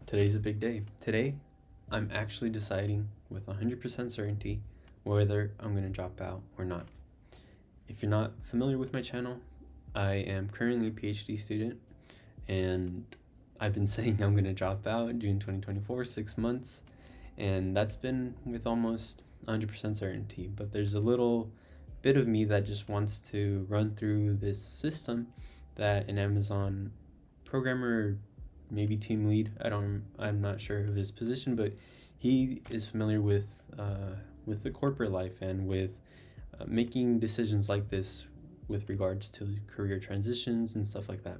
Today's a big day. Today, I'm actually deciding with 100% certainty whether I'm going to drop out or not. If you're not familiar with my channel, I am currently a PhD student, and I've been saying I'm going to drop out June 2024, 6 months, and that's been with almost 100% certainty. But there's a little bit of me that just wants to run through this system that an Amazon programmer, maybe team lead, I'm not sure of his position, but he is familiar with the corporate life and with making decisions like this with regards to career transitions and stuff like that.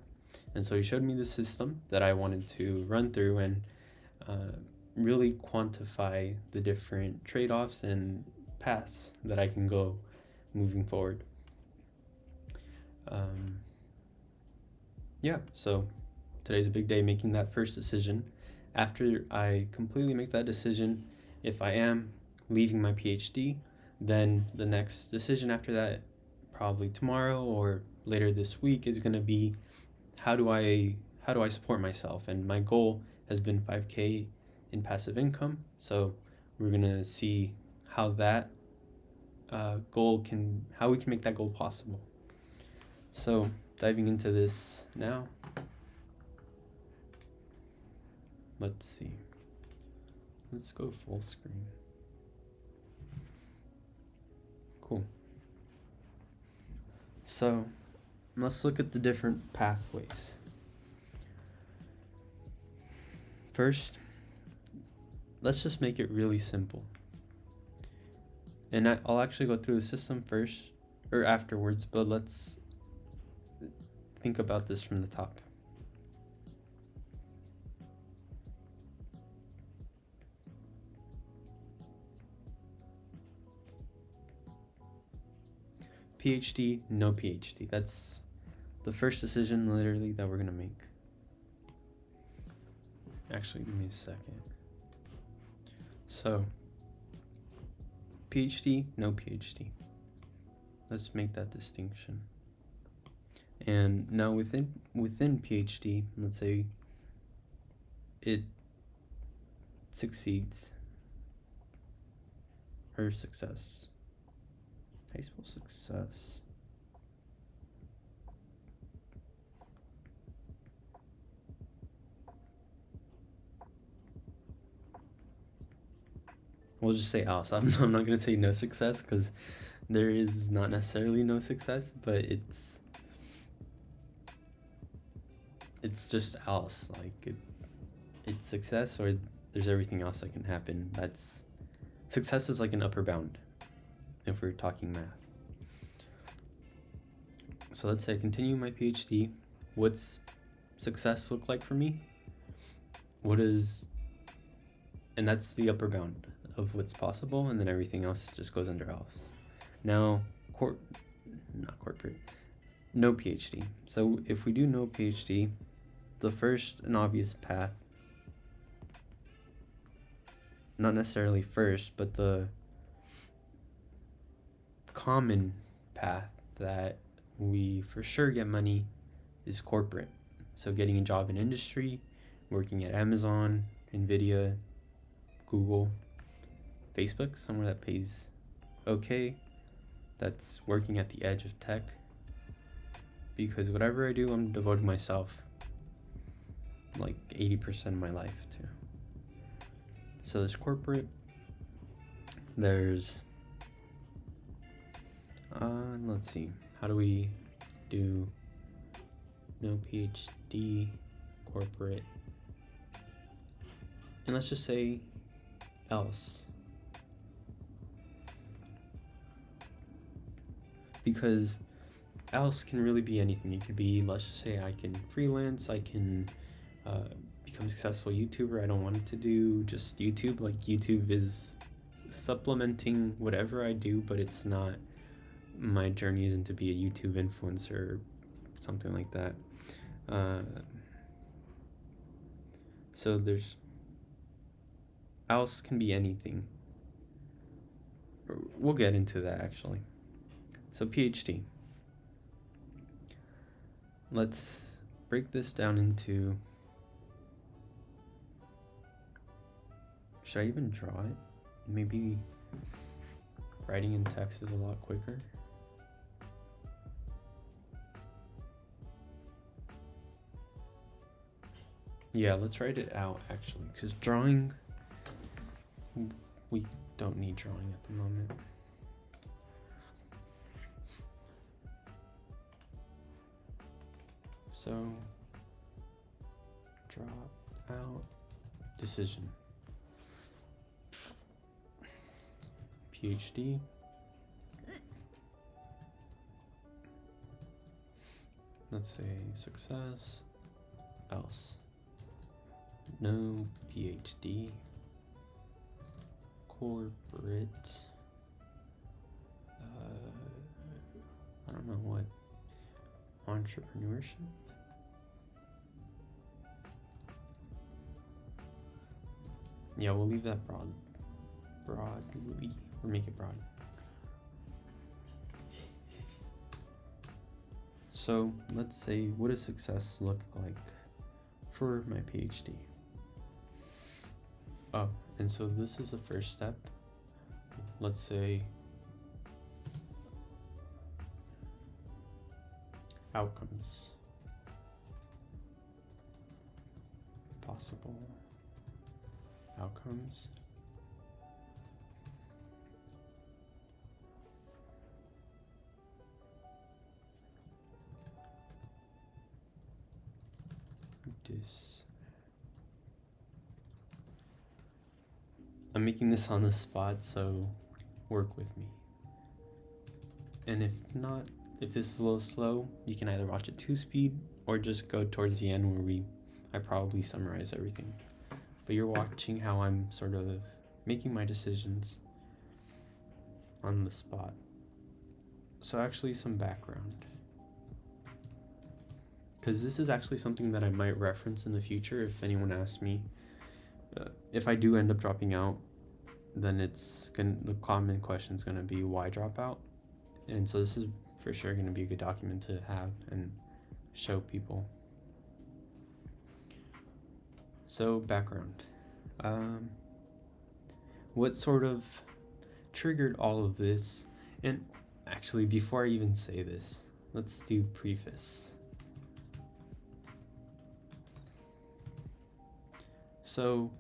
And so he showed me the system that I wanted to run through and really quantify the different trade-offs and paths that I can go moving forward. So today's a big day making that first decision. After I completely make that decision, if I am leaving my PhD, then the next decision after that, probably tomorrow or later this week, is going to be how do I support myself? And my goal has been 5K in passive income. So we're going to see how that how we can make that goal possible. So diving into this now, let's see. Let's go full screen. Cool. So let's look at the different pathways. First, let's just make it really simple. And I'll actually go through the system first or afterwards, but let's think about this from the top. PhD, no PhD. That's the first decision literally that we're gonna make. Actually, give me a second. So, PhD, no PhD. Let's make that distinction. And now within PhD, let's say it succeeds or success. How do you spell success? We'll just say else. I'm not gonna say no success because there is not necessarily no success, but it's just else. Like it's success, or there's everything else that can happen. That's success is like an upper bound if we're talking math. So let's say I continue my PhD. What's success look like for me? And that's the upper bound of what's possible, and then everything else just goes under else. Now, no PhD. So if we do no PhD, the first and obvious path, not necessarily first, but the common path that we for sure get money is corporate. So getting a job in industry, working at Amazon, Nvidia, Google, Facebook, somewhere that pays okay, that's working at the edge of tech. Because whatever I do, I'm devoting myself like 80% of my life to. So there's corporate, there's let's see, how do we do no PhD, corporate, and let's just say else, because else can really be anything. It could be, let's just say I can freelance, I can become a successful YouTuber. I don't want it to do just YouTube. Like YouTube is supplementing whatever I do, but it's not, my journey isn't to be a YouTube influencer or something like that. So there's else can be anything. We'll get into that actually. So PhD. Let's break this down into Should I even draw it? Maybe writing in text is a lot quicker. Yeah, let's write it out actually, because drawing, we don't need drawing at the moment. So, drop out decision. PhD. Let's say success, else. No PhD. Corporate. I don't know what. Entrepreneurship. Yeah, we'll leave that broadly, or make it broad. So let's say, what does success look like for my PhD? Oh, and so this is the first step. Let's say outcomes. Possible outcomes. I'm making this on the spot, so work with me. And if not, if this is a little slow, you can either watch it 2-speed or just go towards the end where I probably summarize everything. But you're watching how I'm sort of making my decisions on the spot. So actually some background. Because this is actually something that I might reference in the future if anyone asks me. If I do end up dropping out, then the common question is going to be why drop out? And so this is for sure going to be a good document to have and show people. So background. What sort of triggered all of this? And actually, before I even say this, let's do preface. So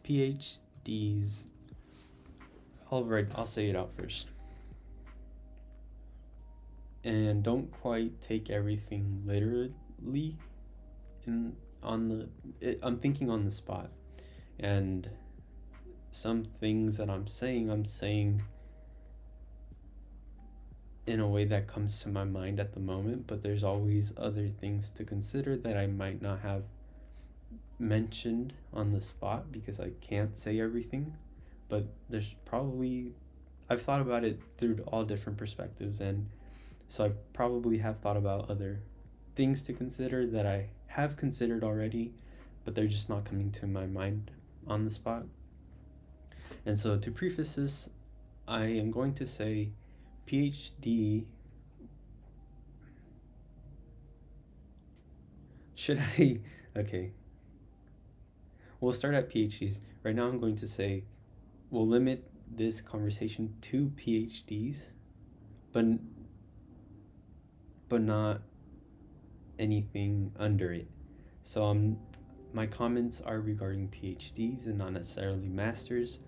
PhDs, I'll say it out first. And don't quite take everything literally. I'm thinking on the spot, and some things that I'm saying in a way that comes to my mind at the moment, but there's always other things to consider that I might not have mentioned on the spot because I can't say everything. But there's probably, I've thought about it through all different perspectives, and so I probably have thought about other things to consider that I have considered already, but they're just not coming to my mind on the spot. And so to preface this, I am going to say PhD. Okay. We'll start at PhDs. Right now I'm going to say we'll limit this conversation to PhDs, but not anything under it. So my comments are regarding PhDs and not necessarily masters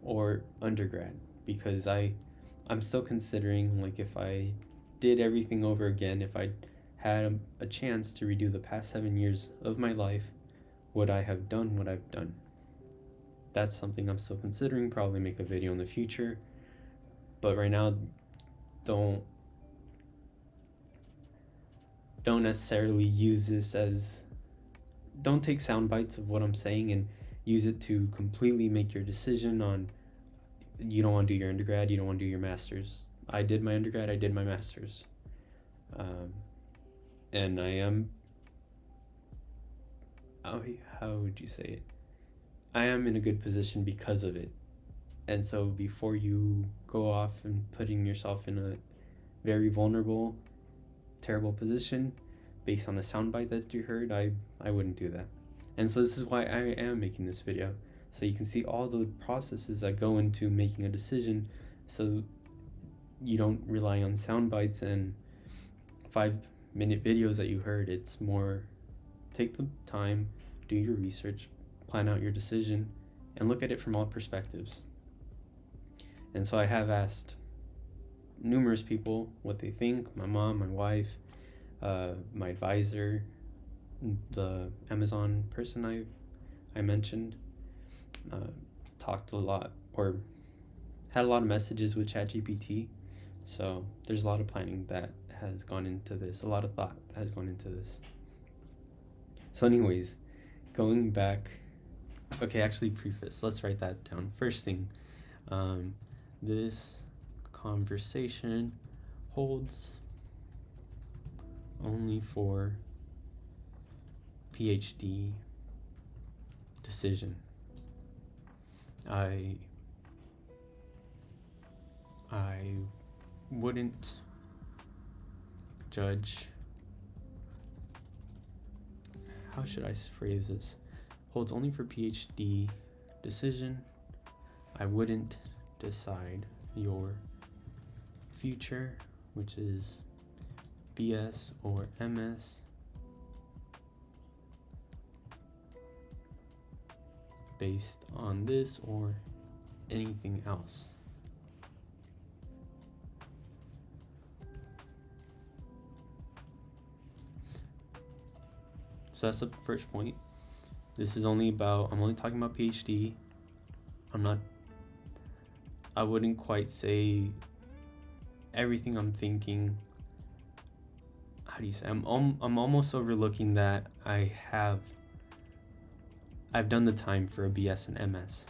or undergrad, because I'm still considering, like, if I did everything over again, if I had a chance to redo the past 7 years of my life, would I have done what I've done? That's something I'm still considering, probably make a video in the future, but right now don't necessarily use this as, don't take sound bites of what I'm saying and use it to completely make your decision on, you don't want to do your undergrad, you don't want to do your master's. I did my undergrad, I did my master's. And I am, how would you say it? I am in a good position because of it. And so before you go off and putting yourself in a very vulnerable, terrible position based on a soundbite that you heard, I wouldn't do that. And so this is why I am making this video, so you can see all the processes that go into making a decision, so you don't rely on sound bites and 5-minute videos that you heard. It's more, take the time, do your research, plan out your decision, and look at it from all perspectives. And so I have asked numerous people what they think: my mom, my wife, my advisor, the Amazon person I mentioned, talked a lot, or had a lot of messages with ChatGPT. So there's a lot of planning that has gone into this, a lot of thought that has gone into this. So anyways, going back, okay, actually preface, let's write that down. First thing, this conversation holds only for PhD decision. I wouldn't judge, how should I phrase this? Holds only for PhD decision. I wouldn't decide your future, which is BS or MS, based on this or anything else. So that's the first point. This is only about, I'm only talking about PhD. I wouldn't quite say everything I'm thinking. How do you say? I'm almost overlooking that I've done the time for a BS and MS.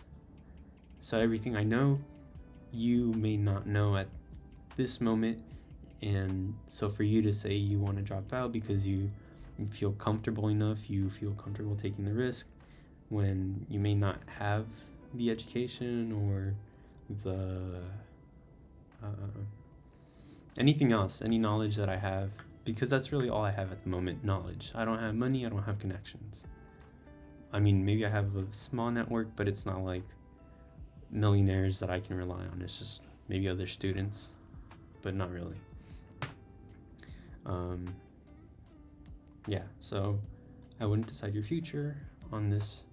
So everything I know, you may not know at this moment. And so for you to say you want to drop out because you feel comfortable enough, you feel comfortable taking the risk, when you may not have the education or the anything else, any knowledge that I have, because that's really all I have at the moment, knowledge. I don't have money, I don't have connections. I mean, maybe I have a small network, but it's not like millionaires that I can rely on. It's just maybe other students, but not really. Yeah, so I wouldn't decide your future on this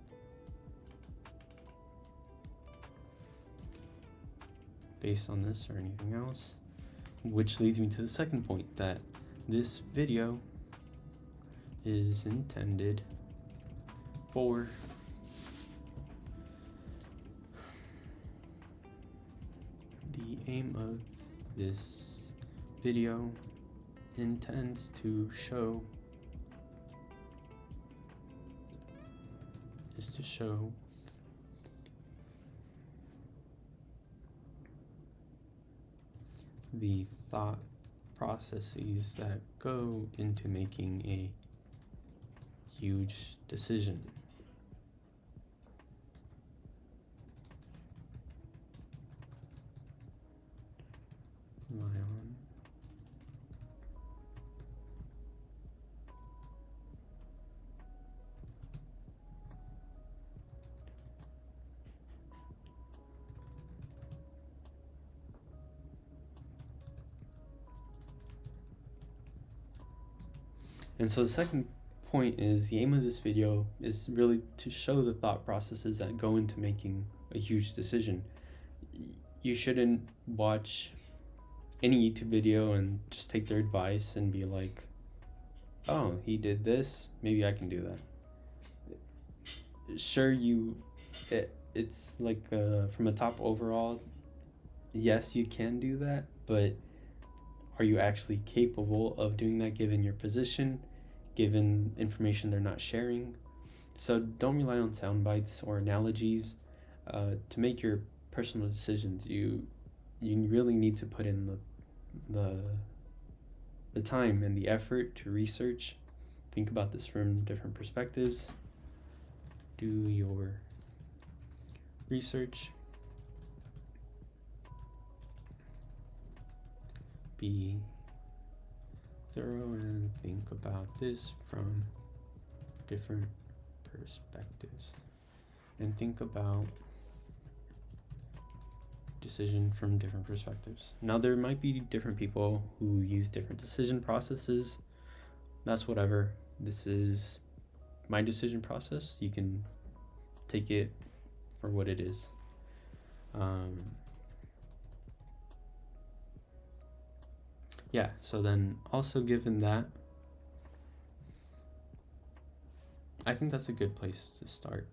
based on this or anything else, which leads me to the second point, that this video is intended for the aim of this video intends to show the thought processes that go into making a huge decision. Am I on? And so the second point is, the aim of this video is really to show the thought processes that go into making a huge decision. You shouldn't watch any YouTube video and just take their advice and be like, oh, he did this, maybe I can do that. Sure, it's like from a top overall, yes, you can do that, but are you actually capable of doing that given your position, given information they're not sharing? So don't rely on sound bites or analogies to make your personal decisions. You really need to put in the time and the effort to research, think about this from different perspectives, do your research, be thorough, and think about this from different perspectives and think about decision from different perspectives. Now, there might be different people who use different decision processes. That's whatever. This is my decision process. You can take it for what it is. Yeah, so then also given that, I think that's a good place to start.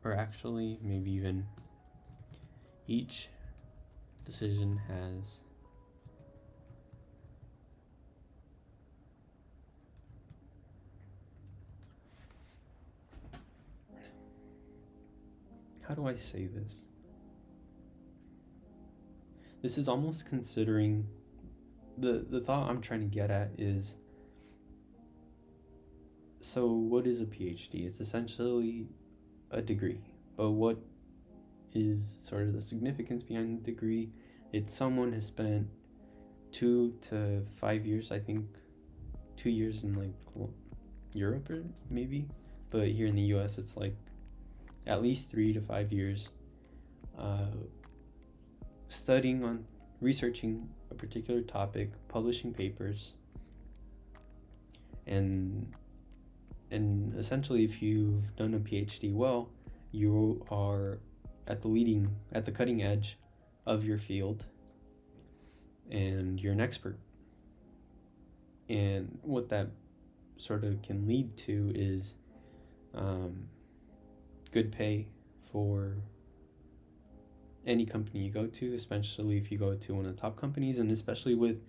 Or actually, maybe even each decision has how do I say this? This is almost considering the thought I'm trying to get at is, so what is a PhD? It's essentially a degree, but what is sort of the significance behind the degree? It's someone has spent 2 to 5 years, I think 2 years in like Europe or maybe, but here in the US it's like at least 3 to 5 years studying on researching a particular topic, publishing papers, and essentially if you've done a PhD well, you are at the cutting edge of your field and you're an expert. And what that sort of can lead to is good pay for any company you go to, especially if you go to one of the top companies, and especially with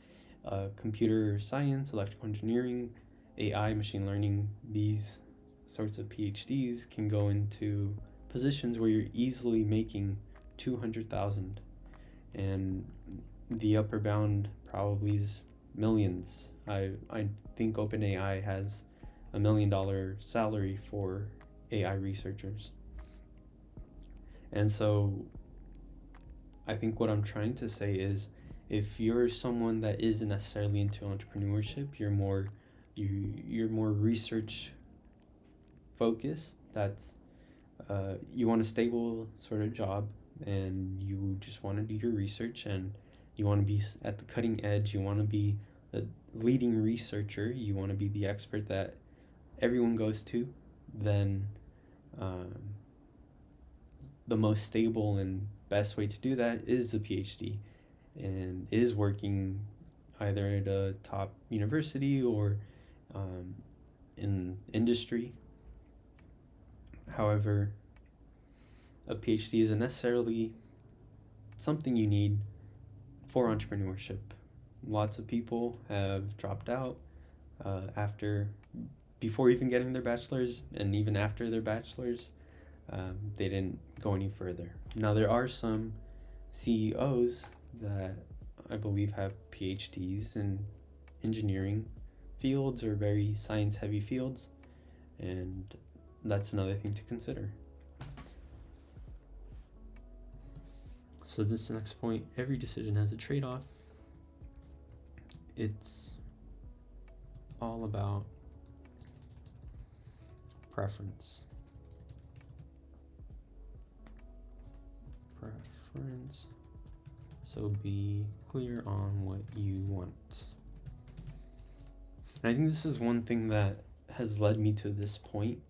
computer science, electrical engineering, AI, machine learning. These sorts of PhDs can go into positions where you're easily making 200,000, and the upper bound probably is millions. I think OpenAI has $1 million salary for AI researchers. And so I think what I'm trying to say is, if you're someone that isn't necessarily into entrepreneurship, you're more research focused, that's you want a stable sort of job and you just want to do your research and you want to be at the cutting edge, you want to be the leading researcher, you want to be the expert that everyone goes to, then the most stable and best way to do that is a PhD, and is working either at a top university or in industry. However, a PhD isn't necessarily something you need for entrepreneurship. Lots of people have dropped out before even getting their bachelor's, and even after their bachelor's, they didn't go any further. Now, there are some CEOs that I believe have PhDs in engineering fields or very science-heavy fields, and that's another thing to consider. So this next point, every decision has a trade-off. It's all about preference. So be clear on what you want. And I think this is one thing that has led me to this point,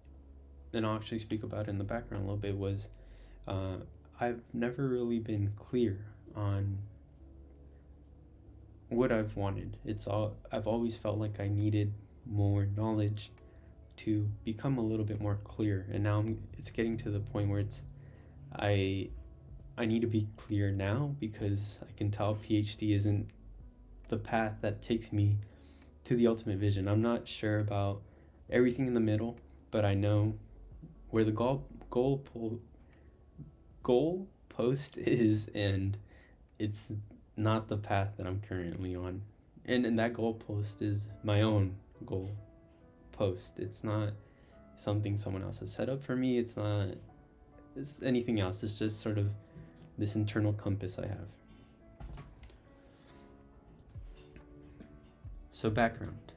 and I'll actually speak about it in the background a little bit, was I've never really been clear on what I've wanted. I've always felt like I needed more knowledge to become a little bit more clear, and now it's getting to the point where I need to be clear now, because I can tell PhD isn't the path that takes me to the ultimate vision. I'm not sure about everything in the middle, but I know where the goal post is, and it's not the path that I'm currently on. And that goal post is my own goal post. It's not something someone else has set up for me. It's anything else. It's just sort of this internal compass I have. So background.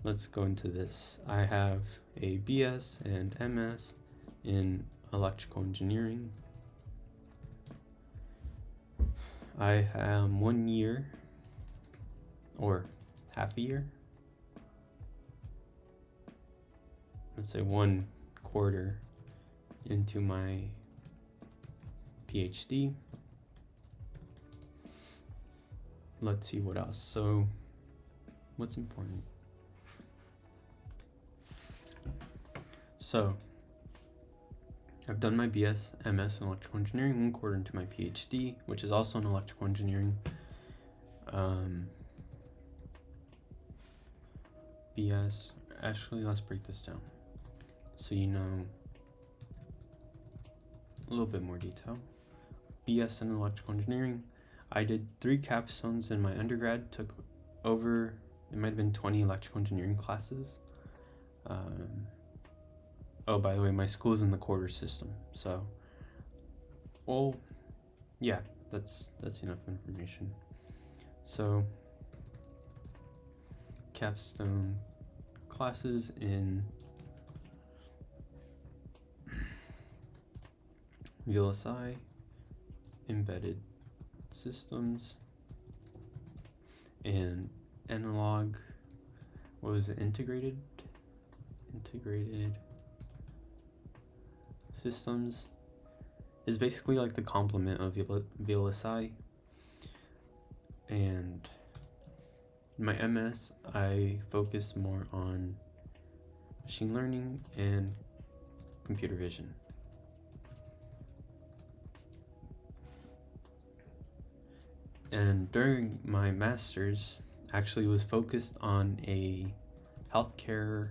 let's go into this. I have a BS and MS in electrical engineering. I am 1 year or half a year. Let's say 1 quarter into my PhD. Let's see what else. So what's important? So I've done my BS, MS in electrical engineering, 1 quarter into my PhD, which is also in electrical engineering. BS, actually, let's break this down so you know a little bit more detail. BS in electrical engineering, I did 3 capstones in my undergrad, took over, it might have been 20 electrical engineering classes. Oh, by the way, my school's in the quarter system, so, well, yeah, that's enough information. So, capstone classes in VLSI, embedded systems, and analog, what was it, integrated systems is basically like the complement of VLSI. And my MS, I focused more on machine learning and computer vision. And during my master's, actually was focused on a healthcare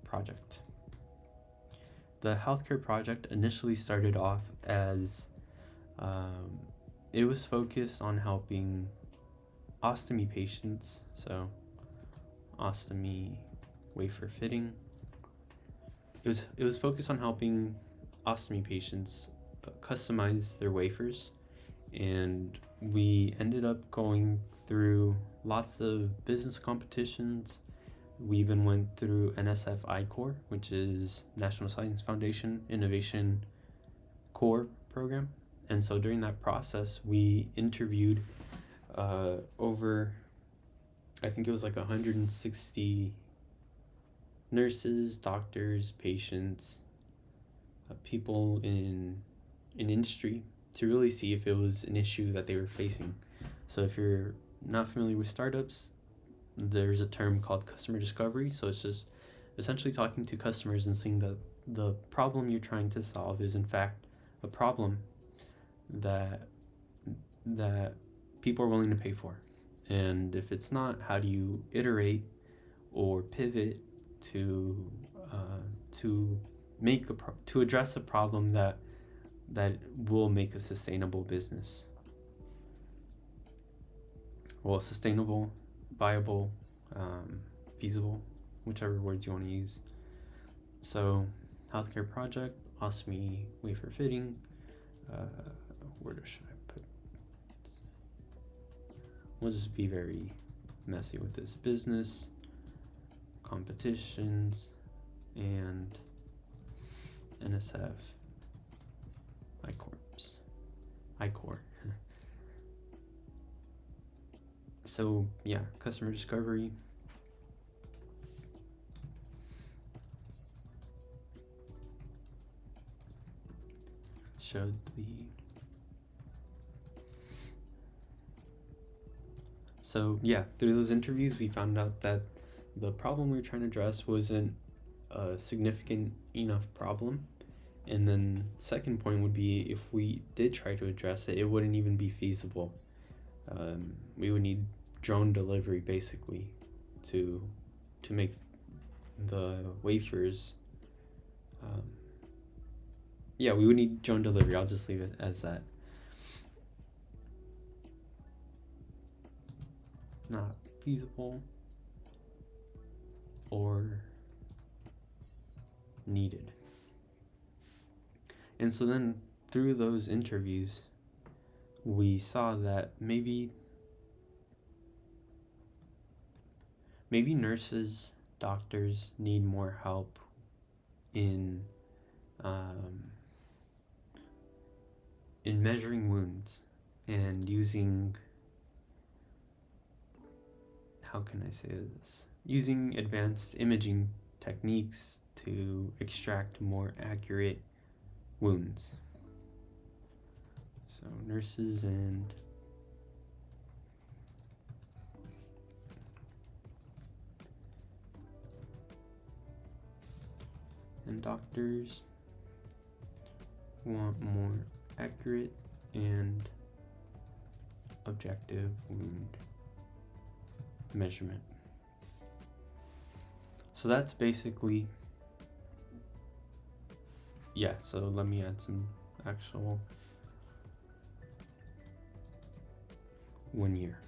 project. The healthcare project initially started off as it was focused on helping ostomy patients, so ostomy wafer fitting. It was focused on helping ostomy patients customize their wafers, and we ended up going through lots of business competitions. We even went through NSF I-Core, which is National Science Foundation Innovation Core program. And so during that process, we interviewed over, I think it was like 160 nurses, doctors, patients, people in industry to really see if it was an issue that they were facing. So if you're not familiar with startups, there's a term called customer discovery. So it's just essentially talking to customers and seeing that the problem you're trying to solve is in fact a problem that people are willing to pay for. And if it's not, how do you iterate or pivot to address a problem that will make a sustainable business? Well, sustainable, viable, feasible, whichever words you want to use. So, healthcare project, ostomy wafer fitting. Where should I put? We'll just be very messy with this. Business, competitions, and NSF, I-Core. So yeah, customer discovery. Showed the. So yeah, through those interviews, we found out that the problem we were trying to address wasn't a significant enough problem. And then second point would be, if we did try to address it, it wouldn't even be feasible. We would need drone delivery basically to make the wafers. Yeah, we would need drone delivery. I'll just leave it as that. Not feasible or needed. And so then through those interviews, we saw that maybe maybe nurses, doctors need more help in measuring wounds and using, how can I say this? Using advanced imaging techniques to extract more accurate wounds. So nurses and doctors want more accurate and objective wound measurement. So that's basically, yeah, so let me add some actual 1 year.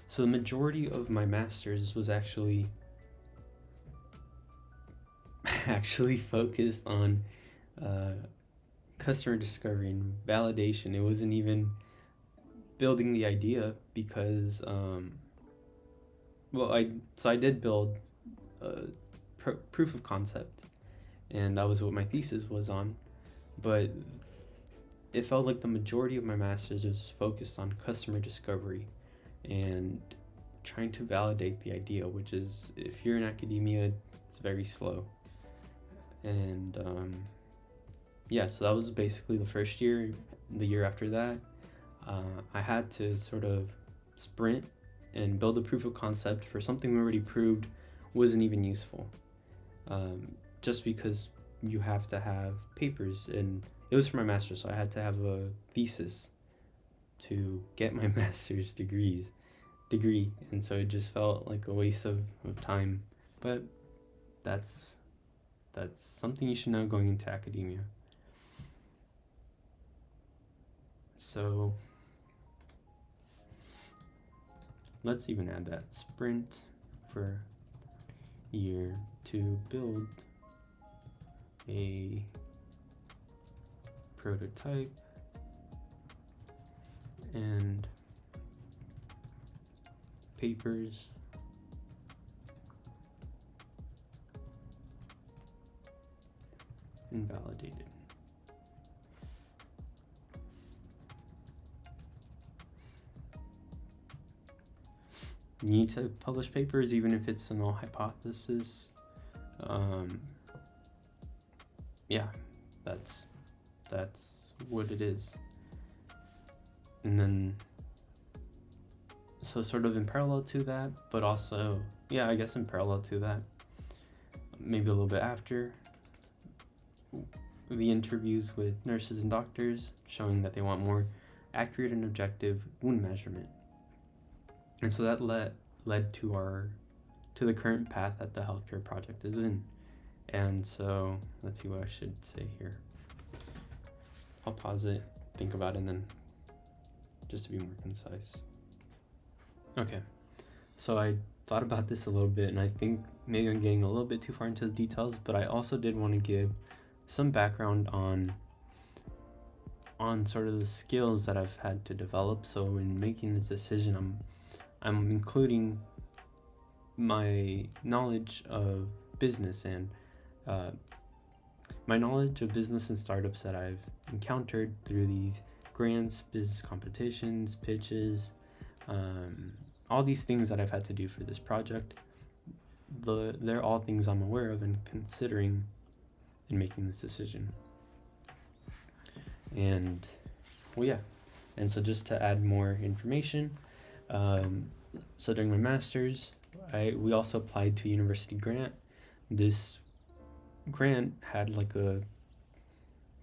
So the majority of my master's was actually focused on customer discovery and validation. It wasn't even building the idea because I did build a proof of concept, and that was what my thesis was on, but it felt like the majority of my master's was focused on customer discovery and trying to validate the idea, which is, if you're in academia, it's very slow. And so that was basically the first year. The year after that, I had to sort of sprint and build a proof of concept for something we already proved wasn't even useful, just because you have to have papers, and it was for my master's, so I had to have a thesis to get my master's degree, and so it just felt like a waste of time. But that's something you should know going into academia. So let's even add that sprint for year to build a prototype and papers invalidated. You need to publish papers even if it's a null hypothesis. That's what it is. And then, so sort of in parallel to that, but also, I guess in parallel to that, maybe a little bit after, the interviews with nurses and doctors showing that they want more accurate and objective wound measurement. And so that led to the current path that the healthcare project is in. And so let's see what I should say here. I'll pause it, think about it, and then just to be more concise. Okay, so I thought about this a little bit, and I think maybe I'm getting a little bit too far into the details, but I also did want to give some background on sort of the skills that I've had to develop. So in making this decision, I'm including my knowledge of business and my knowledge of business and startups that I've encountered through these grants, business competitions, pitches, all these things that I've had to do for this project. They're all things I'm aware of and considering in making this decision. And and so just to add more information, so during my master's, we also applied to a university grant. This grant had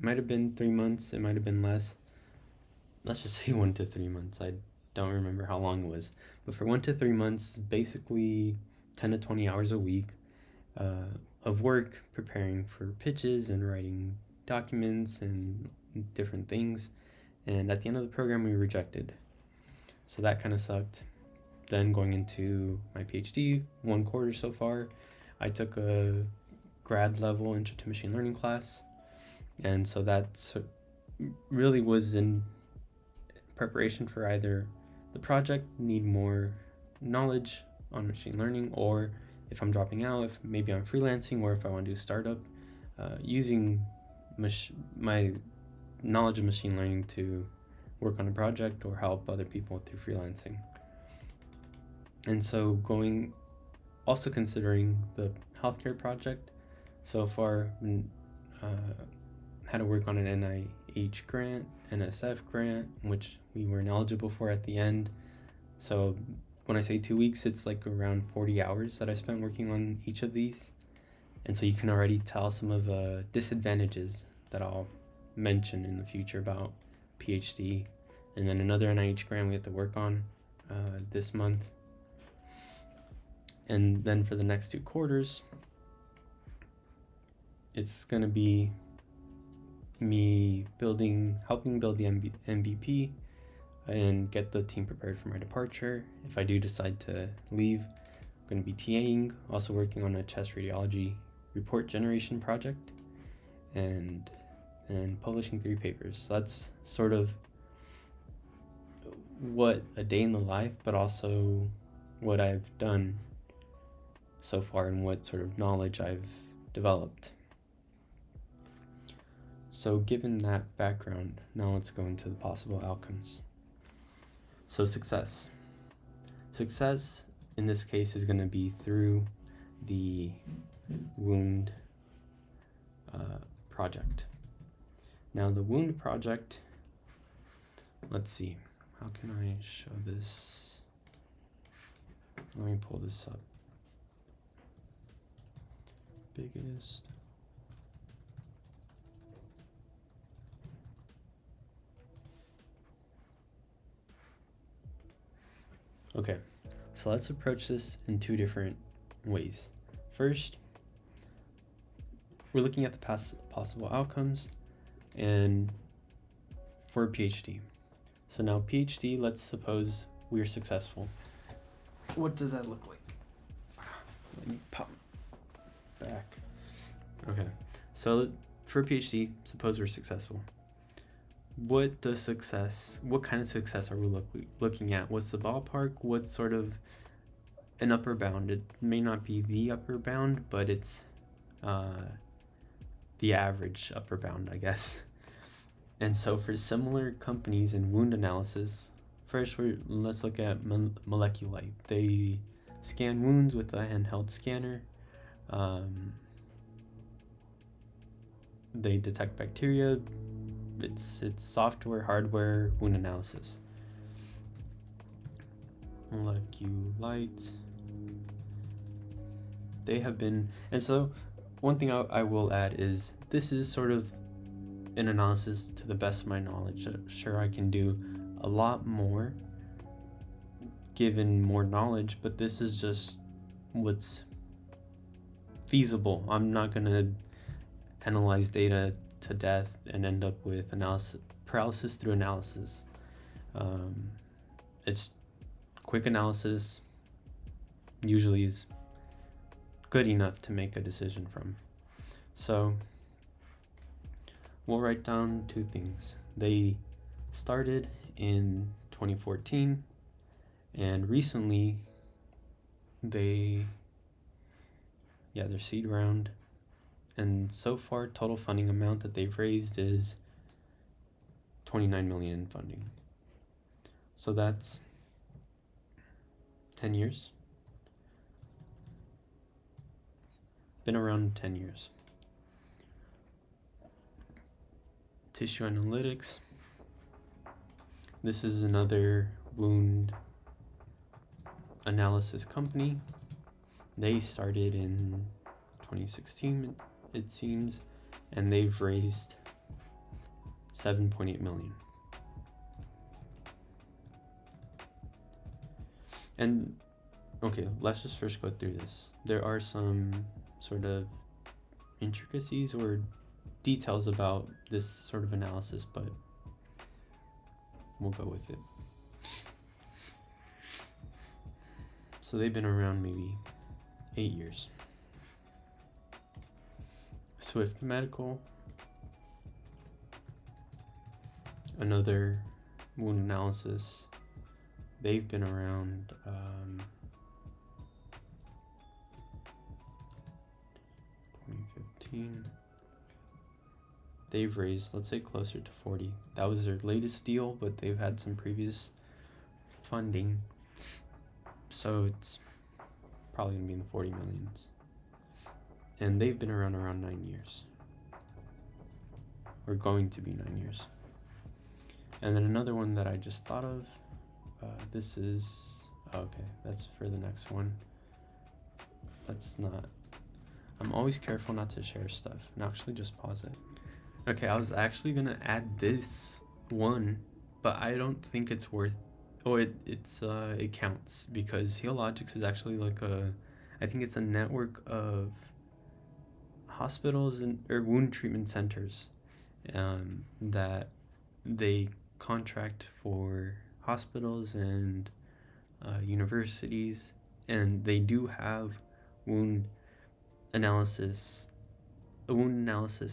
might have been 3 months, it might have been less. Let's just say 1 to 3 months. I don't remember how long it was, but for 1 to 3 months, basically 10 to 20 hours a week of work preparing for pitches and writing documents and different things. And at the end of the program, we were rejected. So that kind of sucked. Then going into my PhD, 1 quarter so far, I took a grad level intro to machine learning class. And so that really was in preparation for either the project need more knowledge on machine learning, or if I'm dropping out, if maybe I'm freelancing, or if I want to do startup, using my knowledge of machine learning to work on a project or help other people through freelancing. And so also considering the healthcare project, so far had to work on an NIH grant, NSF grant, which we weren't eligible for at the end. So when I say 2 weeks, it's like around 40 hours that I spent working on each of these. And so you can already tell some of the disadvantages that I'll mention in the future about PhD. And then another NIH grant we have to work on this month. And then for the next 2 quarters, it's going to be me helping build the MVP and get the team prepared for my departure. If I do decide to leave, I'm going to be TAing, also working on a chest radiology report generation project, and publishing 3 papers. So that's sort of what a day in the life, but also what I've done so far and what sort of knowledge I've developed. So given that background, now let's go into the possible outcomes. So success. Success in this case is going to be through the wound project. Now the wound project, let's see, how can I show this? Let me pull this up. Biggest. Okay, so let's approach this in 2 different ways. First, we're looking at the possible outcomes and for a PhD. So now PhD, let's suppose we're successful. What does that look like? Let me pop back. Okay, so for a PhD, suppose we're successful. What kind of success are we looking at? What's the ballpark? What's sort of an upper bound? It may not be the upper bound, but it's the average upper bound, I guess. And so for similar companies in wound analysis, first let's look at Moleculite. They scan wounds with a handheld scanner. They detect bacteria. It's software, hardware, wound analysis. Moleculite. They have been, and so one thing I will add is this is sort of an analysis to the best of my knowledge. Sure, I can do a lot more given more knowledge, but this is just what's feasible. I'm not going to analyze data to death and end up with paralysis through analysis. It's quick analysis usually is good enough to make a decision from. So we'll write down 2 things. They started in 2014 and recently their seed round, and so far total funding amount that they've raised is $29 million in funding. So that's 10 years. Been around 10 years. Tissue Analytics. This is another wound analysis company. They started in 2016, it seems, and they've raised $7.8 million. And okay, let's just first go through this. There are some sort of intricacies or details about this sort of analysis, but we'll go with it. So they've been around maybe 8 years. Swift Medical, another wound analysis. They've been around 2018. They've raised, let's say, closer to 40. That was their latest deal, but they've had some previous funding, so it's probably gonna be in the 40 millions. And they've been around 9 years. Or going to be 9 years. And then another one that I just thought of, this is, okay, that's for the next one. That's not, I'm always careful not to share stuff, and actually just pause it. Okay, I was actually gonna add this one, but I don't think it's worth, it counts, because Healogics is actually like I think it's a network of hospitals or wound treatment centers that they contract for hospitals and universities, and they do have a wound analysis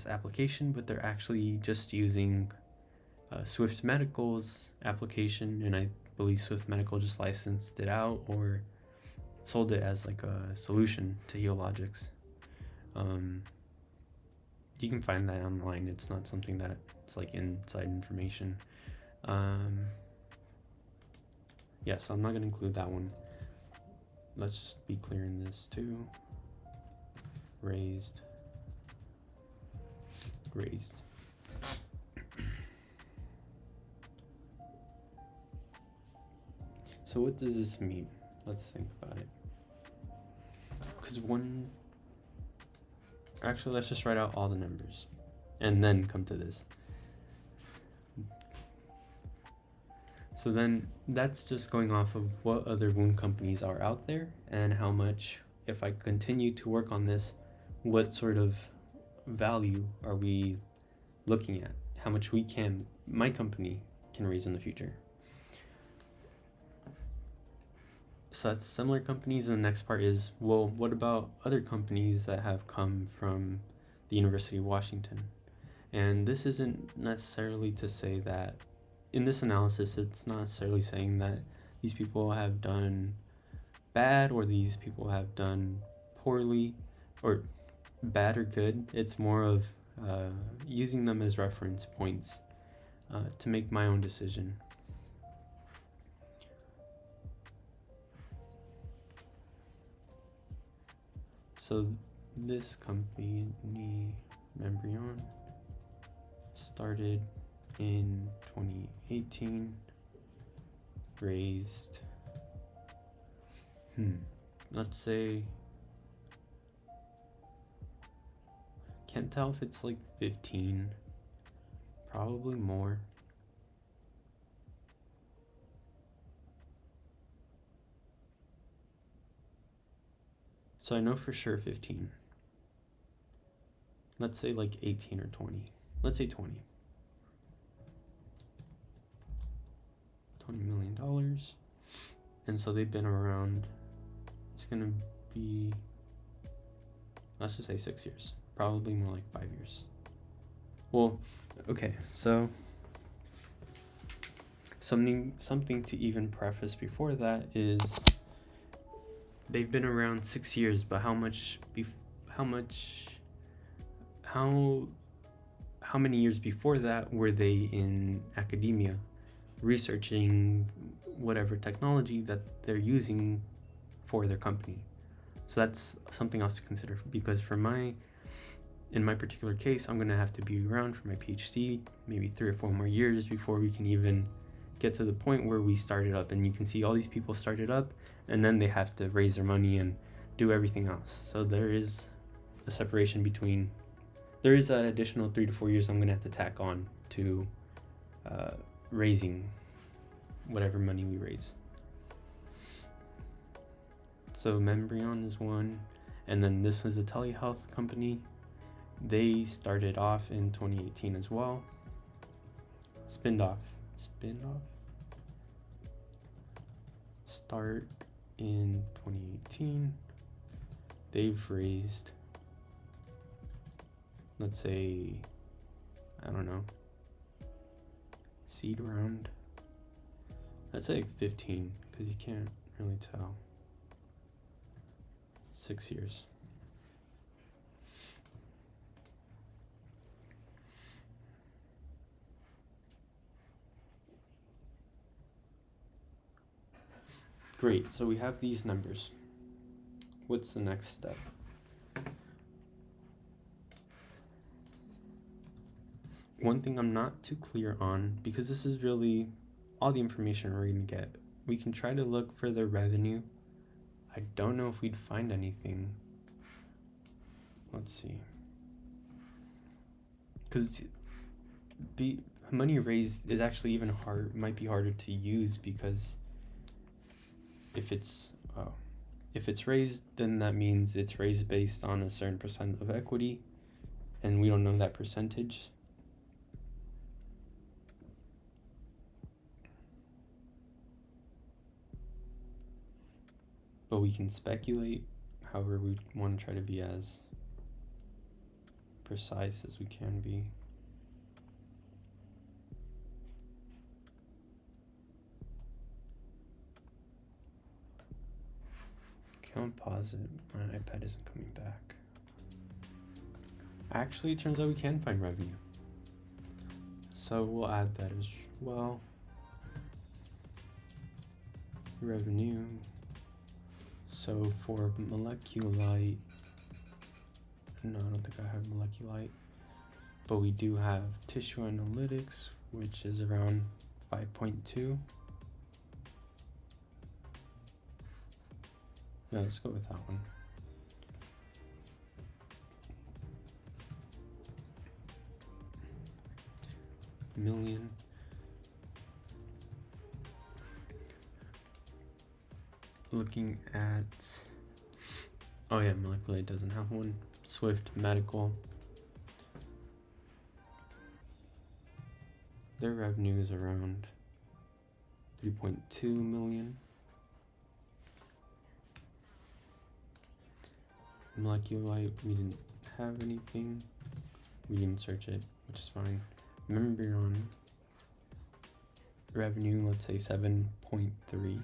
application, but they're actually just using Swift Medical's application, and I believe Swift Medical just licensed it out or sold it as like a solution to Healogics. You can find that online. It's not something that it's like inside information. Yeah, so I'm not going to include that one. Let's just be clear in this too. Raised. So what does this mean? Let's think about it. Because actually, let's just write out all the numbers and then come to this. So then that's just going off of what other wound companies are out there and how much, if I continue to work on this, what sort of value are we looking at? How much my company can raise in the future. So that's similar companies, and the next part is, well, what about other companies that have come from the University of Washington? And this isn't necessarily to say that, in this analysis, it's not necessarily saying that these people have done bad or these people have done poorly or bad or good. It's more of using them as reference points to make my own decision. So this company, Membrion, started in 2018, raised, let's say, can't tell if it's like 15, probably more. So I know for sure 15. Let's say like 18 or 20. Let's say 20. $20 million. And so they've been around, it's gonna be, let's just say 6 years. Probably more like 5 years. Well, okay, so something to even preface before that is they've been around 6 years, but how many years before that were they in academia researching whatever technology that they're using for their company? So that's something else to consider, because in my particular case, I'm gonna have to be around for my PhD, maybe 3 or 4 more years before we can even get to the point where we started up. And you can see all these people started up, and then they have to raise their money and do everything else. So there is a separation between, there is that additional 3 to 4 years I'm gonna have to tack on to raising whatever money we raise. So Membrion is one, and then this is a telehealth company. They started off in 2018 as well. Spinned off. Start in 2018. They've raised, let's say, I don't know, seed round. Let's say 15, because you can't really tell. 6 years. Great, so we have these numbers. What's the next step? One thing I'm not too clear on, because this is really all the information we're going to get, we can try to look for the revenue. I don't know if we'd find anything. Let's see. Because money raised is actually even might be harder to use, because if it's raised, then that means it's raised based on a certain percent of equity, and we don't know that percentage. But we can speculate. However, we want to try to be as precise as we can be. Can I pause it? My iPad isn't coming back. Actually, it turns out we can find revenue. So we'll add that as well. Revenue. So for moleculite, no, I don't think I have moleculite, but we do have tissue analytics, which is around 5.2. Yeah, let's go with that one. Million. Looking at, oh yeah, moleculite doesn't have one. Swift Medical. Their revenue is around 3.2 million. Moleculite, we didn't have anything. We didn't search it, which is fine. Membron revenue, let's say 7.3.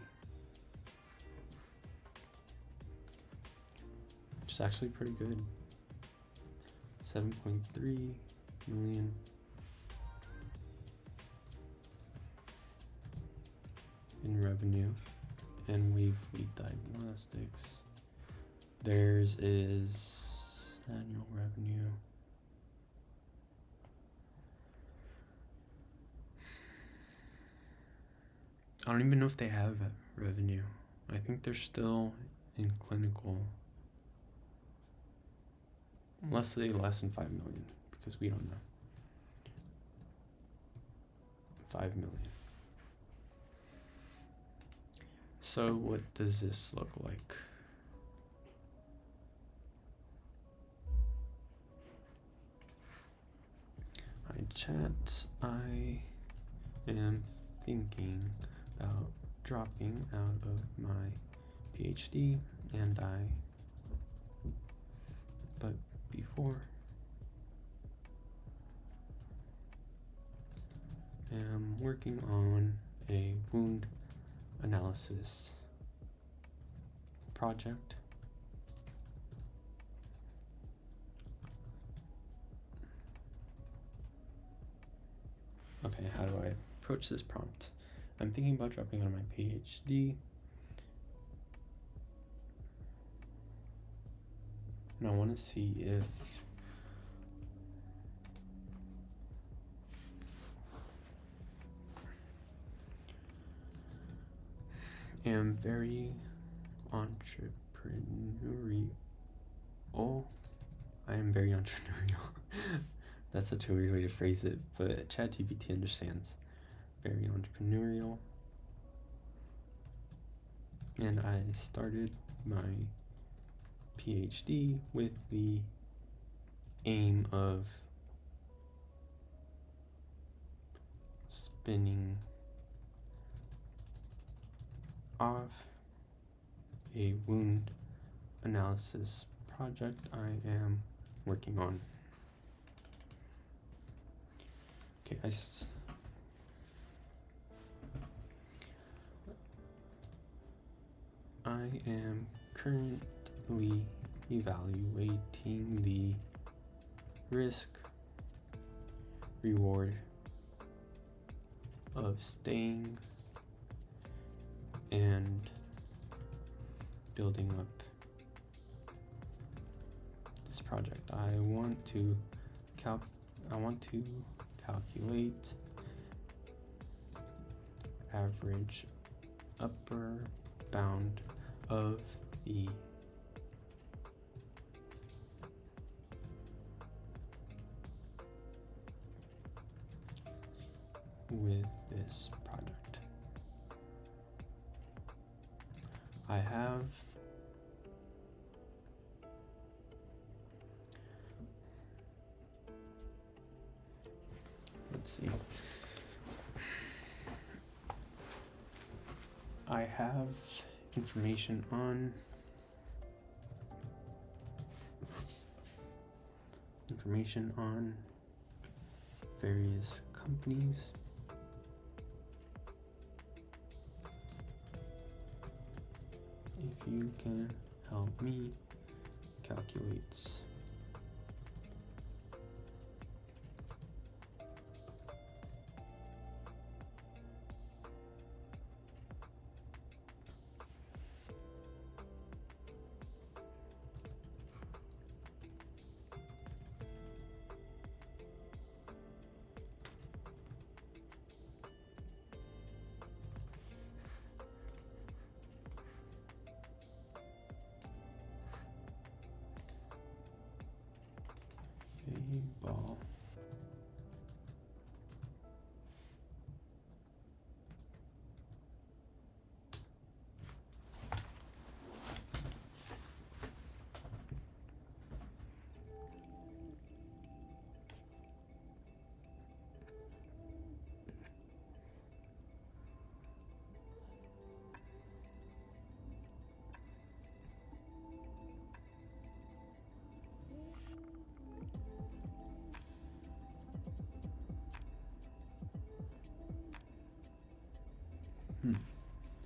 Which is actually pretty good. 7.3 million. In revenue. And Wavefleet Diagnostics. Theirs is annual revenue. I don't even know if they have revenue. I think they're still in clinical. Let's say less than 5 million, because we don't know. 5 million. So what does this look like? Hi chat, I am thinking about dropping out of my PhD, but before am working on a wound analysis project. Okay, how do I approach this prompt? I'm thinking about dropping out of my PhD. And I want to see if am very entrepreneurial. I am very entrepreneurial. That's such a weird way to phrase it, but ChatGPT understands. Very entrepreneurial. And I started my PhD with the aim of spinning off a wound analysis project I am working on. Okay, I am currently evaluating the risk reward of staying and building up this project. I want to calculate average upper bound of the with this project. I have let's see. I have information on various companies. If you can help me calculate a ball.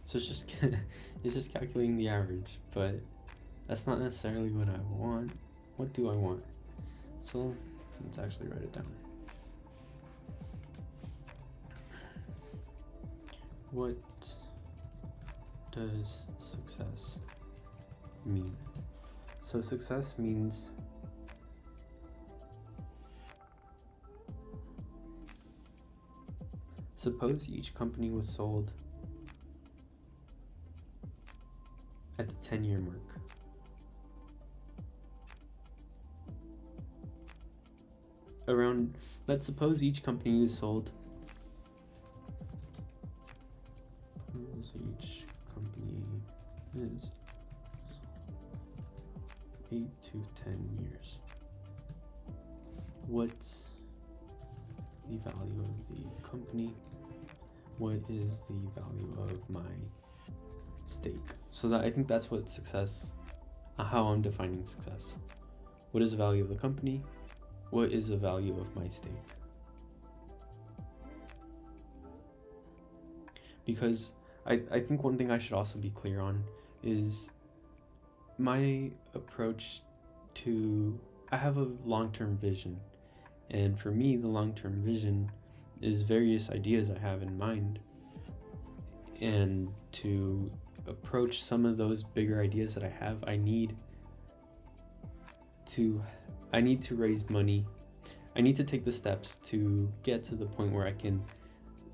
So it's just calculating the average, but that's not necessarily what I want. What do I want? So let's actually write it down. What does success mean? So success means suppose each company was sold at the 10-year mark. Let's suppose each company is sold. Each company is 8 to 10 years. What's the value of the company? What is the value of my stake? So that I think that's what success, how I'm defining success. What is the value of the company? What is the value of my stake? Because I think one thing I should also be clear on is my approach to, I have a long-term vision. And for me, the long-term vision is various ideas I have in mind. And to approach some of those bigger ideas that I have, I need to raise money. I need to take the steps to get to the point where I can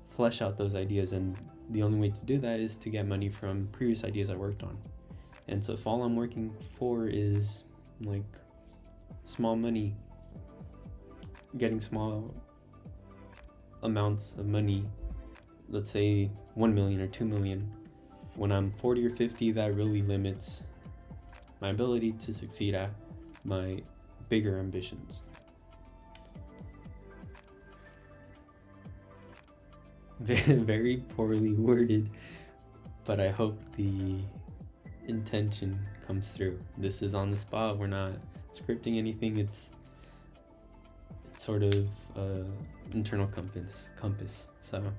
flesh out those ideas, and the only way to do that is to get money from previous ideas I worked on. And so if all I'm working for is like small money, getting small amounts of money, let's say 1 million or 2 million, when I'm 40 or 50, that really limits my ability to succeed at my bigger ambitions. Very poorly worded, but I hope the intention comes through. This is on the spot. We're not scripting anything. It's sort of internal compass. So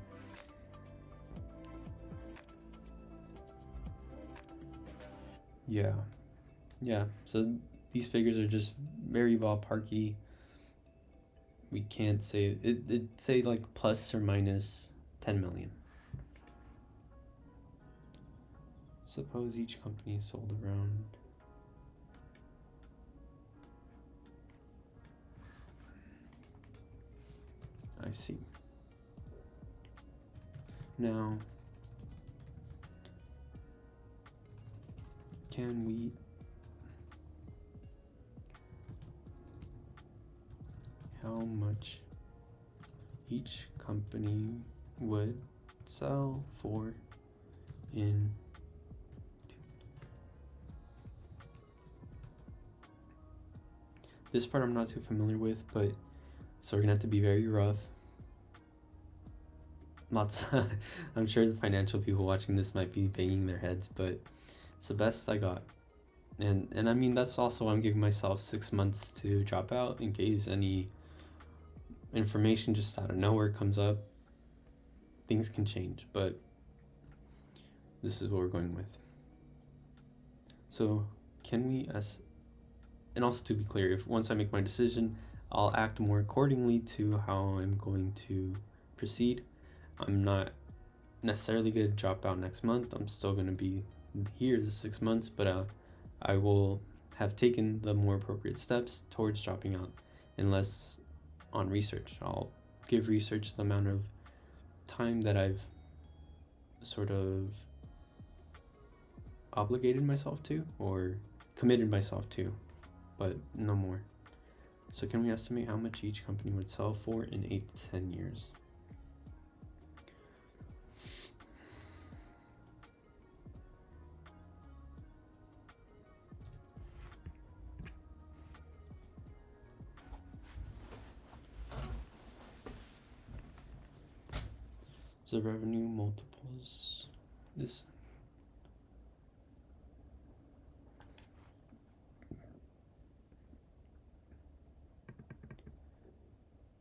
yeah. So these figures are just very ballparky. We can't say it'd say like plus or minus 10 million. Suppose each company is sold around I see. Now, can we how much each company would sell for in this part I'm not too familiar with, but so we're gonna have to be very rough. Lots I'm sure the financial people watching this might be banging their heads, but it's the best I got. And I mean, that's also why I'm giving myself 6 months to drop out in case any information just out of nowhere comes up. Things can change, but this is what we're going with. So can we, and also to be clear, if once I make my decision, I'll act more accordingly to how I'm going to proceed. I'm not necessarily going to drop out next month. I'm still going to be here the 6 months, but I will have taken the more appropriate steps towards dropping out, unless on research. I'll give research the amount of time that I've sort of obligated myself to or committed myself to, but no more. So can we estimate how much each company would sell for in 8 to 10 years? So revenue multiples this.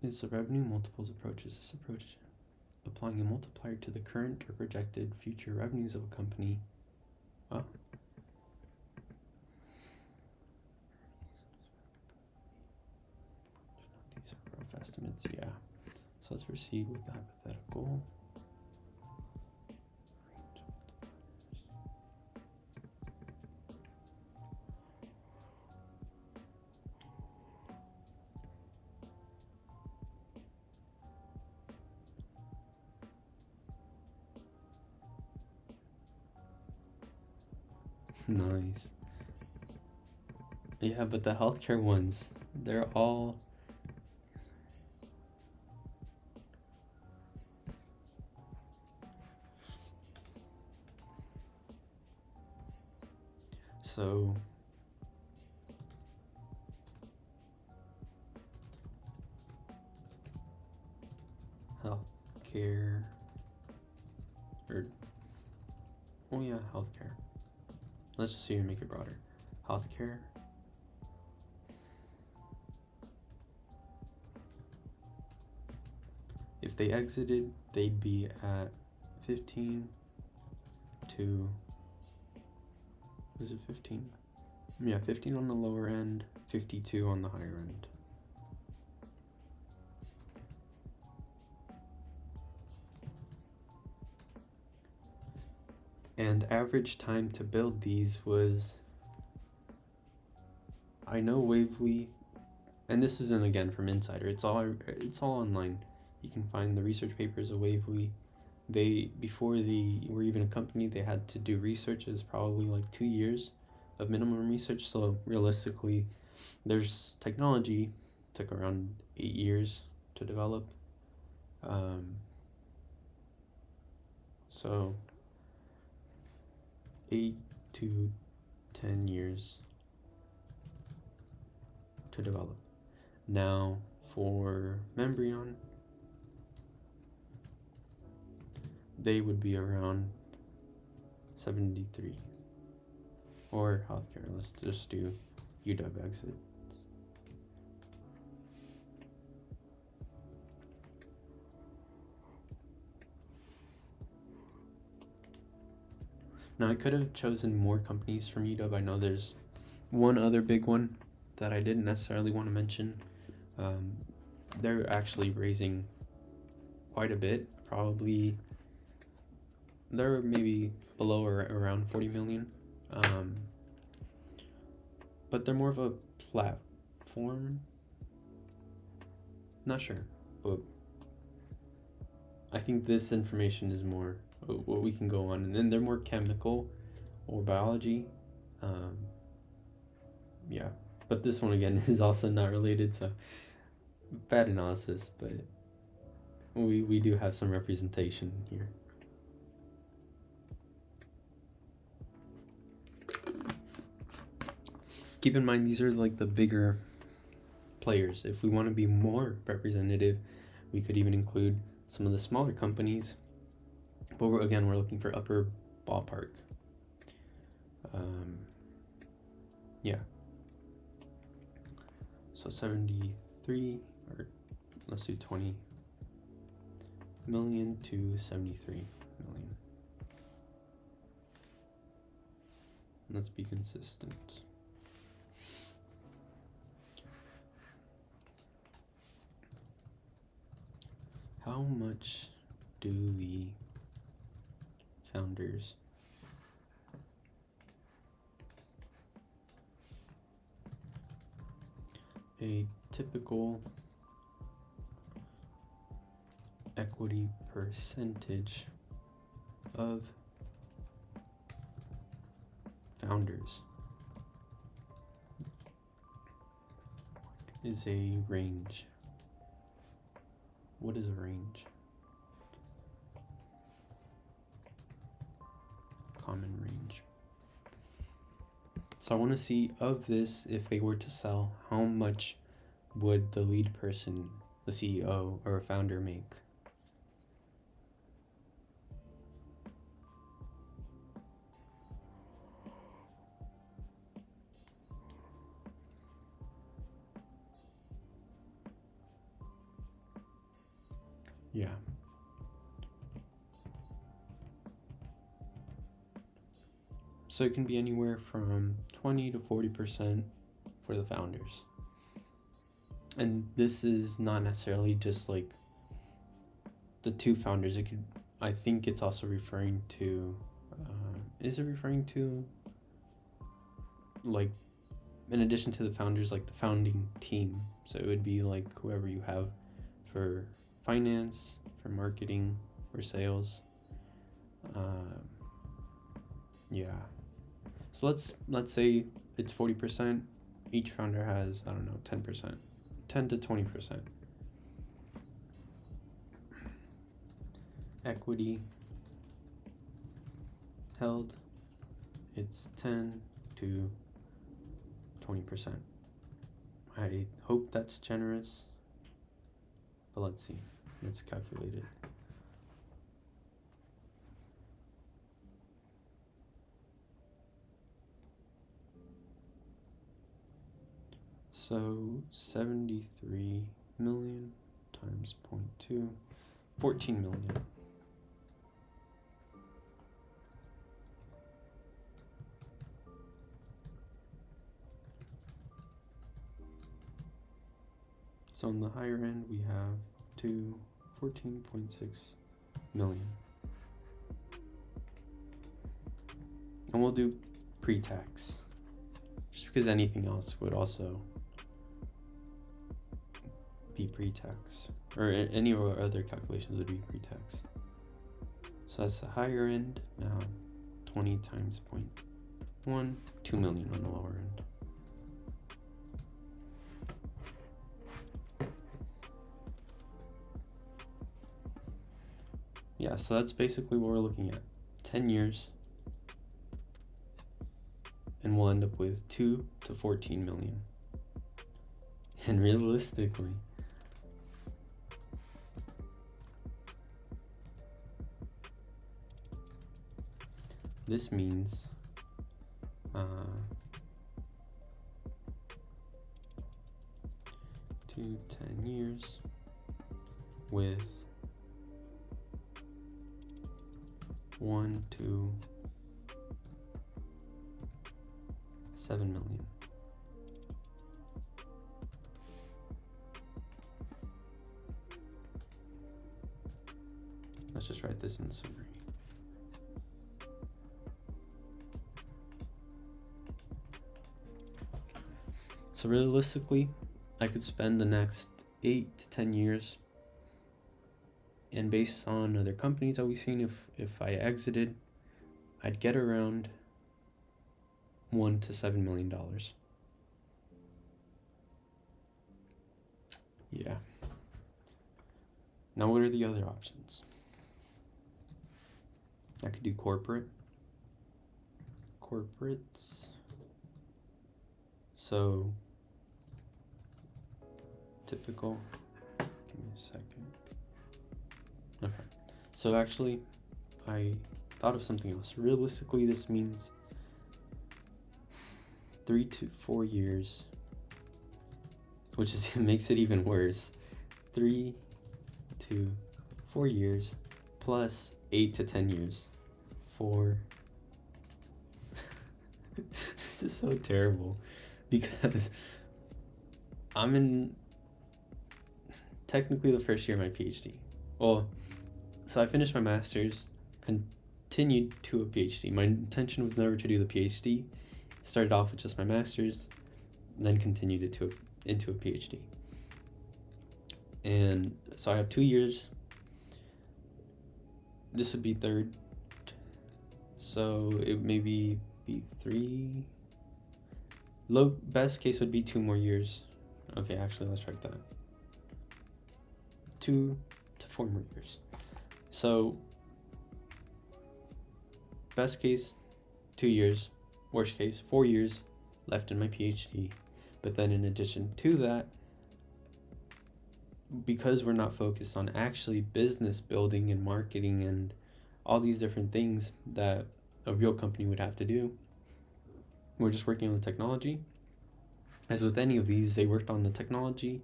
Is the revenue multiples approach? Is this approach applying a multiplier to the current or projected future revenues of a company? Oh. These are rough estimates, yeah. So let's proceed with the hypothetical. Nice. Yeah, but the healthcare ones, they're all so healthcare or oh yeah, healthcare. Let's just even make it broader. Healthcare. If they exited, they'd be at 15 to, is it 15? Yeah, 15 on the lower end, 52 on the higher end. And average time to build these was, I know Wavely, and this isn't again from Insider, it's all online. You can find the research papers of Wavely. They, before they were even a company, they had to do research. It was probably like 2 years of minimum research. So realistically, there's technology, took around 8 years to develop. So 8 to 10 years to develop. Now for Membryon, they would be around 73. Or healthcare, let's just do UW exits. Now I could have chosen more companies from UW. I know there's one other big one that I didn't necessarily want to mention. They're actually raising quite a bit, probably they're maybe below or around 40 million. But they're more of a platform. Not sure, but I think this information is more what we can go on, and then they're more chemical or biology. Yeah, but this one again is also not related, so bad analysis, but we do have some representation here. Keep in mind, these are like the bigger players. If we want to be more representative, we could even include some of the smaller companies, but we're looking for upper ballpark. Yeah, so 73, or let's do 20 million to 73 million. Let's be consistent. How much do the founders a typical equity percentage of founders is a range. What is a range? Common range. So I want to see of this, if they were to sell, how much would the lead person, the CEO or a founder, make? Yeah. So it can be anywhere from 20 to 40% for the founders. And this is not necessarily just like the two founders. It could, I think it's also referring to, is it referring to, like, in addition to the founders, like the founding team? So it would be like whoever you have for finance, for marketing, for sales. Yeah. So let's say it's 40%. Each founder has, I don't know, 10%, 10 to 20%. Equity held, it's 10 to 20%. I hope that's generous, but let's see. Let's calculate it. So 73 million times 0.2, 14 million. So on the higher end, we have 14.6 million. And we'll do pre-tax, just because anything else would also be pre-tax, or any of our other calculations would be pre-tax. So that's the higher end. Now 20 times 0.1, 2 million on the lower end. Yeah, so that's basically what we're looking at. 10 years, and we'll end up with 2 to 14 million. And realistically, this means 2 10 years with 1 to 7 million. Let's just write this in the summary. So realistically, I could spend the next 8 to 10 years, and based on other companies that we've seen, if I exited, I'd get around $1 to $7 million. Yeah. Now, what are the other options? I could do corporates. So typical. Give me a second. Okay. So actually, I thought of something else. Realistically, this means 3 to 4 years, which is makes it even worse. 3 to 4 years plus 8 to 10 years. 4. This is so terrible because I'm in technically the first year of my PhD. Well, so I finished my master's, continued to a PhD. My intention was never to do the PhD. Started off with just my master's, then continued it into a PhD. And so I have 2 years. This would be third. So it maybe be 3. Best case would be 2 more years. Okay, actually, let's write that. 2 to 4 more years. So best case, 2 years. Worst case, 4 years left in my PhD. But then in addition to that, because we're not focused on actually business building and marketing and all these different things that a real company would have to do, we're just working on the technology. As with any of these, they worked on the technology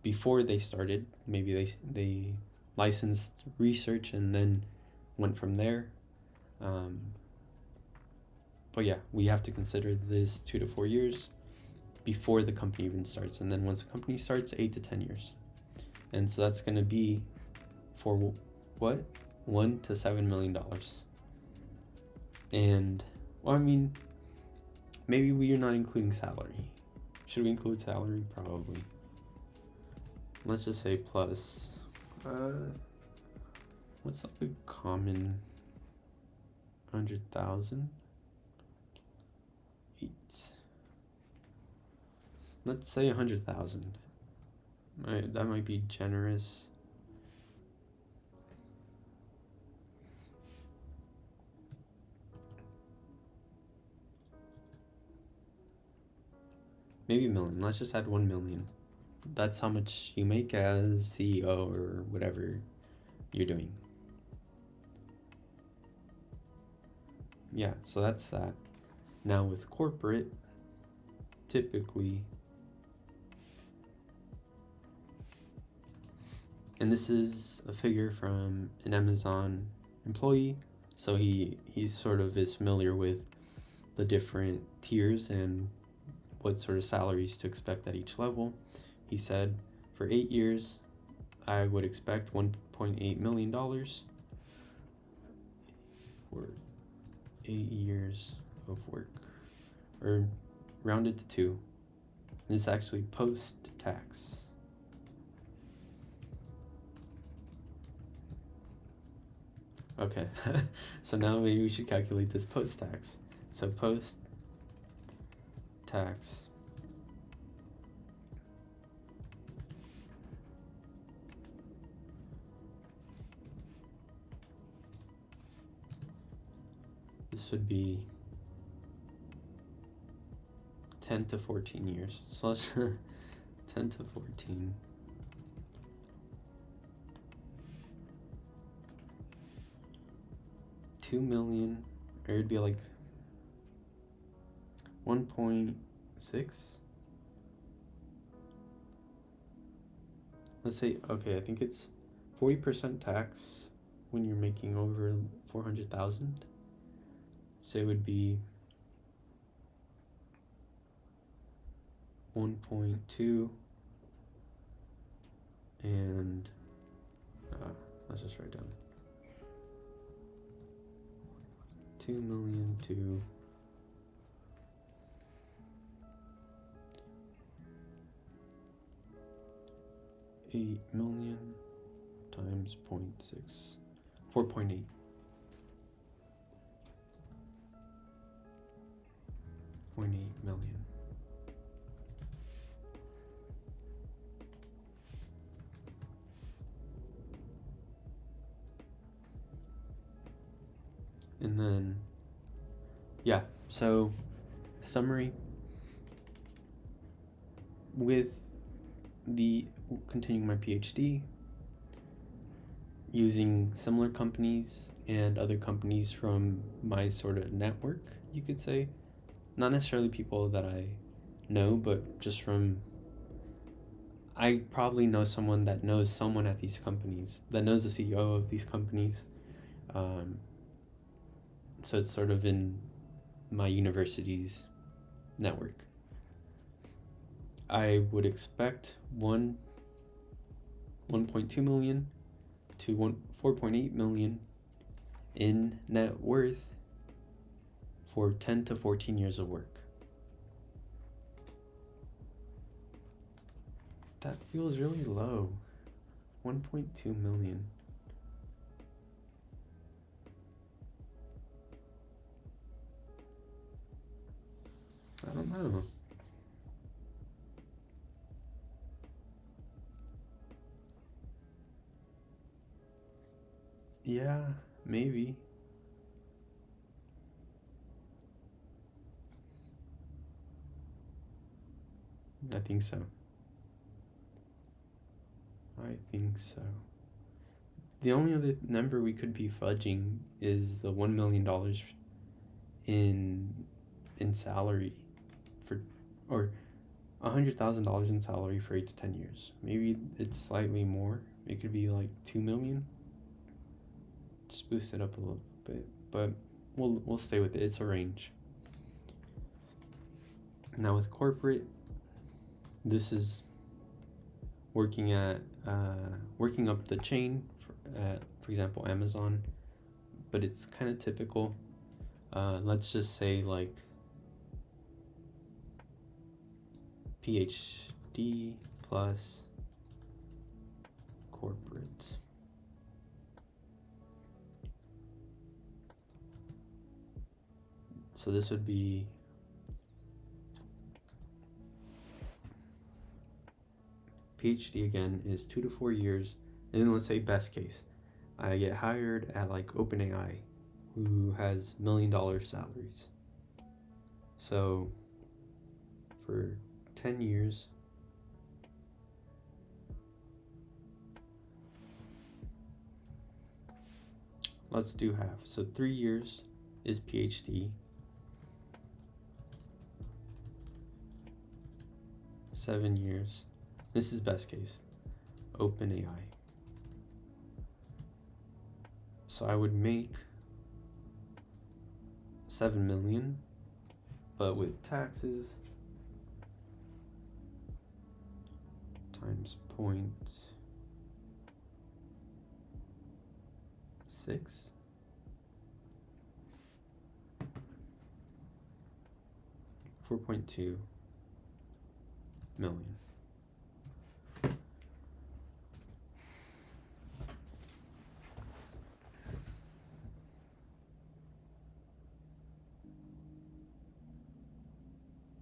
before they started. Maybe they licensed research and then went from there. But yeah, we have to consider this 2 to 4 years before the company even starts. And then once the company starts, 8 to 10 years. And so that's going to be for what? $1 to $7 million. And, well, I mean, maybe we are not including salary. Should we include salary? Probably. Let's just say plus, what's like a common 100,000? 8. Let's say 100,000. That might be generous. Maybe $1 million. Let's just add 1 million. That's how much you make as CEO or whatever you're doing. Yeah, so that's that. Now with corporate, typically, and this is a figure from an Amazon employee, so he sort of is familiar with the different tiers and what sort of salaries to expect at each level. He said, for 8 years, I would expect $1.8 million for 8 years of work, or rounded to 2. This is actually post-tax. Okay, so now maybe we should calculate this post-tax. So post-tax, this would be 10 to 14 years. So let's 10 to 14. $2 million, or it'd be like 1.6. Let's say, okay, I think it's 40% tax when you're making over 400,000. So it would be 1.2, and let's just write down 2 million to 8 million times 0.6, 4.8. $0.8 million. And then, yeah, so summary, with the continuing my PhD, using similar companies and other companies from my sort of network, you could say, not necessarily people that I know, but just from, I probably know someone that knows someone at these companies, that knows the CEO of these companies. So it's sort of in my university's network. I would expect 1.2 million to 4.8 million in net worth for 10 to 14 years of work. That feels really low. 1.2 million. I don't know. Yeah, maybe. I think so. The only other number we could be fudging is the $1 million in salary for, or $100,000 in salary for 8 to 10 years. Maybe it's slightly more. It could be like 2 million. Just boost it up a little bit, but we'll stay with it. It's a range. Now with corporate, this is working up the chain for example, Amazon, but it's kind of typical. Let's just say like PhD plus corporate. So this would be PhD again is 2 to 4 years, and then let's say best case, I get hired at like OpenAI, who has $1 million salaries. So for 10 years, let's do half. So 3 years is PhD. 7 years. This is best case, OpenAI. So I would make 7 million, but with taxes times 0.6, 4.2 million.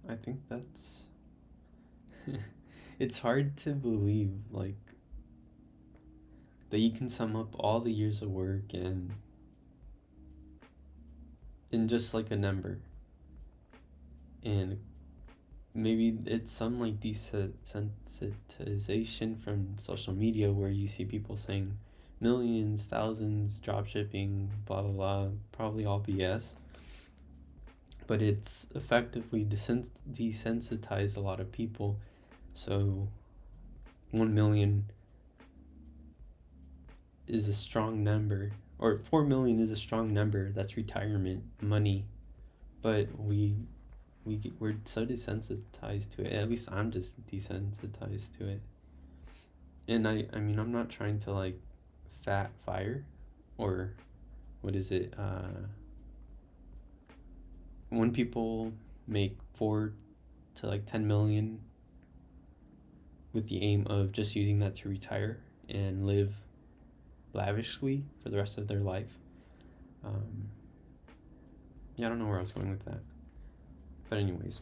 I think that's it's hard to believe like that you can sum up all the years of work and in just like a number, and maybe it's some like desensitization from social media where you see people saying millions, thousands, drop shipping, blah blah blah, probably all BS, but it's effectively desensitized a lot of people. So 1 million is a strong number, or 4 million is a strong number. That's retirement money, but we're so desensitized to it. At least I'm just desensitized to it. And I mean, I'm not trying to like fat fire, or what is it? When people make 4 to like 10 million, with the aim of just using that to retire and live lavishly for the rest of their life. Yeah, I don't know where I was going with that. But anyways.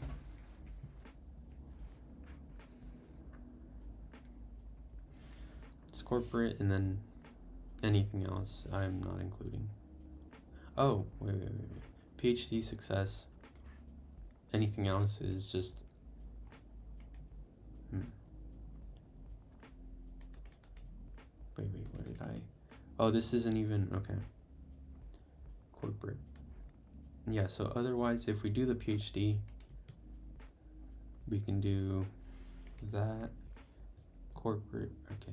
It's corporate and then anything else I'm not including. Oh, wait. PhD success. Anything else is just... Wait, what did I... Oh, this isn't even... Okay. Corporate. Yeah, so otherwise, if we do the PhD, we can do that. Corporate, okay.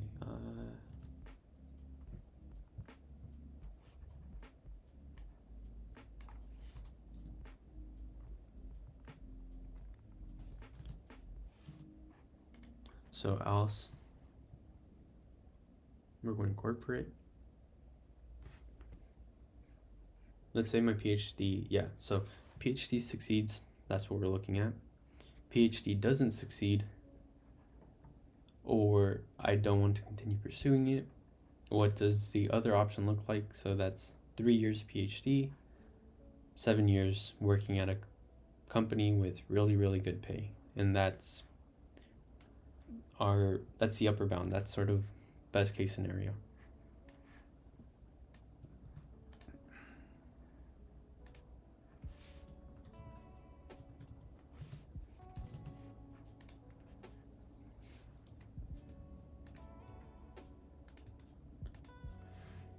So else, we're going corporate. Let's say my PhD, yeah, so PhD succeeds, that's what we're looking at. PhD doesn't succeed, or I don't want to continue pursuing it. What does the other option look like? So that's 3 years PhD, 7 years working at a company with really, really good pay. And that's the upper bound. That's sort of best case scenario.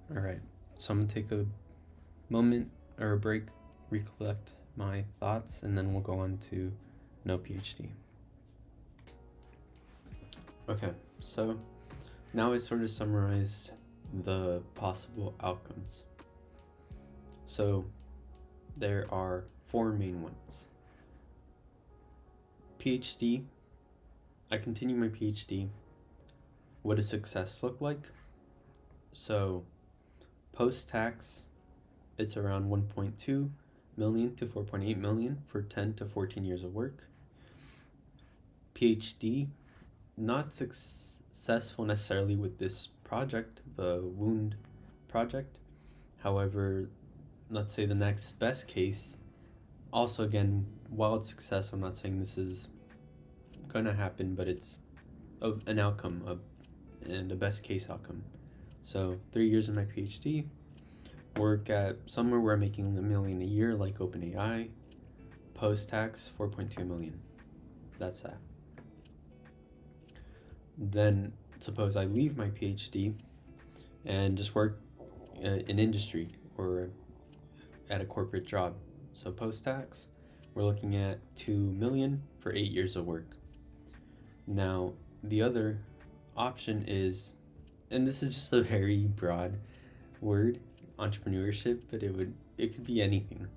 All right, so I'm gonna take a moment or a break, recollect my thoughts, and then we'll go on to no PhD. Okay, so now I sort of summarized the possible outcomes. So there are 4 main ones. PhD, I continue my PhD. What does success look like? So post-tax, it's around 1.2 million to 4.8 million for 10 to 14 years of work. PhD, not successful necessarily with this project, the wound project. However, let's say the next best case, also again, wild success. I'm not saying this is gonna happen, but it's an outcome and a best case outcome. So 3 years of my PhD, work at somewhere where I'm making $1 million a year, like OpenAI. Post-tax, 4.2 million. That's that. Then suppose I leave my PhD and just work in industry or at a corporate job. So post-tax, we're looking at 2 million for 8 years of work. Now, the other option is, and this is just a very broad word, entrepreneurship, but it could be anything.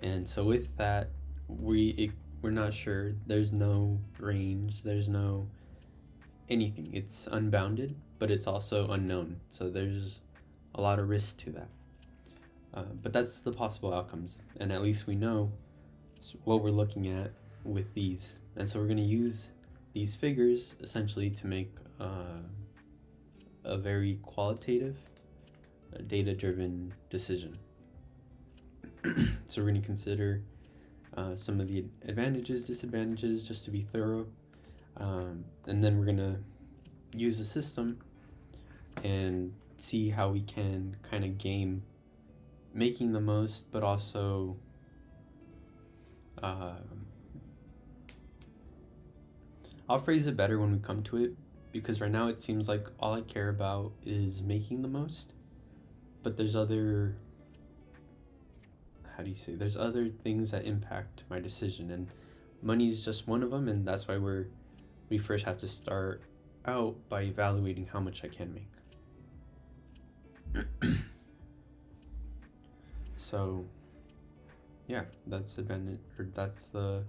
And so with that, we're not sure. There's no range. There's no anything. It's unbounded, but it's also unknown. So there's a lot of risk to that. But that's the possible outcomes, and at least we know what we're looking at with these. And so we're going to use these figures essentially to make a very qualitative, data-driven decision. So we're going to consider some of the advantages, disadvantages, just to be thorough. And then we're going to use a system and see how we can kind of game making the most, but also I'll phrase it better when we come to it, because right now it seems like all I care about is making the most, but there's other, there's other things that impact my decision, and money is just one of them, and that's why we first have to start out by evaluating how much I can make. So yeah, that's the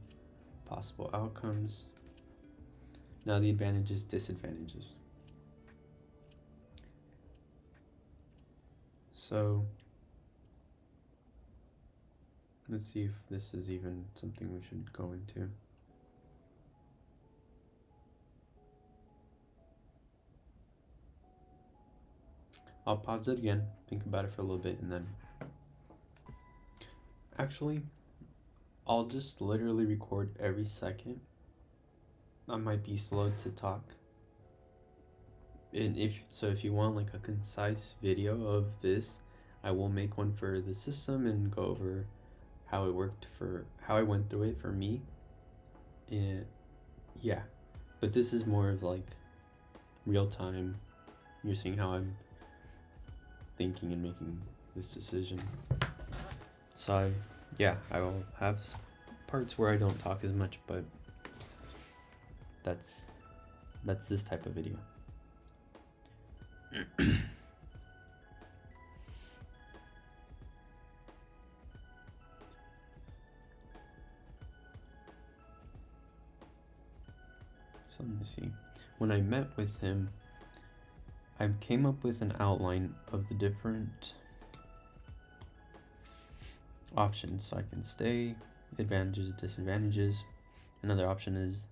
possible outcomes. Now the advantages, disadvantages. So let's see if this is even something we should go into. I'll pause it again, think about it for a little bit, and then actually I'll just literally record every second. I might be slow to talk, and if you want like a concise video of this, I will make one for the system and go over how it worked, for how I went through it for me. And yeah, but this is more of like real time. You're seeing how I'm thinking and making this decision. So I will have parts where I don't talk as much, but that's this type of video. So let me see. When I met with him, I came up with an outline of the different options. So I can stay, advantages, disadvantages. Another option is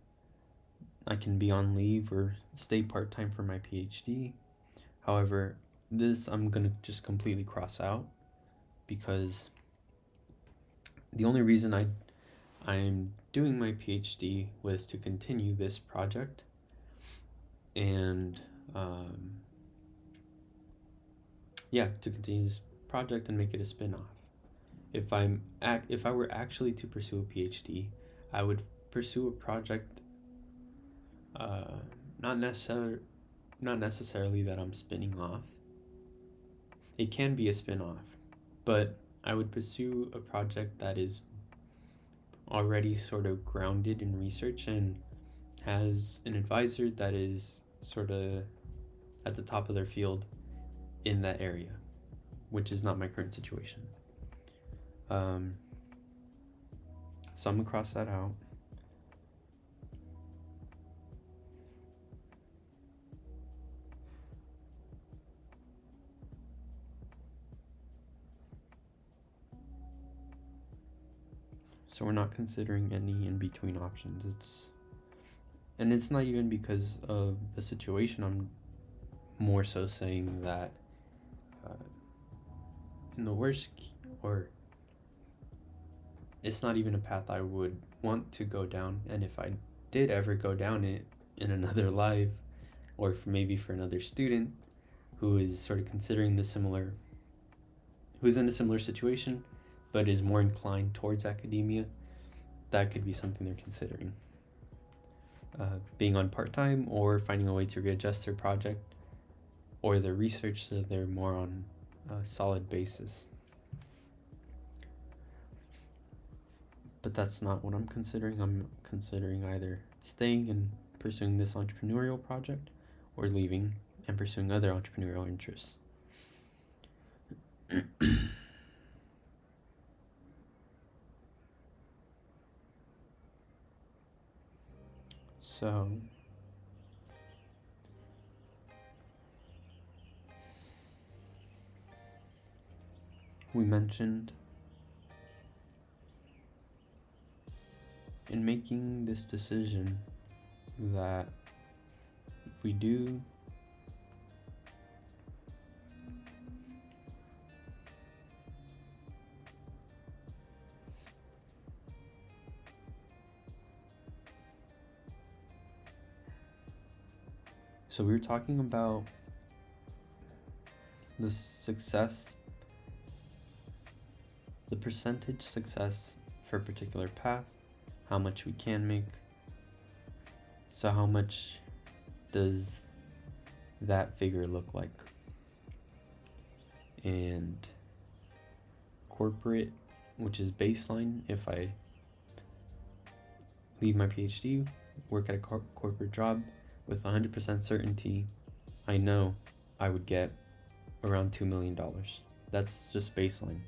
I can be on leave or stay part-time for my PhD. However, this I'm gonna just completely cross out, because the only reason I'm doing my PhD was to continue this project and to continue this project and make it a spin-off. If I were actually to pursue a PhD, I would pursue a project, not necessarily that I'm spinning off. It can be a spin-off, but I would pursue a project that is already sort of grounded in research and has an advisor that is sort of at the top of their field in that area, which is not my current situation. So I'm gonna cross that out. So we're not considering any in-between options. It's not even because of the situation. I'm more so saying that in the worst, or it's not even a path I would want to go down. And if I did ever go down it in another life, or maybe for another student who is sort of considering who's in a similar situation, but is more inclined towards academia, that could be something they're considering. Being on part-time or finding a way to readjust their project or their research so they're more on a solid basis. But that's not what I'm considering. I'm considering either staying and pursuing this entrepreneurial project or leaving and pursuing other entrepreneurial interests. So we mentioned in making this decision that we do so we were talking about the percentage success for a particular path, how much we can make. So how much does that figure look like? And corporate, which is baseline, if I leave my PhD, work at a corporate job with 100% certainty, I know I would get around $2 million. That's just baseline.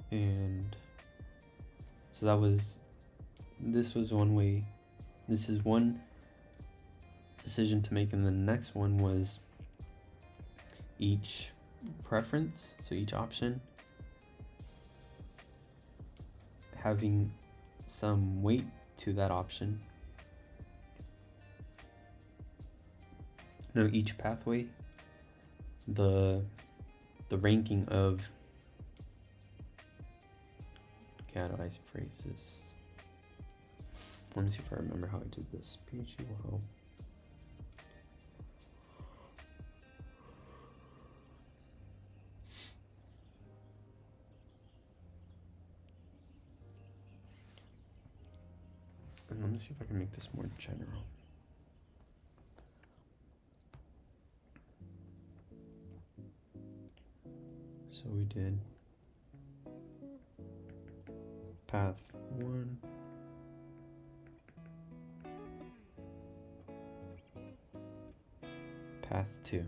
And so this was one way. This is one decision to make, and the next one was each preference, so each option having some weight to that option No, each pathway, the ranking of, okay, how do I phrase this? Let me see if I remember how I did this. PHP will help. And let me see if I can make this more general. So we did path 1, path 2.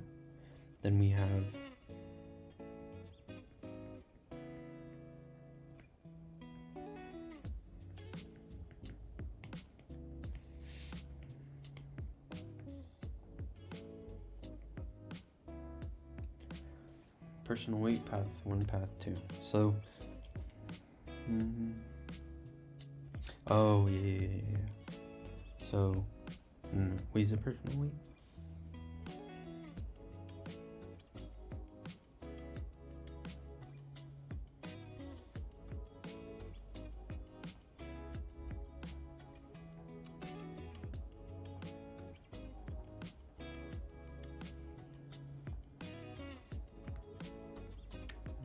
Then we have personal weight, path 1, path 2. So, oh, yeah. So, wait, is it personal weight?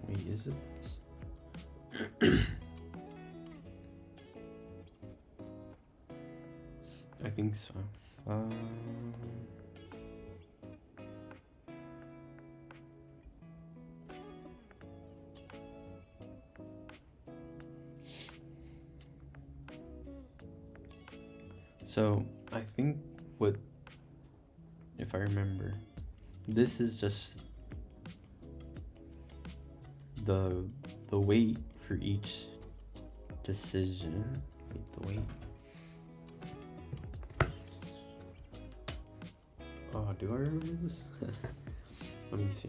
Wait, is it this? I think so. So I think if I remember, this is just the weight for each decision. Wait, the weight. Oh, do I remember this? Let me see.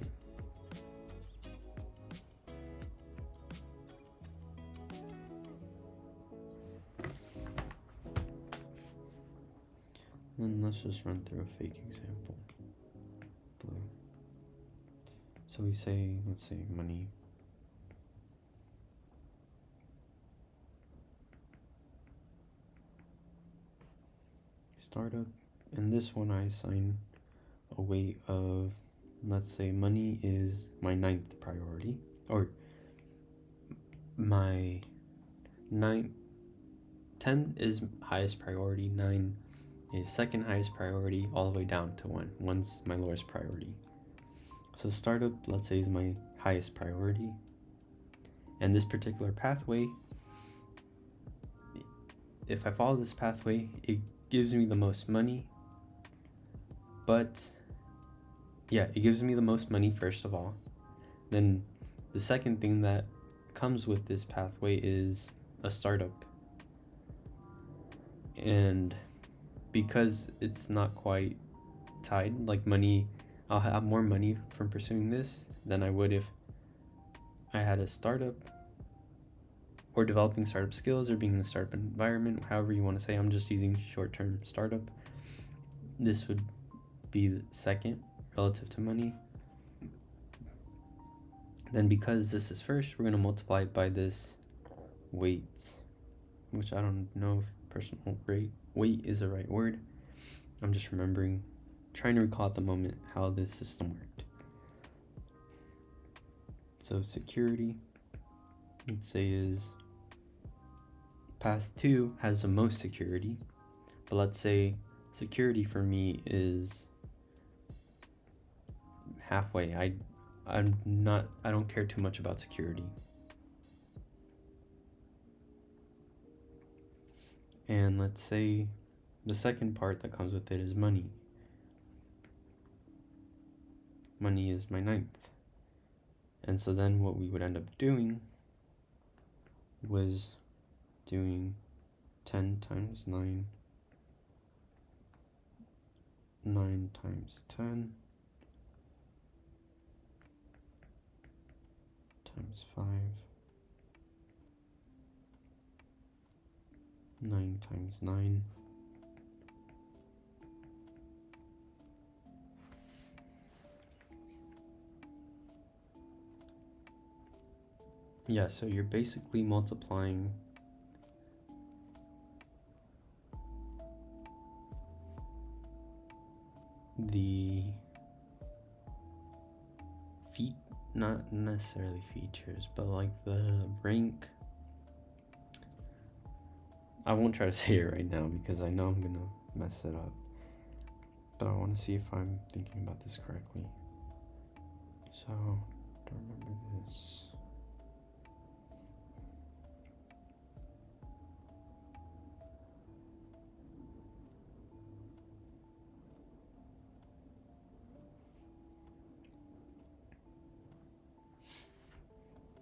Then let's just run through a fake example. Blue. So we say, let's say money. Startup. And this one I assign a weight of, let's say money is my 9th priority, or my 10 is highest priority, 9 is second highest priority, all the way down to 1. 1's my lowest priority. So startup, let's say, is my highest priority. And this particular pathway, if I follow this pathway, it gives me the most money. But yeah, it gives me the most money first of all. Then the second thing that comes with this pathway is a startup. And because it's not quite tied, like money, I'll have more money from pursuing this than I would if I had a startup or developing startup skills or being in a startup environment, however you want to say. I'm just using short-term startup. This would be the second relative to money. Then because this is first, we're going to multiply it by this weight, which I don't know if personal weight is the right word. I'm just trying to recall at the moment how this system worked. So security, let's say, is path 2 has the most security, but let's say security for me is halfway. I don't care too much about security. And let's say the second part that comes with it is money. Money is my 9th. And so then what we would end up doing was doing 10 times 9, 9 times 10, times 5, 9 times 9, Yeah, so you're basically multiplying the not necessarily features, but like the rank. I won't try to say it right now because I know I'm gonna mess it up, but I want to see if I'm thinking about this correctly. So, don't remember this.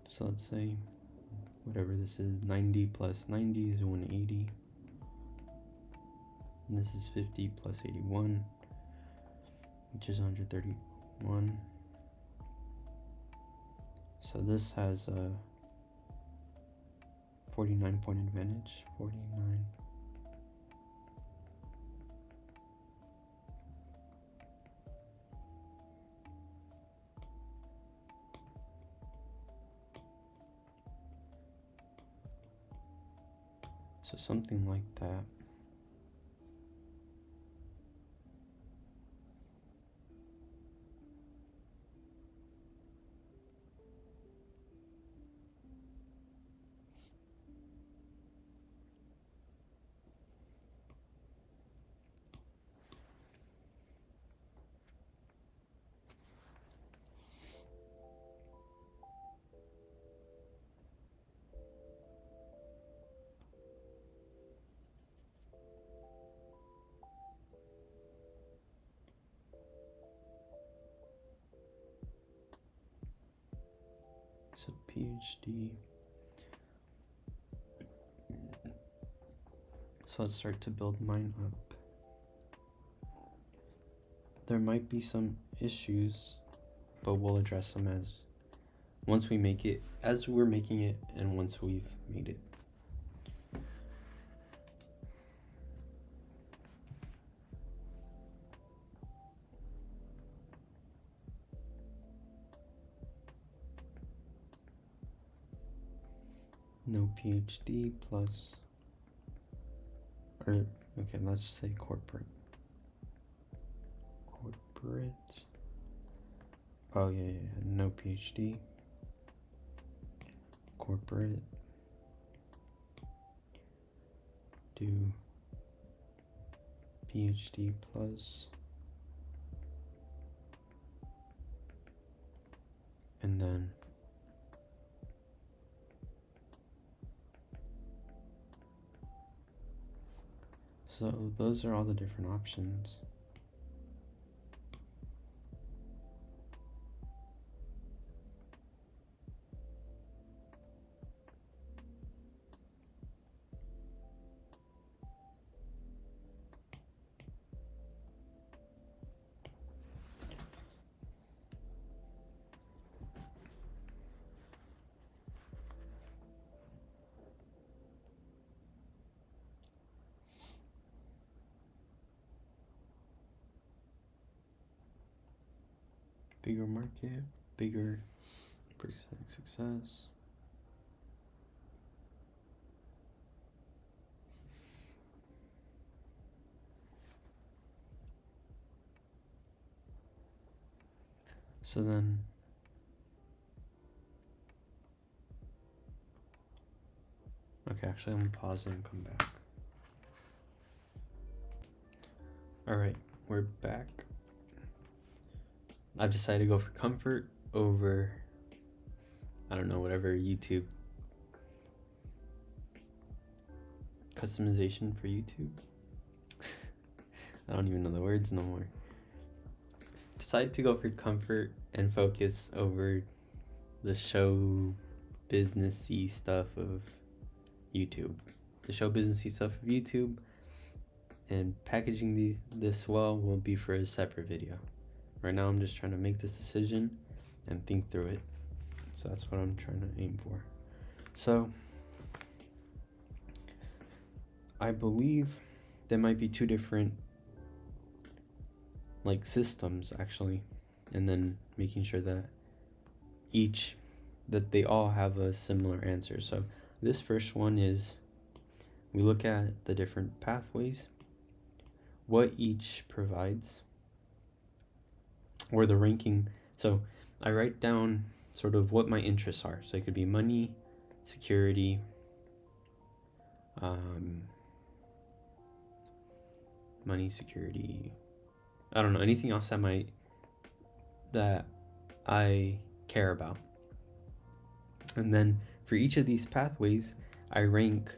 So let's say whatever this is, 90 plus 90 is 180. And this is 50 plus 81, which is 131. So this has a 49 point advantage, 49. So something like that. So PhD. So let's start to build mine up. There might be some issues, but we'll address them as we're making it, and once we've made it. No PhD plus, okay, let's say corporate. Oh yeah, no PhD. Corporate. Do PhD plus. And then so those are all the different options. Bigger market, bigger percent success. So then okay, actually I'm gonna pause and come back. Alright, we're back. I've decided to go for comfort over, I don't know, whatever YouTube. Customization for YouTube? I don't even know the words no more. Decided to go for comfort and focus over the show businessy stuff of YouTube. The show businessy stuff of YouTube and packaging this well will be for a separate video. Right now I'm just trying to make this decision and think through it. So that's what I'm trying to aim for. So I believe there might be two different systems actually, and then making sure that each that they all have a similar answer. So this first one is, we look at the different pathways, what each provides, or the ranking. So I write down sort of what my interests are. So it could be money, security, I don't know, anything else that I care about. And then for each of these pathways, I rank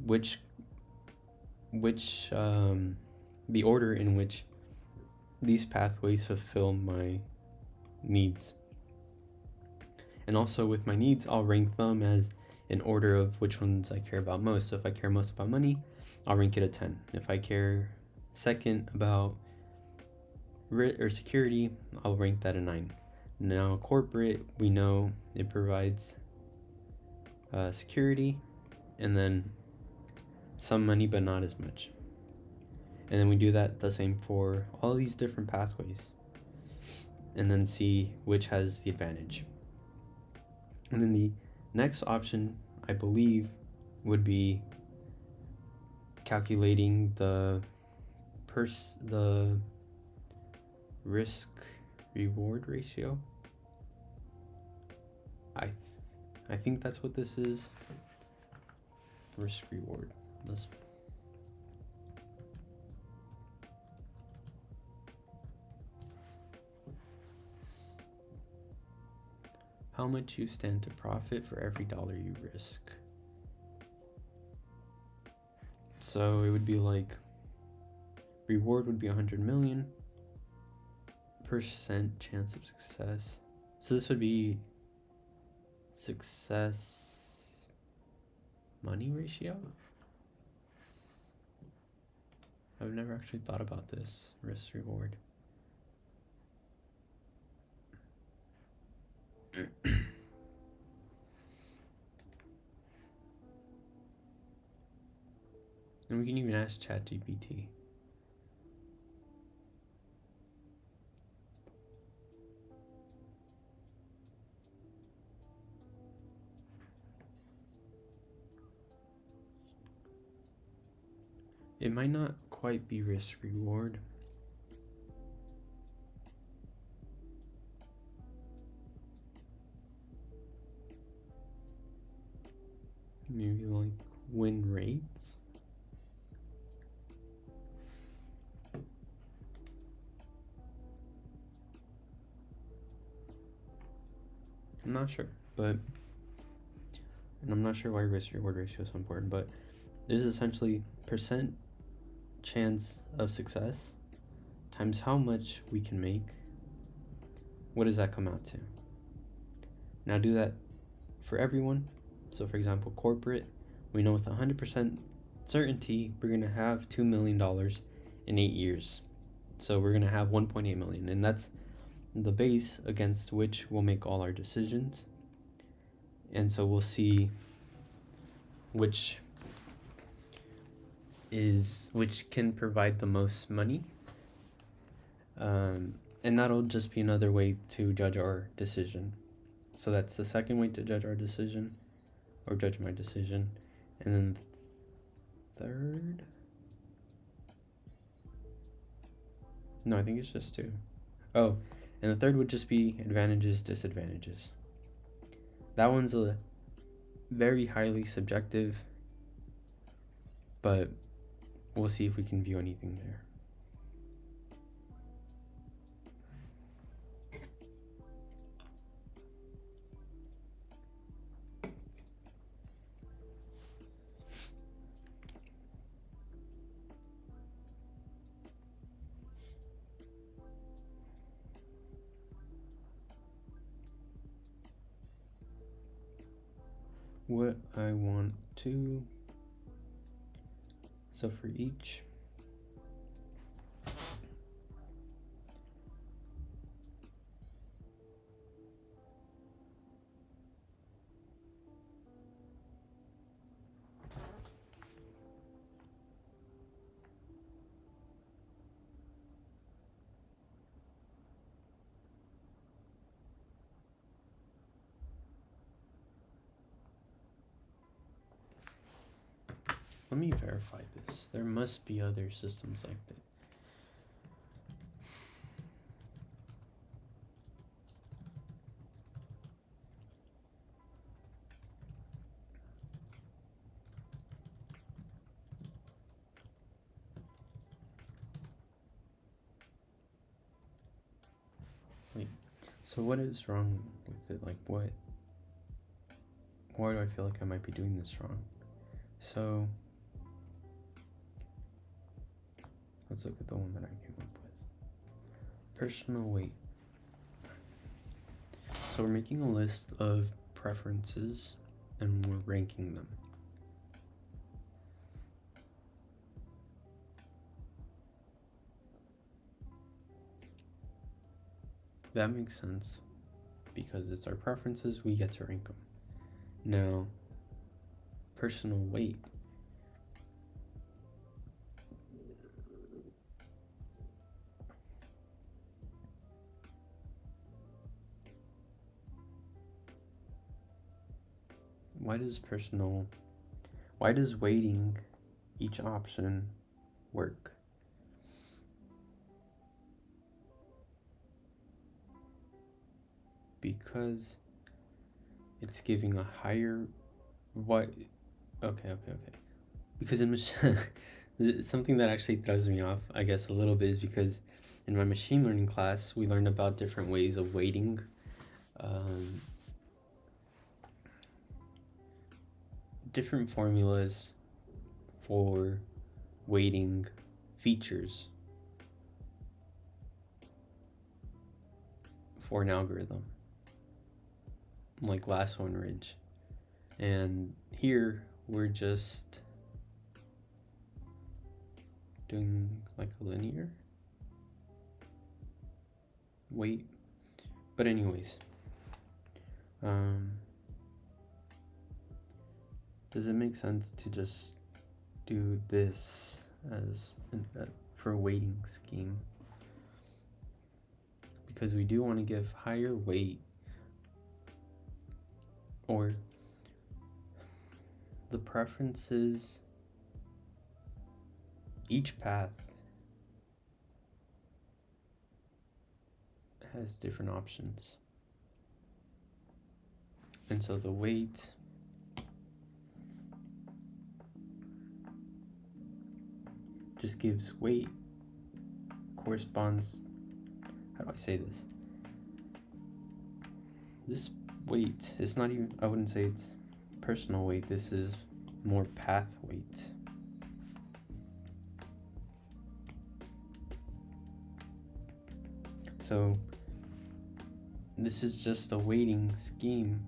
which the order in which these pathways fulfill my needs. And also with my needs, I'll rank them as in order of which ones I care about most. So if I care most about money, I'll rank it a 10. If I care second about security, I'll rank that a 9. Now corporate, we know it provides security and then some money, but not as much. And then we do that the same for all these different pathways, and then see which has the advantage. And then the next option, I believe, would be calculating the risk reward ratio. I think that's what this is. Risk reward. How much you stand to profit for every dollar you risk. So it would be like, reward would be 100 million, percent chance of success. So this would be success money ratio. I've never actually thought about this risk reward. And we can even ask ChatGPT. It might not quite be risk reward. Maybe like win rates. I'm not sure, and I'm not sure why risk reward ratio is so important, but this is essentially percent chance of success times how much we can make. What does that come out to? Now do that for everyone. So for example, corporate, we know with 100% certainty we're going to have $2 million in 8 years. So we're going to have 1.8 million, and that's the base against which we'll make all our decisions. And so we'll see which can provide the most money, and that'll just be another way to judge our decision. So that's the second way to judge our decision, or judge my decision. And then third, no, I think it's just 2. Oh, and the third would just be advantages, disadvantages. That one's a very highly subjective, but we'll see if we can view anything there. What I want to, so for each, Let me verify this. There must be other systems like this. Wait, so what is wrong with it? Like what? Why do I feel like I might be doing this wrong? So let's look at the one that I came up with. Personal weight. So we're making a list of preferences and we're ranking them. That makes sense because it's our preferences, we get to rank them. Now, personal weight. Why does weighting each option work? Because it's giving a higher okay. Because in something that actually throws me off, I guess, a little bit is because in my machine learning class, we learned about different ways of weighting. Different formulas for weighting features for an algorithm, like lasso and ridge. And here we're just doing like a linear weight. But anyways, does it make sense to just do this as for a weighting scheme? Because we do want to give higher weight, or the preferences, each path has different options. And so the weight just gives weight corresponds, how do I say this? This weight is not even, I wouldn't say it's personal weight, this is more path weight. So this is just a weighting scheme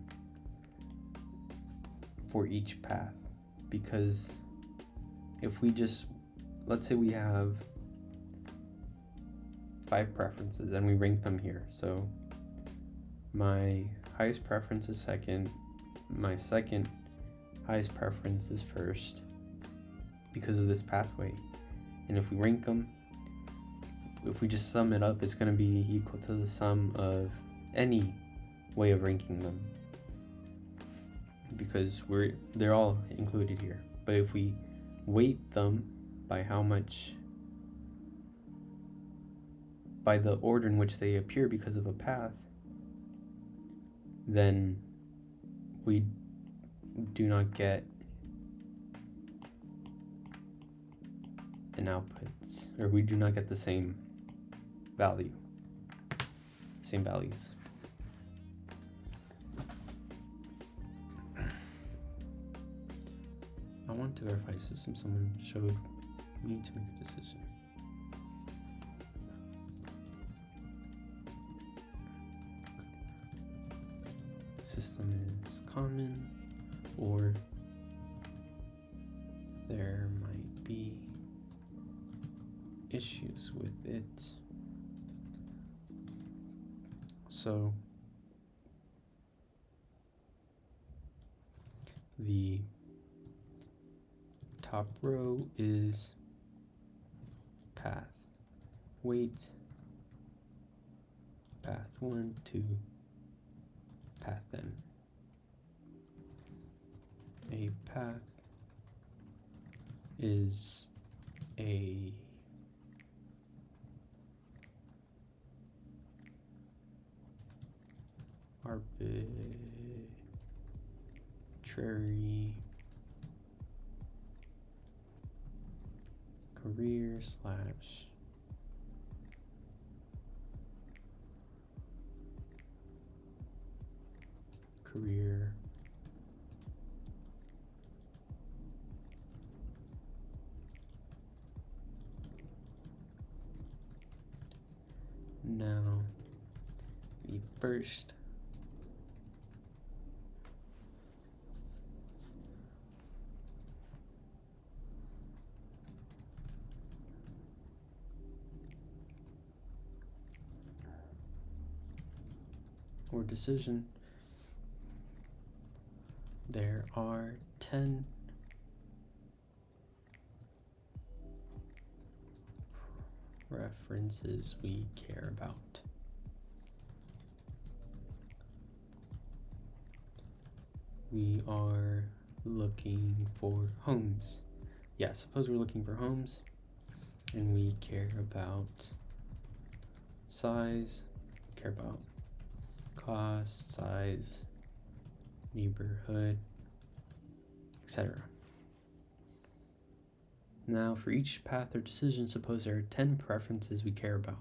for each path, because if we just, let's say we have 5 preferences and we rank them here. So my highest preference is second, my second highest preference is first, because of this pathway. And if we rank them, if we just sum it up, it's going to be equal to the sum of any way of ranking them, because they're all included here. But if we weight them by how much, by the order in which they appear because of a path, then we do not get an output, or we do not get the same values. I want to verify a system someone showed me to make a decision. System is common, or there might be issues with it. So the top row is path weight, path 1 to path n. A path is a arbitrary career slash career now the first or decision, there are 10 preferences we care about. We are looking for homes. Yeah, suppose we're looking for homes and we care about size, care about cost, size, neighborhood, etc. Now for each path or decision, suppose there are 10 preferences we care about.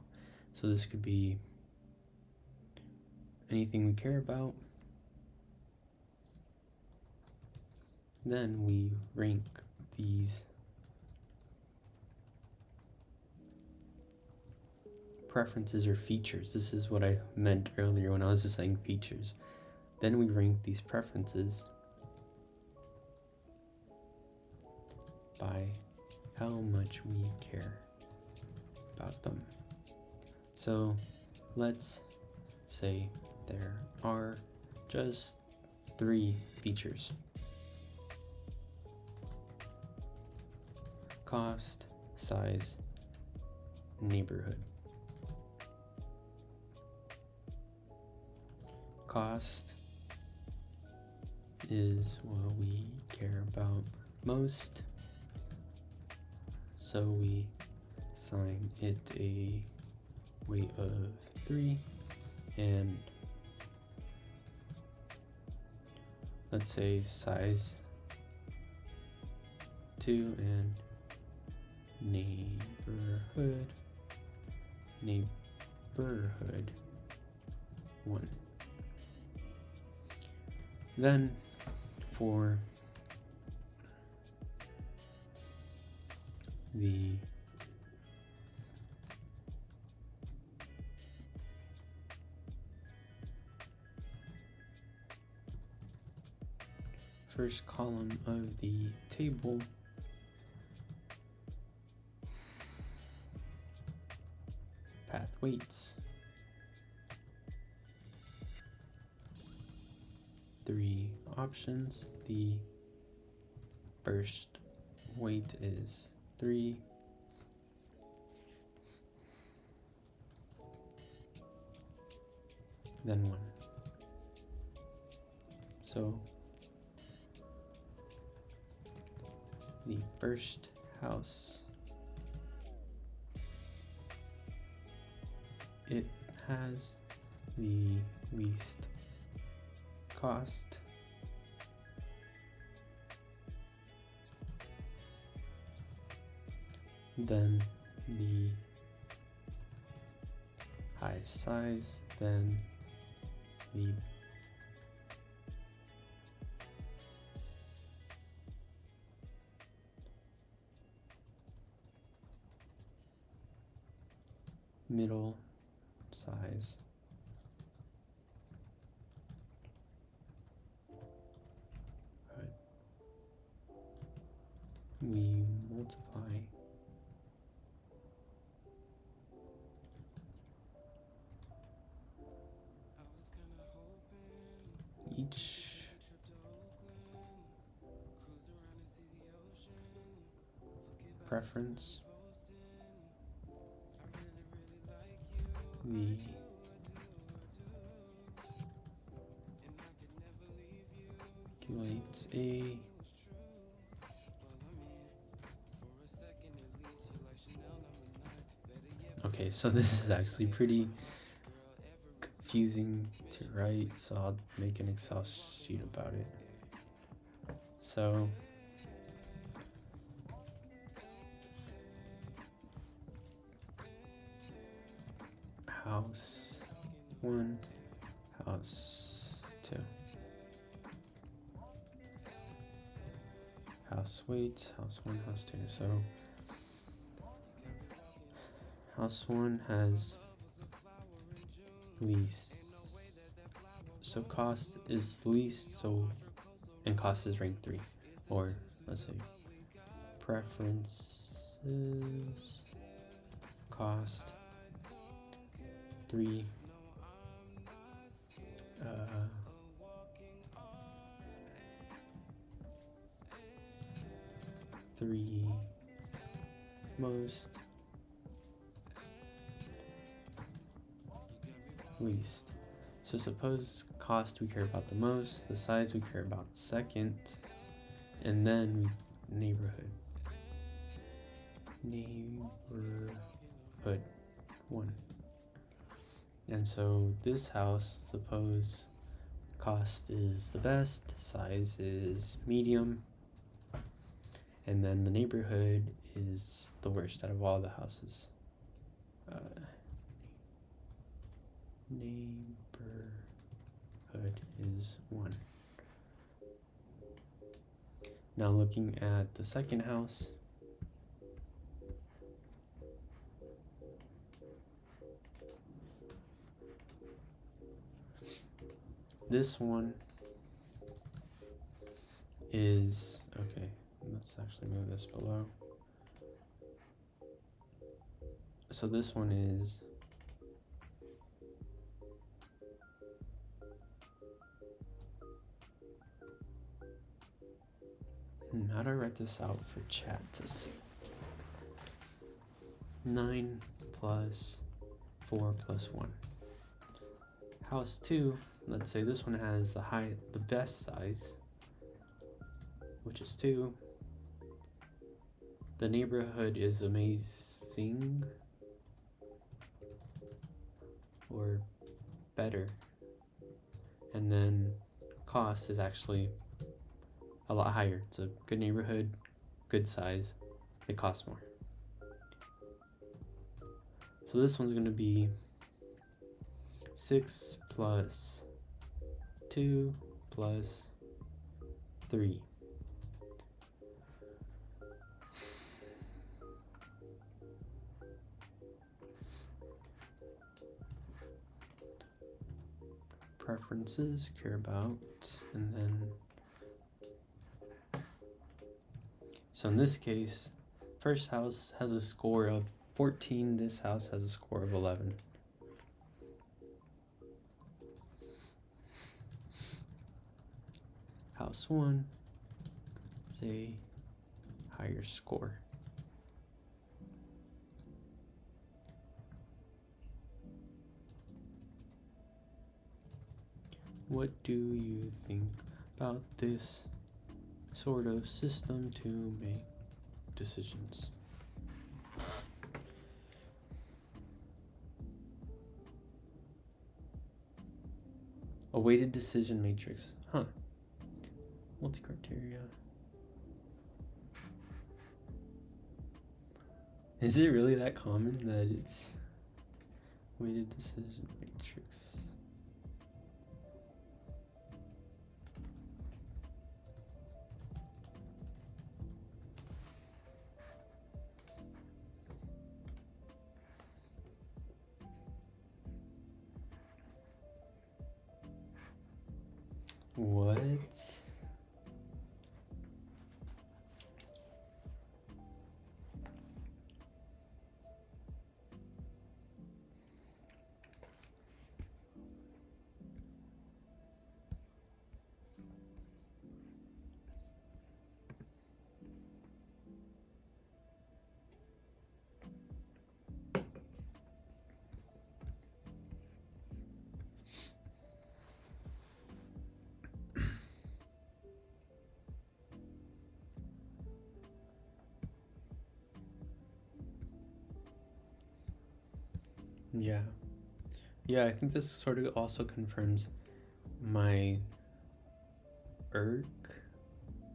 So this could be anything we care about. Then we rank these preferences or features. This is what I meant earlier when I was just saying features. Then we rank these preferences by how much we care about them. So let's say there are just 3 features: cost, size, neighborhood. Cost is what we care about most, so we assign it a weight of 3, and let's say size 2 and neighborhood 1. Then for the first column of the table, path weights, 3 options. The first weight is 3. Then 1. So the first house, it has the least cost, then the highest size, then the middle size, we multiply each preference, the calculates a Okay, so this is actually pretty confusing to write, so I'll make an Excel sheet about it. So house 1, house 2. House weight, house 1, house 2. So house 1 has least. So cost is least, and cost is rank 3. Or let's say preferences, cost 3, 3 most, least. So suppose cost we care about the most, the size we care about second, and then neighborhood 1. And so this house, suppose cost is the best, size is medium, and then the neighborhood is the worst out of all the houses. Neighborhood is 1. Now looking at the second house, this one is, okay, let's actually move this below. So this one is how do I write this out for chat to see? 9 plus 4 plus 1. House 2, let's say this one has the best size, which is 2. The neighborhood is amazing or better, and then cost is actually a lot higher. It's a good neighborhood, good size, it costs more. So this one's going to be 6 plus 2 plus 3. Preferences, care about, and then so in this case, first house has a score of 14, this house has a score of 11. House 1 is a higher score. What do you think about this sort of system to make decisions? A weighted decision matrix. Multi-criteria. Is it really that common that it's weighted decision matrix? What? Yeah. Yeah, I think this sort of also confirms my irk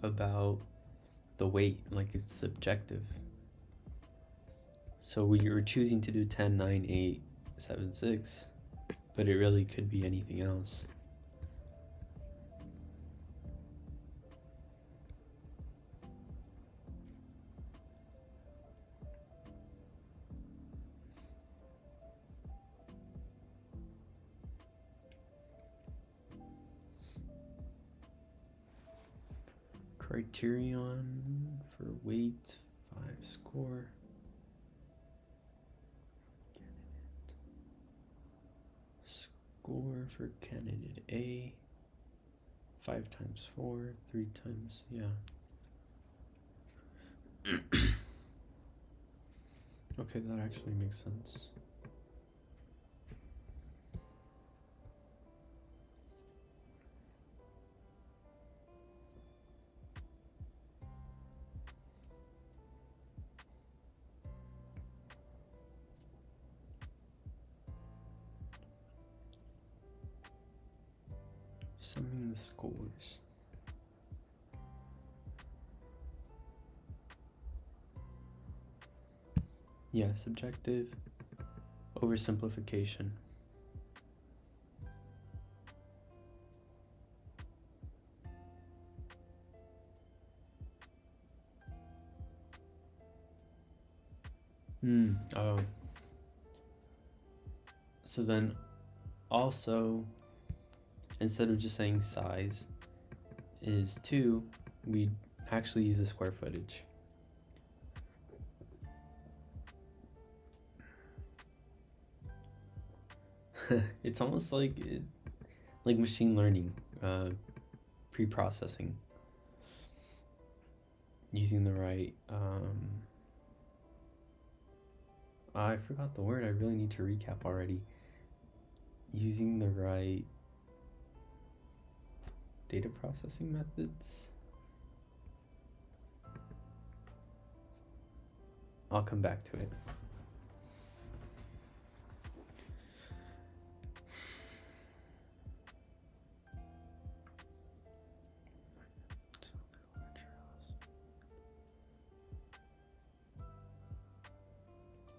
about the weight, like it's subjective. So we were choosing to do 10, 9, 8, 7, 6, but it really could be anything else. Criterion for weight, 5 score. Score for candidate A, 5 times 4, 3 times, yeah. Okay, that actually makes sense. Summing the scores. Yeah, subjective oversimplification. Oh. So then also, instead of just saying size is 2, we actually use the square footage. It's almost like machine learning, pre-processing, using the right I forgot the word. I really need to recap already. Using the right data processing methods. I'll come back to it.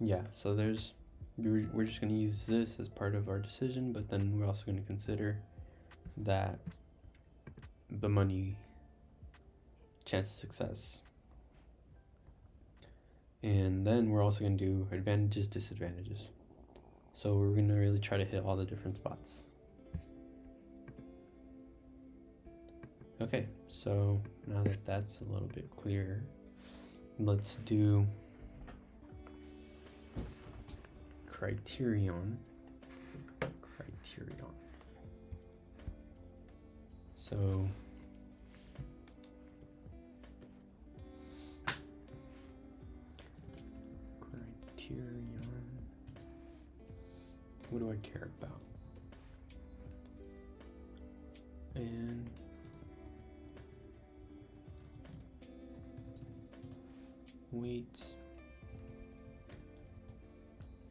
Yeah, so we're just going to use this as part of our decision, but then we're also going to consider that the money chance of success. And then we're also going to do advantages, disadvantages. So we're going to really try to hit all the different spots. Okay, so now that that's a little bit clearer, let's do criterion. So criterion, what do I care about? And weight.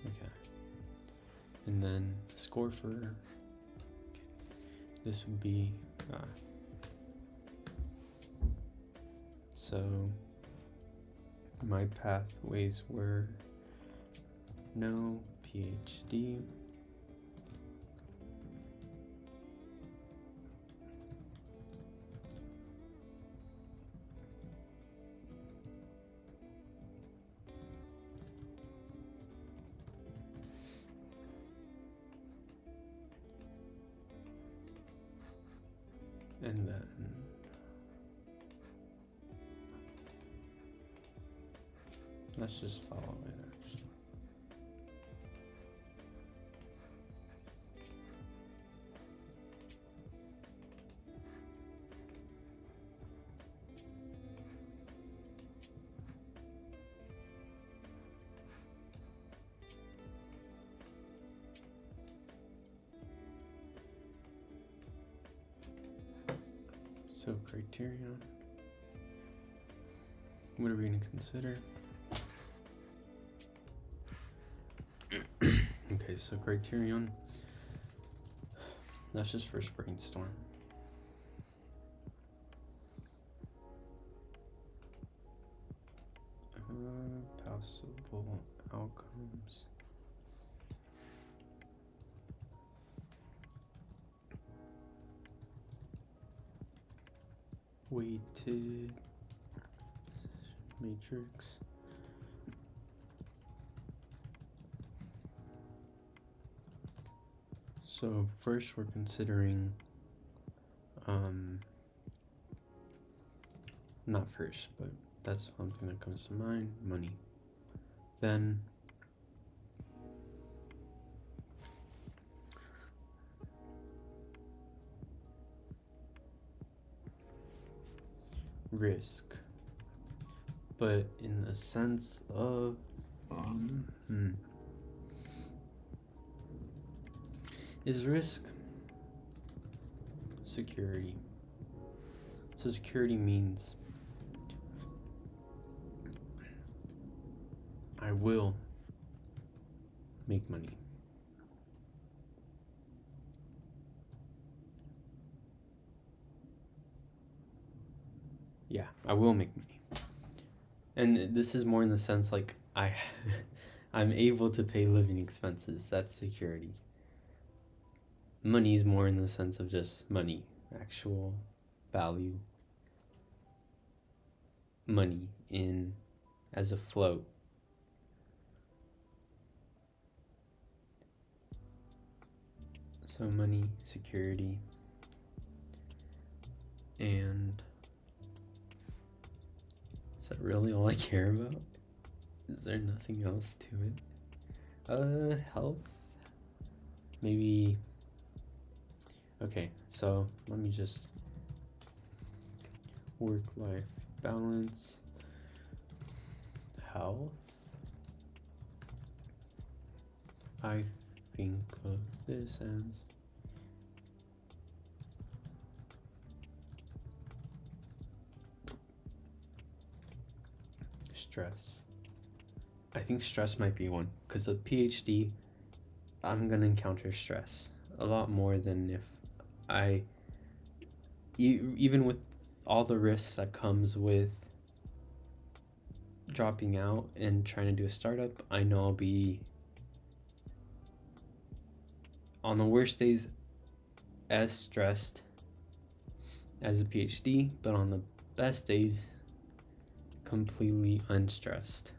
Okay. And then the score for this would be so my pathways were no PhD, and then let's just follow it actually. So criterion, what are we going to consider? Okay, so criterion, that's just first brainstorm. Possible outcomes. Weighted matrix. So first we're considering, not first, but that's one thing that comes to mind, money. Then risk, but in the sense of, is risk security? So security means I will make money. Yeah, I will make money. And this is more in the sense like I'm able to pay living expenses. That's security. Money is more in the sense of just money, actual value. Money in as a float. So money, security, and is that really all I care about? Is there nothing else to it? Health? Maybe. Okay, so let me just work-life balance, health. I think of this as stress. I think stress might be one, because with PhD, I'm gonna encounter stress a lot more than if I, even with all the risks that comes with dropping out and trying to do a startup, I know I'll be on the worst days as stressed as a PhD, but on the best days, completely unstressed.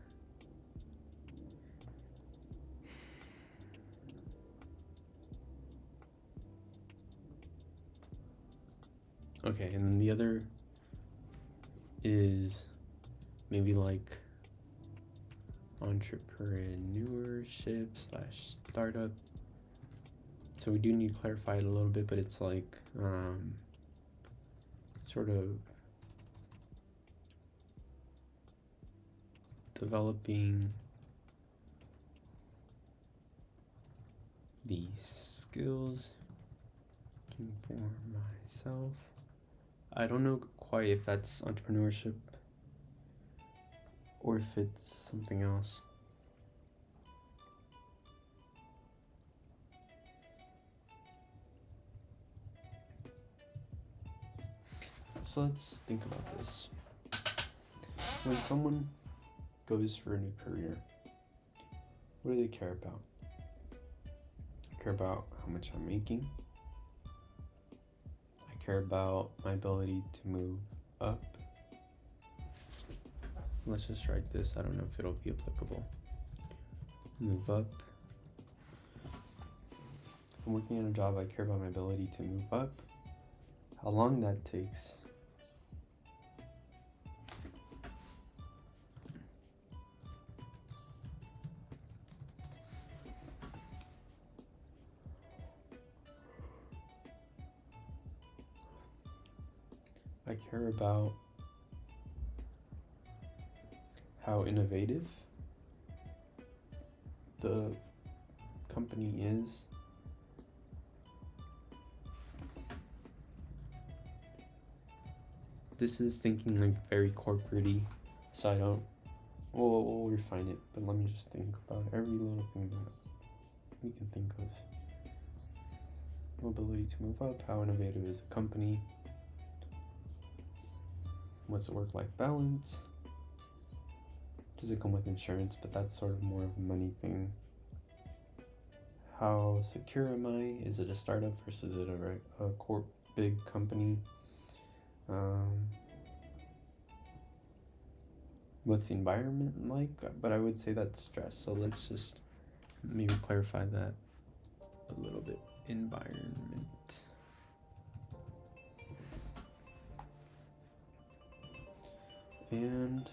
Okay, and then the other is maybe like entrepreneurship slash startup. So we do need to clarify it a little bit, but it's like sort of developing these skills for myself. I don't know quite if that's entrepreneurship or if it's something else. So let's think about this. When someone goes for a new career, what do they care about? I care about how much I'm making. I care about my ability to move up. Let's just write this. I don't know if it'll be applicable. Move up. If I'm working on a job, I care about my ability to move up. How long that takes. I care about how innovative the company is. This is thinking like very corporate-y, so I don't, we'll refine it, but let me just think about every little thing that we can think of ability to move up, how innovative is a company, what's the work-life balance, does it come with insurance, but that's sort of more of a money thing. How secure am I? Is it a startup versus it a big company? What's the environment like? But I would say that's stress, so let's just maybe clarify that a little bit. Environment. And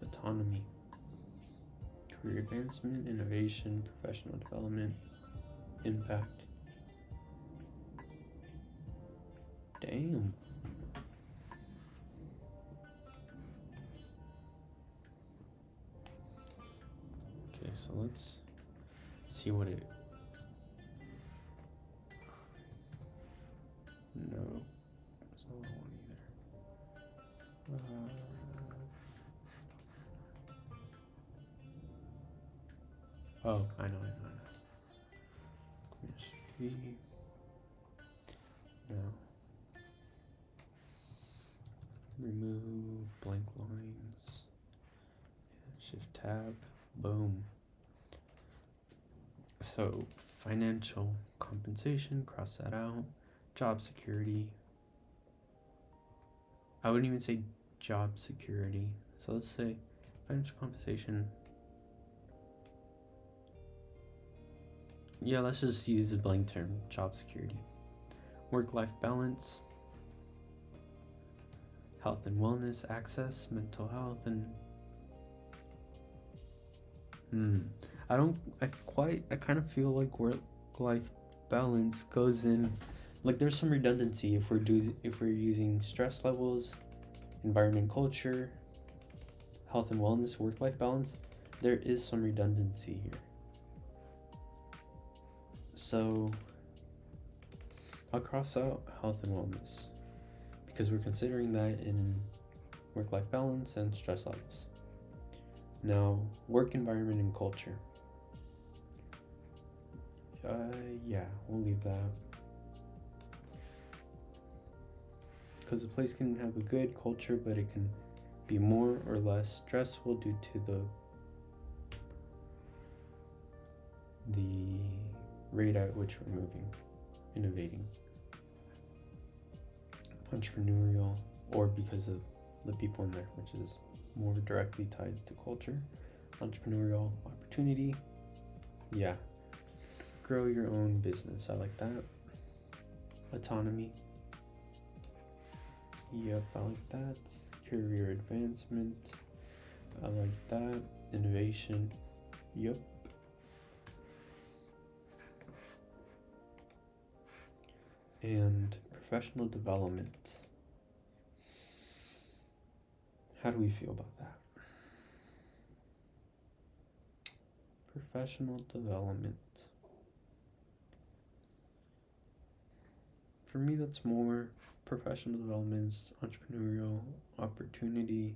autonomy, career advancement, innovation, professional development, impact. Damn. Okay, so let's see what it. No, that's not what I want either. Oh, I know. No. Remove blank lines. Shift tab. Boom. So, financial compensation, cross that out. Job security. I wouldn't even say job security. So let's say financial compensation. Yeah, let's just use a blank term, job security. Work-life balance, health and wellness, access, mental health, and I kind of feel like work-life balance goes in, like there's some redundancy if we're using stress levels, environment, culture, health and wellness, work-life balance. There is some redundancy here. So I'll cross out health and wellness because we're considering that in work-life balance and stress levels. Now, work environment and culture. Yeah, we'll leave that. Because a place can have a good culture, but it can be more or less stressful due to the rate at which we're innovating. Entrepreneurial, or because of the people in there, which is more directly tied to culture. Entrepreneurial opportunity. Yeah. Grow your own business. I like that. Autonomy. Yep, I like that. Career advancement. I like that. Innovation. Yep. And professional development. How do we feel about that? Professional development. For me, that's more professional developments, entrepreneurial opportunity,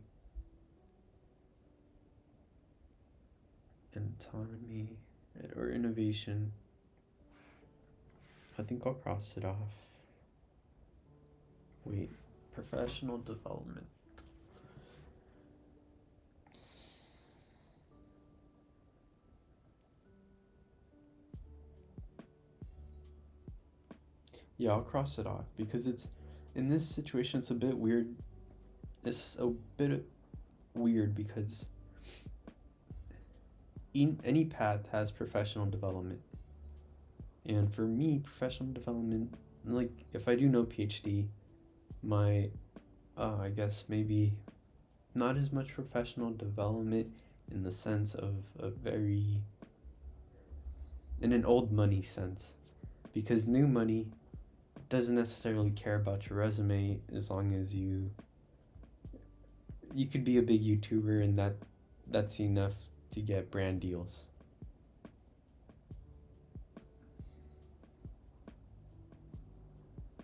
autonomy, or innovation. I think I'll cross it off. Wait, professional development. Yeah, I'll cross it off because it's in this situation. It's a bit weird. It's a bit weird because any path has professional development, and for me, professional development, like if I do no PhD, my I guess maybe not as much professional development in the sense of a very in an old money sense, because new money doesn't necessarily care about your resume as long as you could be a big YouTuber and that's enough to get brand deals.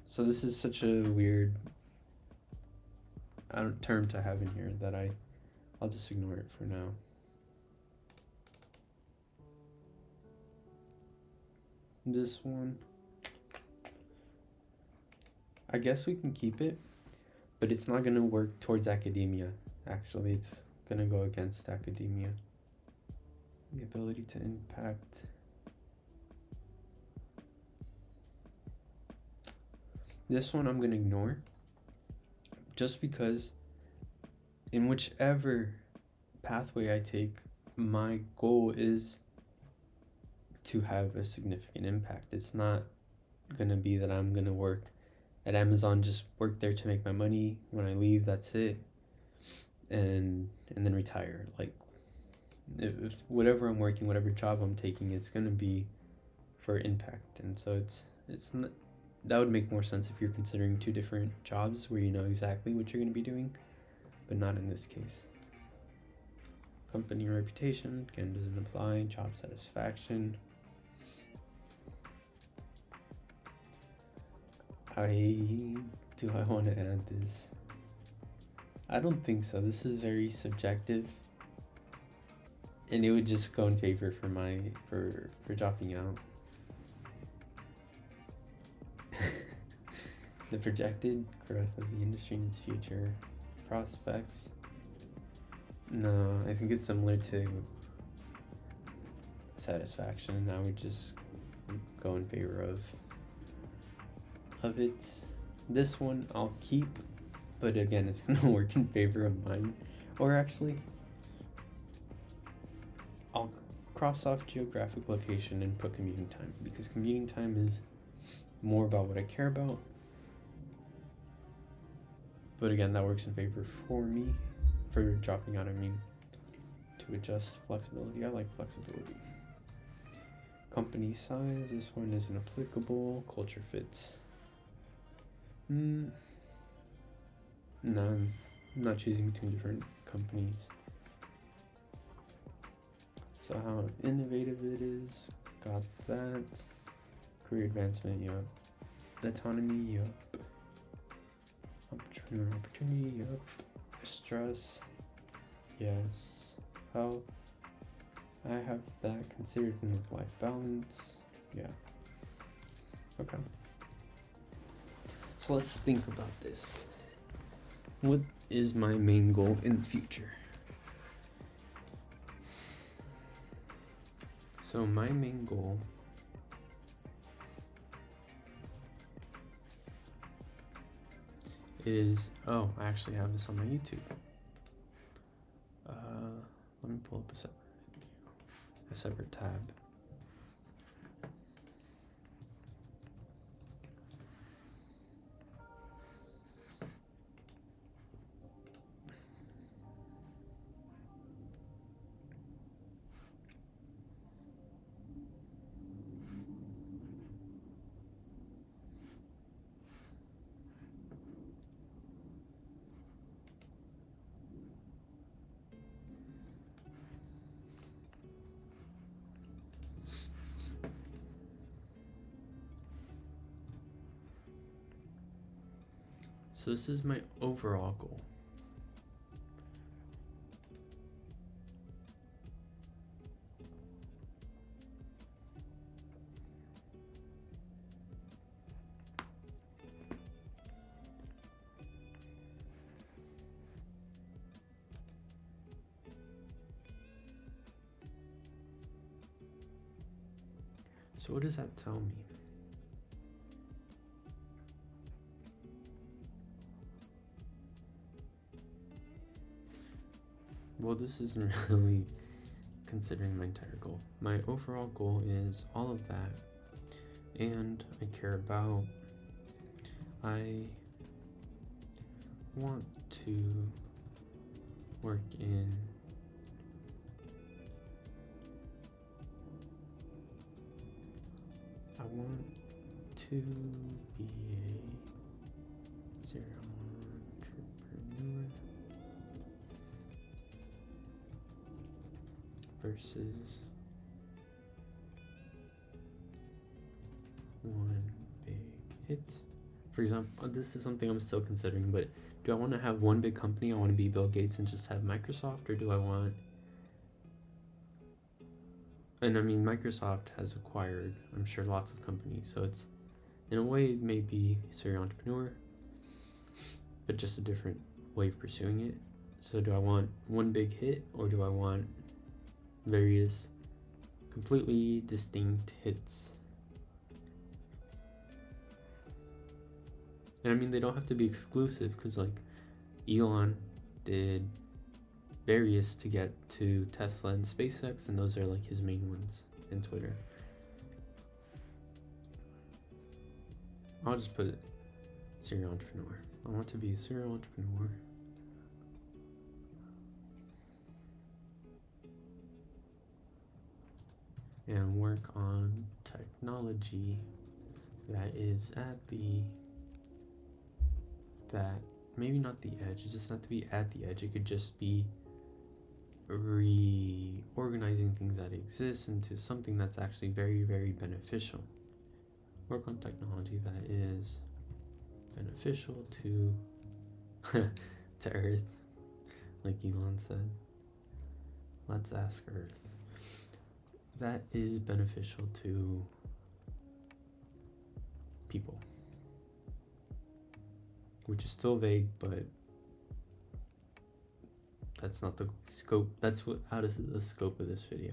So this is such a weird term to have in here that I'll just ignore it for now. This one, I guess we can keep it, but it's not going to work towards academia. Actually, it's going to go against academia. The ability to impact. This one I'm going to ignore, just because in whichever pathway I take, my goal is to have a significant impact. It's not going to be that I'm going to work at Amazon, just work there to make my money. When I leave, that's it. And then retire. Like, if whatever I'm working, whatever job I'm taking, it's going to be for impact. And so it's not, that would make more sense if you're considering two different jobs where you know exactly what you're going to be doing, but not in this case. Company reputation, again, doesn't apply. Job satisfaction. Do I want to add this? I don't think so. This is very subjective, and it would just go in favor for dropping out. The projected growth of the industry in its future prospects. No, I think it's similar to satisfaction. I would just go in favor of it. This one I'll keep, but again, it's gonna work in favor of mine. Or actually, I'll cross off geographic location and put commuting time, because commuting time is more about what I care about. But again, that works in favor for me. For dropping out, I mean, to adjust flexibility. I like flexibility. Company size, this one isn't applicable. Culture fits. No, I'm not choosing between different companies. So how innovative it is, got that. Career advancement, yup. Autonomy, yup. Entrepreneur opportunity, yup. Stress, yes. Health, I have that considered in work-life balance, yeah. Okay. So let's think about this. What is my main goal in the future? So my main goal is, I actually have this on my YouTube. Let me pull up a separate tab. So this is my overall goal. So what does that tell me? well, this isn't really considering my entire goal. My overall goal is all of that, and I care about, I want to work in I want to be a serial entrepreneur versus one big hit. For example, this is something I'm still considering, but do I want to have one big company? I want to be Bill Gates and just have Microsoft, or do I want, and I mean, Microsoft has acquired, I'm sure, lots of companies, so it's, in a way, maybe serial entrepreneur, but just a different way of pursuing it. So do I want one big hit, or do I want various completely distinct hits? And I mean, they don't have to be exclusive, because like Elon did various to get to Tesla and SpaceX, and those are like his main ones, in Twitter. I'll just put serial entrepreneur. I want to be a serial entrepreneur. And work on technology that is at maybe not the edge, it doesn't have to be at the edge, it could just be reorganizing things that exist into something that's actually very, very beneficial. Work on technology that is beneficial to to Earth, like Elon said. Let's ask Earth. That is beneficial to people, which is still vague, but that's not the scope. That's what out of the scope of this video.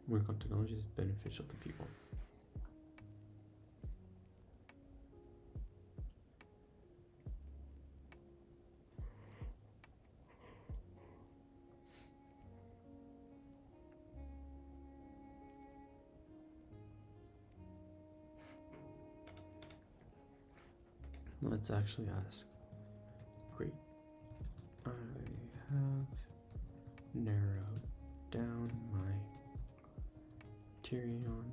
Work on technology is beneficial to people. Let's actually ask. Great. I have narrowed down my criterion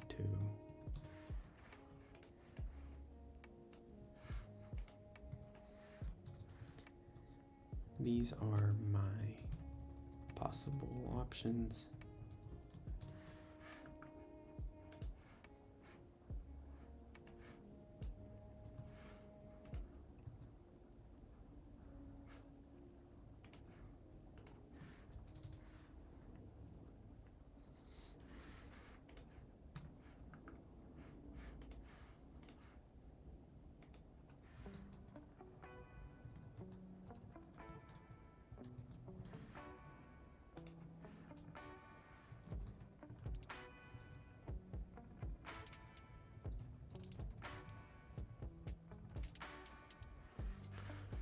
to these are my possible options.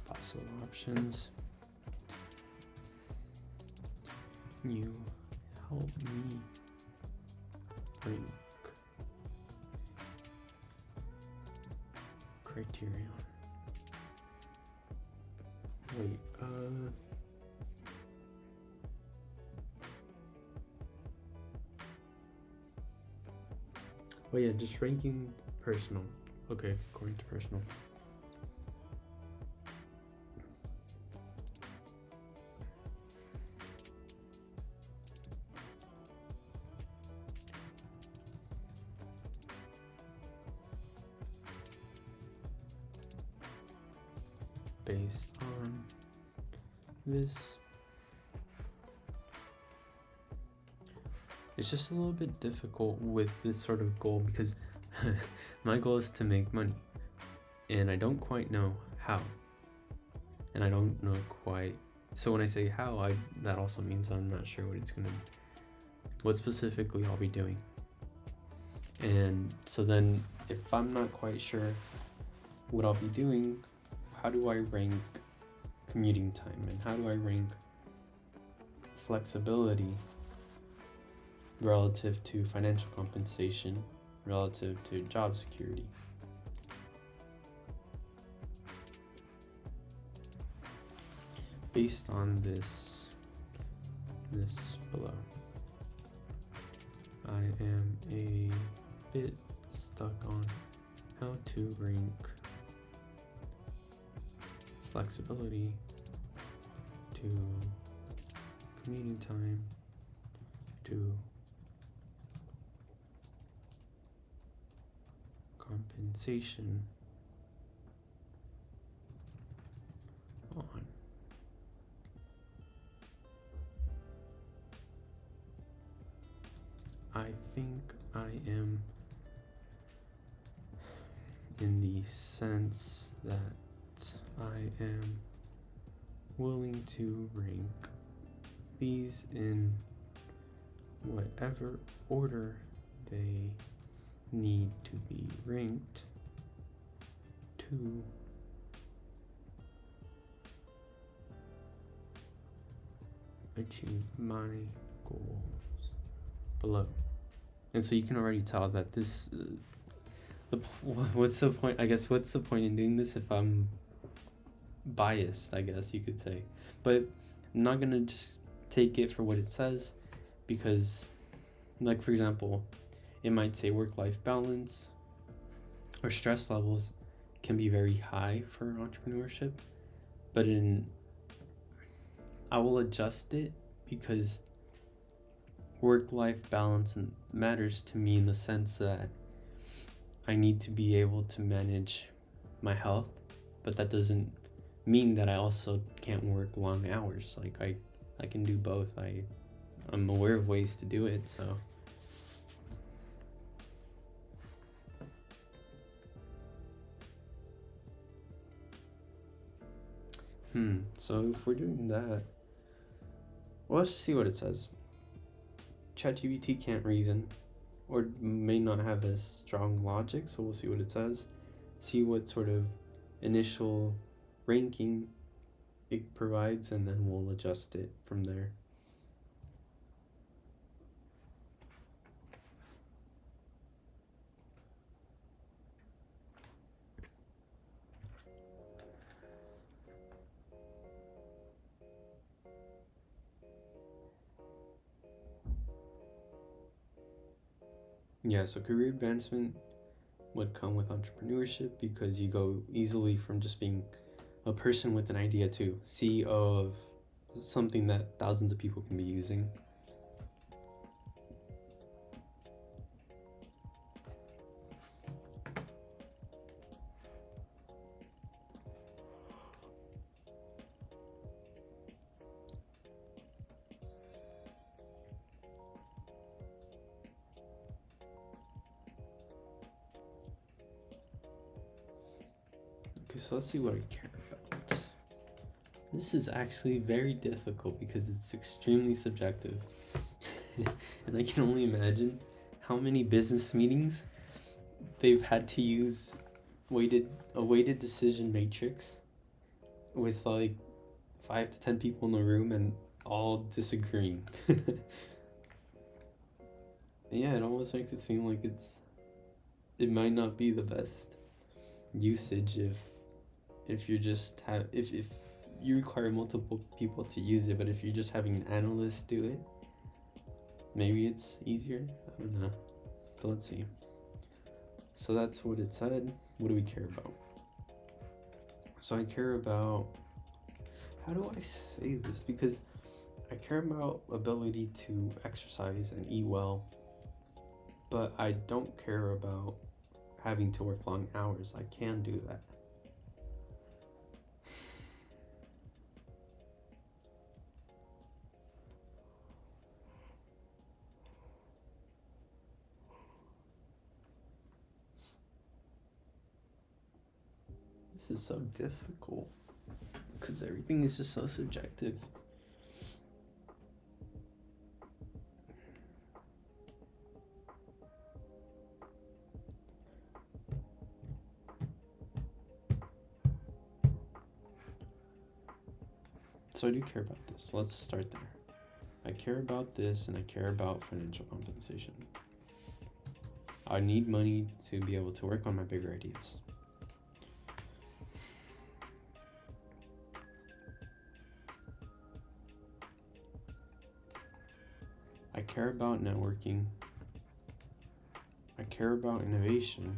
Possible options. You help me rank criterion. Wait, oh yeah, just ranking personal. Okay, according to personal. Based on this, it's just a little bit difficult with this sort of goal because my goal is to make money and I don't quite know how, and I don't know quite, so when I say how, that also means I'm not sure what specifically I'll be doing. And so then if I'm not quite sure what I'll be doing, how do I rank commuting time, and how do I rank flexibility relative to financial compensation, relative to job security. Based on this below, I am a bit stuck on how to rank flexibility to commuting time to compensation on I think I am in the sense that I am willing to rank these in whatever order they need to be ranked to achieve my goals below. And so you can already tell that this what's the point? I guess what's the point in doing this if I'm biased, I guess you could say. But I'm not gonna just take it for what it says, because like for example, it might say work-life balance or stress levels can be very high for entrepreneurship, but I will adjust it because work-life balance matters to me in the sense that I need to be able to manage my health, but that doesn't mean that I also can't work long hours. Like I can do both. I'm aware of ways to do it, so so if we're doing that, well, let's just see what it says. ChatGPT can't reason, or may not have as strong logic, so we'll see what it says, see what sort of initial ranking it provides, and then we'll adjust it from there. Yeah, so career advancement would come with entrepreneurship because you go easily from just being a person with an idea to CEO of something that thousands of people can be using. Okay, so let's see what I care about. This is actually very difficult because it's extremely subjective. And I can only imagine how many business meetings they've had to use a weighted decision matrix with like 5 to 10 people in the room and all disagreeing. Yeah, it almost makes it seem like it might not be the best usage if you're just if you require multiple people to use it, but if you're just having an analyst do it, maybe it's easier. I don't know, but let's see. So that's what it said. What do we care about? So I care about, how do I say this? Because I care about ability to exercise and eat well, but I don't care about having to work long hours. I can do that. This is so difficult because everything is just so subjective. So I do care about this. Let's start there. I care about this, and I care about financial compensation. I need money to be able to work on my bigger ideas. I care about networking. I care about innovation.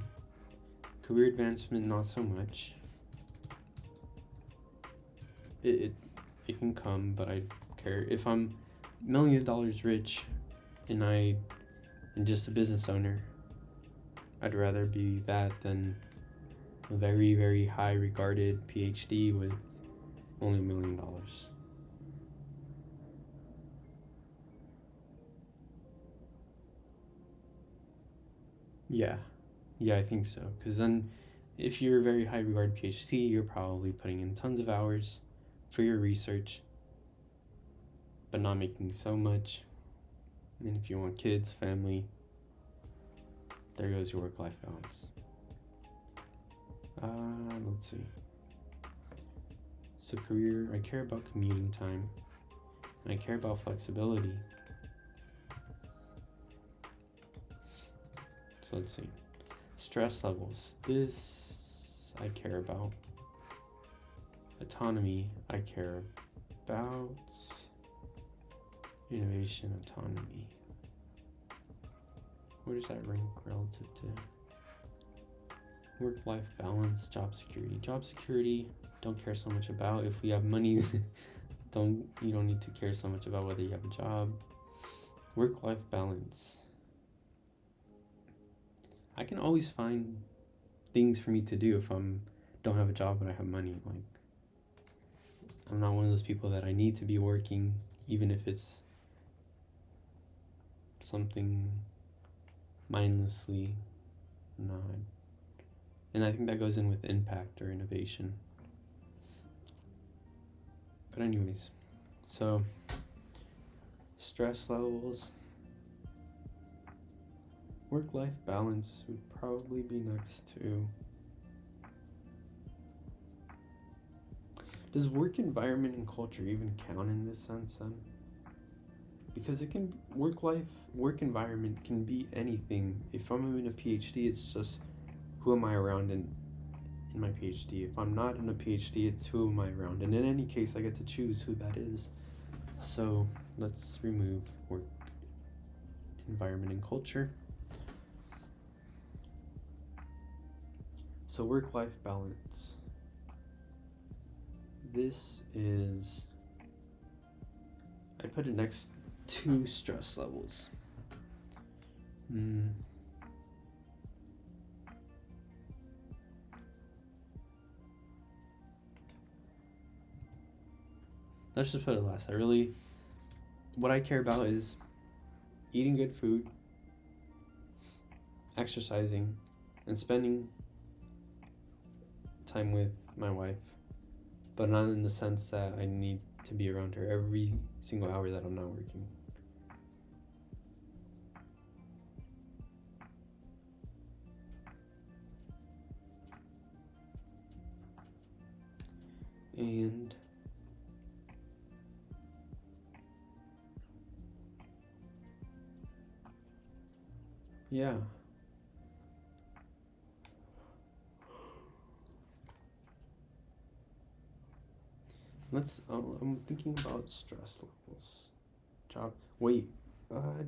Career advancement, not so much. It can come, but I care. If I'm millions of dollars rich and I'm just a business owner, I'd rather be that than a very, very high regarded PhD with only $1 million. Yeah, I think so. Because then, if you're a very high regarded PhD, you're probably putting in tons of hours for your research, but not making so much. And if you want kids, family, there goes your work-life balance. Let's see. So career, I care about commuting time, and I care about flexibility. So let's see. Stress levels, this I care about. Autonomy, I care about. Innovation, autonomy. Where does that rank relative to? Work-life balance, job security. Job security, don't care so much about. If we have money, you don't need to care so much about whether you have a job. Work-life balance. I can always find things for me to do if don't have a job but I have money. Like, I'm not one of those people that I need to be working, even if it's something mindlessly. No. And I think that goes in with impact or innovation. But anyways, so stress levels. Work-life balance would probably be next to. Does work environment and culture even count in this sense then? Because it can, work environment can be anything. If I'm in a PhD, it's just who am I around in my PhD. If I'm not in a PhD, it's who am I around. And in any case, I get to choose who that is. So let's remove work environment and culture. So work-life balance. This is, I put it next to stress levels. Let's just put it last. What I care about is eating good food, exercising, and spending time with my wife, but not in the sense that I need to be around her every single hour that I'm not working. And yeah. I'm thinking about stress levels.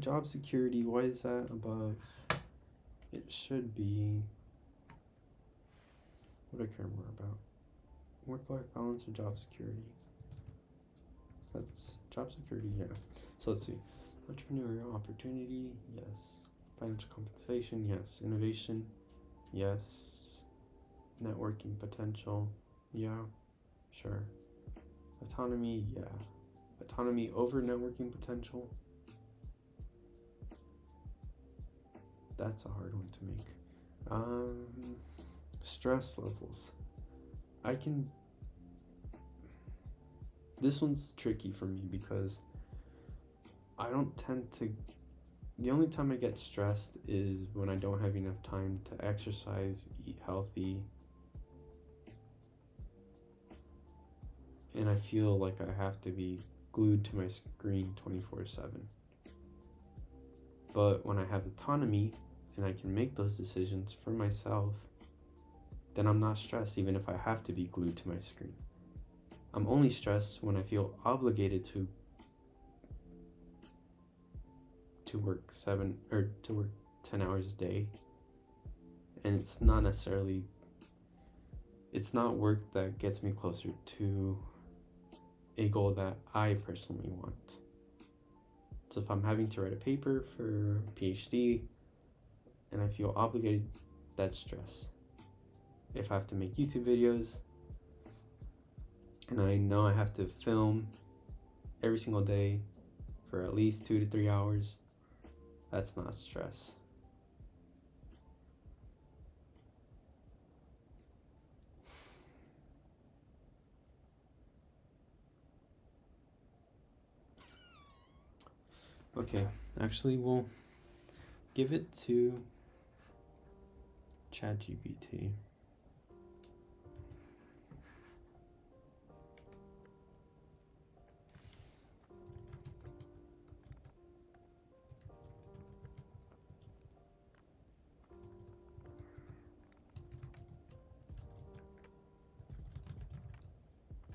Job security, why is that above? It should be, what do I care more about? Work-life balance or job security? That's job security, yeah. So let's see. Entrepreneurial opportunity, yes. Financial compensation, yes. Innovation, yes. Networking potential, yeah, sure. Autonomy, yeah. Autonomy over networking potential. That's a hard one to make. Stress levels. This one's tricky for me because I don't tend to. The only time I get stressed is when I don't have enough time to exercise, eat healthy, and I feel like I have to be glued to my screen 24/7. But when I have autonomy and I can make those decisions for myself, then I'm not stressed even if I have to be glued to my screen. I'm only stressed when I feel obligated to work 10 hours a day, and it's not work that gets me closer to a goal that I personally want. So if I'm having to write a paper for a PhD and I feel obligated, that's stress. If I have to make YouTube videos and I know I have to film every single day for at least 2 to 3 hours, that's not stress. Okay, actually we'll give it to ChatGPT.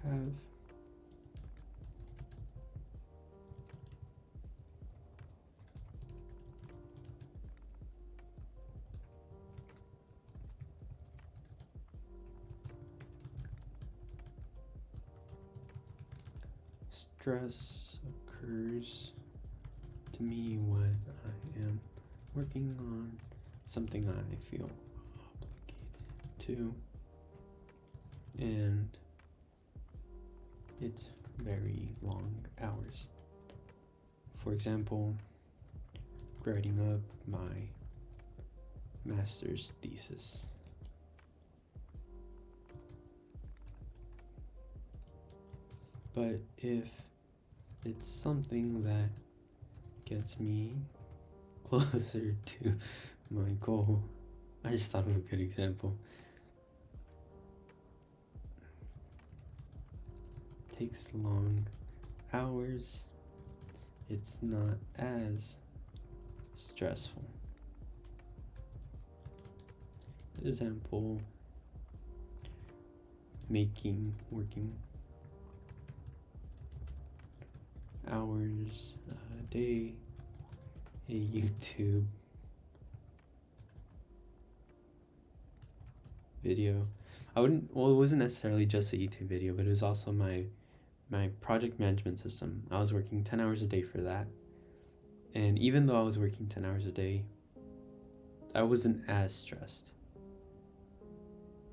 Have stress occurs to me when I am working on something I feel obligated to, and it's very long hours. For example, writing up my master's thesis. But if it's something that gets me closer to my goal, I just thought of a good example. Takes long hours, it's not as stressful. Example, working hours a day, a YouTube video. It wasn't necessarily just a YouTube video, but it was also my project management system. I was working 10 hours a day for that. And even though I was working 10 hours a day, I wasn't as stressed.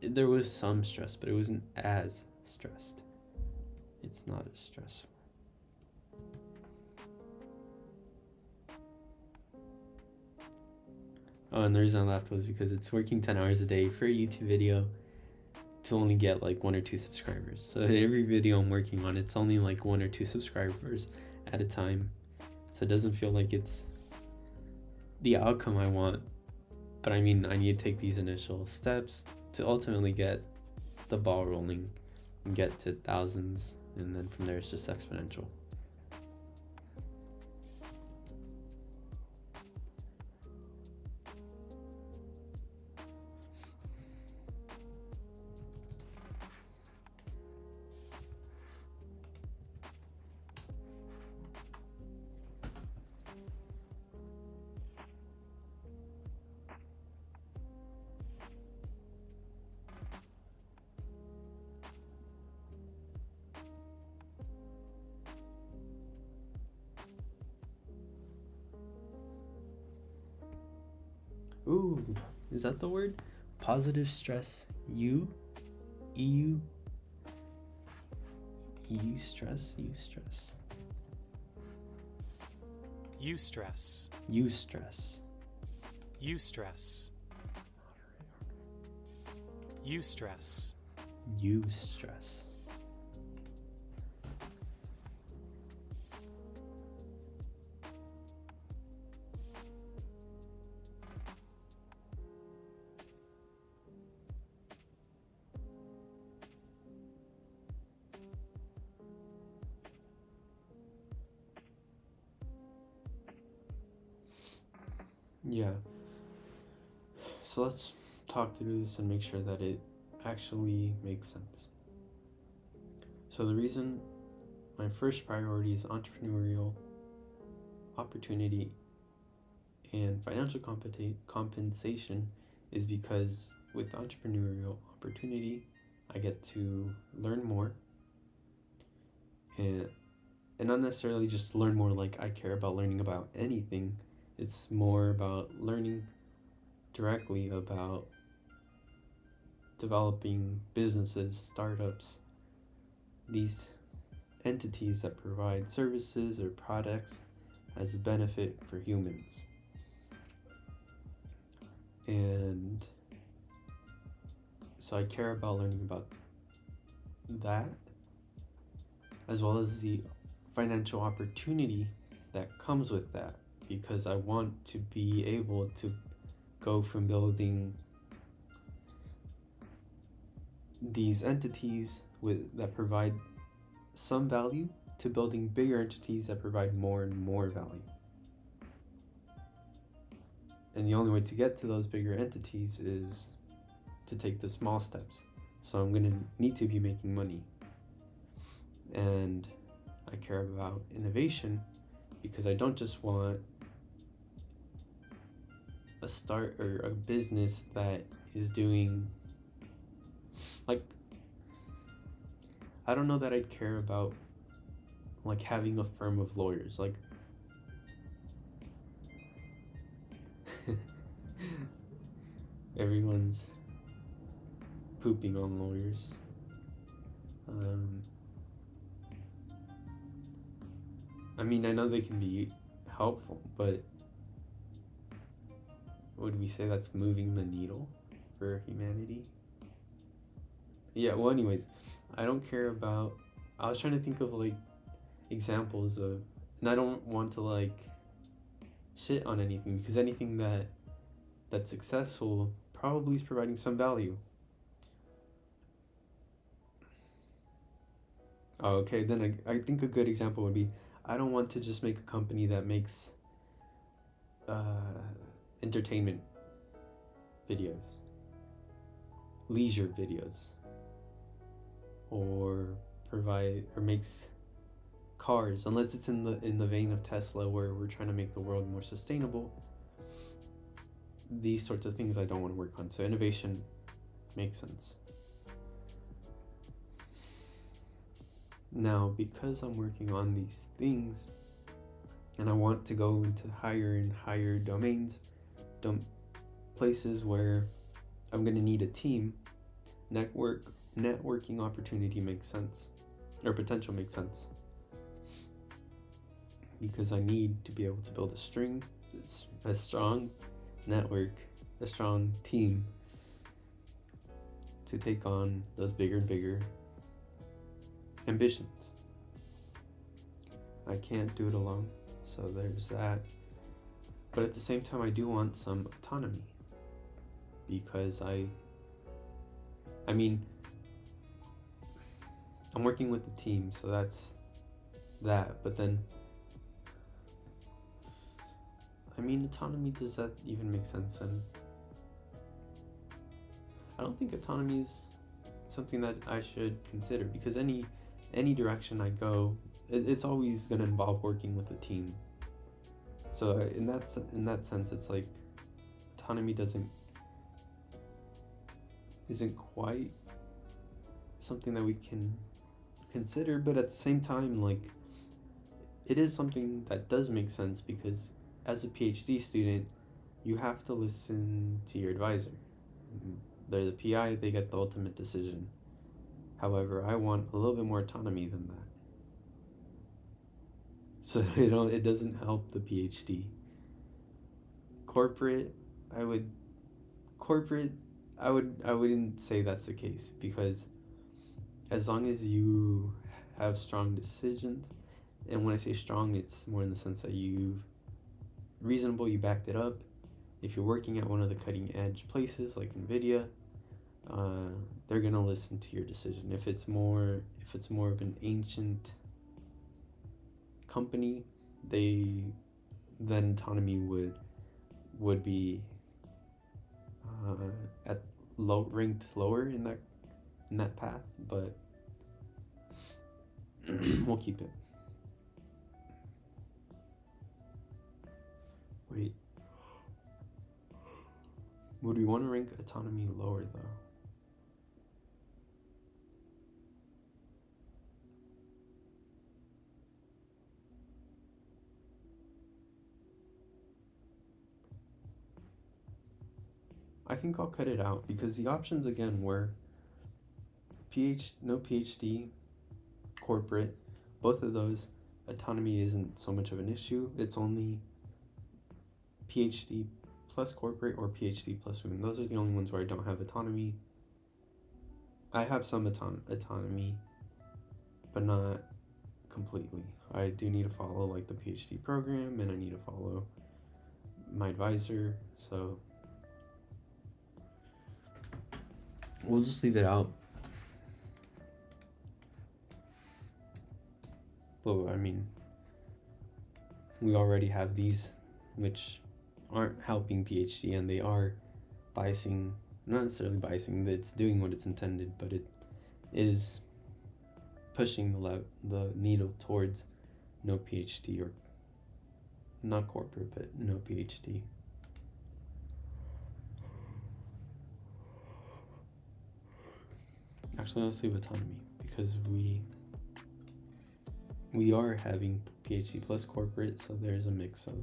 There was some stress, but it wasn't as stressed. It's not as stressful. Oh, and the reason I laughed was because it's working 10 hours a day for a YouTube video to only get like 1 or 2 subscribers. So every video I'm working on, it's only like 1 or 2 subscribers at a time. So it doesn't feel like it's the outcome I want. But I mean, I need to take these initial steps to ultimately get the ball rolling and get to thousands. And then from there, it's just exponential. Ooh, is that the word? Positive stress. EU stress. Eustress. Yeah. So let's talk through this and make sure that it actually makes sense. So the reason my first priority is entrepreneurial opportunity and financial compensation is because with entrepreneurial opportunity, I get to learn more and not necessarily just learn more like I care about learning about anything. It's more about learning directly about developing businesses, startups, these entities that provide services or products as a benefit for humans. And so I care about learning about that, as well as the financial opportunity that comes with that, because I want to be able to go from building these entities that provide some value to building bigger entities that provide more and more value. And the only way to get to those bigger entities is to take the small steps. So I'm going to need to be making money. And I care about innovation because I don't just want a start or a business that is doing, like, I don't know that I'd care about like having a firm of lawyers. Like everyone's pooping on lawyers. I mean, I know they can be helpful, but would we say that's moving the needle for humanity? Yeah, well, anyways, I don't care about, I was trying to think of like examples of, and I don't want to like shit on anything, because anything that's successful probably is providing some value. Oh, okay, then I think a good example would be, I don't want to just make a company that makes entertainment videos, leisure videos, or provide or makes cars, unless it's in the vein of Tesla, where we're trying to make the world more sustainable. These sorts of things I don't want to work on. So innovation makes sense. Now, because I'm working on these things and I want to go into higher and higher domains, places where I'm going to need a team, networking opportunity makes sense, or potential makes sense, because I need to be able to build a strong network, a strong team to take on those bigger and bigger ambitions. I can't do it alone, so there's that. But at the same time, I do want some autonomy, because I mean, I'm working with the team, so that's that. But then, I mean, autonomy, does that even make sense? And I don't think autonomy is something that I should consider, because any direction I go, it's always going to involve working with a team. So in that sense, it's like autonomy isn't quite something that we can consider, but at the same time, like, it is something that does make sense, because as a PhD student, you have to listen to your advisor. They're the PI, they get the ultimate decision. However, I want a little bit more autonomy than that. So it doesn't help the PhD. Corporate, I wouldn't say that's the case, because as long as you have strong decisions, and when I say strong, it's more in the sense that you backed it up. If you're working at one of the cutting edge places like NVIDIA, they're gonna listen to your decision. If it's more of an ancient company, then autonomy would would be at ranked lower in that path, but we'll keep it. Wait, would we want to rank autonomy lower though? I think I'll cut it out because the options again were no PhD, corporate. Both of those, autonomy isn't so much of an issue. It's only PhD plus corporate or PhD plus women. Those are the only ones where I don't have autonomy. I have some autonomy, but not completely. I do need to follow like the PhD program, and I need to follow my advisor, so we'll just leave it out. Well, I mean, we already have these which aren't helping PhD, and they are biasing, not necessarily biasing, it's doing what it's intended, but it is pushing the needle towards no PhD, or not corporate, but no PhD. Actually, let's leave autonomy because we are having PhD plus corporate, so there's a mix of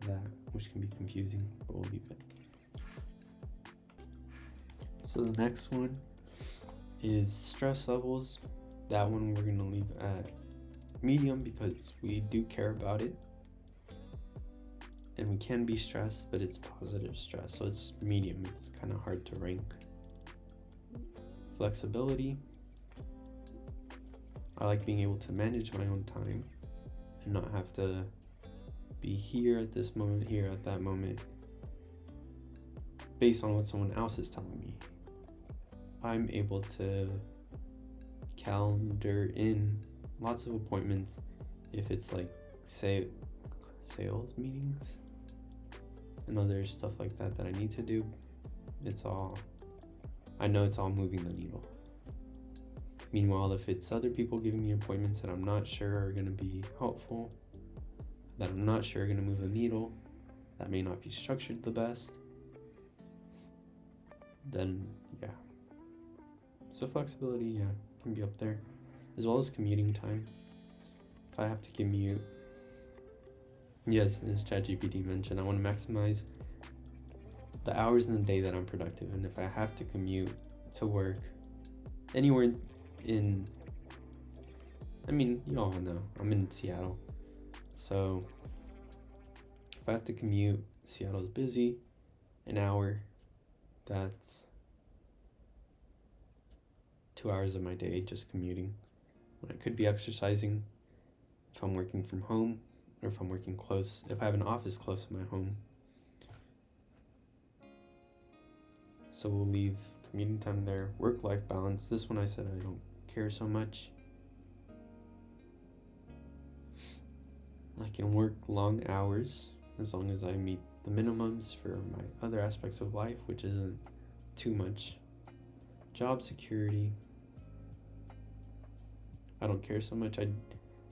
that, which can be confusing, but we'll leave it. So the next one is stress levels. That one we're gonna leave at medium because we do care about it, and we can be stressed, but it's positive stress, so it's medium. It's kind of hard to rank. Flexibility. I like being able to manage my own time and not have to be here at this moment, here at that moment, based on what someone else is telling me. I'm able to calendar in lots of appointments if it's like sales meetings and other stuff like that I need to do. I know it's all moving the needle. Meanwhile, if it's other people giving me appointments that I'm not sure are going to be helpful, that I'm not sure are going to move the needle, that may not be structured the best, then yeah. So flexibility, yeah, can be up there, as well as commuting time. If I have to commute, yes, as ChatGPT mentioned, I want to maximize the hours in the day that I'm productive, and if I have to commute to work anywhere I mean, you all know, I'm in Seattle, so if I have to commute, Seattle's busy, an hour, that's 2 hours of my day just commuting, when I could be exercising if I'm working from home, or if I'm working close, if I have an office close to my home. So we'll leave commuting time there. Work-life balance, this one I said I don't care so much. I can work long hours as long as I meet the minimums for my other aspects of life, which isn't too much. Job security, I don't care so much.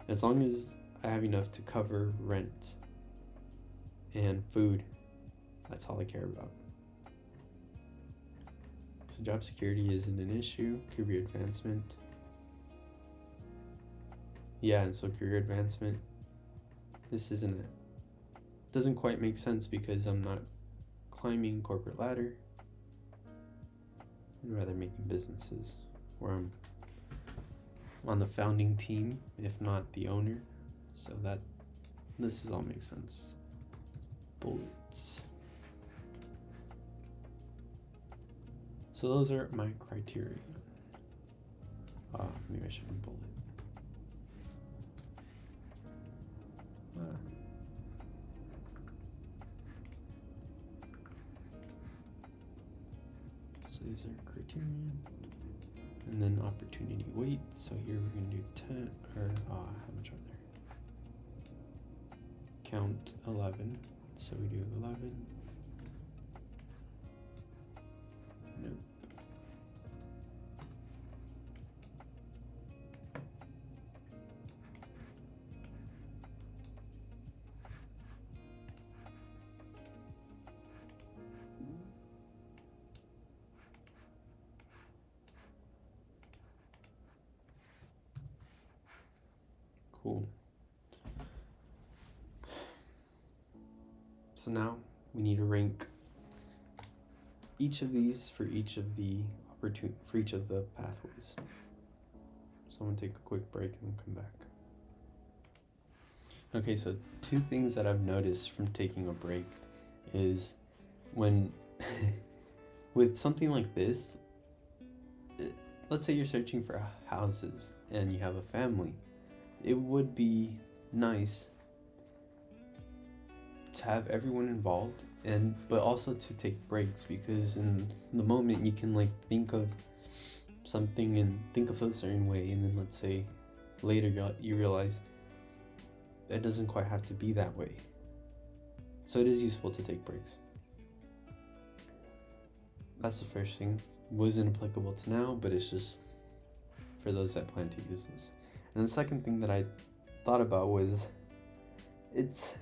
As long as I have enough to cover rent and food, that's all I care about. So job security isn't an issue. Career advancement, yeah, and so career advancement, this doesn't quite make sense because I'm not climbing corporate ladder. I'd rather making businesses where I'm on the founding team, if not the owner. So this all makes sense. Bullets. So those are my criteria. Maybe I shouldn't bullet. So these are criterion, and then opportunity weight. So here we're gonna do 10, or how much are there? Count 11. So we do 11. So now we need to rank each of these for each of the pathways. So I'm gonna take a quick break and come back. Okay, so 2 things that I've noticed from taking a break is when with something like this, let's say you're searching for houses and you have a family, it would be nice to have everyone involved, but also to take breaks, because in the moment you can like think of something and think of a certain way, and then let's say later you realize it doesn't quite have to be that way. So it is useful to take breaks. That's the first thing. Wasn't applicable to now, but it's just for those that plan to use this. And the second thing that I thought about was it's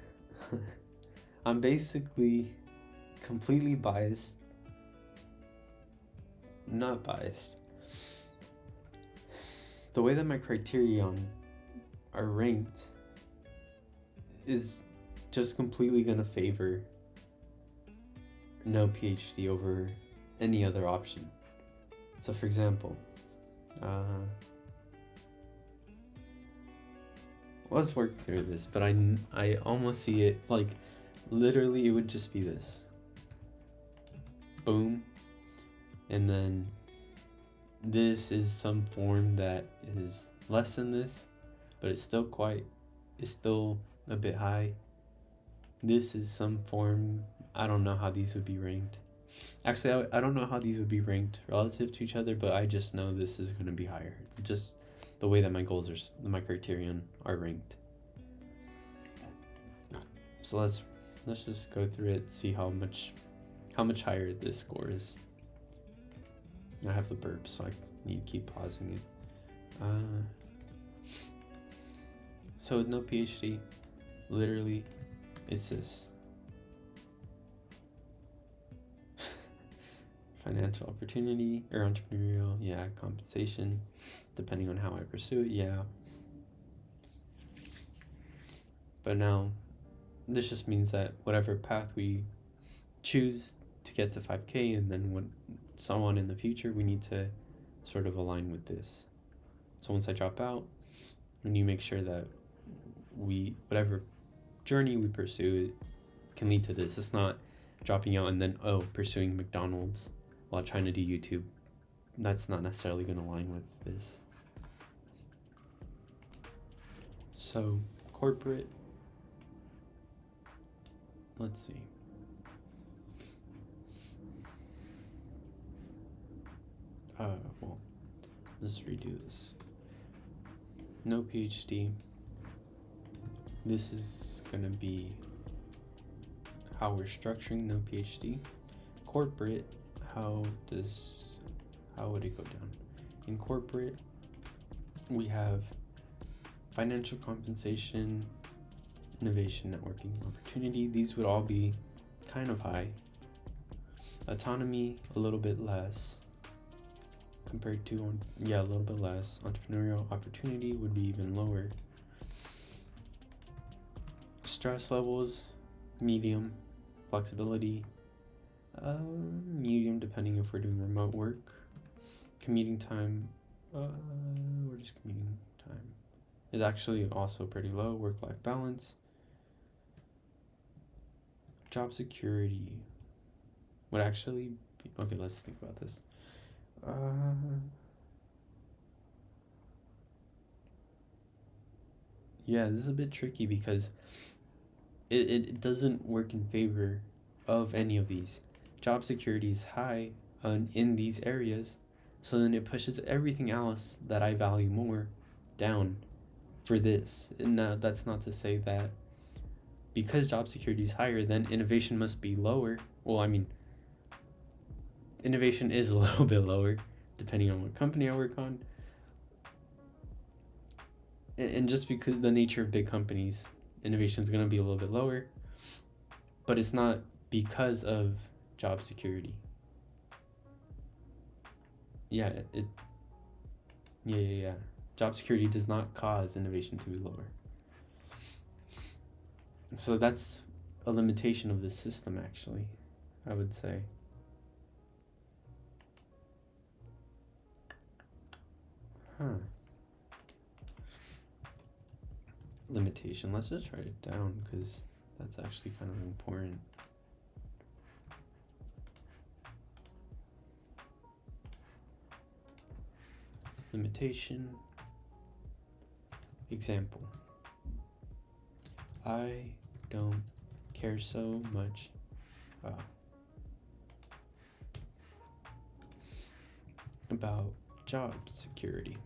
I'm basically completely biased. Not biased. The way that my criterion are ranked is just completely gonna favor no PhD over any other option. So for example, let's work through this, but I almost see it like literally it would just be this. Boom. And then this is some form that is less than this, but it's still a bit high. This is some form, I don't know how these would be ranked. Actually, I don't know how these would be ranked relative to each other, but I just know this is going to be higher. It's just the way that my criterion are ranked. So let's just go through it, see how much higher this score is. I have the burp, so I need to keep pausing it. So with no PhD, literally, it's this. Financial opportunity or entrepreneurial, yeah, compensation, depending on how I pursue it, yeah. But now, this just means that whatever path we choose to get to 5K, and then so on in the future, we need to sort of align with this. So once I drop out, we need to make sure that whatever journey we pursue can lead to this. It's not dropping out and then pursuing McDonald's while trying to do YouTube. That's not necessarily going to align with this. So corporate, let's see. Well, let's redo this. No PhD. This is gonna be how we're structuring no PhD. Corporate, how would it go down? In corporate, we have financial compensation, innovation, networking, opportunity. These would all be kind of high. Autonomy, a little bit less. Compared to, a little bit less. Entrepreneurial opportunity would be even lower. Stress levels, medium. Flexibility, medium, depending if we're doing remote work. Commuting time, we're just commuting time, is actually also pretty low. Work-life balance. Job security would actually be, okay, let's think about this. Yeah, this is a bit tricky because it doesn't work in favor of any of these. Job security is high in these areas, so then it pushes everything else that I value more down for this. And now that's not to say that because job security is higher, then innovation must be lower. Well, I mean, innovation is a little bit lower depending on what company I work on. And just because the nature of big companies, innovation is going to be a little bit lower, but it's not because of job security. Yeah. Job security does not cause innovation to be lower. So that's a limitation of the system, actually, I would say. Limitation. Let's just write it down because that's actually kind of important. Limitation. Example. I don't care so much about job security.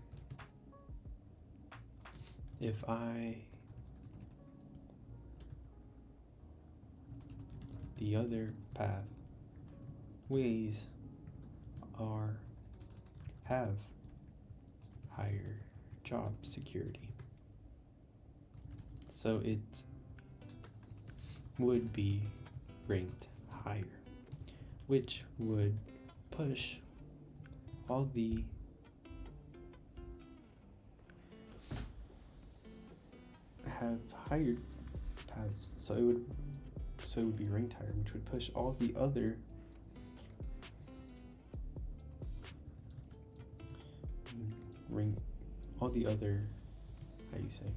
If the other pathways have higher job security. So it would be ranked higher, which would push all the have higher paths, so it would be ranked higher, which would push all the other how do you say,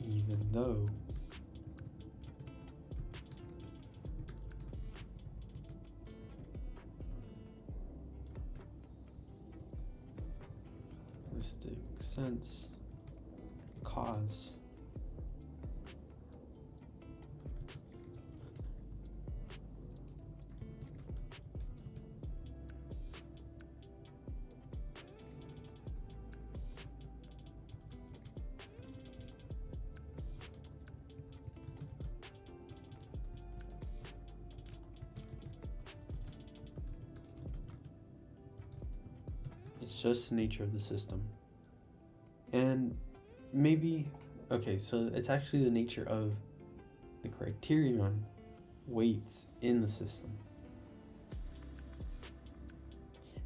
even though holistic sense cause it's just the nature of the system. And maybe, okay, so it's actually the nature of the criterion weights in the system.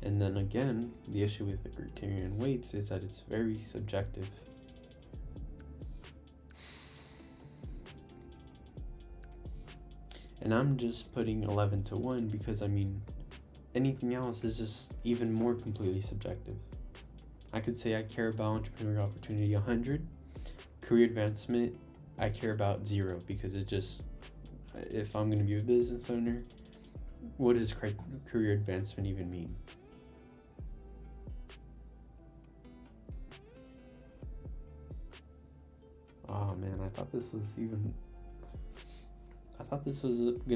And then again, the issue with the criterion weights is that it's very subjective. And I'm just putting 11 to 1 because, I mean, anything else is just even more completely subjective. I could say I care about entrepreneurial opportunity 100, career advancement I care about 0, because it just, if I'm going to be a business owner, what does career advancement even mean? Oh man, I thought this was going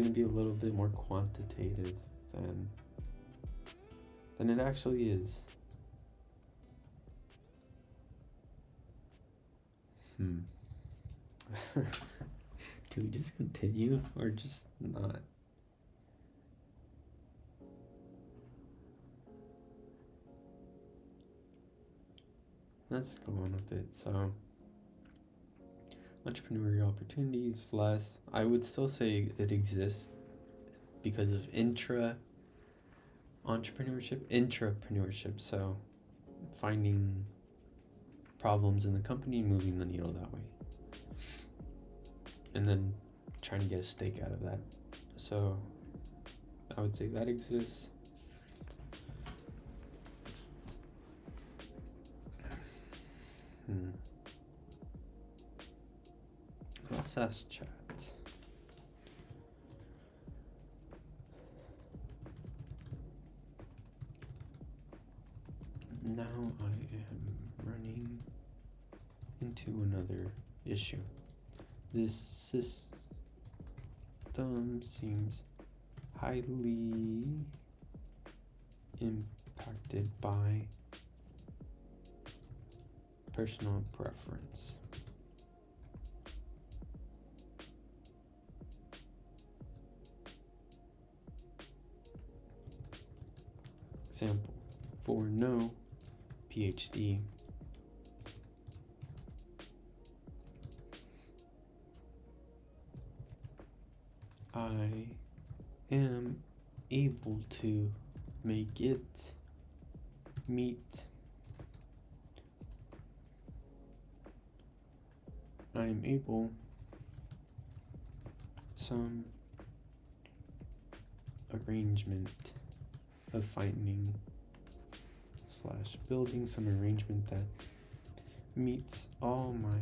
to be a little bit more quantitative than it actually is. Can we just continue or just not? Let's go on with it. So, entrepreneurial opportunities less. I would still say it exists because of intrapreneurship. So, finding problems in the company and moving the needle that way. And then trying to get a stake out of that. So I would say that exists. Let's ask chat. Now I am running into another issue. This system seems highly impacted by personal preference. Example, for no PhD, I am able to make it meet I'm able some arrangement of finding / building some arrangement that meets all my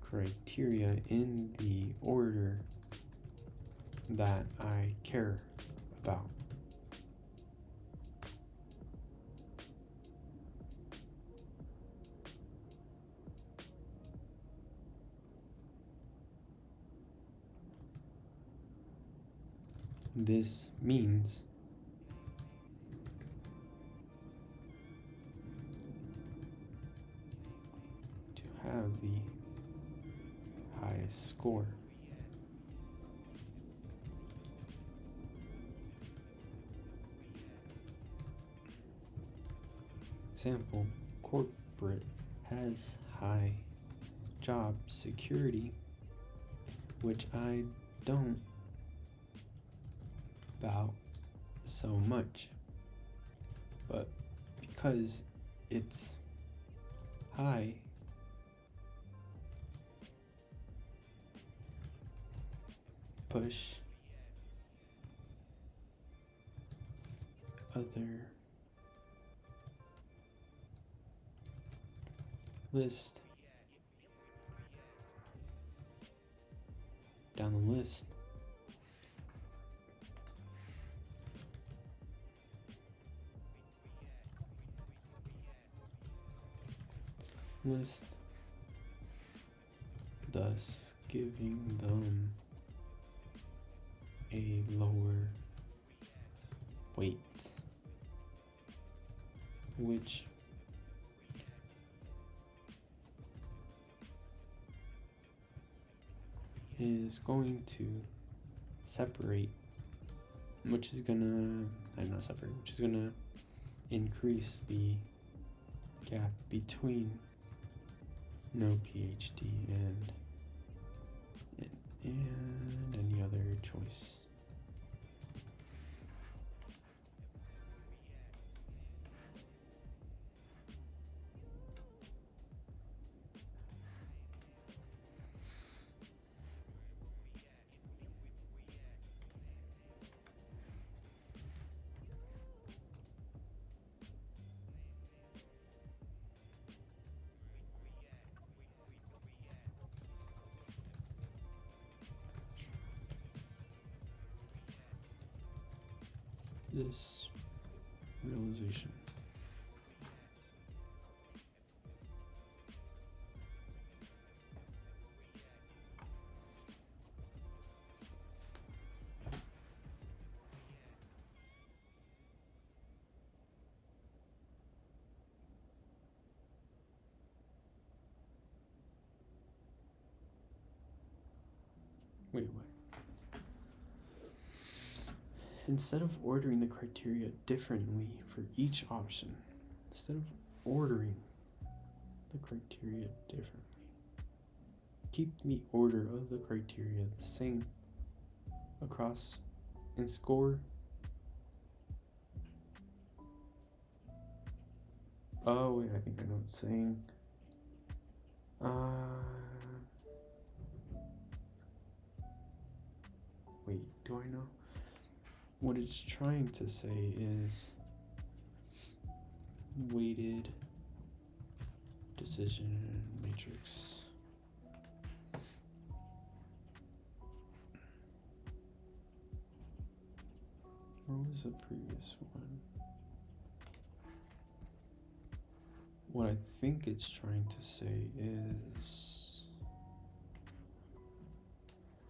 criteria in the order that I care about. This means to have the highest score. Example, corporate has high job security, which I don't about so much, but because it's high, push other list down the list. Thus giving them a lower weight, which is going to separate, which is gonna increase the gap between no PhD and any other choice. This realization wait, what? Instead of ordering the criteria differently for each option, keep the order of the criteria the same across and score. Oh wait, I think I know what it's saying. Wait, do I know? What it's trying to say is weighted decision matrix. What was the previous one? What I think it's trying to say is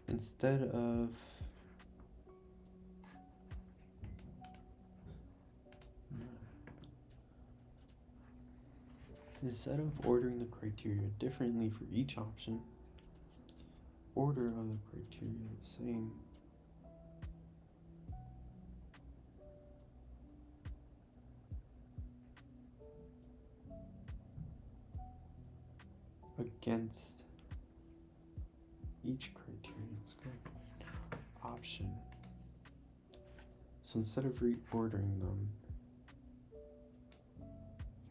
instead of ordering the criteria differently for each option, order of the criteria the same. Against each criterion score option. So instead of reordering them,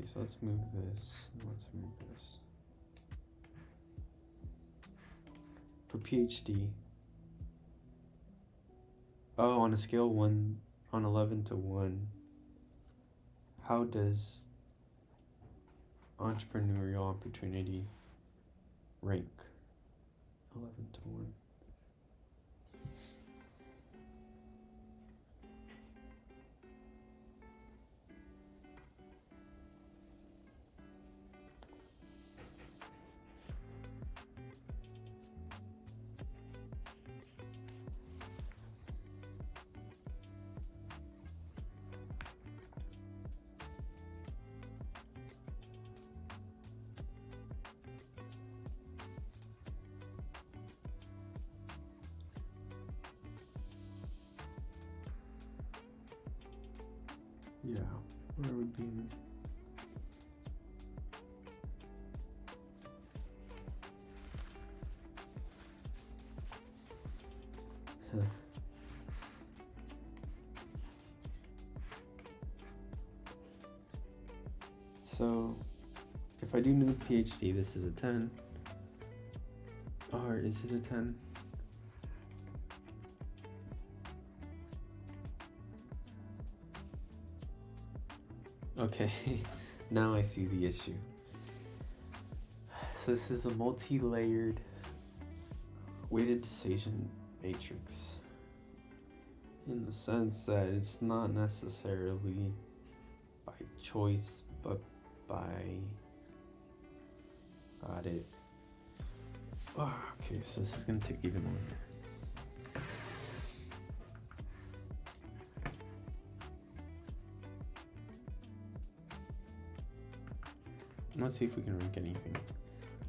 okay, so let's move this and let's move this. for PhD, on a scale 1 on 11 to 1, how does entrepreneurial opportunity rank? 11 to 1. Yeah, where would be? So, if I do new PhD, this is a 10. Or is it a 10? Okay, now I see the issue. So this is a multi-layered weighted decision matrix, in the sense that it's not necessarily by choice, but by... Got it. Oh, okay, so this is gonna take even longer. Let's see if we can rank anything.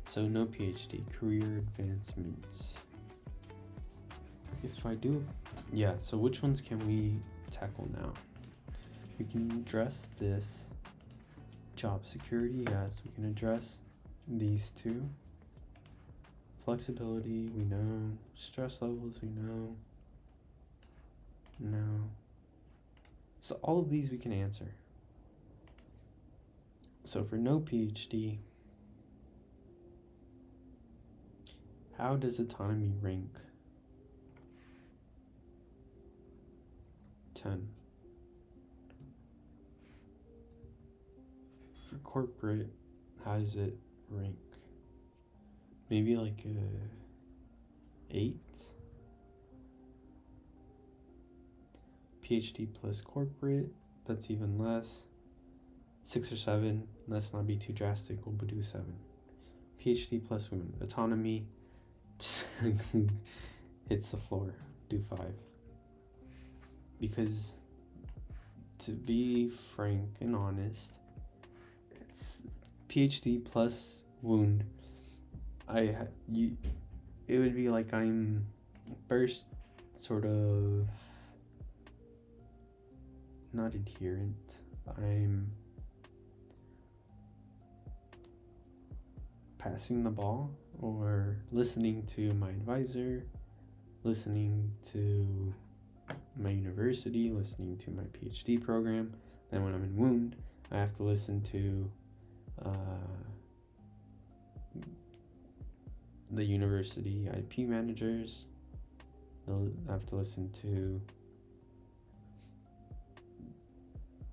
So no PhD, career advancements. If I do, yeah, so which ones can we tackle now? We can address this. Job security, yes, we can address these two. Flexibility, we know. Stress levels, we know. No. So all of these we can answer. So for no PhD, how does autonomy rank? 10. For corporate, how does it rank? Maybe like a 8. PhD plus corporate, that's even less. 6 or 7, let's not be too drastic, we'll do 7. PhD plus women, autonomy, hits the floor, do 5. Because, to be frank and honest, it's PhD plus wound. It would be like I'm first sort of not adherent. I'm passing the ball, or listening to my advisor, listening to my university, listening to my PhD program. Then when I'm in wound, I have to listen to the university IP managers. I have to listen to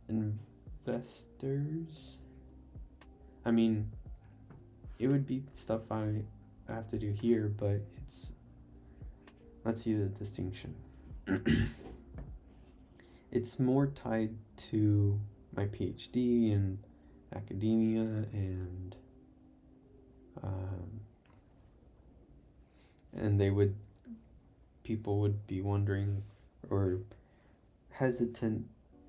investors. I mean, it would be stuff I have to do here, but let's see the distinction. It's more tied to my PhD and academia, and people would be wondering or hesitant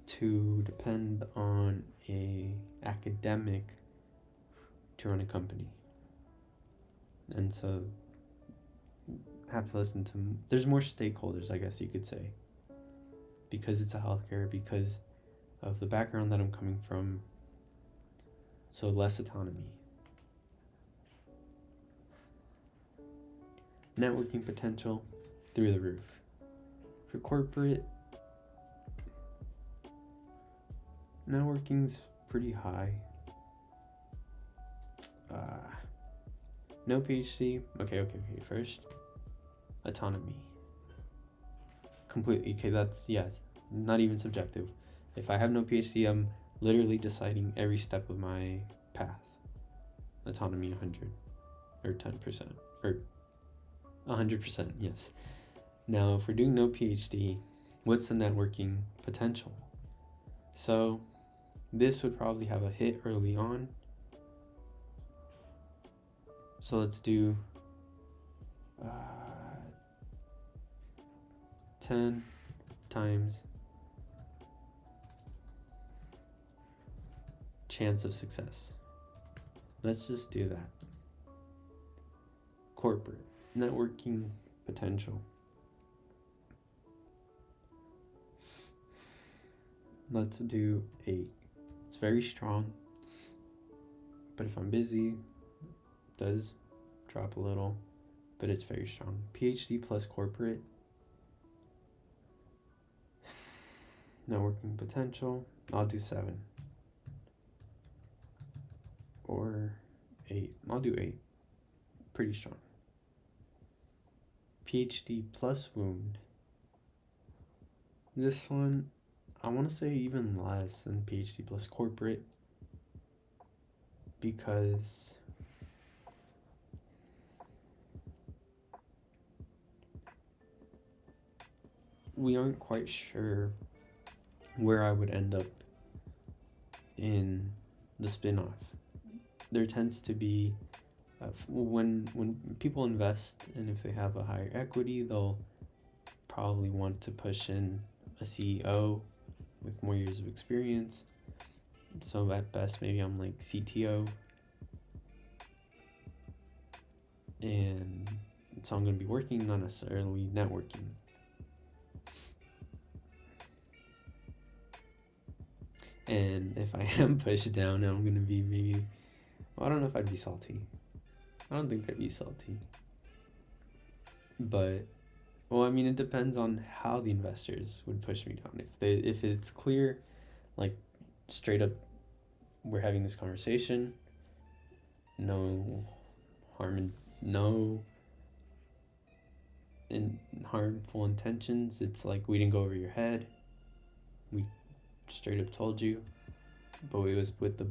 to depend on a academic to run a company. And so have to listen to, there's more stakeholders, I guess you could say, because it's a healthcare, because of the background that I'm coming from. So less autonomy. Networking potential through the roof. For corporate, networking's pretty high. No PhD. Okay. First, autonomy. Completely. Okay, that's, yes, not even subjective. If I have no PhD, I'm literally deciding every step of my path. Autonomy 100 or 10% or 100%, yes. Now, if we're doing no PhD, what's the networking potential? So this would probably have a hit early on. So let's do 10 times chance of success. Let's just do that. Corporate networking potential. Let's do 8. It's very strong, but if I'm busy, it does drop a little, but it's very strong. PhD plus corporate networking potential, I'll do 7 or 8. I'll do 8. Pretty strong. PhD plus wound. This one, I want to say even less than PhD plus corporate, because we aren't quite sure where I would end up in the spin-off. There tends to be, when people invest, and if they have a higher equity, they'll probably want to push in a CEO with more years of experience. So at best, maybe I'm like CTO. And so I'm going to be working, not necessarily networking. And if I am pushed down, I'm going to be maybe, well, I don't know if I'd be salty. I don't think I'd be salty. But, well, I mean, it depends on how the investors would push me down. If it's clear, like straight up, we're having this conversation, no harm and no harmful intentions. It's like, we didn't go over your head. We straight up told you, but it was with the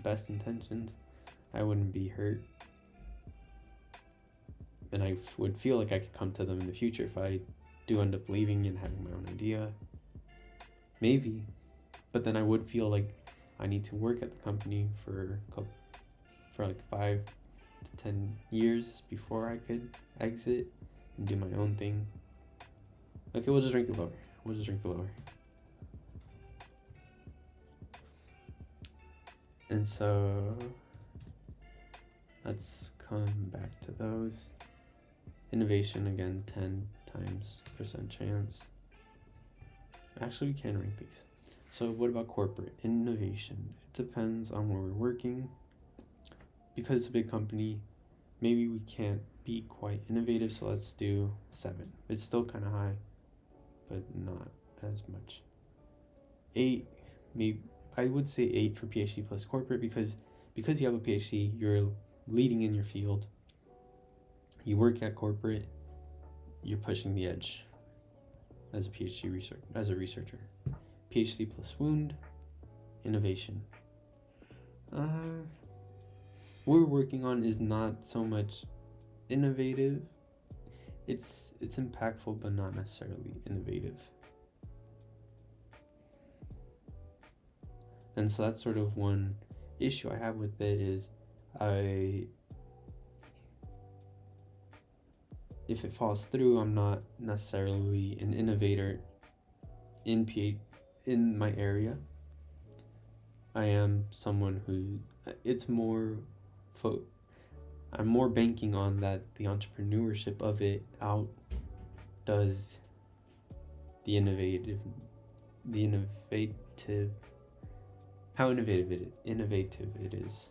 best intentions. I wouldn't be hurt, and I would feel like I could come to them in the future if I do end up leaving and having my own idea. Maybe, but then I would feel like I need to work at the company for like 5 to 10 years before I could exit and do my own thing. Okay, we'll just rank it lower. And so let's come back to those. Innovation, again, 10 times % chance. Actually, we can rank these. So what about corporate innovation? It depends on where we're working. Because it's a big company, maybe we can't be quite innovative, so let's do 7. It's still kind of high, but not as much. 8, maybe I would say 8 for PhD plus corporate, because you have a PhD, you're leading in your field. You work at corporate, you're pushing the edge as a researcher. PhD plus wound, innovation. What we're working on is not so much innovative. It's impactful, but not necessarily innovative. And so that's sort of one issue I have with it, is if it falls through, I'm not necessarily an innovator in my area. I am someone who, I'm more banking on that the entrepreneurship of it outdoes how innovative it is.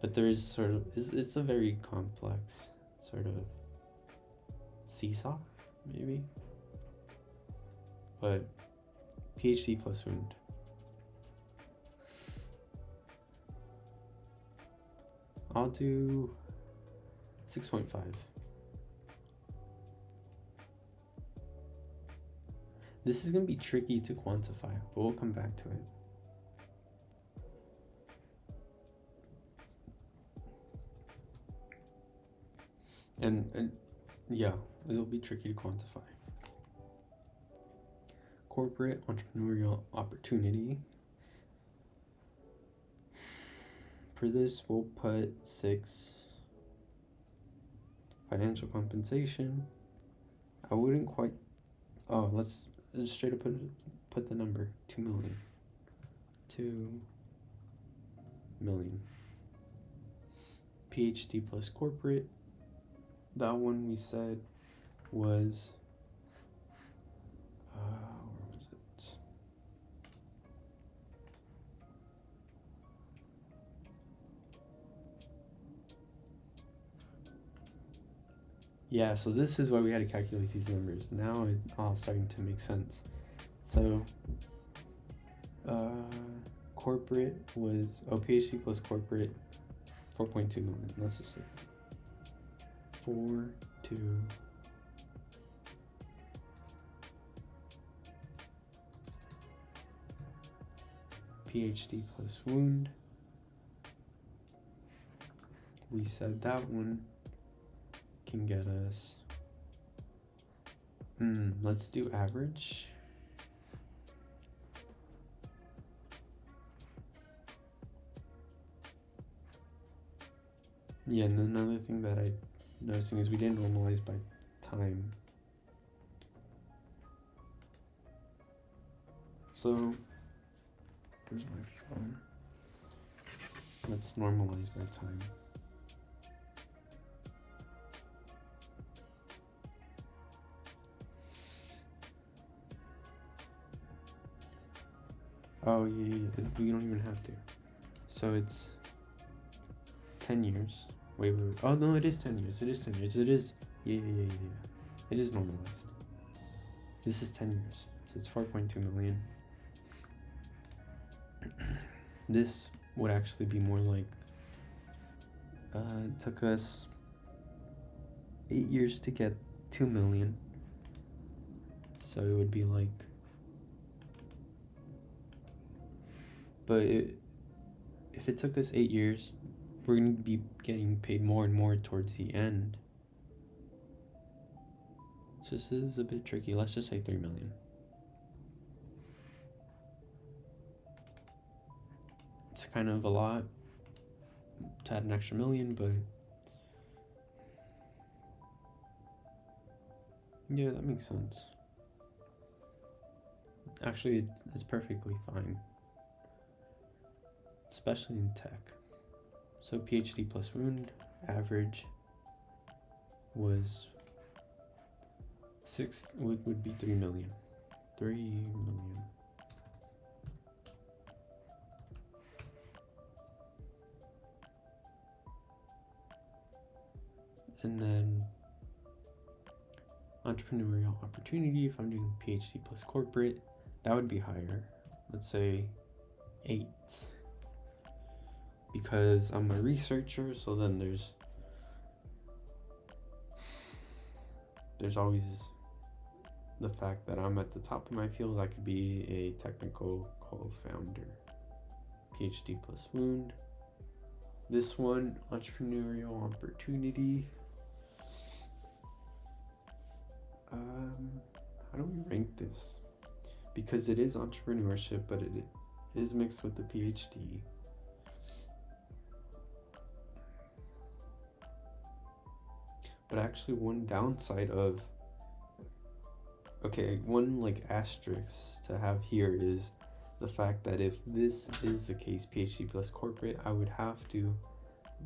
But there is sort of, it's a very complex sort of seesaw, maybe. But PhD plus wound. I'll do 6.5. This is going to be tricky to quantify, but we'll come back to it. And yeah, it'll be tricky to quantify. Corporate entrepreneurial opportunity. For this, we'll put 6. Financial compensation. I wouldn't quite. Oh, let's just straight up put the number 2 million. 2 million. PhD plus corporate. That one we said was. Where was it? Yeah, so this is why we had to calculate these numbers. Now it's all starting to make sense. So, corporate was, PhD plus corporate, 4.2 million. Let's just say 4.2. PhD plus wound. We said that one can get us. Let's do average. Yeah, and then another thing that I'm noticing is we didn't normalize by time. So, where's my phone? Let's normalize by time. Oh, yeah, we don't even have to. So it's 10 years. Wait. Oh, no, it is 10 years. It is 10 years. It is. Yeah. It is normalized. This is 10 years. So it's 4.2 million. This would actually be more like. It took us 8 years to get 2 million. So it would be like. But if it took us 8 years, we're going to be getting paid more and more towards the end. So this is a bit tricky. Let's just say 3 million. It's kind of a lot to add an extra million, but yeah, that makes sense. Actually, it's perfectly fine. Especially in tech. So PhD plus wound average was 6 would be 3 million. 3 million. And then entrepreneurial opportunity, if I'm doing PhD plus corporate, that would be higher. Let's say 8. Because I'm a researcher, so then there's always the fact that I'm at the top of my field. I could be a technical co-founder. PhD plus wound. This one, entrepreneurial opportunity. How do we rank this? Because it is entrepreneurship, but it is mixed with the PhD. But actually one downside of, one like asterisk to have here is the fact that if this is the case, PhD plus corporate, I would have to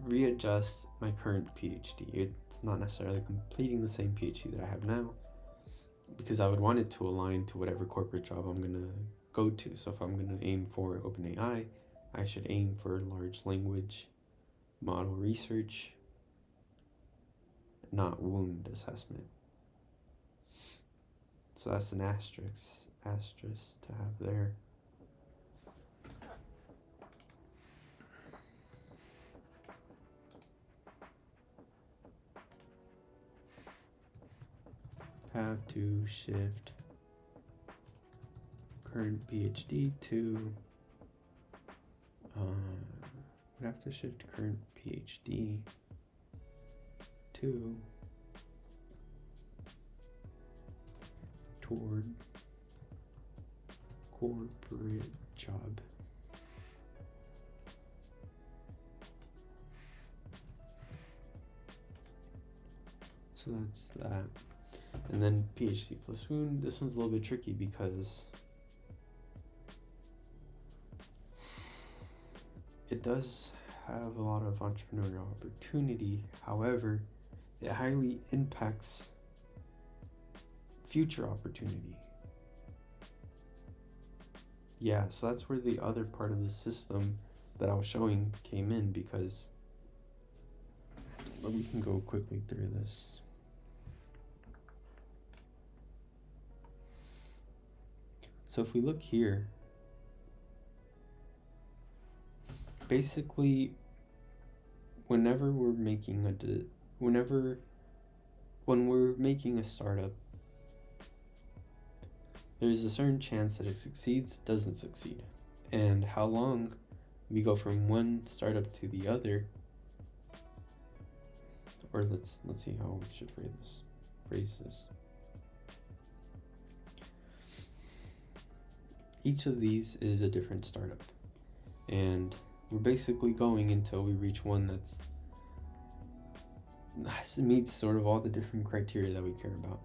readjust my current PhD. It's not necessarily completing the same PhD that I have now, because I would want it to align to whatever corporate job I'm going to go to. So if I'm going to aim for OpenAI, I should aim for large language model research, not wound assessment. So that's an asterisk to have there. Have to shift current PhD to, would have to shift current PhD to toward corporate job. So that's that. And then PhD plus wound. This one's a little bit tricky because it does have a lot of entrepreneurial opportunity. However, it highly impacts future opportunity. Yeah, so that's where the other part of the system that I was showing came in, because we can go quickly through this. So if we look here, basically, when we're making a startup, there's a certain chance that it succeeds, doesn't succeed, and how long we go from one startup to the other. Or let's see how we should phrase this. Each of these is a different startup, and we're basically going until we reach one that meets sort of all the different criteria that we care about.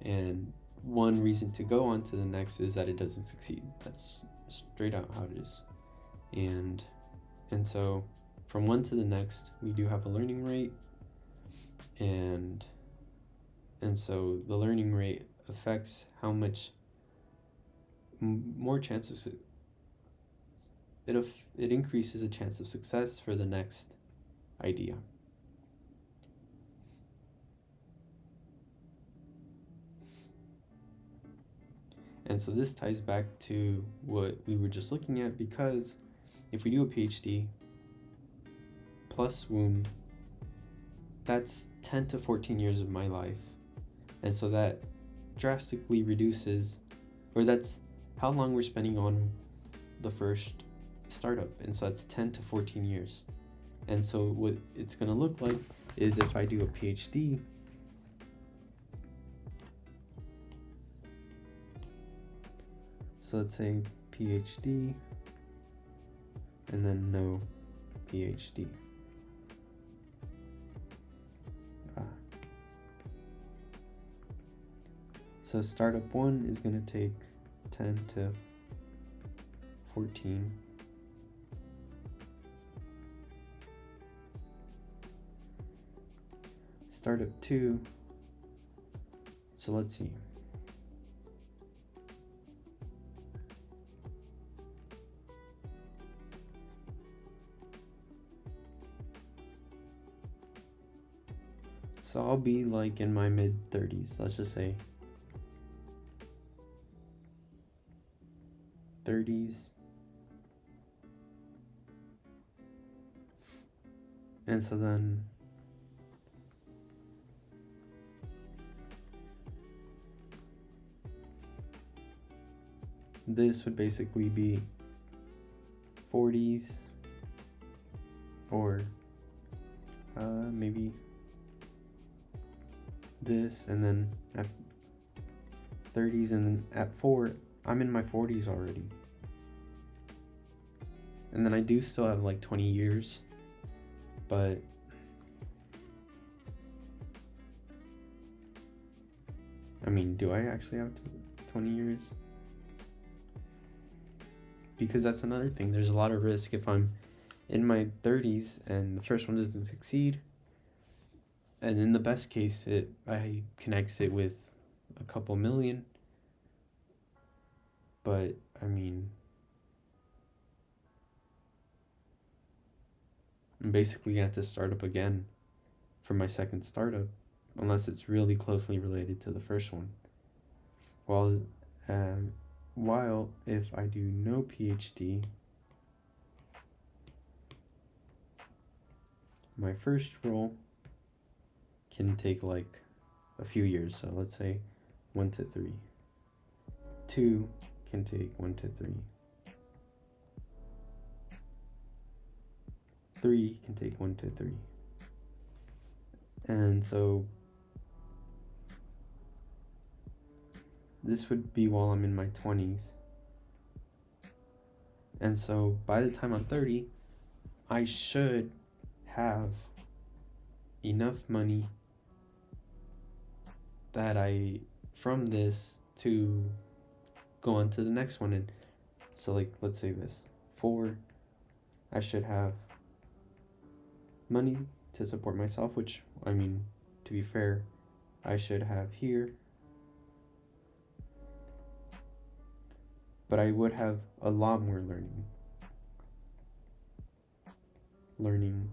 And one reason to go on to the next is that it doesn't succeed. That's straight out how it is. And so from one to the next, we do have a learning rate, and so the learning rate affects how much more chance of it increases the chance of success for the next idea. And so this ties back to what we were just looking at, because if we do a PhD plus wound, that's 10 to 14 years of my life. And so that drastically reduces, or that's how long we're spending on the first startup. And so that's 10 to 14 years. And so what it's going to look like is, if I do a PhD, so let's say PhD and then no PhD. So startup 1 is going to take 10 to 14. Startup 2, so let's see. So I'll be like in my mid-30s, let's just say 30s. And so then this would basically be 40s, or maybe this, and then at 30s, and then at 4, I'm in my 40s already. And then I do still have like 20 years, but I mean, do I actually have 20 years? Because that's another thing. There's a lot of risk if I'm in my 30s and the first one doesn't succeed. And in the best case, I can exit with a couple million. But I mean, I'm basically gonna have to start up again for my second startup, unless it's really closely related to the first one. While if I do no PhD, my first role can take like a few years. So let's say 1 to 3. 2 can take 1 to 3. 3 can take 1 to 3. And so this would be while I'm in my 20s. And so by the time I'm 30, I should have enough money that from this to go on to the next one. And so like, let's say this 4, I should have money to support myself, which, I mean, to be fair, I should have here, but I would have a lot more learning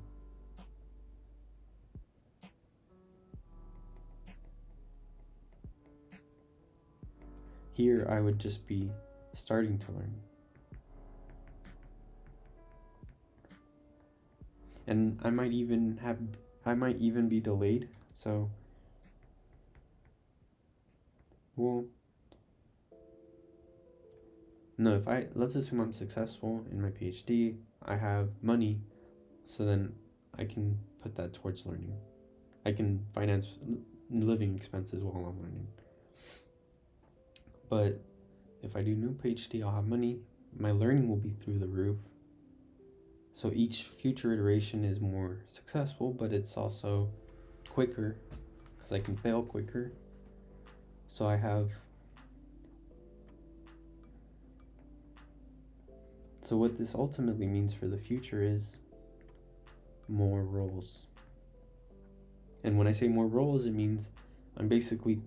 here. I would just be starting to learn, and I might even be delayed. So, well, no, let's assume I'm successful in my PhD, I have money, so then I can put that towards learning. I can finance living expenses while I'm learning. But if I do no PhD, I'll have money, my learning will be through the roof. So each future iteration is more successful, but it's also quicker because I can fail quicker. So so what this ultimately means for the future is more roles. And when I say more roles, it means I'm basically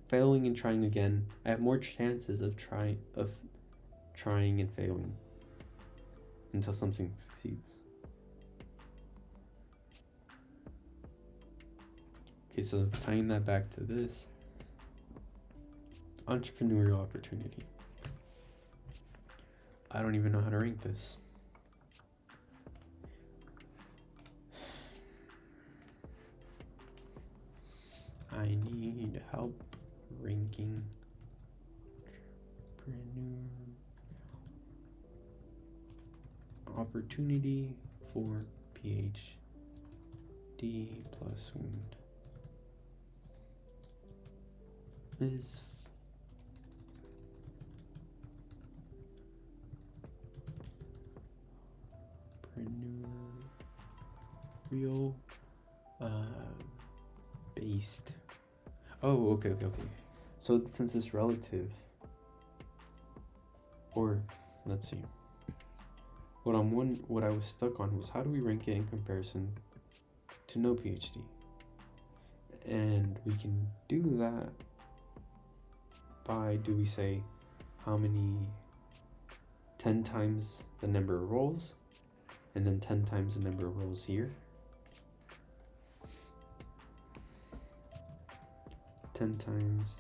failing and trying again. I have more chances of trying and failing until something succeeds. Okay, so tying that back to this, entrepreneurial opportunity. I don't even know how to rank this. I need help ranking opportunity for PhD plus wound is entrepreneurial based. Oh, okay. So since it's relative, or let's see, what I was stuck on was how do we rank it in comparison to no PhD? And we can do that by, do we say how many 10 times the number of roles, and then 10 times the number of roles here. 10 times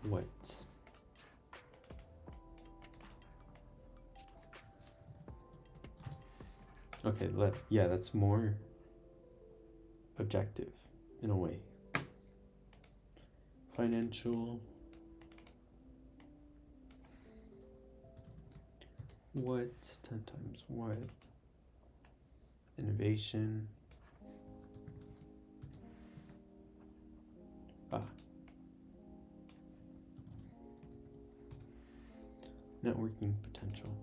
what? Okay, that's more objective in a way. Financial, what? 10 times what? Innovation. Networking potential.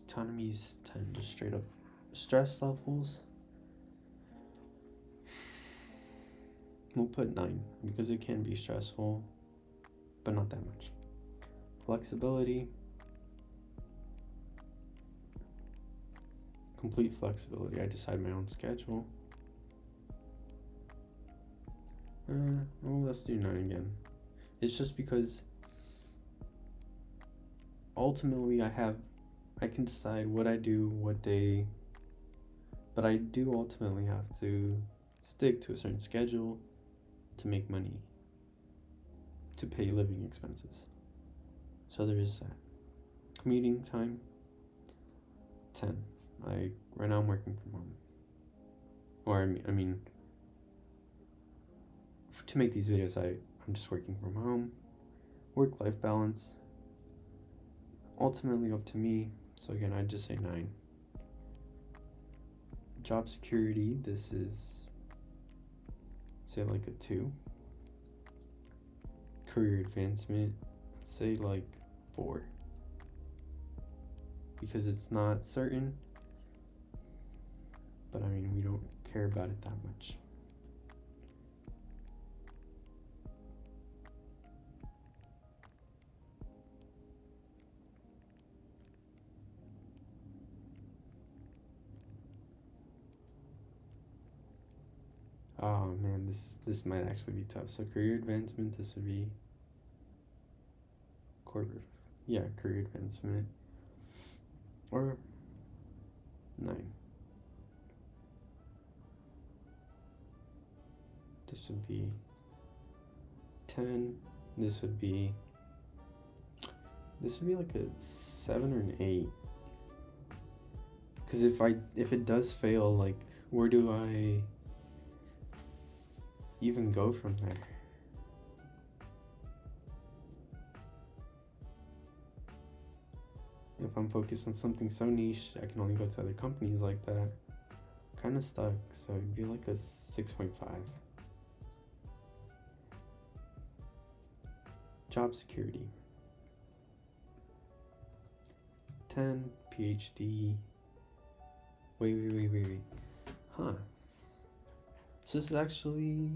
Autonomies 10, just straight up. Stress levels, we'll put 9 because it can be stressful, but not that much. Flexibility, complete flexibility. I decide my own schedule. Well, let's do 9 again. It's just because ultimately I can decide what I do, what day, but I do ultimately have to stick to a certain schedule to make money, to pay living expenses. So there is that. Commuting time, 10. Right now I'm working from home. Or I mean, to make these videos, I'm just working from home. Work-life balance, ultimately up to me. So again, I'd just say 9. Job security, this is, say like a 2. Career advancement, say like 4. Because it's not certain, but I mean, we don't care about it that much. Oh man, this might actually be tough. So career advancement, this would be career advancement, or 9. This would be 10. This would be like a 7 or an 8. Because if it does fail, like, where do I even go from there? If I'm focused on something so niche, I can only go to other companies like that. Kind of stuck, so it'd be like a 6.5. Job security. 10, PhD. Wait. Huh. So this is actually...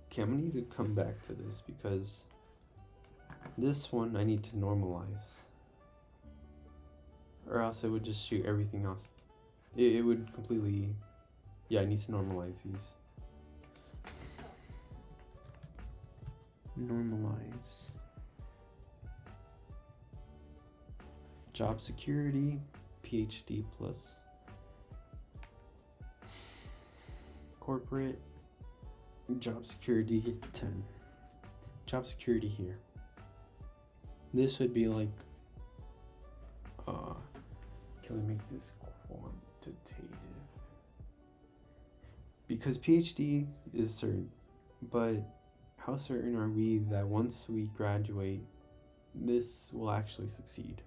Okay, I'm gonna need to come back to this because this one I need to normalize. Or else it would just shoot everything else. It would completely... Yeah, I need to normalize these. Normalize. Job security, PhD plus corporate. Job security 10. Job security here. This would be like, can we make this quantitative? Because PhD is certain, but how certain are we that once we graduate, this will actually succeed?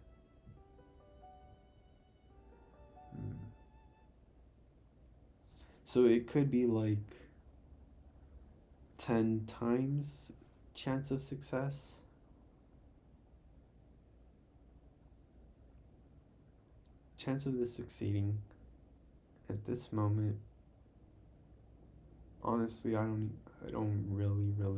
So it could be like 10 times chance of success. Chance of this succeeding at this moment, honestly, I don't really know.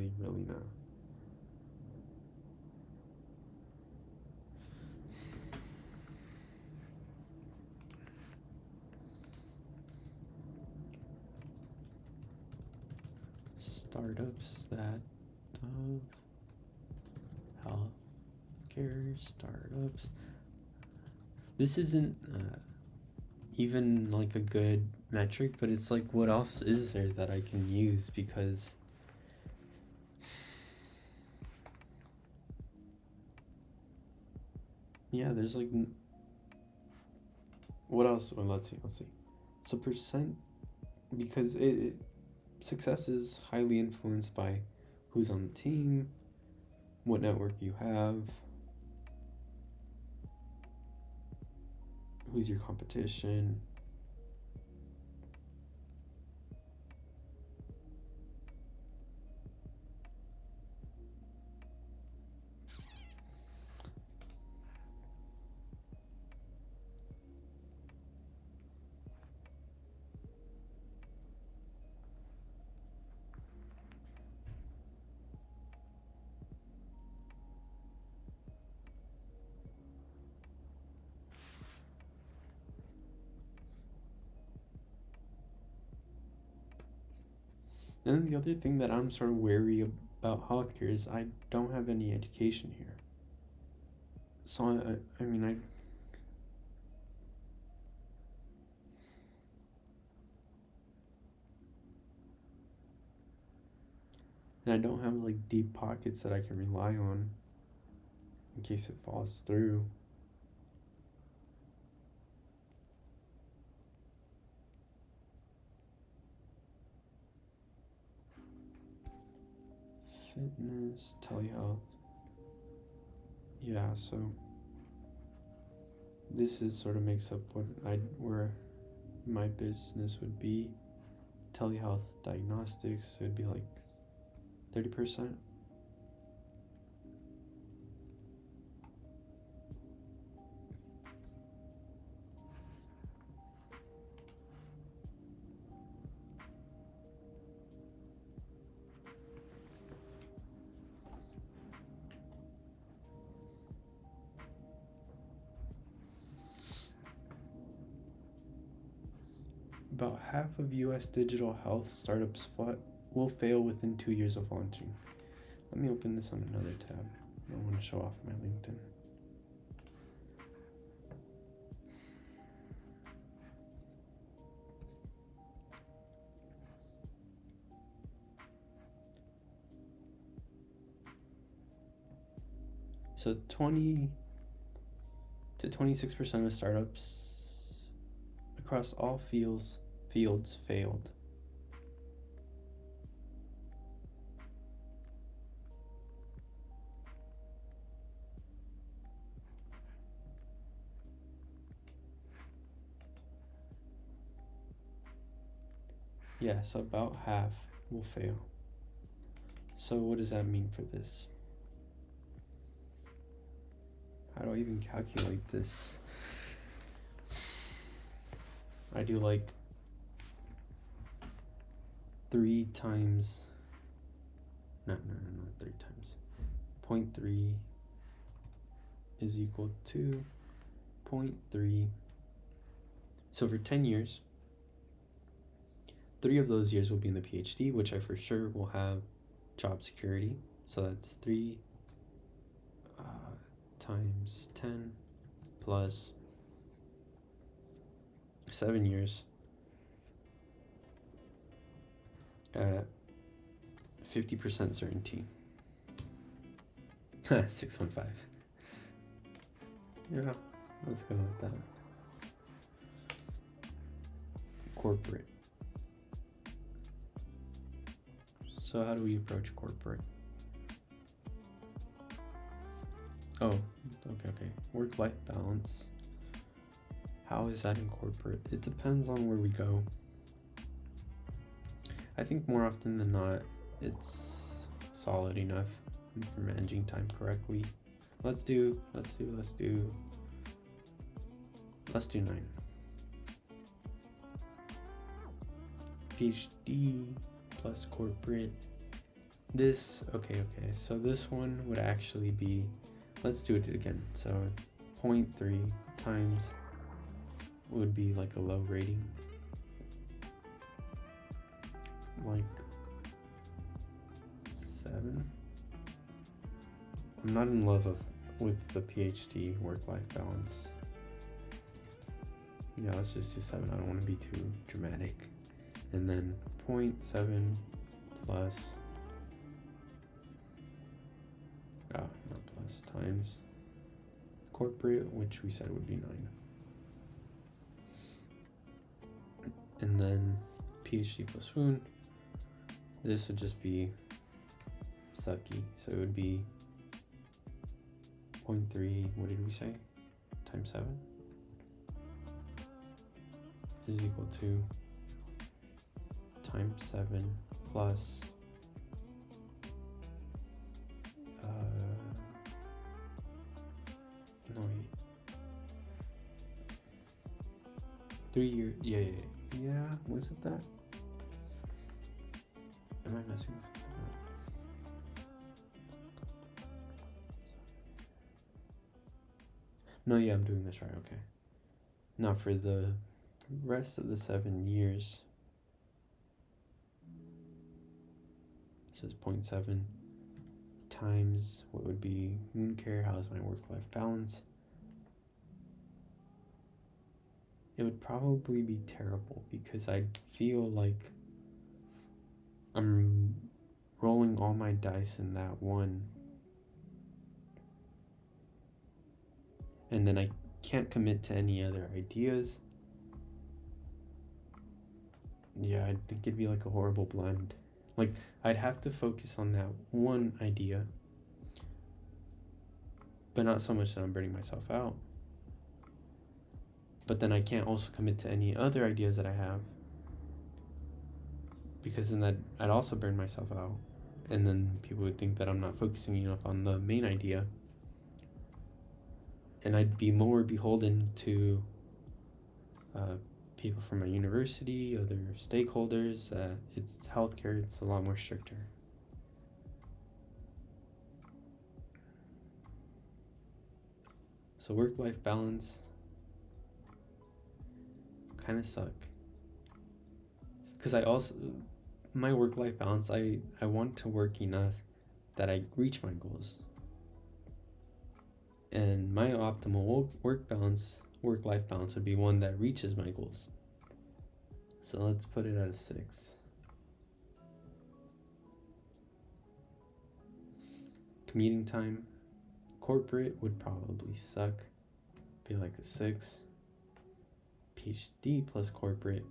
Startups that of healthcare startups. This isn't even like a good metric, but it's like, what else is there that I can use? Because yeah, there's like, what else? Well, let's see. So percent, because success is highly influenced by who's on the team, what network you have, who's your competition. And then the other thing that I'm sort of wary about healthcare is I don't have any education here. So I mean, and I don't have like deep pockets that I can rely on in case it falls through. fitness, telehealth. Yeah, so this is sort of makes up where my business would be. Telehealth diagnostics would be like 30%. About half of US digital health startups will fail within 2 years of launching. Let me open this on another tab. I want to show off my LinkedIn. So 20 to 26% of startups across all fields failed. Yeah, so about half will fail. So what does that mean for this? How do I even calculate this? I do like 3 times, not 3 times. 0.3 is equal to 0.3. So for 10 years, 3 of those years will be in the PhD, which I for sure will have job security. So that's 3 times 10 plus 7 years at 50% certainty. 615. Yeah, let's go with that. Corporate. So how do we approach corporate? Oh, okay. Work-life balance. How is that in corporate? It depends on where we go. I think more often than not, it's solid enough for managing time correctly. Let's do 9. PhD plus corporate. Okay. So this one would actually be, let's do it again. So 0.3 times would be like a low rating. Like 7. I'm not in love with the PhD work-life balance. Yeah, let's just do 7. I don't want to be too dramatic. And then 0.7 plus, not plus, times corporate, which we said would be 9. And then PhD plus wound, this would just be sucky. So it would be 0.3, what did we say? Times 7 is equal to times 7 plus 3 years. Yeah, was it that? Am I messing something up? No, yeah, I'm doing this right, okay. Now for the rest of the 7 years, so it's 0.7 times what would be wound care. How's my work-life balance? It would probably be terrible because I feel like I'm rolling all my dice in that one, and then I can't commit to any other ideas. Yeah, I think it'd be like a horrible blend. Like, I'd have to focus on that one idea, but not so much that I'm burning myself out. But then I can't also commit to any other ideas that I have, because then that I'd also burn myself out, and then people would think that I'm not focusing enough on the main idea, and I'd be more beholden to people from my university, other stakeholders. It's healthcare, it's a lot more stricter. So work-life balance kind of suck, because my work-life balance, I want to work enough that I reach my goals, and my optimal work-life balance would be one that reaches my goals. So let's put it at a 6. Commuting time, corporate would probably suck, be like a 6. PhD plus corporate,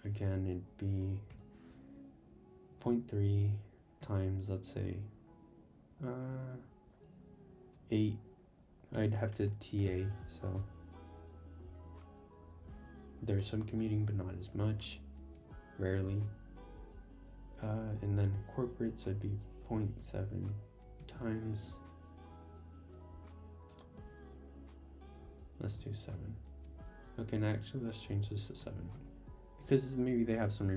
again, it'd be 0.3 times, let's say, 8. I'd have to TA, so there's some commuting, but not as much, rarely. And then corporate, so it'd be 0.7 times, let's do 7. Okay, now actually let's change this to 7, because maybe they have some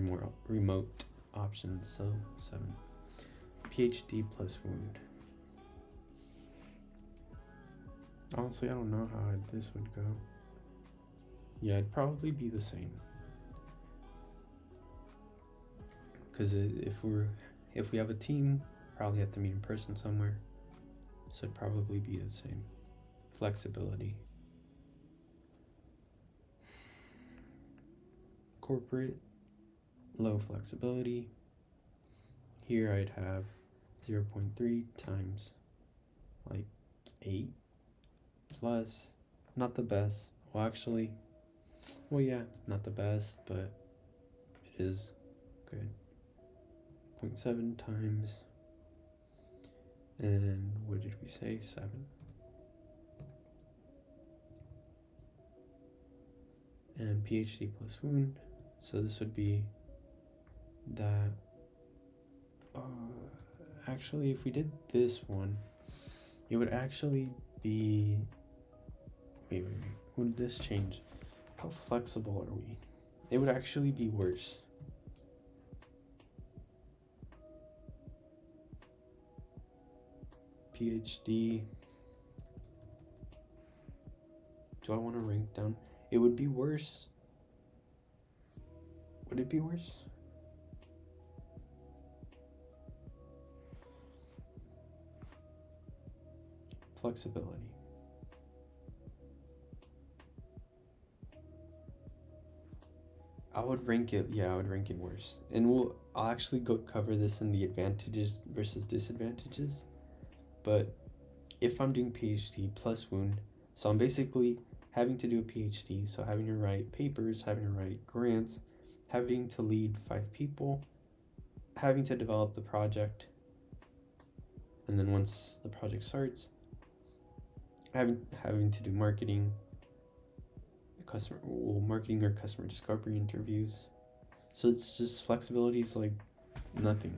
remote options, so 7. PhD plus wound. Honestly, I don't know how this would go. Yeah, it'd probably be the same, because if we have a team, probably have to meet in person somewhere, so it'd probably be the same. Flexibility. Corporate, low flexibility. Here I'd have 0.3 times like 8 plus, not the best. Well, actually, well, yeah, not the best, but it is good. 0.7 times, and what did we say? 7. And PhD plus wound. So this would be that. Actually, if we did this one, it would actually be. Wait. Would this change? How flexible are we? It would actually be worse. PhD. Do I want to rank down? It would be worse. Would it be worse? Flexibility. I would rank it worse. And I'll actually cover this in the advantages versus disadvantages. But if I'm doing PhD plus wound, so I'm basically having to do a PhD, so having to write papers, having to write grants, having to lead 5 people, having to develop the project, and then once the project starts, having to do marketing or customer discovery interviews. So it's just flexibility is like nothing.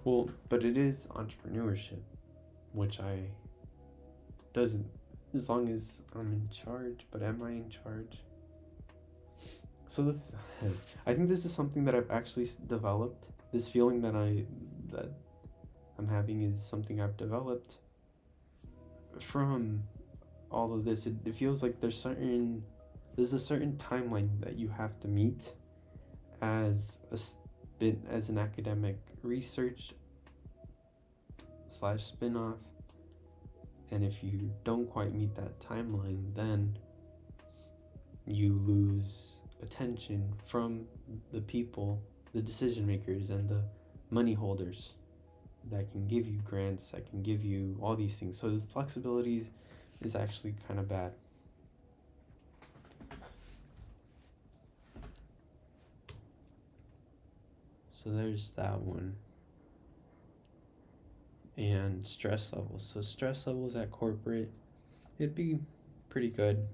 Well, but it is entrepreneurship, which doesn't, as long as I'm in charge. But am I in charge? So I think this is something that I've actually developed. This feeling that I'm having is something I've developed from all of this. It feels like there's a certain timeline that you have to meet as an academic research / spin-off, and if you don't quite meet that timeline, then you lose attention from the people, the decision makers, and the money holders that can give you grants, that can give you all these things. So the flexibility is actually kind of bad. So there's that one. And stress levels. So stress levels at corporate, it'd be pretty good.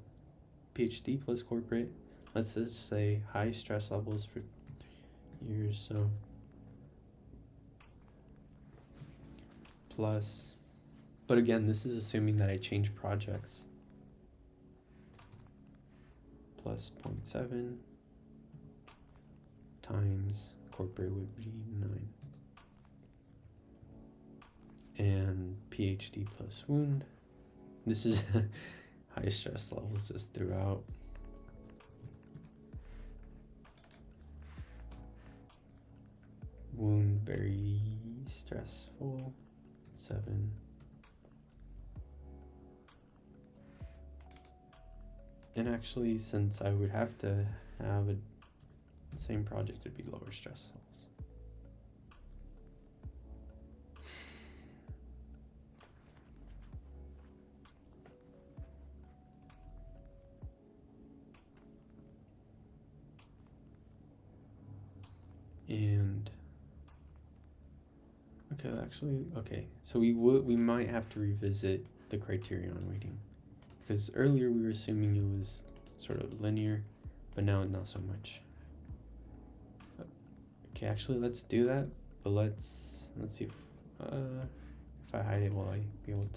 PhD plus corporate. Let's just say high stress levels for years. So plus, but again, this is assuming that I change projects. Plus 0.7 times corporate would be 9. And PhD plus wound. This is high stress levels just throughout. Wound very stressful. 7. And actually, since I would have to have a same project, it'd be lower stress levels. And okay, so we might have to revisit the criterion weighting, because earlier we were assuming it was sort of linear, but now not so much. Okay, actually let's do that, but let's see if I hide it, will I be able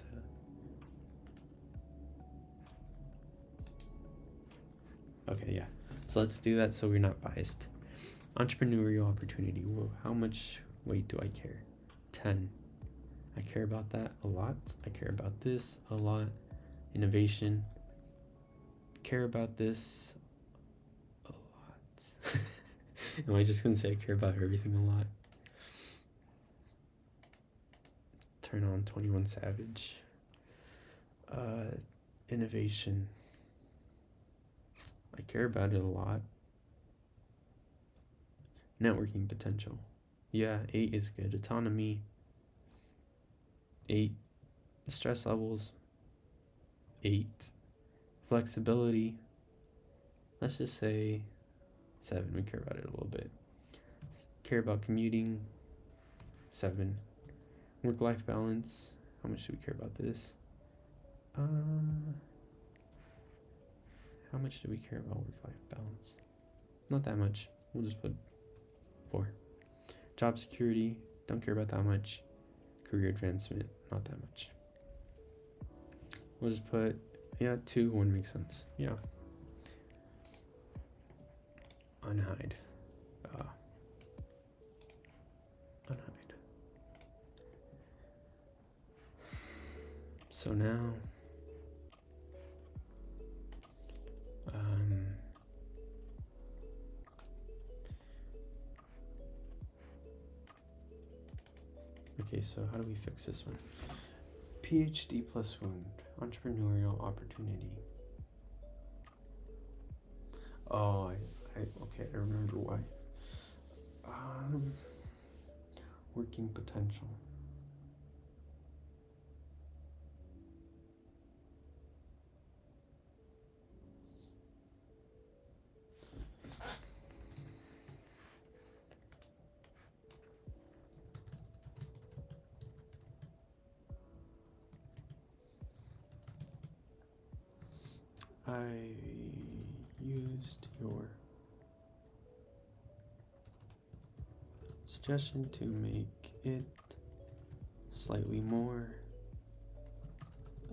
to? Okay, yeah, so let's do that so we're not biased. Entrepreneurial opportunity. Whoa, how much weight do I care? 10. I care about that a lot. I care about this a lot. Innovation. Care about this a lot. Am I just gonna say I care about everything a lot? Turn on 21 Savage. Innovation. I care about it a lot. Networking potential. Yeah, 8 is good. Autonomy. 8. Stress levels. 8. Flexibility. Let's just say 7. We care about it a little bit. Care about commuting. 7. Work-life balance. How much do we care about this? How much do we care about work-life balance? Not that much. We'll just put 4. Job security. Don't care about that much. Career advancement. Not that much. We'll just put, 2. 1 makes sense. Yeah. Unhide. Unhide. So now, okay, so how do we fix this one? PhD plus wound. Entrepreneurial opportunity. Oh, okay, I remember why. Working potential. I used your suggestion to make it slightly more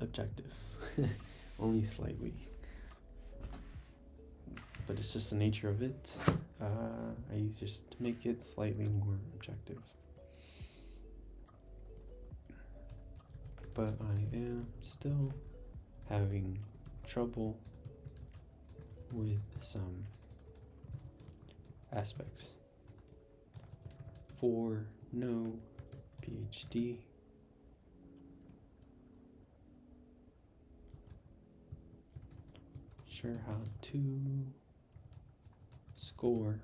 objective. Only slightly. But it's just the nature of it. I use just to make it slightly more objective. But I am still having trouble with some aspects. For no PhD, sure how to score.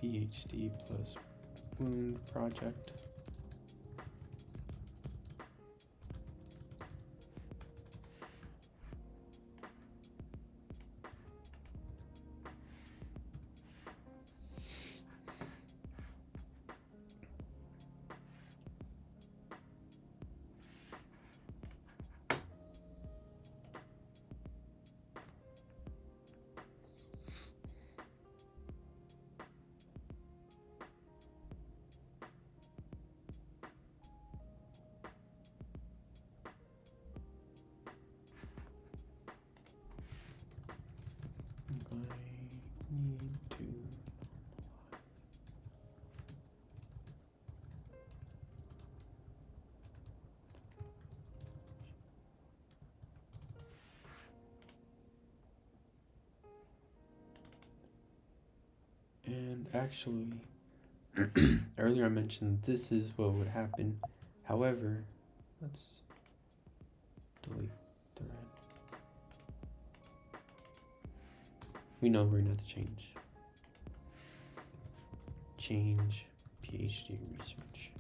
PhD plus wound project. I need to and actually earlier I mentioned this is what would happen. However, let's delete thread. We know we're gonna have to change PhD research.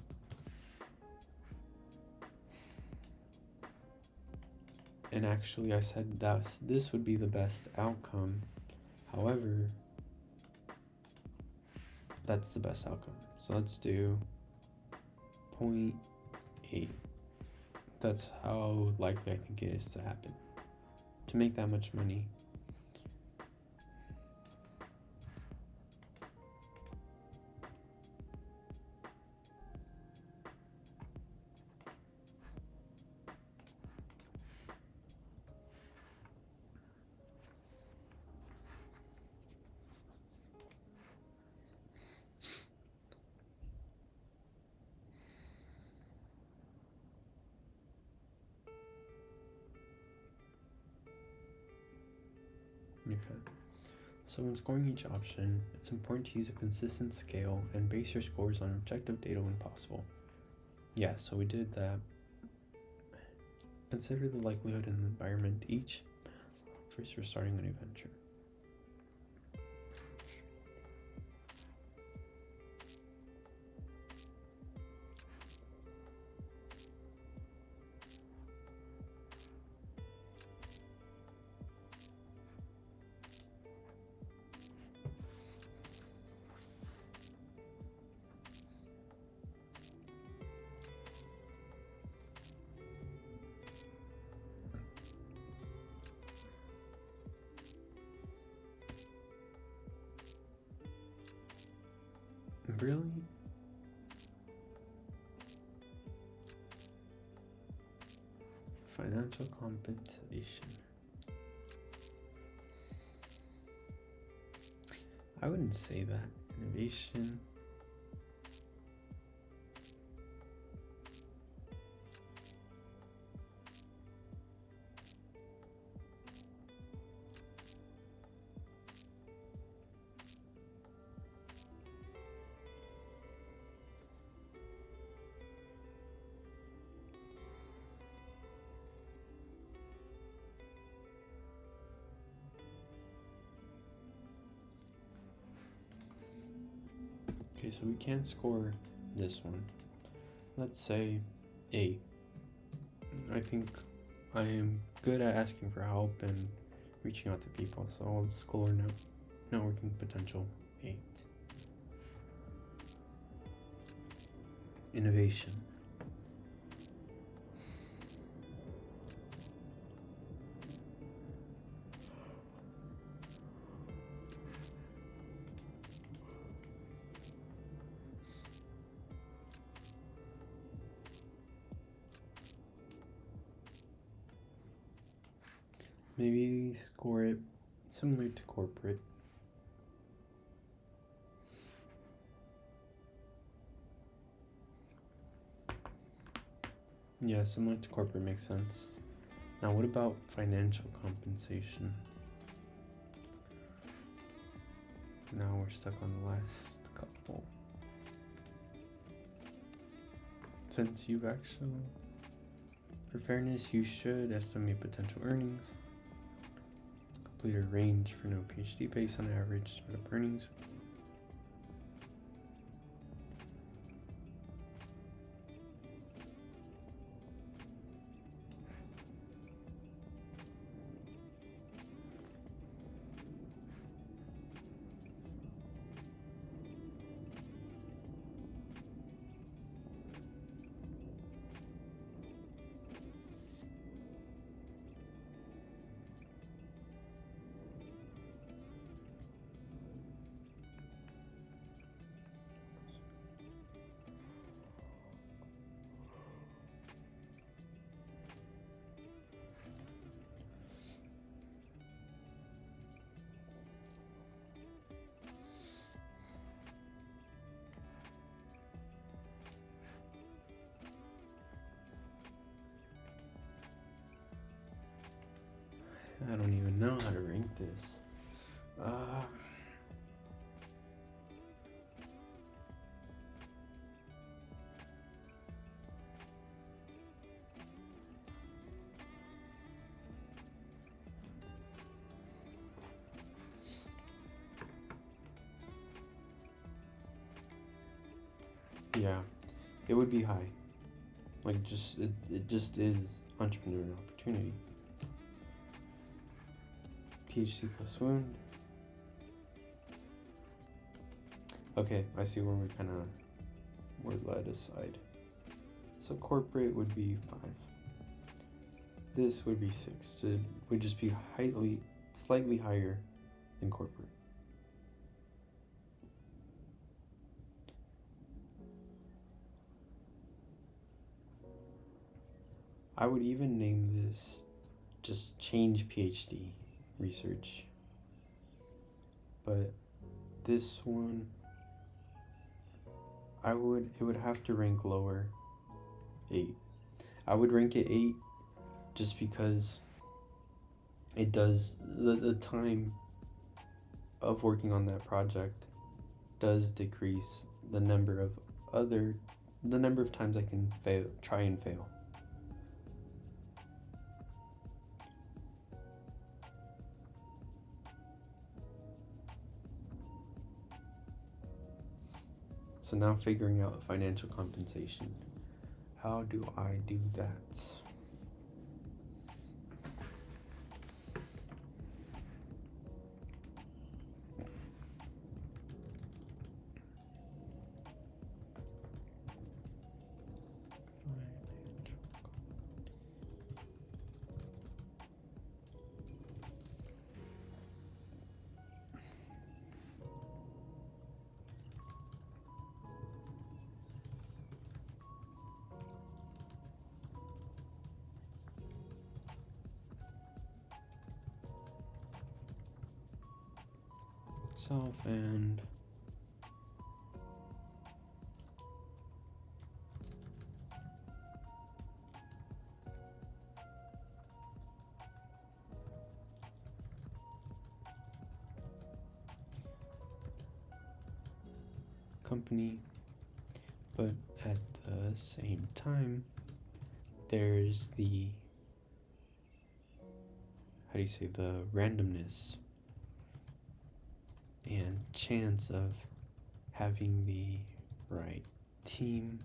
And actually I said that this would be the best outcome. However, that's the best outcome. So let's do 0.8. That's how likely I think it is to happen. To make that much money. Okay. So when scoring each option, it's important to use a consistent scale and base your scores on objective data when possible. Yeah, so we did that. Consider the likelihood and the environment each. First, we're starting a new venture. Really? Financial compensation. I wouldn't say that. Innovation. Okay, so we can't score this one. Let's say A. I think I am good at asking for help and reaching out to people, so I'll score networking potential 8. Innovation. Maybe score it similar to corporate. Yeah, similar to corporate makes sense. Now what about financial compensation? Now we're stuck on the last couple. Since you've actually, for fairness, you should estimate potential earnings. Complete a range for no PhD based on average startup earnings. know how to rank this. Yeah, it would be high. Like, it just is entrepreneurial opportunity. PhD plus wound. Okay, I see where we're led aside. So corporate would be 5. This would be 6. It would just be slightly higher than corporate. I would even name this just change PhD research. But this one, it would have to rank lower. 8. I would rank it 8 just because it does, the time of working on that project does decrease the number of times I can try and fail. So now figuring out financial compensation. How do I do that? Self and company, but at the same time there's the the randomness and chance of having the right team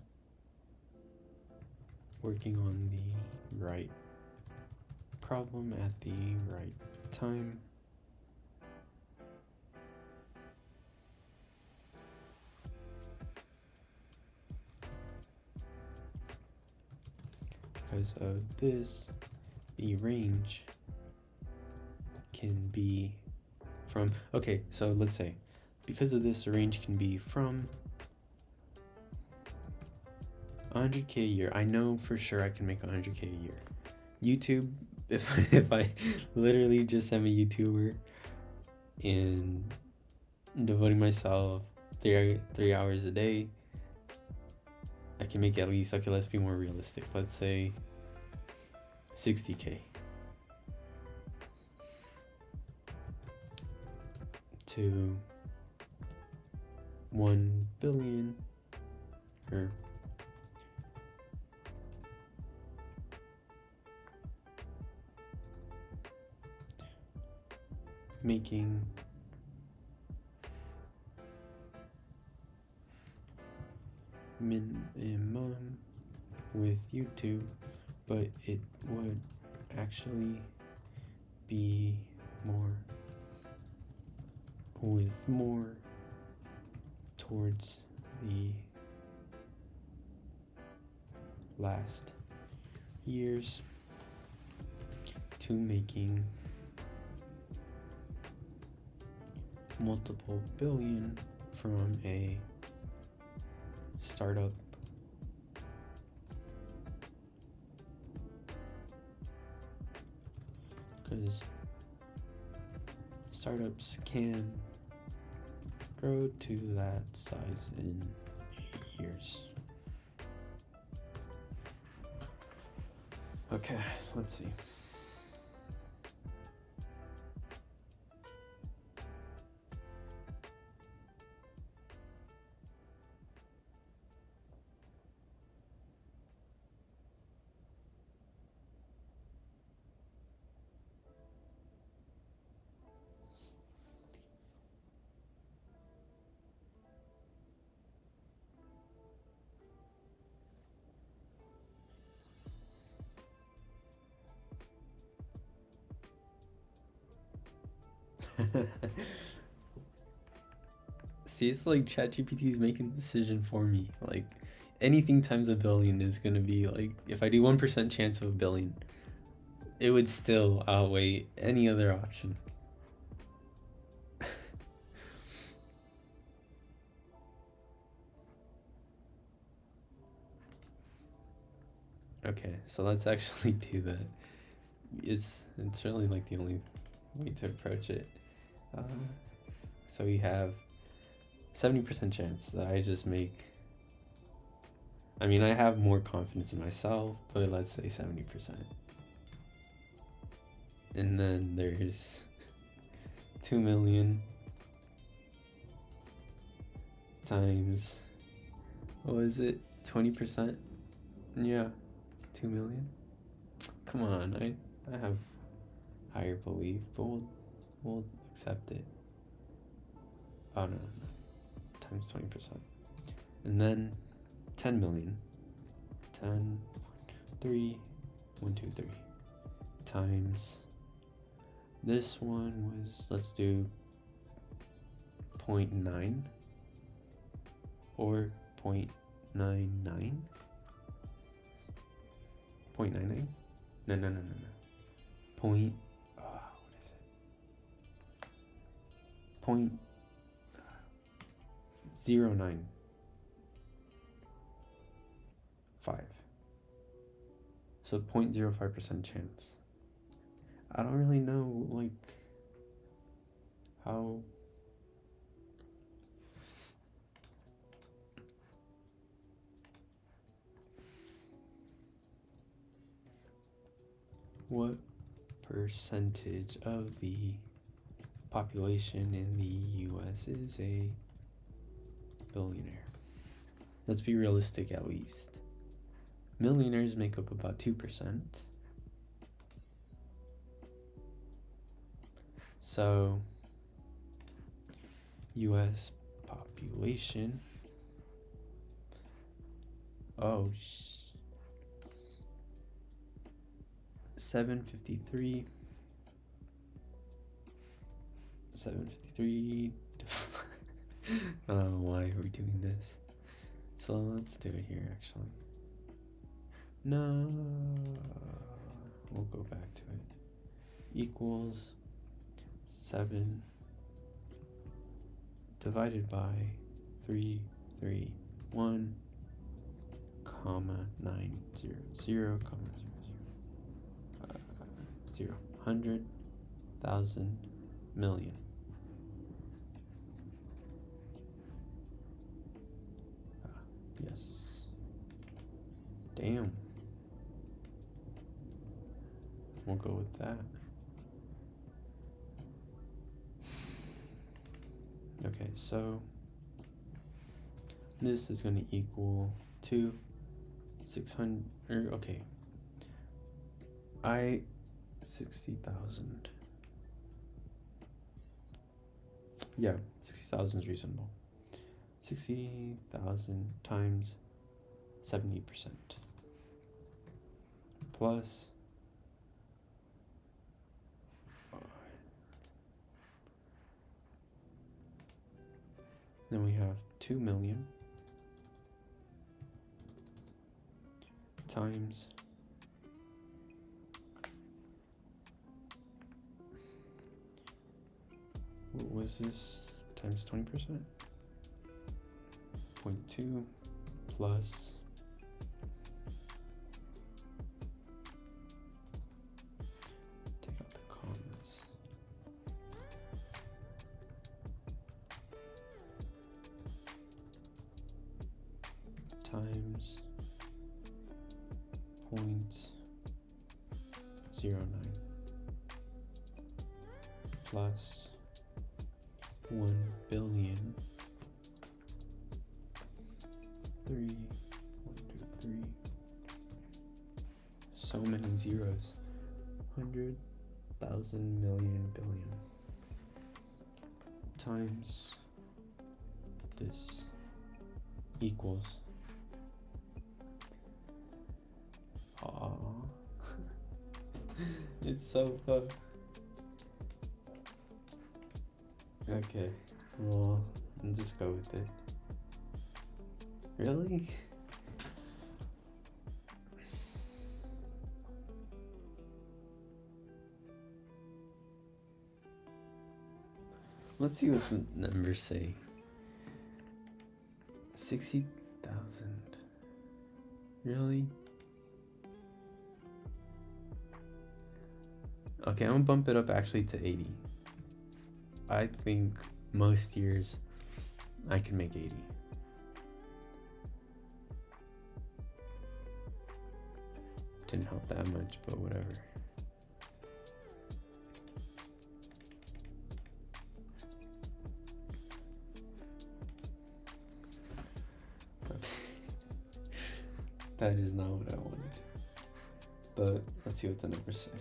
working on the right problem at the right time. Because of this, the range can be from, okay, so let's say, because of this, the range can be from 100K a year. I know for sure I can make 100K a year. YouTube, if I literally just am a YouTuber and devoting myself 3 hours a day, I can make at least, okay, let's be more realistic. Let's say 60K. To 1 billion, or making minimum with YouTube, but it would actually be more towards the last years to making multiple billion from a startup. Because startups can grow to that size in 8 years. Okay, let's see. See, it's like ChatGPT is making the decision for me. Like, anything times a billion is gonna be like, if I do 1% chance of a billion, it would still outweigh any other option. Okay, so let's actually do that. It's really like the only way to approach it. So we have 70% chance that I just make. I mean, I have more confidence in myself, but let's say 70%. And then there's 2 million times, what was it, 20%? Yeah, 2 million. Come on, I have higher belief, but we'll accept it. Oh no, times 20%. And then 10 million. 10, 3, 1, 2, 3. Times, this one was, let's do 0.9 or 0.99. 0.99? No. Point, what is it? 0.095. So 0.05% chance. I don't really know, like, how. What percentage of the population in the US is a billionaire? Let's be realistic at least. Millionaires make up about 2%. So, US population. Oh, 753. 753. I don't know why are we doing this. So let's do it here actually. No, we'll go back to it. Equals 7 divided by 331, comma 900, comma 0, 100,000 million. Yes. Damn. We'll go with that. Okay, so this is going to equal to 600, okay. 60,000. Yeah, 60,000 is reasonable. 60,000 times 70% plus then we have 2 million times what was this, times 20%, 0.2 plus take out the commas, times 0.09 plus 1 billion 3, 1, 2, 3, so many zeros, 100,000 million billion times this equals it's so fun. Okay, well, I'll just go with it. Really? Let's see what the numbers say. 60,000. Really? Okay, I'm gonna bump it up actually to 80. I think most years I can make 80. Didn't help that much, but whatever. That is not what I wanted. But let's see what the numbers say.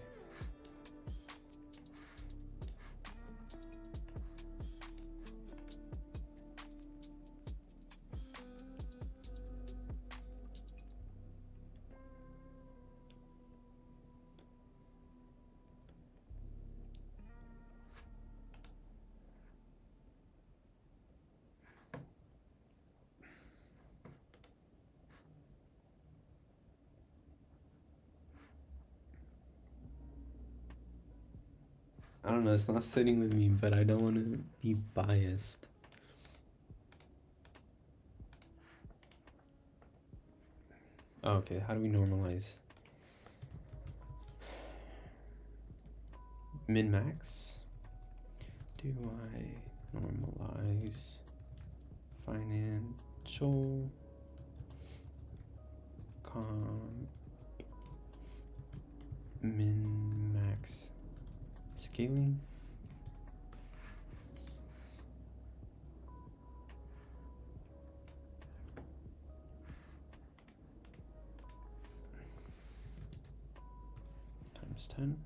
I don't know, it's not sitting with me, but I don't want to be biased. Okay, how do we normalize? Min-max? Do I normalize financial min-max scaling? Times 10.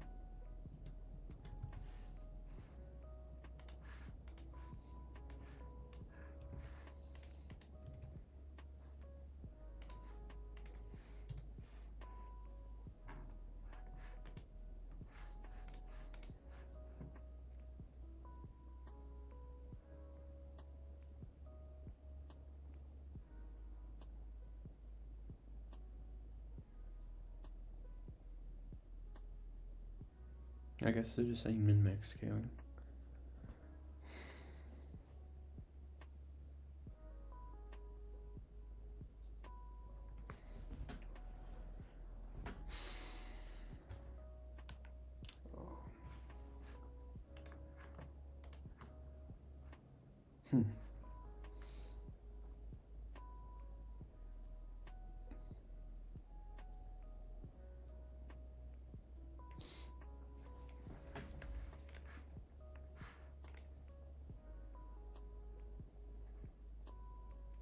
I guess they're just saying min-max scaling.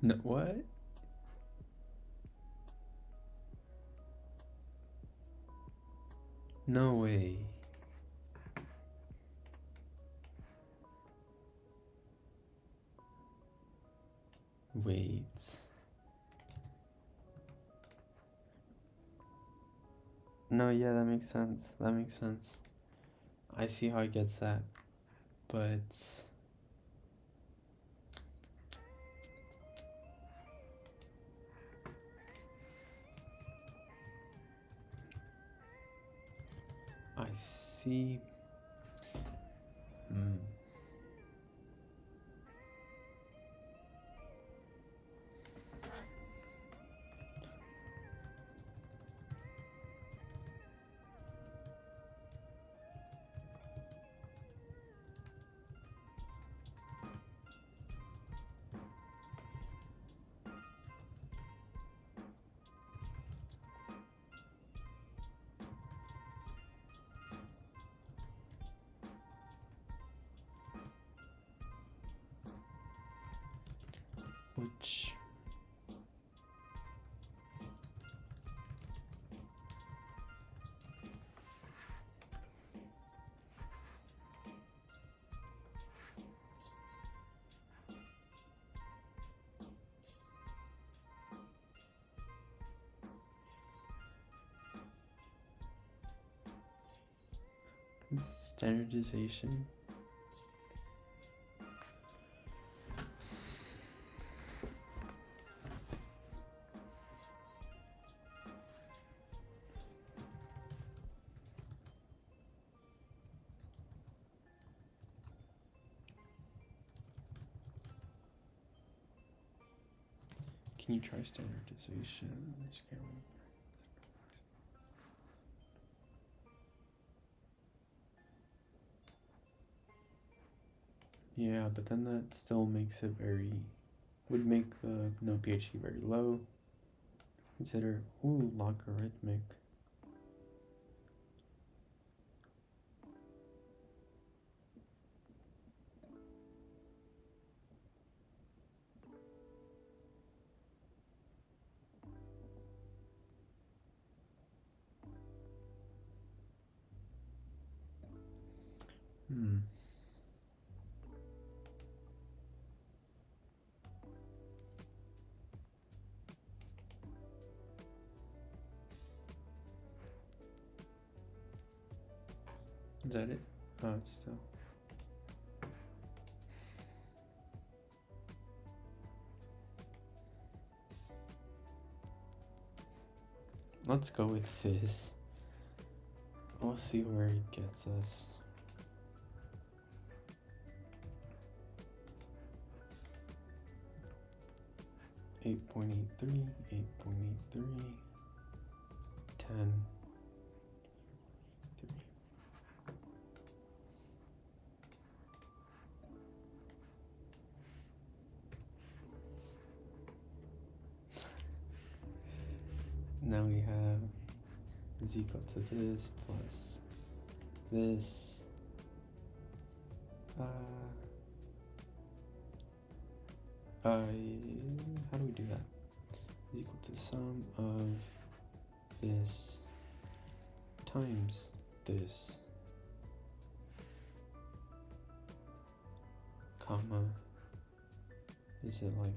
No, what? No way. Wait. No, yeah, that makes sense. That makes sense. I see how it gets that, but I see. Which standardization? Can you try standardization? Scaling. Yeah, but then that still makes it would make the no PhD very low. Consider, logarithmic. Is that it? Oh, it's still. Let's go with this. We'll see where it gets us. $8.83, 8.83, 10. Now we have is equal to this plus this. How do we do that? Is equal to sum of this times this, comma, is it like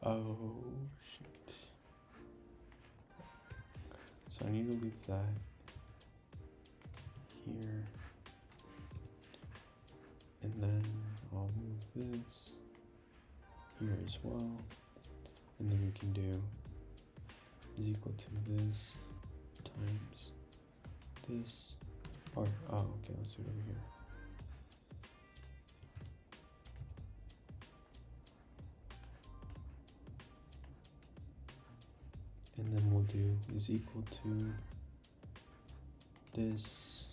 oh shit. So I need to leave that here. And then I'll move this here as well. And then we can do is equal to this times this. Or, okay, let's do it over here. And then we'll do is equal to this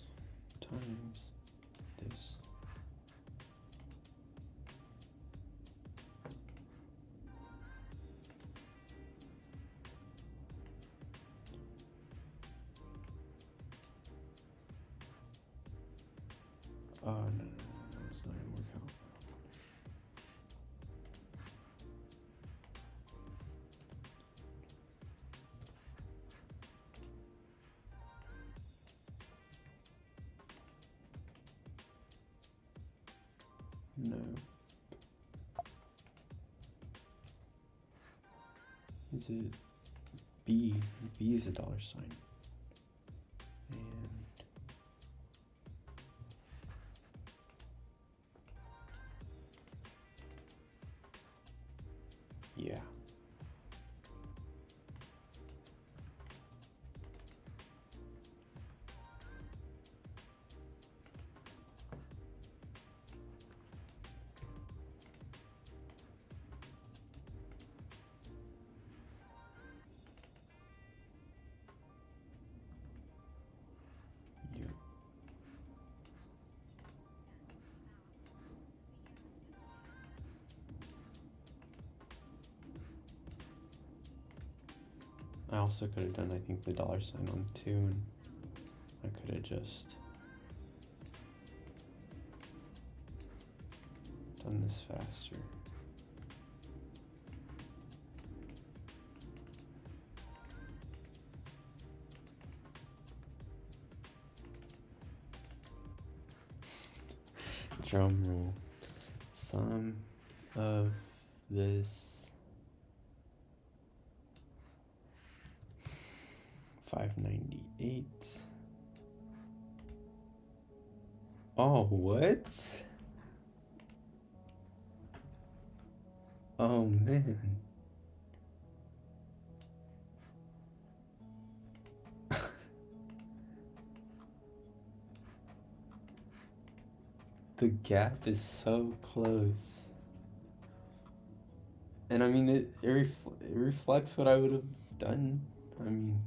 times this. No, it's not gonna work out. No. Is it B? B is a dollar sign. And yeah. I also could have done, I think, the dollar sign on 2, and I could have just done this faster. Drum roll. Sum of this 598. Oh, what? Oh man. The gap is so close. And I mean, it reflects what I would have done. I mean,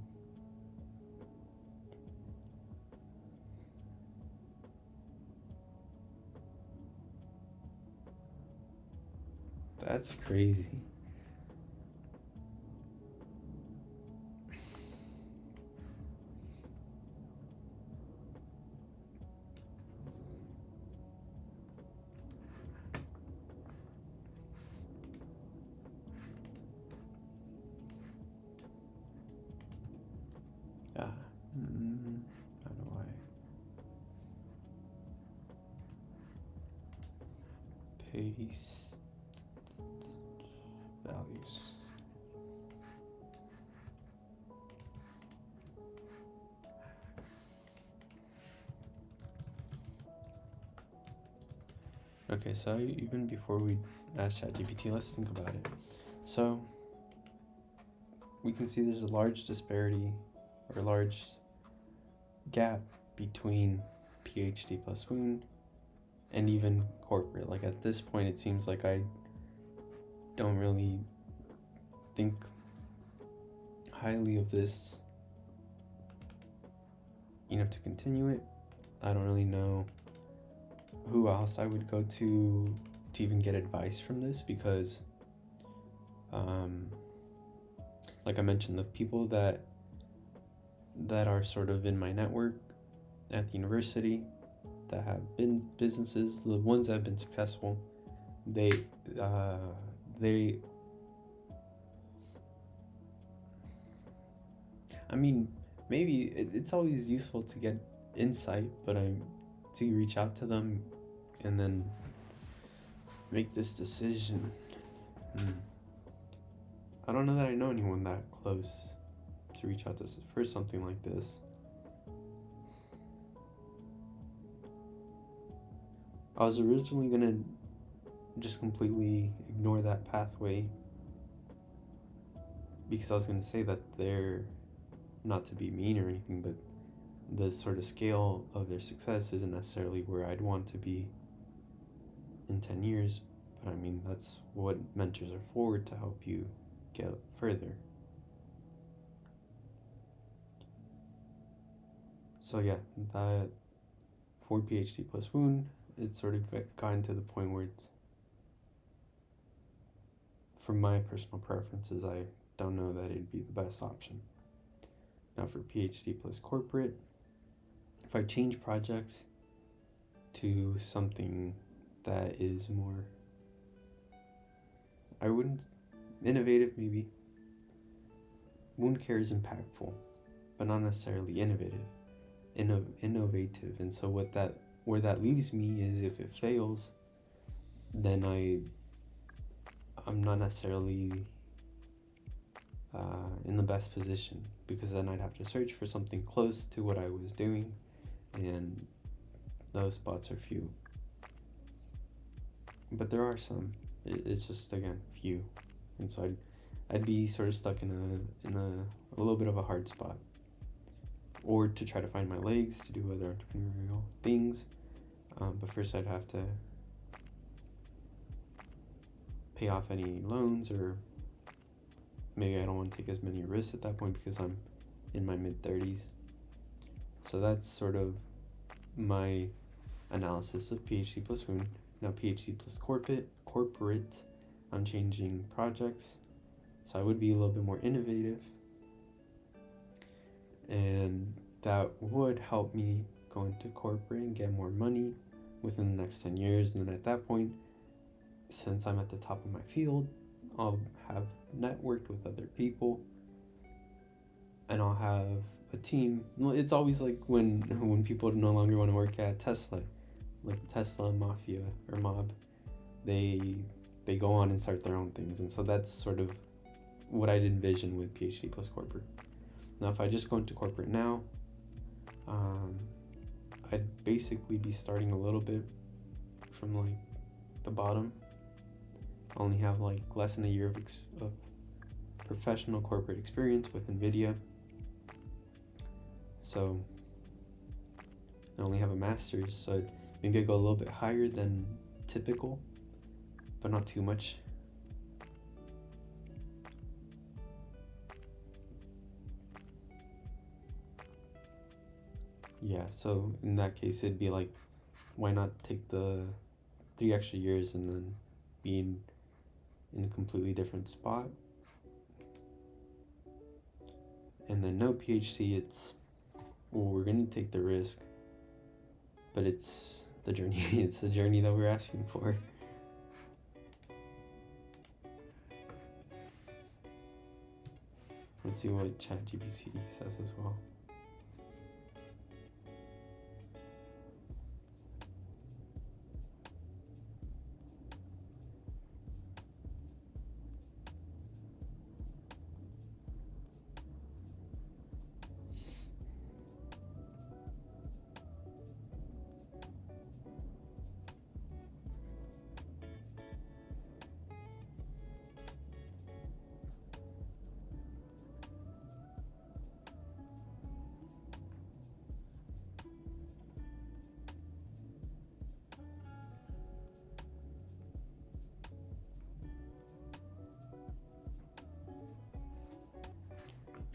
that's crazy. How do I paste values? Okay, so even before we ask ChatGPT, let's think about it. So we can see there's a large disparity or a large gap between PhD plus wound and even corporate. Like at this point, it seems like I don't really think highly of this, to continue it. I don't really know who else I would go to even get advice from this, because like I mentioned, the people that are sort of in my network at the university that have been businesses, the ones that have been successful, they I mean, maybe it's always useful to get insight, but to reach out to them and then make this decision. I don't know that I know anyone that close to reach out to for something like this. I was originally gonna just completely ignore that pathway because I was gonna say that they're, not to be mean or anything, but the sort of scale of their success isn't necessarily where I'd want to be in 10 years. But I mean, that's what mentors are for, to help you get further. So yeah, that for PhD plus wound, it's sort of gotten to the point where it's, for my personal preferences, I don't know that it'd be the best option. Now for PhD plus corporate, if I change projects to something that is more, I wouldn't, innovative maybe. Wound care is impactful, but not necessarily innovative. And so where that leaves me is, if it fails, then I'm not necessarily in the best position, because then I'd have to search for something close to what I was doing, and those spots are few. But there are some. It's just, again, few, and so I'd be sort of stuck in a little bit of a hard spot, or to try to find my legs to do other entrepreneurial things. But first I'd have to pay off any loans, or maybe I don't want to take as many risks at that point because I'm in my mid-30s. So that's sort of my analysis of PhD plus wound. Now PhD plus corporate, I'm changing projects, so I would be a little bit more innovative, and that would help me go into corporate and get more money within the next 10 years. And then at that point, since I'm at the top of my field, I'll have networked with other people, and I'll have a team. It's always like when people no longer want to work at Tesla, like the Tesla mafia or mob, they go on and start their own things. And so that's sort of what I'd envision with PhD plus corporate. Now, if I just go into corporate now, I'd basically be starting a little bit from like the bottom. I only have like less than a year of professional corporate experience with NVIDIA. So I only have a master's, so maybe I go a little bit higher than typical, but not too much. Yeah, so in that case, it'd be like, why not take the 3 extra years and then be in a completely different spot? And then no PhD, it's, well, we're gonna take the risk, but it's the journey. It's the journey that we're asking for. Let's see what ChatGPT says as well.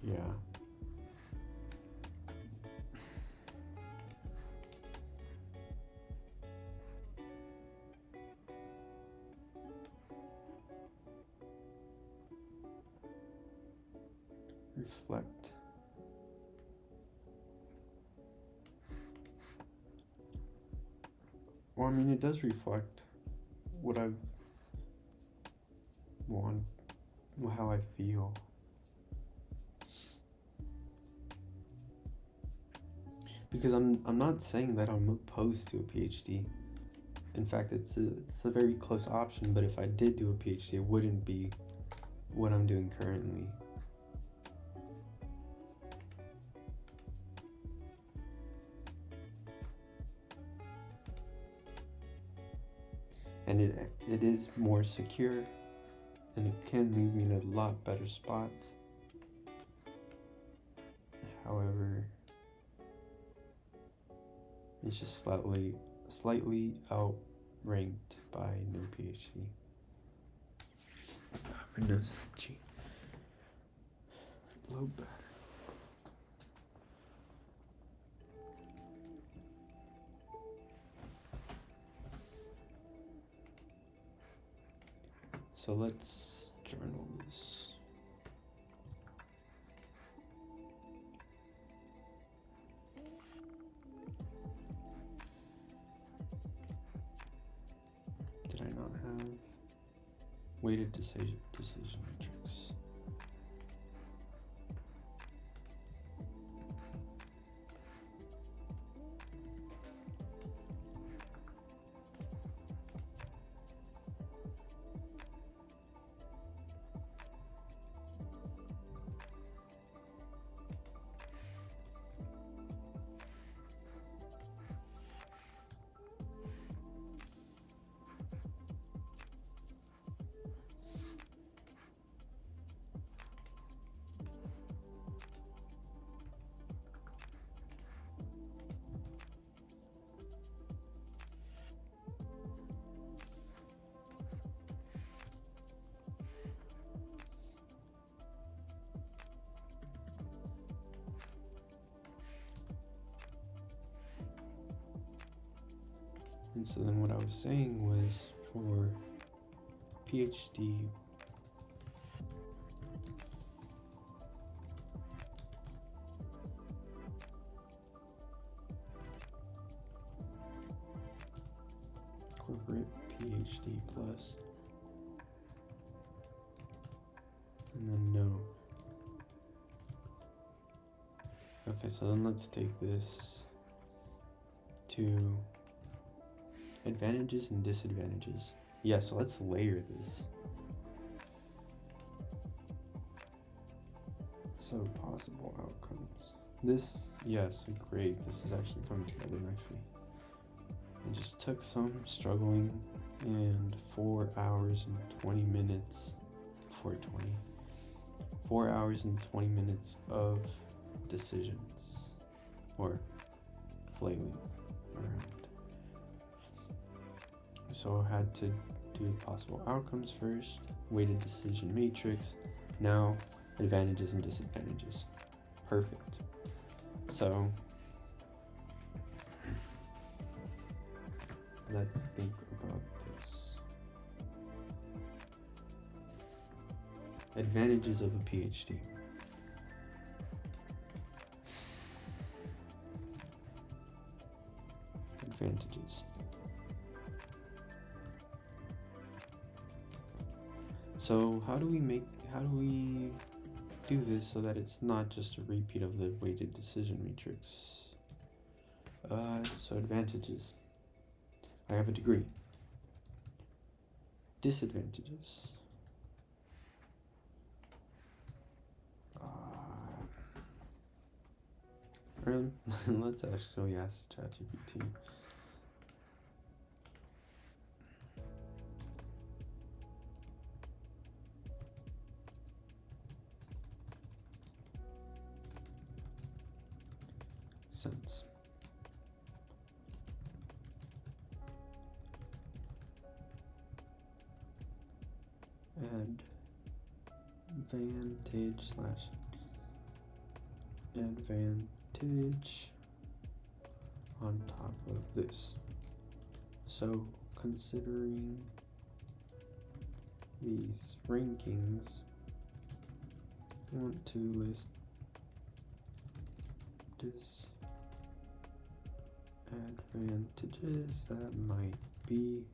Yeah. Reflect. Well, I mean, it does reflect what I want, how I feel. Because I'm not saying that I'm opposed to a PhD. In fact, it's a very close option, but if I did do a PhD, it wouldn't be what I'm doing currently. And it is more secure, and it can leave me in a lot better spot. However, it's just slightly outranked by no PhD. My nose is itchy. Low battery. So let's journal this. Did I not have weighted decision matrix? And so then what I was saying was, for PhD, corporate PhD plus, and then no. Okay, so then let's take this to advantages and disadvantages. Yeah, so let's layer this. So possible outcomes. This, yes, great. This is actually coming together nicely. It just took some struggling and 4 hours and 20 minutes, 4 hours and 20 minutes of decisions, or flailing around. So I had to do possible outcomes first, weighted decision matrix, now advantages and disadvantages. Perfect. So let's think about this. Advantages of a PhD. Advantages. So how do we do this so that it's not just a repeat of the weighted decision matrix? So advantages. I have a degree. Disadvantages. Let's actually ask ChatGPT. Sense. Advantage on top of this. So considering these rankings, I want to list disadvantages that might be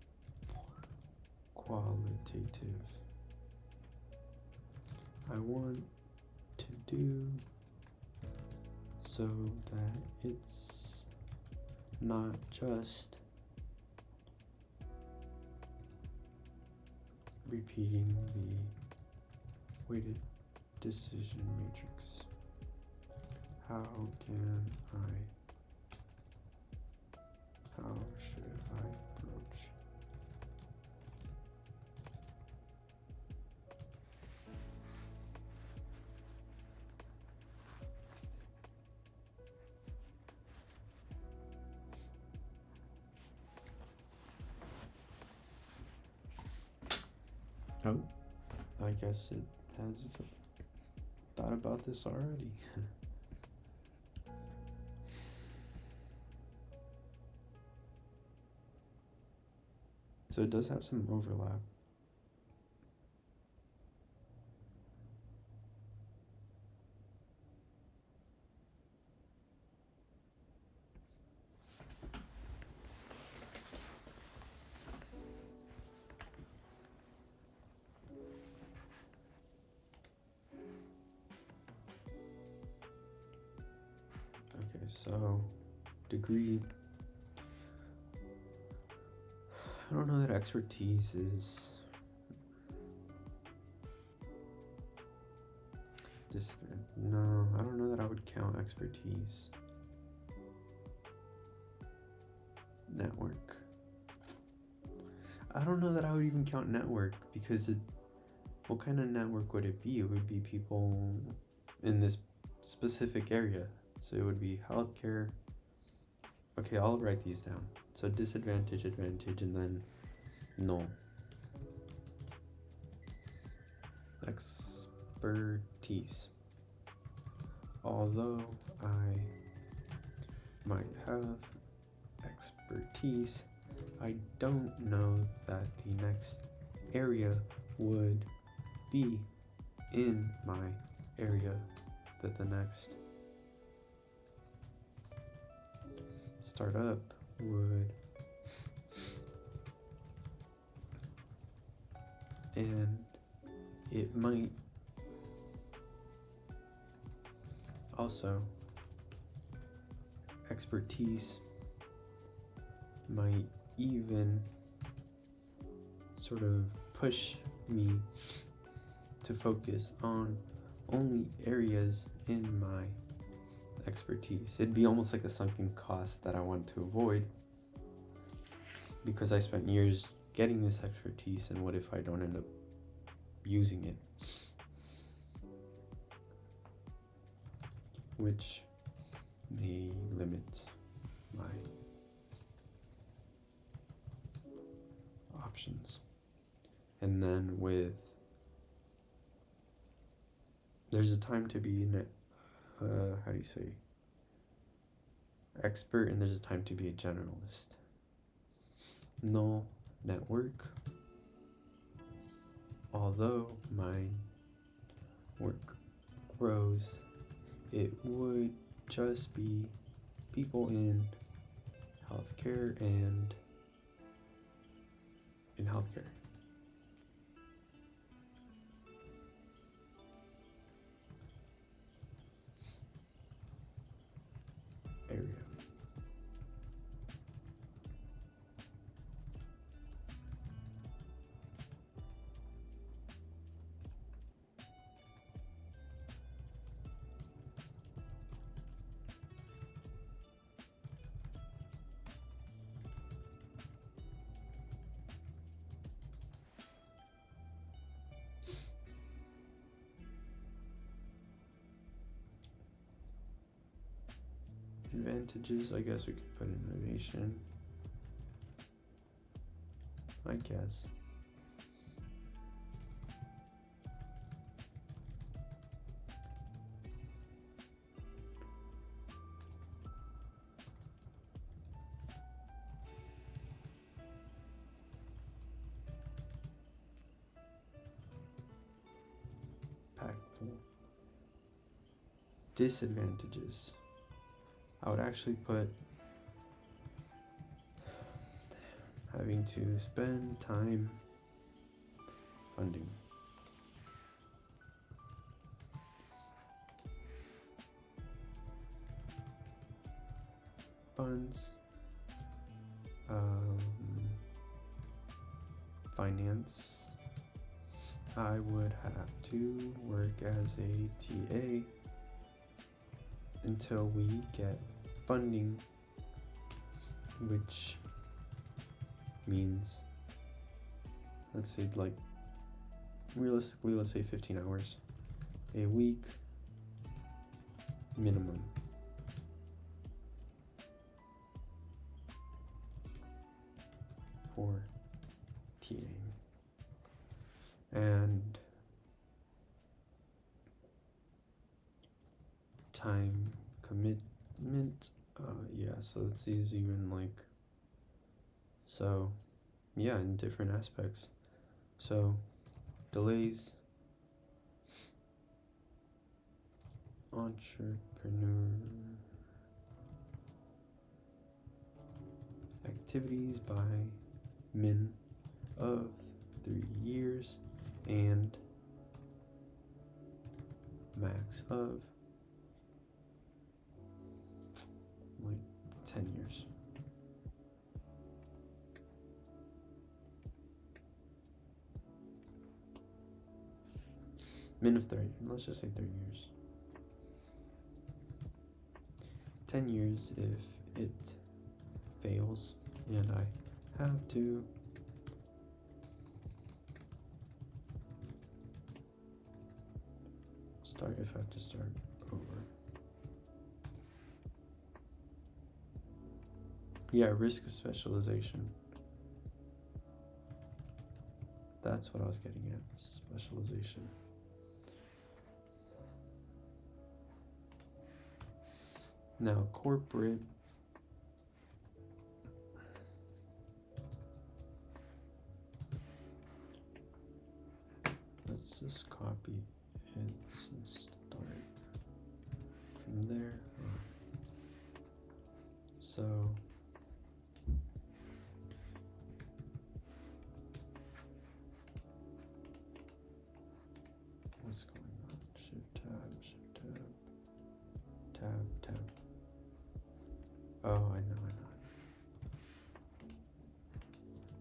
qualitative. I want to do so that it's not just repeating the weighted decision matrix. How should I approach? Oh, I guess it has thought about this already. So it does have some overlap. Okay, so degree. I don't know that expertise is no, I don't know that I would count expertise. Network. I don't know that I would even count network, because what kind of network would it be? It would be people in this specific area. So it would be healthcare. Okay, I'll write these down. So disadvantage, advantage, and then no. Expertise. Although I might have expertise, I don't know that the next area would be in my area, that the next startup would, and it might also, expertise might even sort of push me to focus on only areas in my expertise. It'd be almost like a sunken cost that I want to avoid, because I spent years getting this expertise, and what if I don't end up using it? Which may limit my options. And then there's a time to be expert, and there's a time to be a generalist. No network. Although my work grows, it would just be people in healthcare and in healthcare. Area. Advantages, I guess we could put innovation. I guess. Impactful. Disadvantages. I would actually put having to spend time funding. Funds, finance. I would have to work as a TA until we get funding, which means, let's say, like, realistically, let's say 15 hours a week minimum. For TAing. And time commitment, yeah, so let's use even like, so yeah, in different aspects. So delays, entrepreneur activities by min of 3 years and max of like 10 years. Min of 30, let's just say 30 years. 10 years if it fails and I have to start, if I have to start over. Yeah, risk of specialization. That's what I was getting at, specialization. Now, corporate. Let's just copy it and start from there. So what's going on? Shift tab, tab. Oh, I know.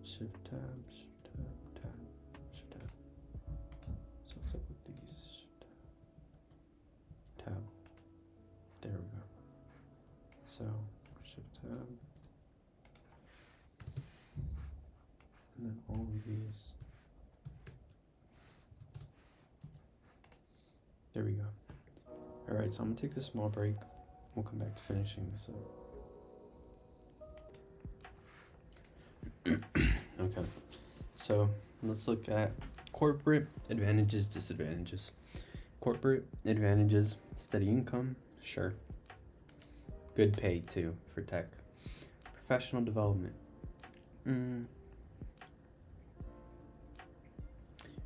Shift tab, tab. So what's up with these? Shift tab. So shift tab, and then all of these. There we go. All right, so I'm gonna take a small break. We'll come back to finishing this up. Okay, so let's look at corporate advantages, disadvantages. Corporate advantages, steady income, sure. Good pay too for tech. Professional development.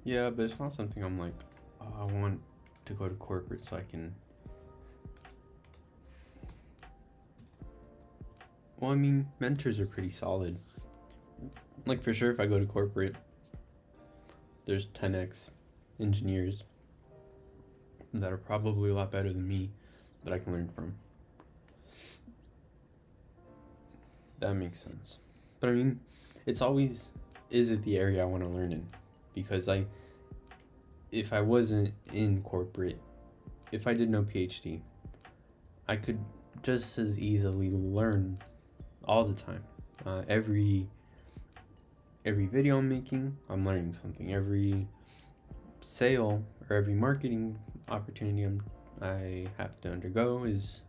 Yeah, but it's not something I'm like, oh, I want to go to corporate so I can. Well, I mean, mentors are pretty solid. Like, for sure, if I go to corporate, there's 10x engineers that are probably a lot better than me that I can learn from. That makes sense. But I mean, it's always, is it the area I want to learn in? Because if I wasn't in corporate, if I did no PhD, I could just as easily learn all the time. Every video I'm making, I'm learning something. Every sale or every marketing opportunity I have to undergo is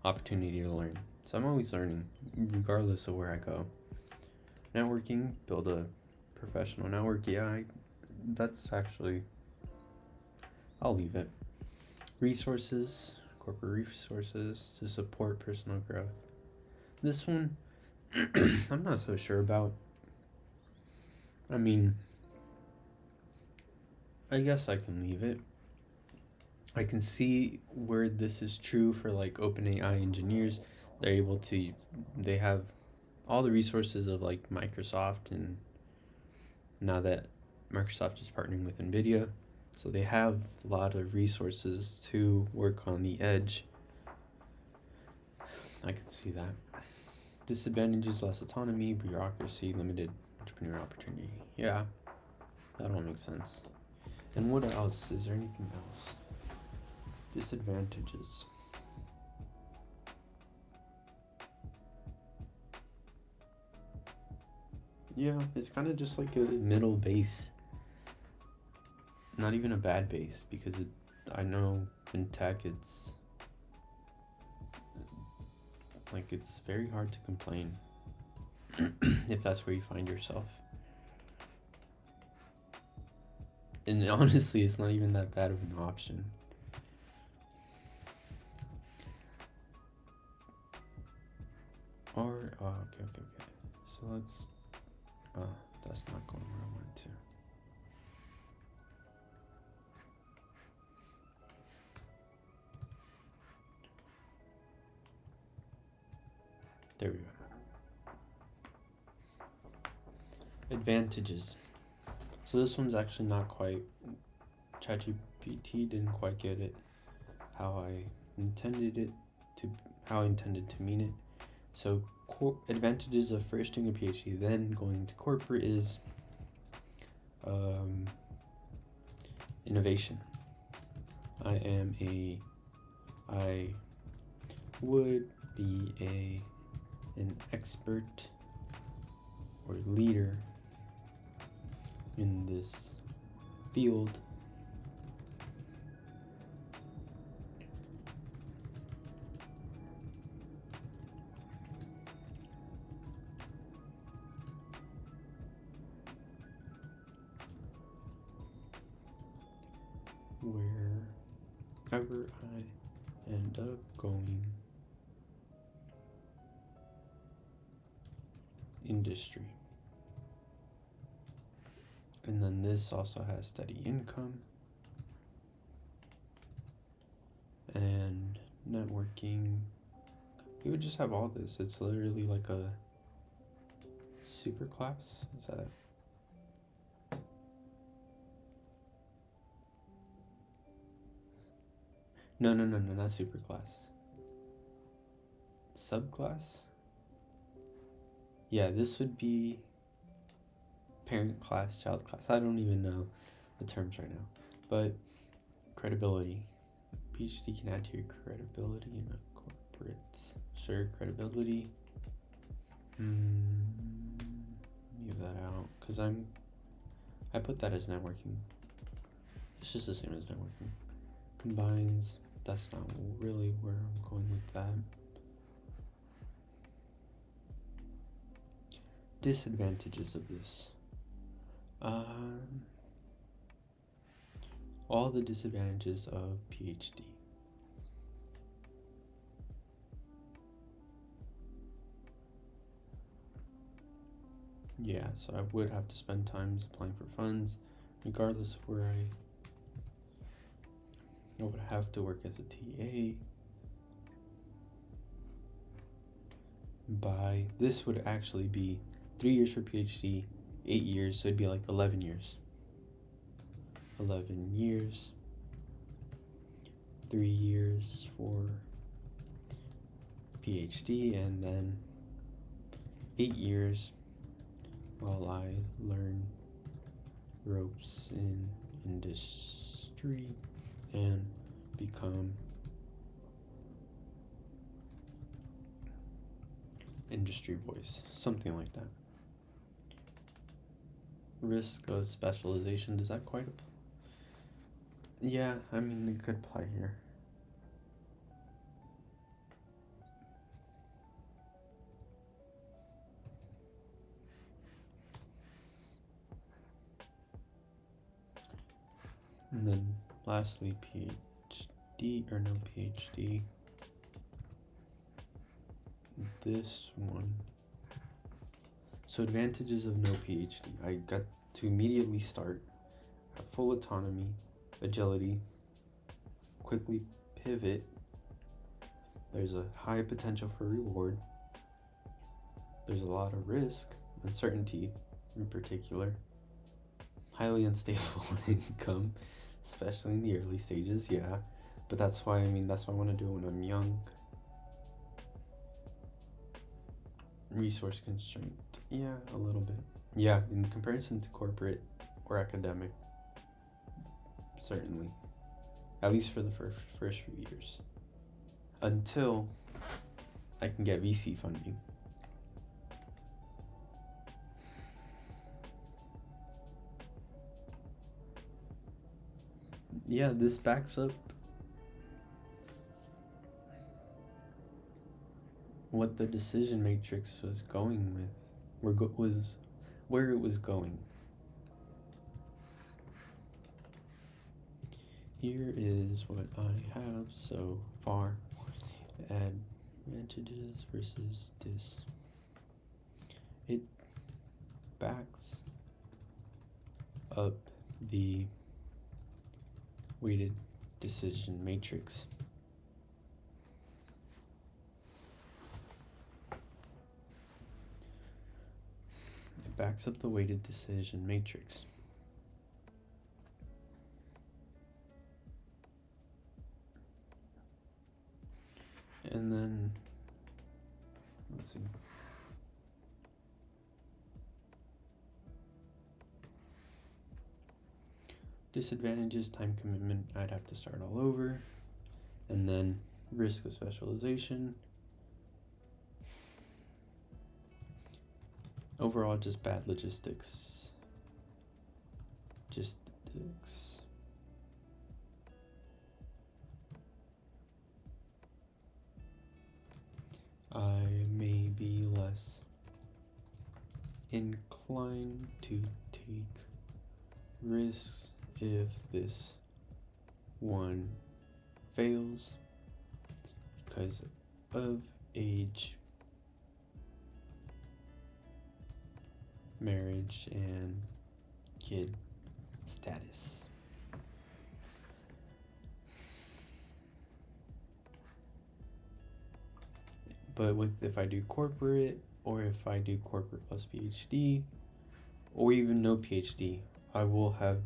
opportunity to learn. So I'm always learning, regardless of where I go. Networking, build a professional network. Yeah, that's actually, I'll leave it. Resources, corporate resources to support personal growth. This one, I'm not so sure about. I mean, I guess I can leave it. I can see where this is true for like OpenAI engineers. They have all the resources of like Microsoft, and now that Microsoft is partnering with NVIDIA, so they have a lot of resources to work on the edge. I can see that. Disadvantages, less autonomy, bureaucracy, limited entrepreneurial opportunity. Yeah, that all makes sense. And what else? Is there anything else? Disadvantages. Yeah, it's kind of just like a middle base. Not even a bad base, because I know in tech it's very hard to complain if that's where you find yourself. And honestly, it's not even that bad of an option. Okay. So let's, that's not going where I wanted to. There we go. Advantages. So this one's actually not quite, ChatGPT didn't quite get it how I intended to mean it. So advantages of first doing a PhD, then going to corporate is innovation. I would be an expert or leader in this field. Wherever I end up going, industry. And then this also has steady income and networking. You would just have all this. It's literally like a super class. Is that? No, not super class. Subclass? Yeah, this would be parent class, child class. I don't even know the terms right now. But credibility. PhD can add to your credibility in a corporate. corporate. Sure, credibility. Leave that out because I put that as networking. It's just the same as networking. Combines. That's not really where I'm going with that. Disadvantages of this. All the disadvantages of PhD. Yeah, so I would have to spend time applying for funds, regardless of where I would have to work as a TA. This would actually be 3 years for PhD, 8 years, so it'd be like 11 years. 11 years, 3 years for PhD, and then 8 years while I learn ropes in industry and become industry voice, something like that. Risk of specialization, does that quite apply? Yeah, I mean, it could apply here. And then lastly, PhD, or no PhD. This one. So advantages of no PhD. I got to immediately start, have full autonomy, agility, quickly pivot. There's a high potential for reward. There's a lot of risk, uncertainty in particular. Highly unstable income, especially in the early stages, yeah. But that's why I want to do it when I'm young. Resource constraint, yeah, a little bit. Yeah, in comparison to corporate or academic, certainly. At least for the first few years. Until I can get VC funding. Yeah, this backs up what the decision matrix was going with, where it was going. Here is what I have so far. Advantages versus this. It backs up the weighted decision matrix. It backs up the weighted decision matrix. And then, let's see. Disadvantages, time commitment, I'd have to start all over. And then risk of specialization. Overall, just bad logistics. I may be less inclined to take risks if this one fails because of age, marriage, and kid status. But if I do corporate, or if I do corporate plus PhD, or even no PhD, I will have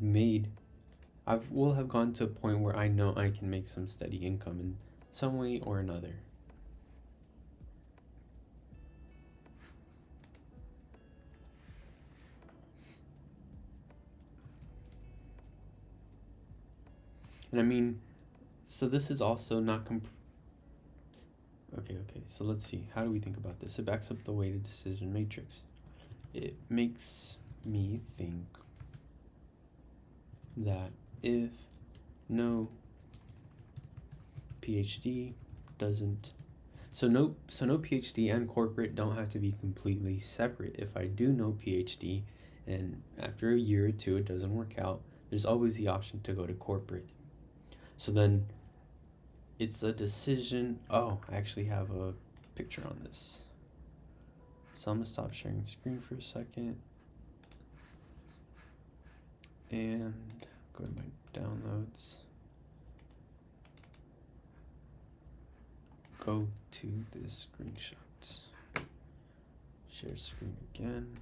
gone to a point where I know I can make some steady income in some way or another. And I mean, so this is also not Okay, so let's see. How do we think about this? It backs up the weighted decision matrix. It makes me think that if no PhD doesn't, so no PhD and corporate don't have to be completely separate. If I do no PhD and after a year or two it doesn't work out, there's always the option to go to corporate. So then it's a decision. Oh, I actually have a picture on this. So I'm gonna stop sharing screen for a second and go to my downloads. Go to this screenshot. Share screen again.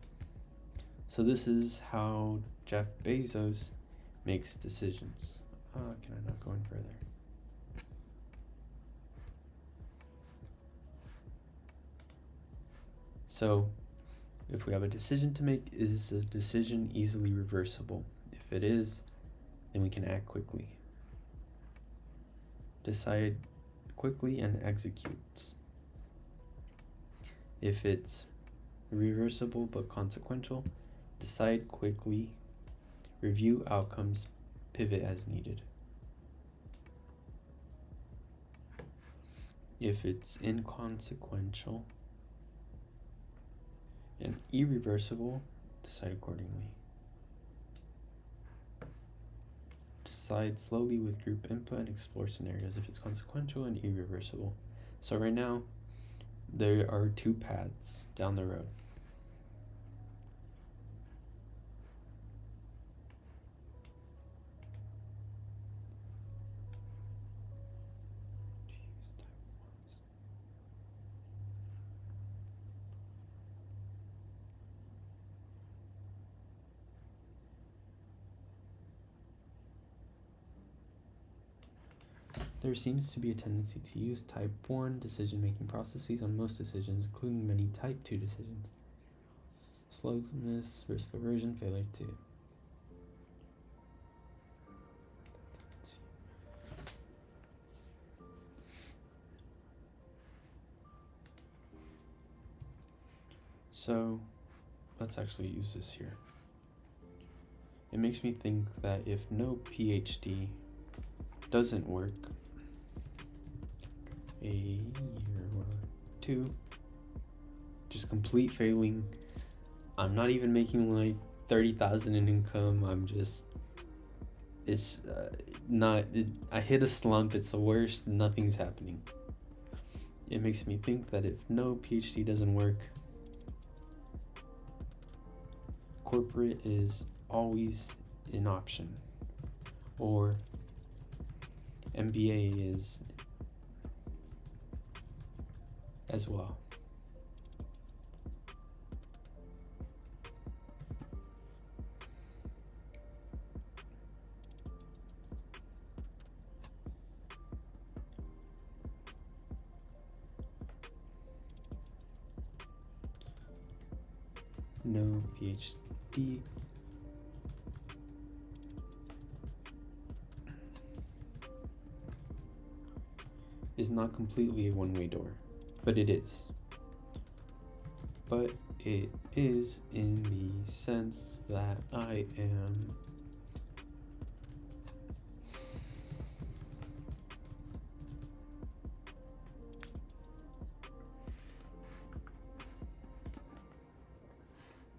So this is how Jeff Bezos makes decisions. Can I not go any further? So if we have a decision to make, is a decision easily reversible? If it is, then we can act quickly. Decide quickly and execute. If it's reversible but consequential, decide quickly, review outcomes, pivot as needed. If it's inconsequential and irreversible, decide accordingly. Decide slowly with group input and explore scenarios if it's consequential and irreversible. So right now, there are two paths down the road. There seems to be a tendency to use type 1 decision-making processes on most decisions, including many type 2 decisions. Slowness, risk aversion, failure to. So let's actually use this here. It makes me think that if no PhD doesn't work, a year or two, just complete failing. I'm not even making like 30,000 in income. I hit a slump. It's the worst. Nothing's happening. It makes me think that if no PhD doesn't work, corporate is always an option, or MBA is as well. No PhD is not completely a one-way door, but it is. But it is in the sense that I am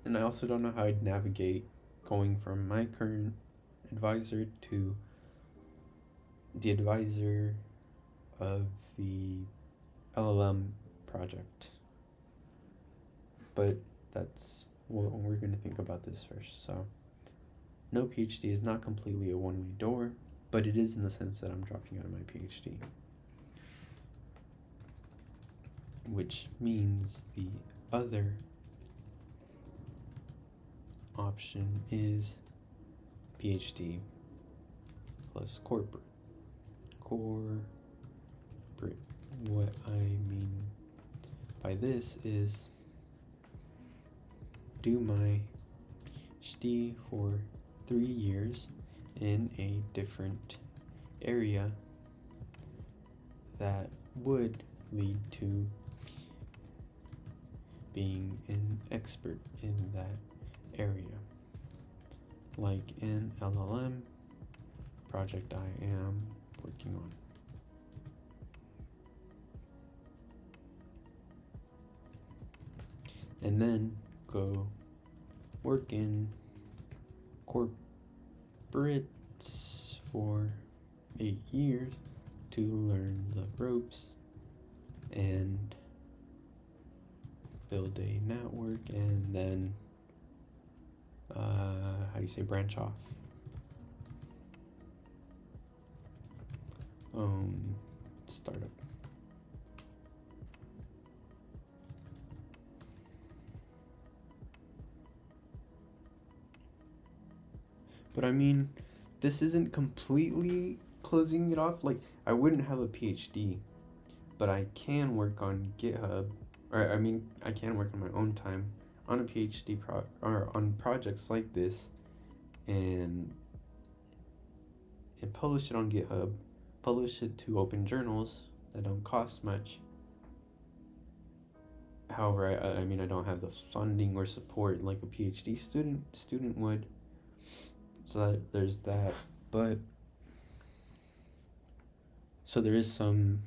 and I also don't know how I'd navigate going from my current advisor to the advisor of the LLM project. But that's what we're going to think about this first. So no PhD is not completely a one-way door, but it is in the sense that I'm dropping out of my PhD, which means the other option is PhD plus corporate. What I mean by this is do my PhD for 3 years in a different area that would lead to being an expert in that area, like an LLM project I am working on. And then go work in corporates for 8 years to learn the ropes and build a network, and then how do you say, branch off. Startup. But I mean, this isn't completely closing it off. Like, I wouldn't have a PhD, but I can work on GitHub, or I mean, I can work on my own time on a PhD or on projects like this, and publish it on GitHub, publish it to open journals that don't cost much. However, I mean, I don't have the funding or support like a PhD student would. So there's that, but so there is some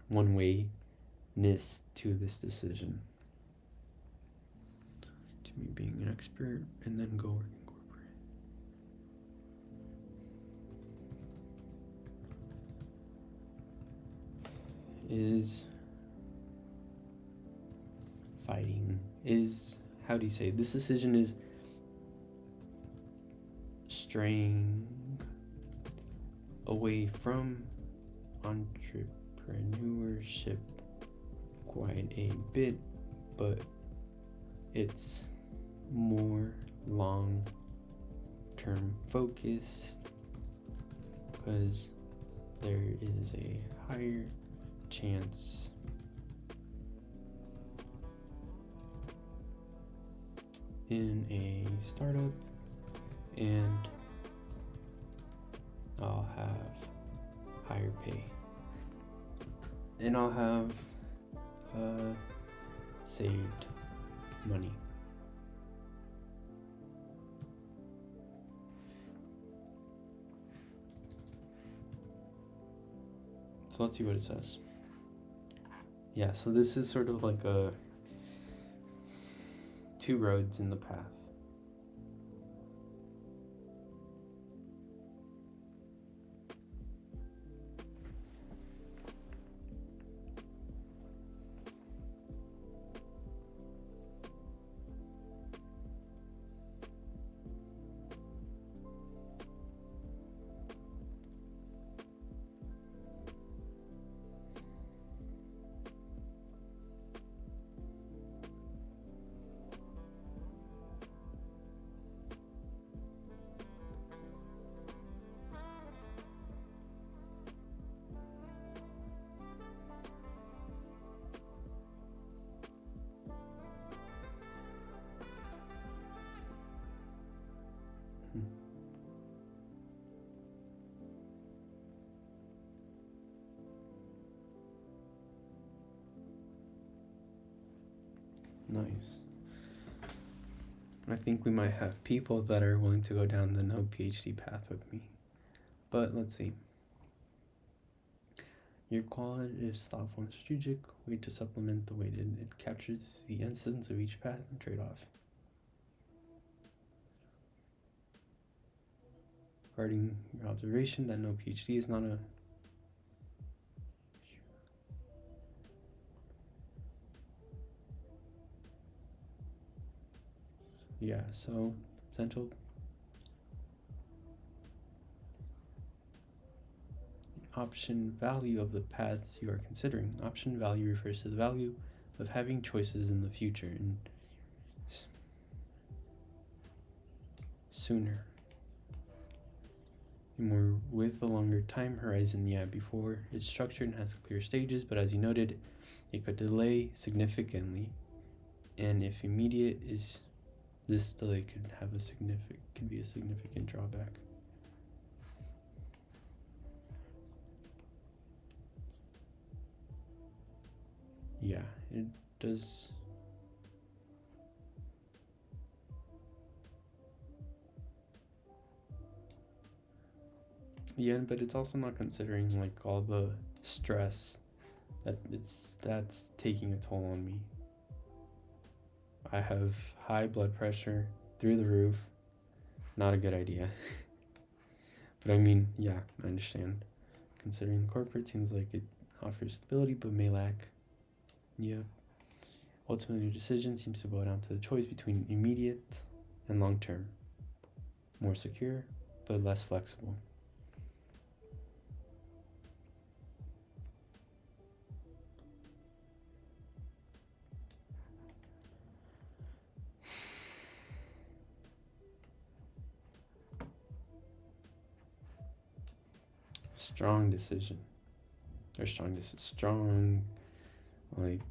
one-wayness to this decision, to me being an expert and then go work in corporate. Is fighting, is, how do you say, this decision is straying away from entrepreneurship quite a bit, but it's more long-term focused because there is a higher chance in a startup, and I'll have higher pay, and I'll have saved money. So let's see what it says. Yeah, so this is sort of like two roads in the path. Nice. I think we might have people that are willing to go down the no PhD path with me. But let's see. Your qualitative thoughtful and strategic way to supplement the weighted. It captures the essence of each path and trade-off. Regarding your observation that no PhD is not a so potential option value of the paths you are considering. Option value refers to the value of having choices in the future and sooner. More with a longer time horizon, before it's structured and has clear stages, but as you noted, it could delay significantly, and if immediate is this delay could be a significant drawback. yeah, it does. Yeah, but it's also not considering like all the stress that's taking a toll on me. I have high blood pressure through the roof. Not a good idea. But I mean, yeah, I understand. Considering the corporate seems like it offers stability but may lack. Yeah. Ultimately, your decision seems to boil down to the choice between immediate and long term. More secure, but less flexible. Strong decision. Strong, like,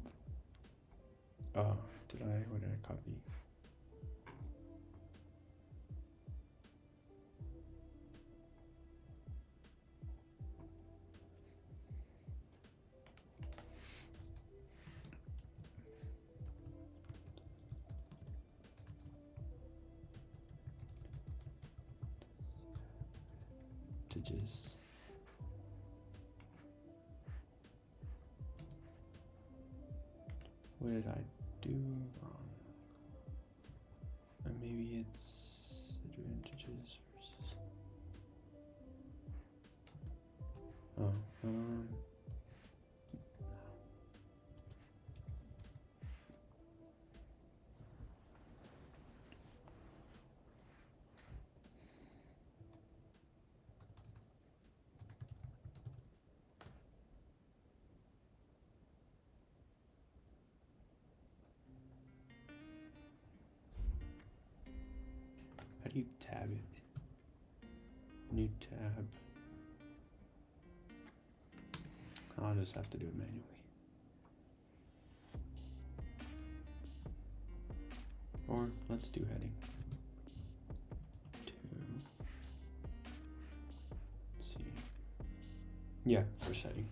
oh, what did I copy? To just what did I do wrong? And maybe it's advantages versus. Oh, how do you tab it? New tab. I'll just have to do it manually. Or let's do heading. Let's see. Yeah, first heading.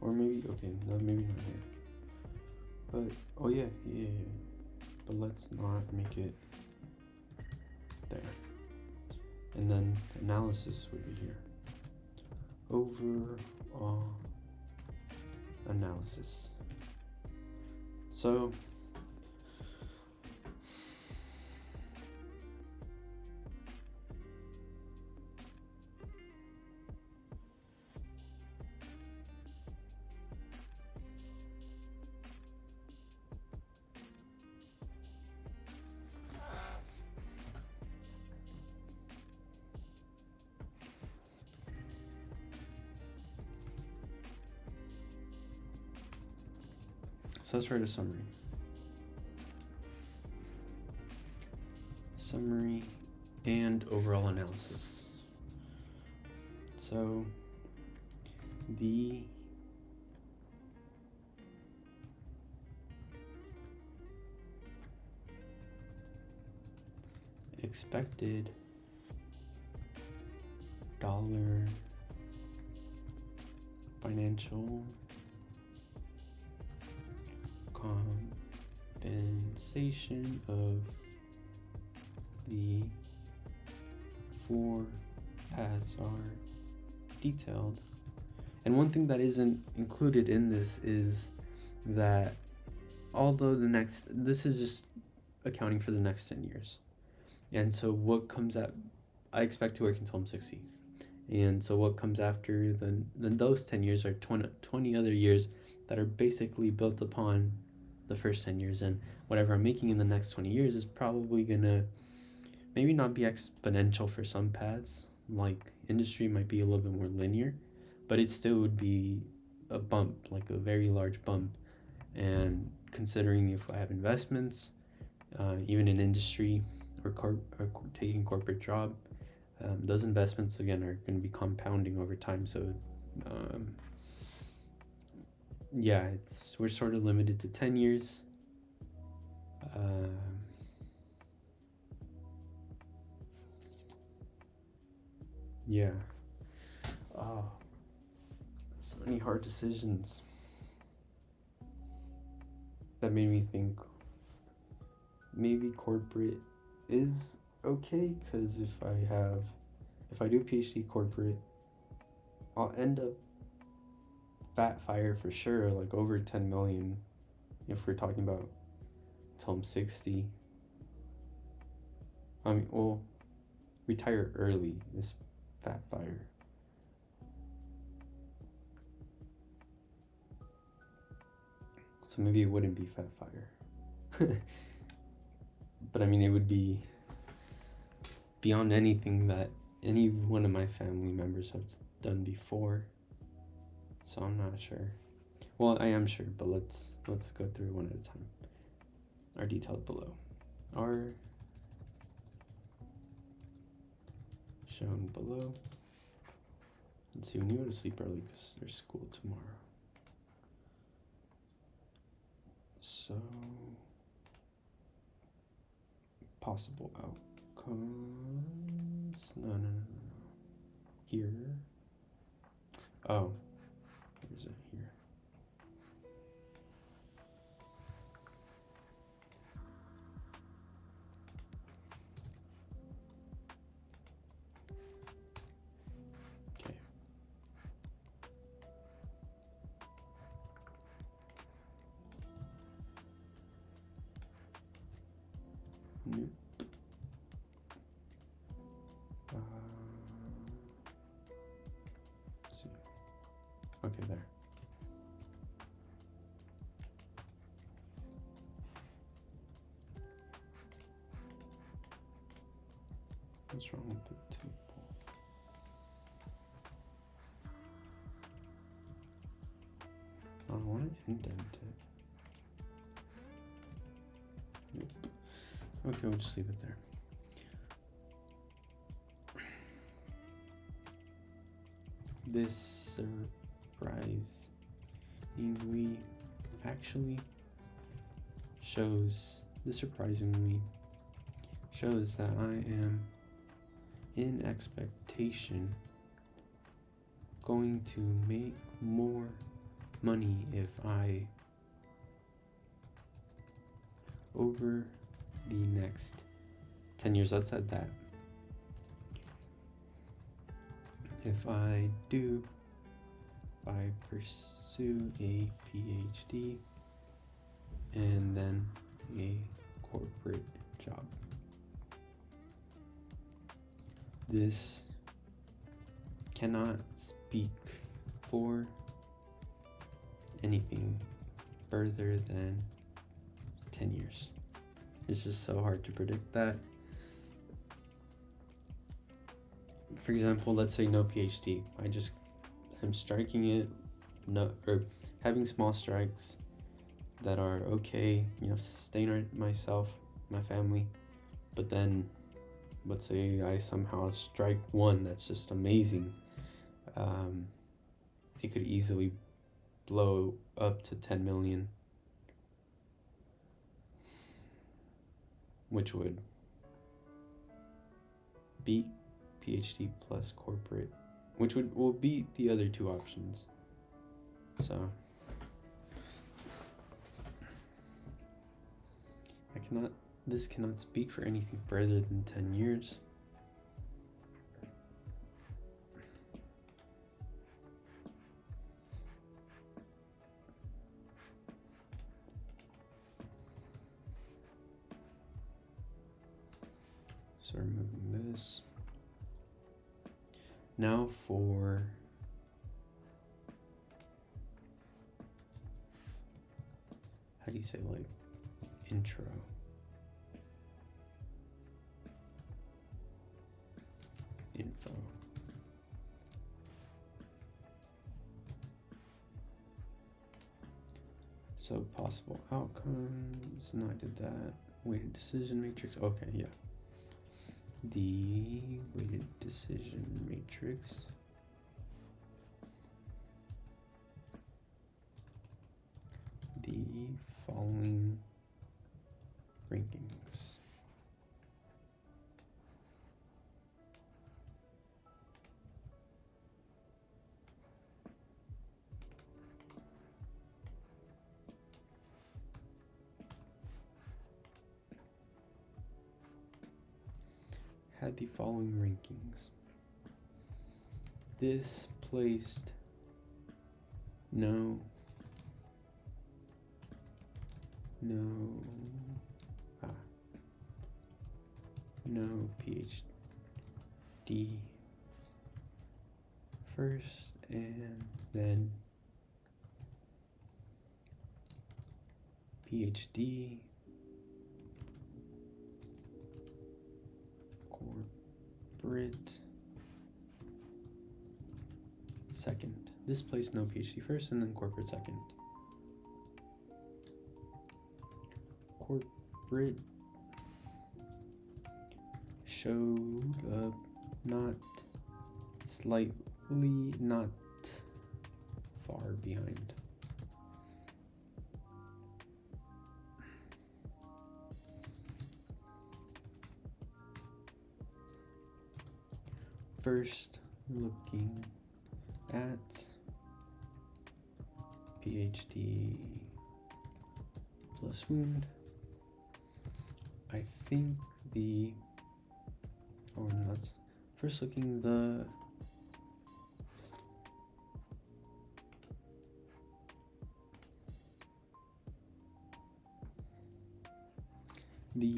Or maybe, okay, no, maybe not here. But, oh yeah. But let's not make it there. And then analysis would be here. Overall analysis. So, let's write a summary. Summary and overall analysis. So the expected dollar financial compensation of the four as are detailed. And one thing that isn't included in this is that although this is just accounting for the next 10 years. And so what comes up, I expect to work until I'm 60. And so what comes after then those 10 years are 20 other years that are basically built upon the first 10 years. And whatever I'm making in the next 20 years is probably gonna maybe not be exponential for some paths. Like industry might be a little bit more linear, but it still would be a bump, like a very large bump. And considering if I have investments, even in industry or taking corporate job, those investments again are going to be compounding over time. So yeah, we're sort of limited to 10 years. Yeah. Oh, so many hard decisions that made me think maybe corporate is okay, because if I do PhD corporate, I'll end up fat fire for sure, like over 10 million if we're talking about till I'm 60. I mean, well, retire early is fat fire. So maybe it wouldn't be fat fire. But I mean, it would be beyond anything that any one of my family members have done before. So I'm not sure. Well, I am sure, but let's go through one at a time. Are detailed below. Are shown below. Let's see, when you go to sleep early because there's school tomorrow. So, possible outcomes. No. Here. Oh, where is it? Here. Okay. Nope. Let's see. Okay, there. What's wrong with the table? I don't want to indent it. Nope. Okay, we'll just leave it there. This surprisingly actually shows that I am in expectation going to make more money if I over the next 10 years. Let's add that. If I pursue a PhD and then a corporate job. This cannot speak for anything further than 10 years. It's just so hard to predict that. For example, let's say no PhD. I'm striking it, or having small strikes that are okay, sustain myself, my family. But then, let's say I somehow strike one that's just amazing. It could easily blow up to 10 million, which would beat PhD plus corporate, which will beat the other two options. So this cannot speak for anything further than 10 years. So removing this. Now for how do you say, like, intro? Info. So possible outcomes, no, I did that. Weighted decision matrix, okay, yeah. The weighted decision matrix the following rankings. Had the following rankings. This placed no PhD first, and then PhD, corporate second. This placed no PhD first and then corporate second. Corporate showed up not far behind. First, looking at PhD plus wound, I think first looking the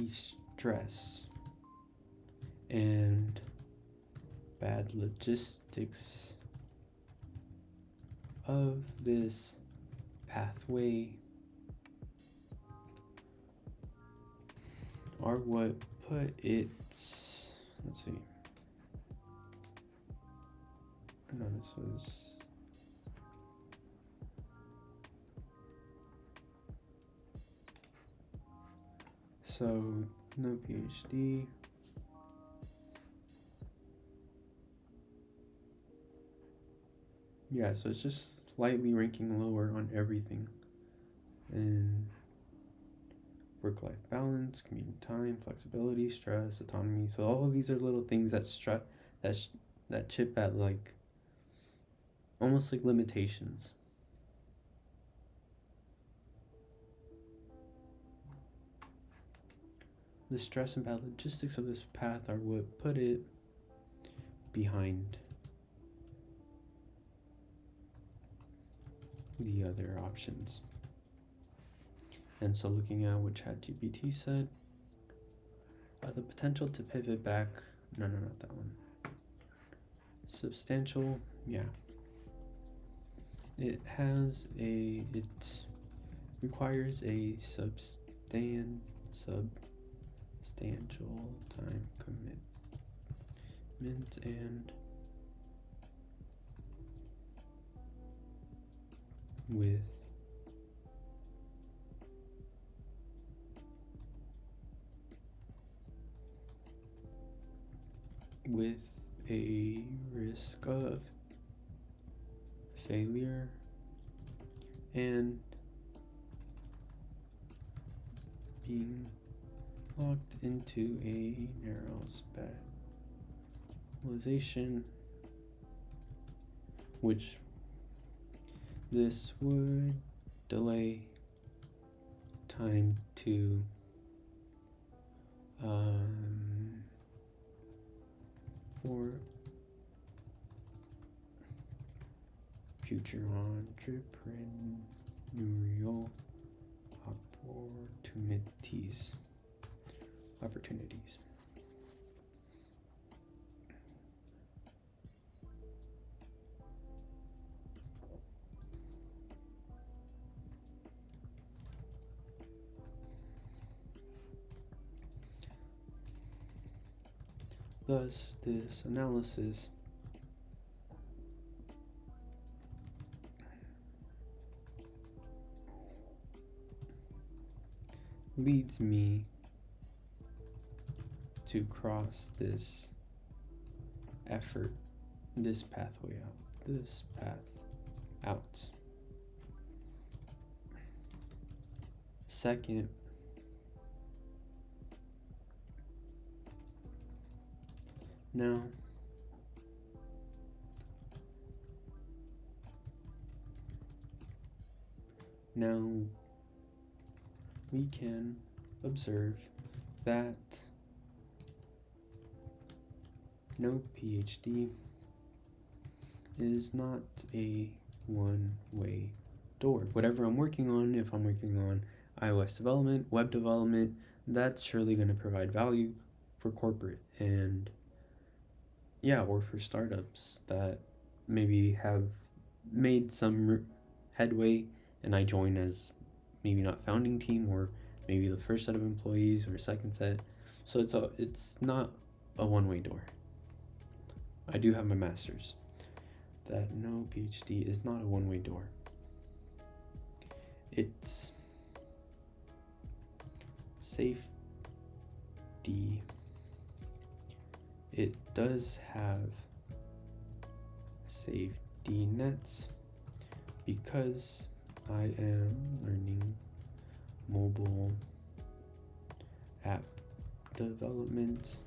stress and bad logistics of this pathway are what put it, let's see, no, this was, so no PhD, yeah, so it's just slightly ranking lower on everything. And work-life balance, commuting time, flexibility, stress, autonomy. So all of these are little things that chip at like almost like limitations. The stress and bad logistics of this path are what put it behind the other options. And so looking at what ChatGPT said, the potential to pivot back, no, not that one. Substantial, yeah. It requires a substantial time commitment and with a risk of failure and being locked into a narrow specialization, which this would delay time to for future entrepreneurial opportunities. Thus, this analysis leads me to cross this path out. second, now we can observe that no PhD is not a one-way door. Whatever I'm working on, if I'm working on iOS development, web development, that's surely going to provide value for corporate and or for startups that maybe have made some headway and I join as maybe not founding team or maybe the first set of employees or second set. So it's not a one-way door. I do have my master's. That no PhD is not a one-way door. It's safety. It does have safety nets because I am learning mobile app development,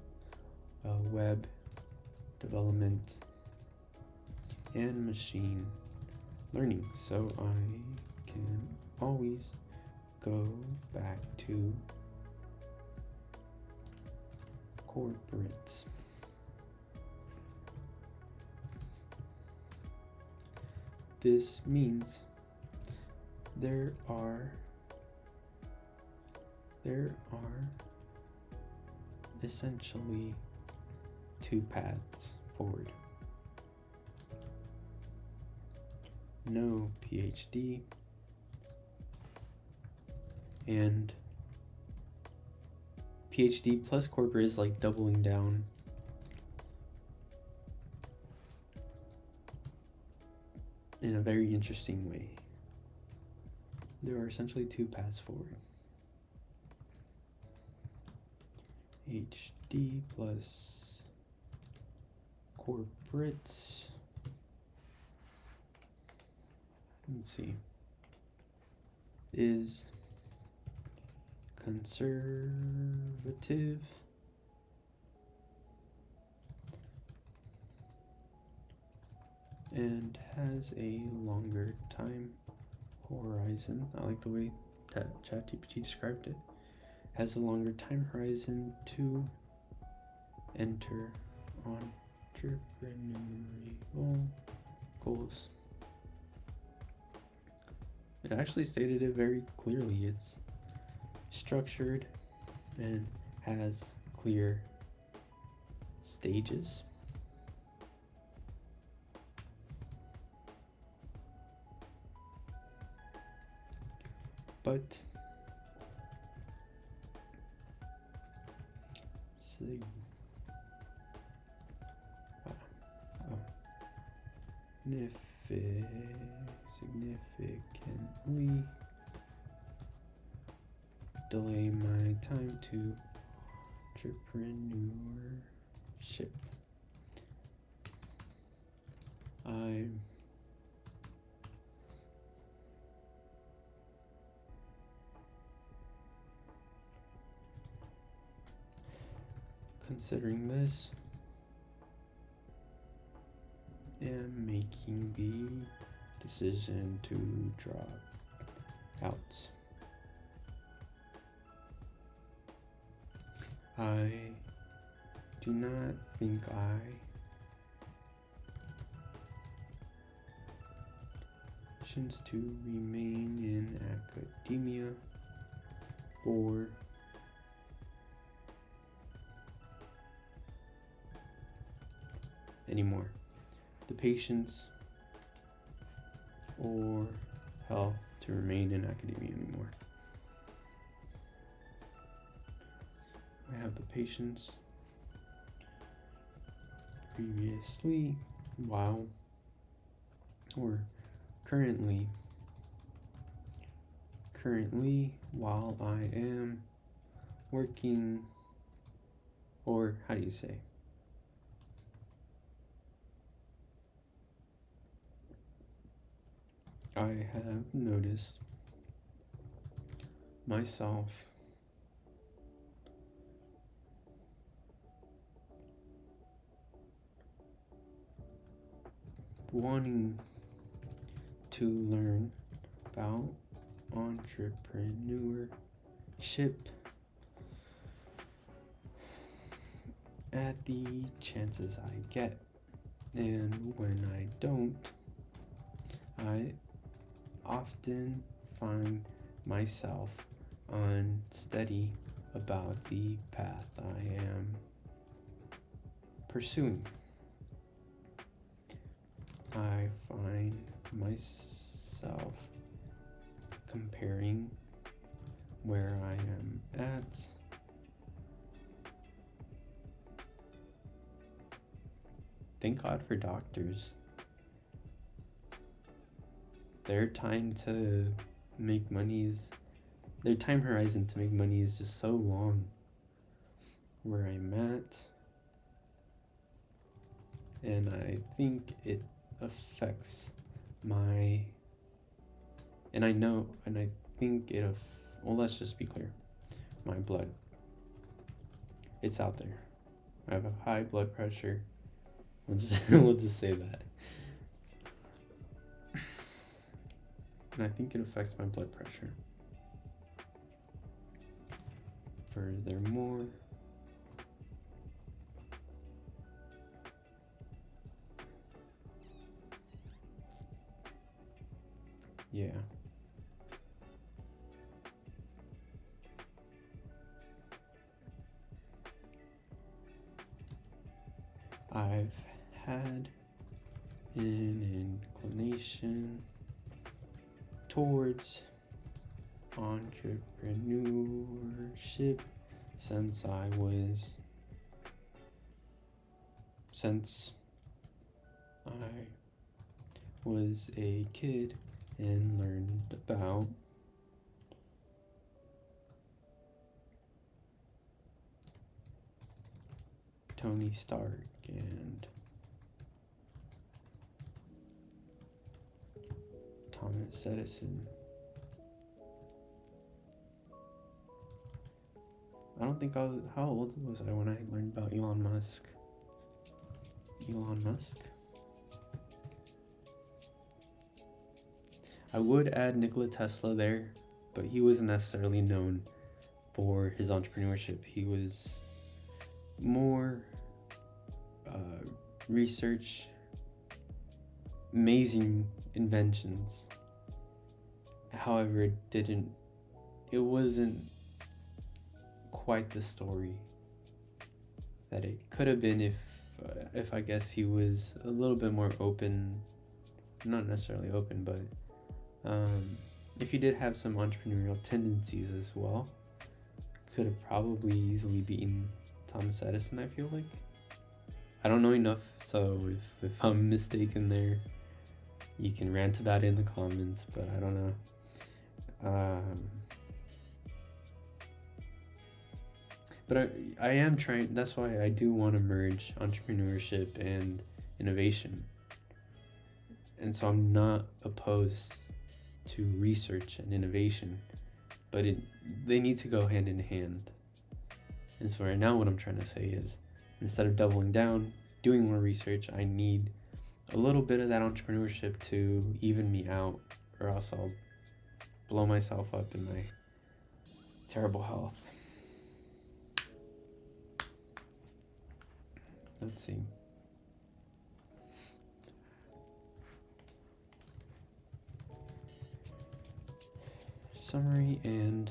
web development, and machine learning. So I can always go back to corporates. This means there are essentially two paths forward. No PhD and PhD plus corporate is like doubling down. In a very interesting way. There are essentially two paths forward. HD plus corporates. Let's see. Is conservative and has a longer time horizon. I like the way that ChatGPT described it. Has a longer time horizon to enter entrepreneurial goals. It actually stated it very clearly. It's structured and has clear stages. But significantly delay my time to entrepreneurship. I'm considering this and making the decision to drop out. I do not think options to remain in academia or anymore. The patience or health to remain in academia anymore. I have the patience previously while or currently while I am working, or how do you say? I have noticed myself wanting to learn about entrepreneurship at the chances I get, and when I don't, I often find myself unsteady about the path I am pursuing. I find myself comparing where I am at thank God for doctors. Their time horizon to make money is just so long. Where I'm at, and I think it affects my, and I think well, let's just be clear, my blood. It's out there. I have a high blood pressure. We'll just say that. And I think it affects my blood pressure. Furthermore, yeah. I've had an inclination towards entrepreneurship since I was a kid and learned about Tony Stark and Thomas Edison. I don't think how old was I when I learned about Elon Musk? I would add Nikola Tesla there, but he wasn't necessarily known for his entrepreneurship. He was more research, amazing inventions. However, it wasn't quite the story that it could have been if I guess he was a little bit more open, not necessarily open, but if he did have some entrepreneurial tendencies as well, could have probably easily beaten Thomas Edison, I feel like. I don't know enough, so if I'm mistaken there, you can rant about it in the comments, but I don't know. But I am trying, that's why I do want to merge entrepreneurship and innovation. And so I'm not opposed to research and innovation, but they need to go hand in hand. And so right now what I'm trying to say is, instead of doubling down, doing more research, I need a little bit of that entrepreneurship to even me out, or else I'll blow myself up in my terrible health. Let's see. Summary and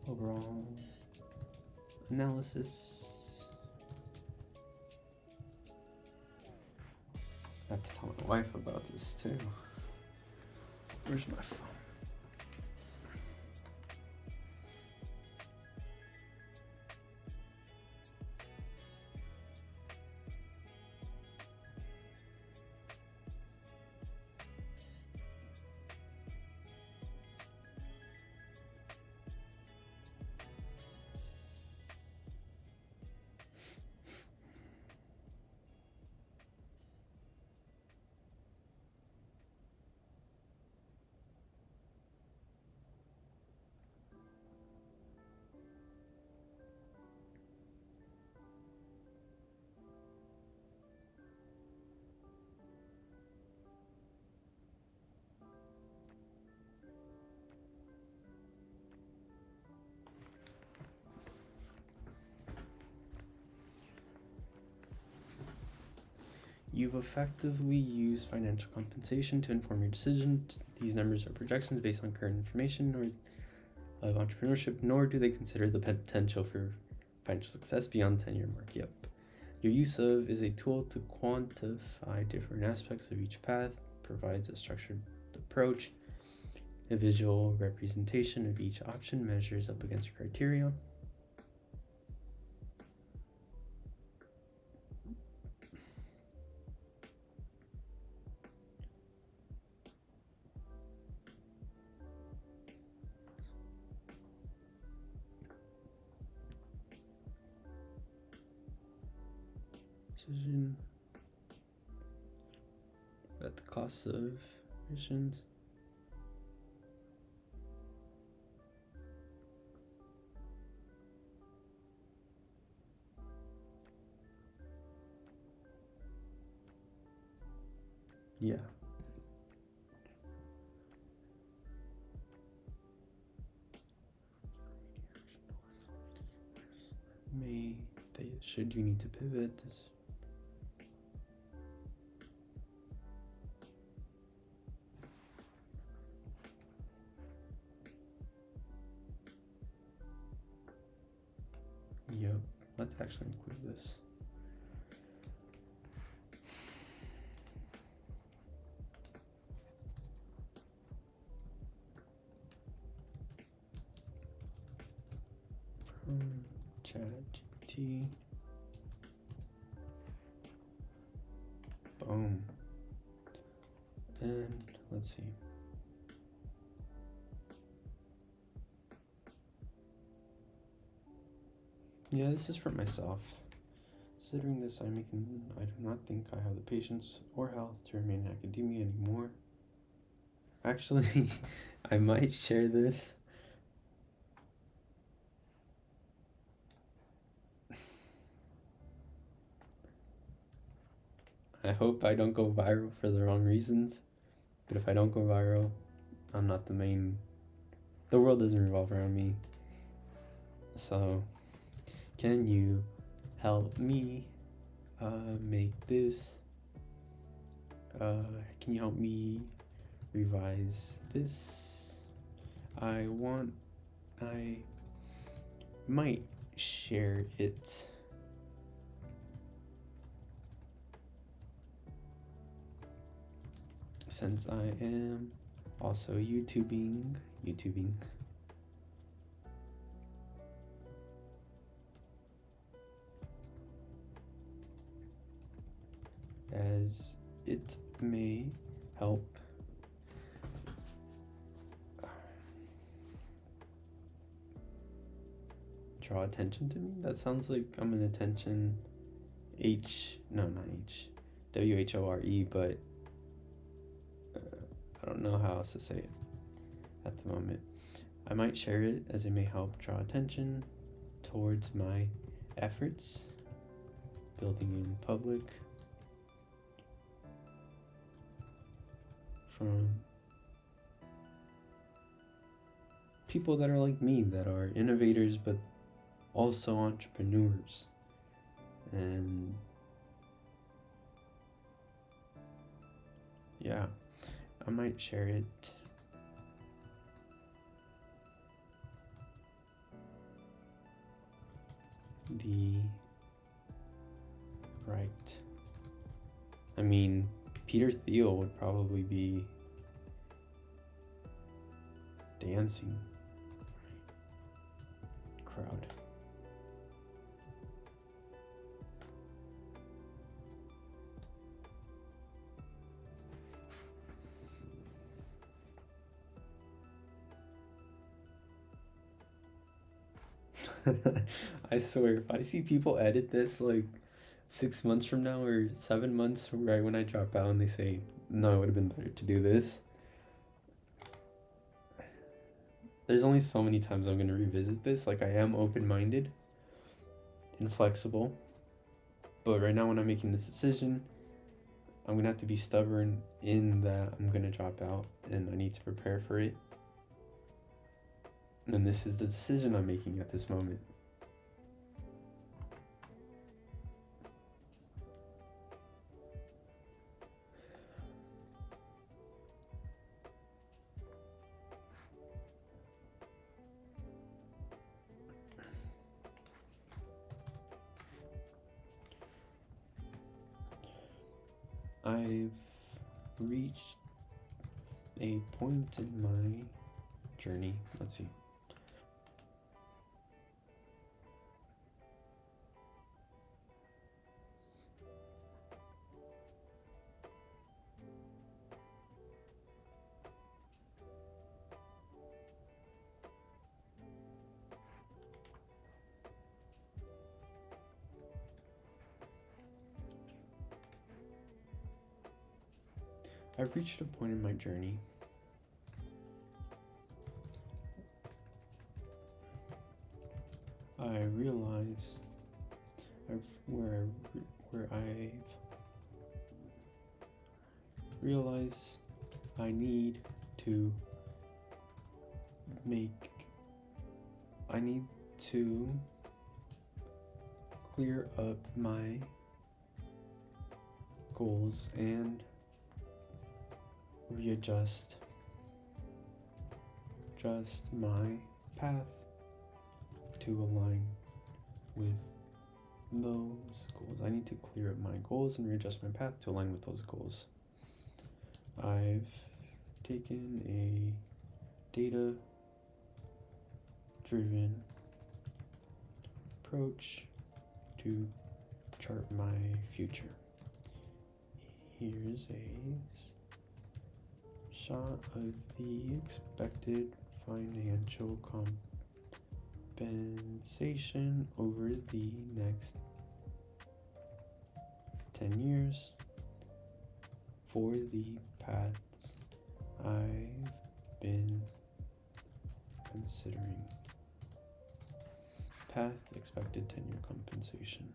overall analysis. I have to tell my wife about this too. Where's my phone? You've effectively used financial compensation to inform your decision. These numbers are projections based on current information or of entrepreneurship, nor do they consider the potential for financial success beyond the 10-year mark. Yep. Your use of is a tool to quantify different aspects of each path, provides a structured approach, a visual representation of each option measures up against your criteria. Decision at the cost of emissions. Yeah. Should you need to pivot this? Yep, let's actually include this. From ChatGPT. Boom. And let's see. Yeah, this is for myself. Considering this, I do not think I have the patience or health to remain in academia anymore. Actually, I might share this. I hope I don't go viral for the wrong reasons. But if I don't go viral, I'm not the main. The world doesn't revolve around me. So, can you help me make this? Can you help me revise this? I might share it. Since I am also YouTubing. As it may help draw attention to me. That sounds like I'm an attention WHORE, but I don't know how else to say it at the moment. I might share it as it may help draw attention towards my efforts building in public from people that are like me, that are innovators but also entrepreneurs. And yeah, I might share it. I mean, Peter Thiel would probably be dancing crowd. I swear, if I see people edit this like 6 months from now or 7 months right when I drop out and they say, no, it would have been better to do this. There's only so many times I'm going to revisit this. Like, I am open-minded and flexible. But right now when I'm making this decision, I'm going to have to be stubborn in that I'm going to drop out and I need to prepare for it. And this is the decision I'm making at this moment. I've reached a point in my journey. Let's see. I've reached a point in my journey I realize where I've realized I need to clear up my goals and readjust my path to align with those goals. I need to clear up my goals and readjust my path to align with those goals. I've taken a data-driven approach to chart my future. Here's a shot of the expected financial compensation over the next 10 years for the paths I've been considering. Path expected 10-year compensation.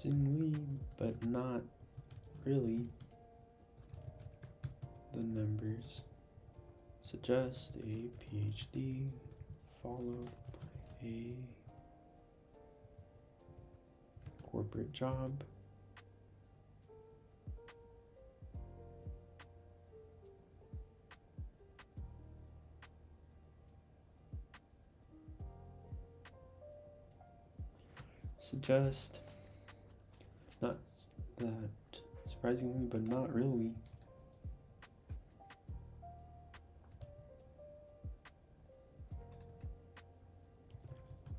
Seemingly, but not really, the numbers suggest a PhD followed by a corporate job. Suggest, not that surprisingly, but not really,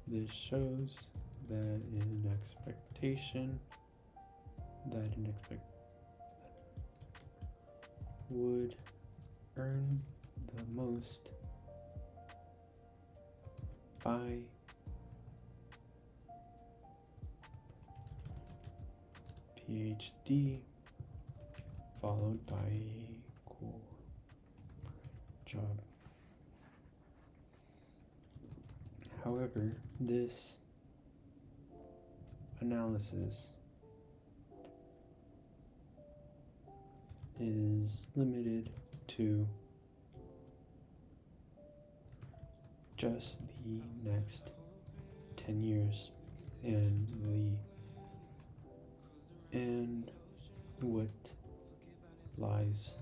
this shows that an expectation would earn the most by PhD followed by a corporate job. However, this analysis is limited to just the next 10 years and what lies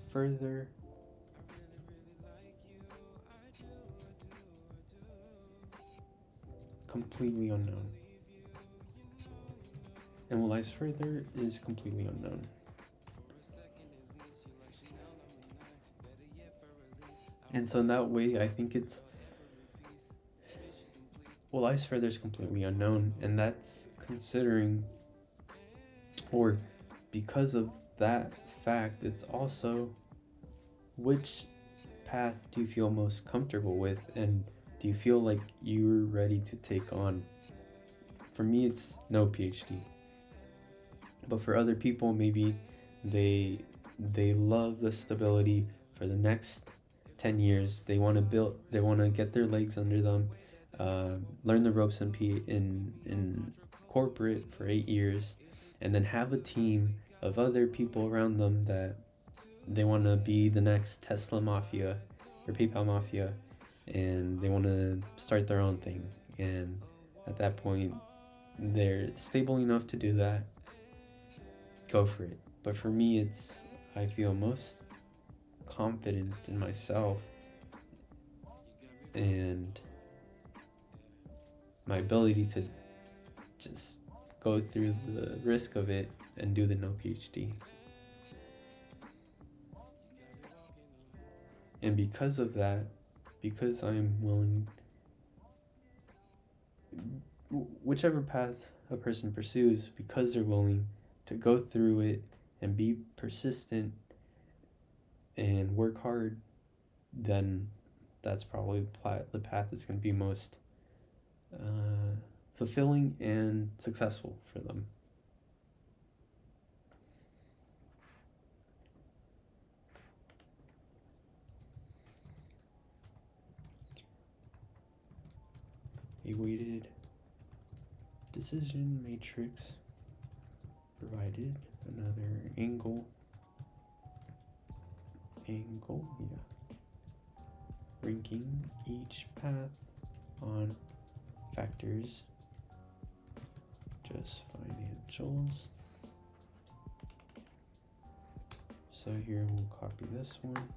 further completely unknown. And what lies further is completely unknown. And so in that way, I think it's what lies further is completely unknown, and that's considering, or because of that fact, it's also which path do you feel most comfortable with, and do you feel like you're ready to take on? For me, it's no PhD, but for other people, maybe they love the stability for the next 10 years. They want to get their legs under them, learn the ropes in corporate for 8 years, and then have a team of other people around them that they want to be the next Tesla Mafia or PayPal Mafia, and they want to start their own thing. And at that point, they're stable enough to do that. Go for it. But for me, I feel most confident in myself and my ability to just go through the risk of it and do the no PhD. And because of that, because I'm willing, whichever path a person pursues, because they're willing to go through it and be persistent and work hard, then that's probably the path that's going to be most fulfilling and successful for them. A weighted decision matrix provided another angle, ranking each path on factors, just financials. So here we'll copy this one.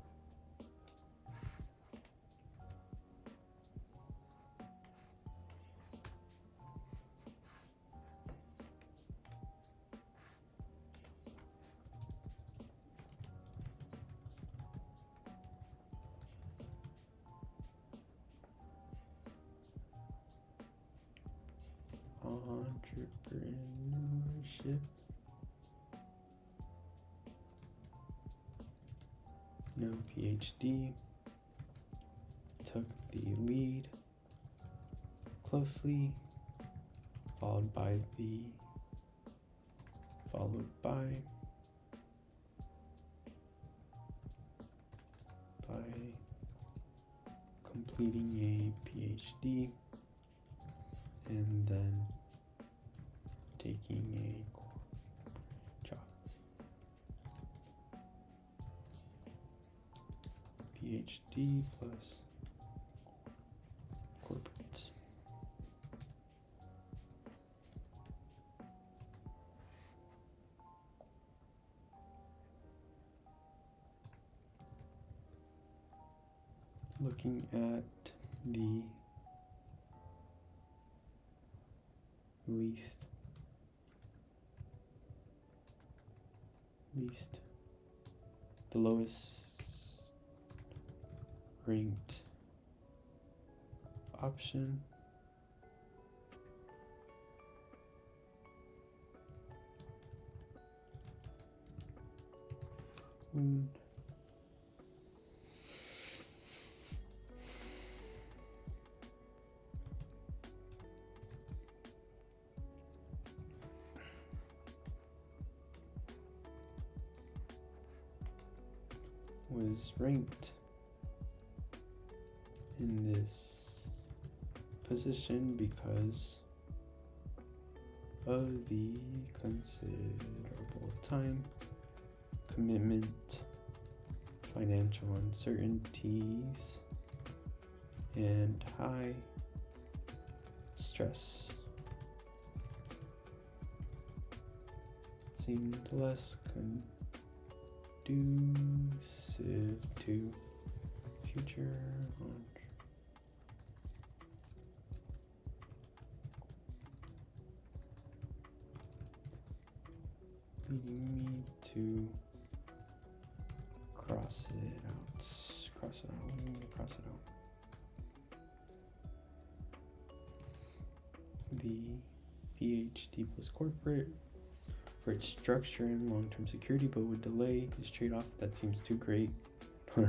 Entrepreneurship, no PhD, took the lead closely, followed by completing a PhD and then taking a job. PhD plus corporates. Looking at the least the lowest ranked option. Was ranked in this position because of the considerable time commitment, financial uncertainties, and high stress. Seemed less conducive to future launch. Leading me to cross it out. The PhD plus corporate for its structure and long-term security, but would delay this trade-off. That seems too great. No.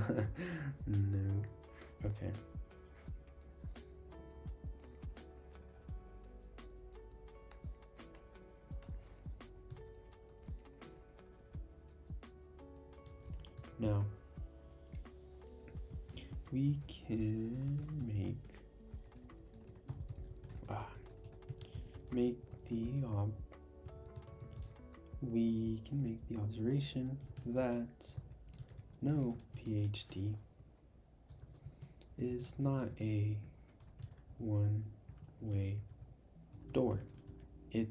Okay. Now, we can make the observation that No, PhD is not a one-way door. It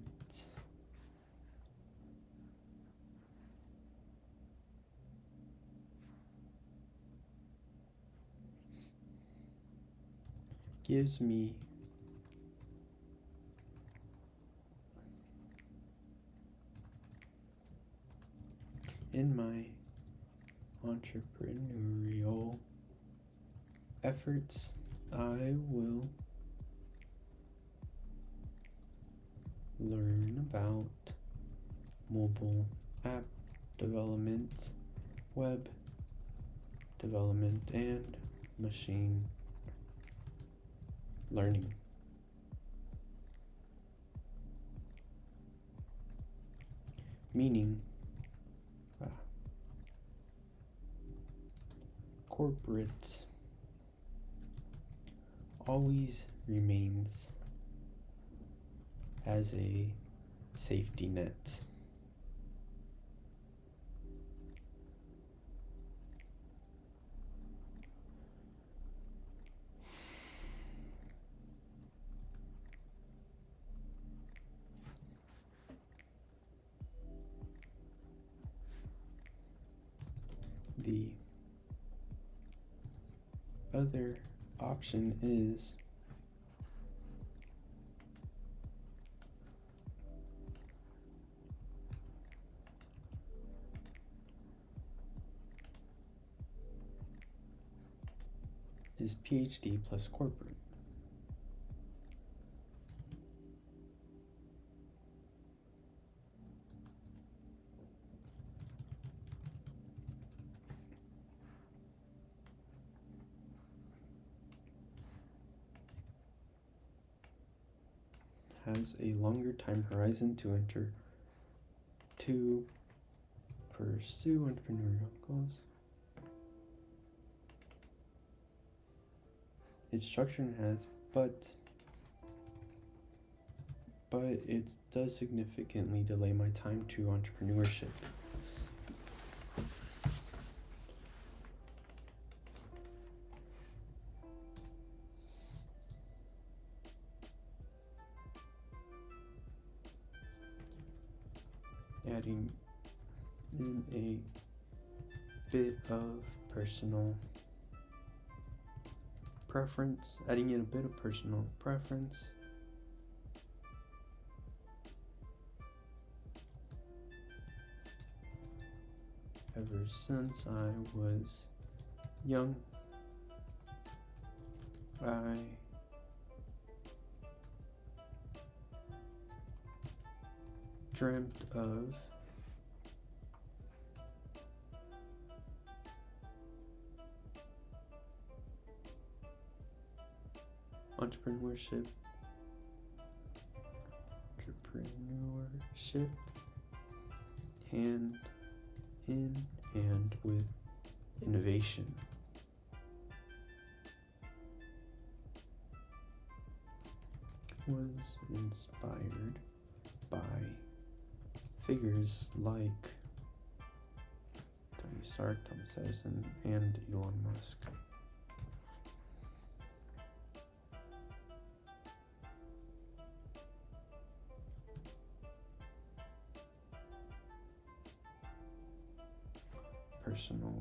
gives me in my entrepreneurial efforts, I will learn about mobile app development, web development, and machine learning. Meaning, corporate always remains as a safety net. The other option is PhD plus corporate. Has a longer time horizon to pursue entrepreneurial goals. Its structure has, but it does significantly delay my time to entrepreneurship. Adding in a bit of personal preference, Ever since I was young, I dreamt of entrepreneurship hand in hand with innovation. Was inspired by figures like Tony Stark, Thomas Edison, and Elon Musk. Personal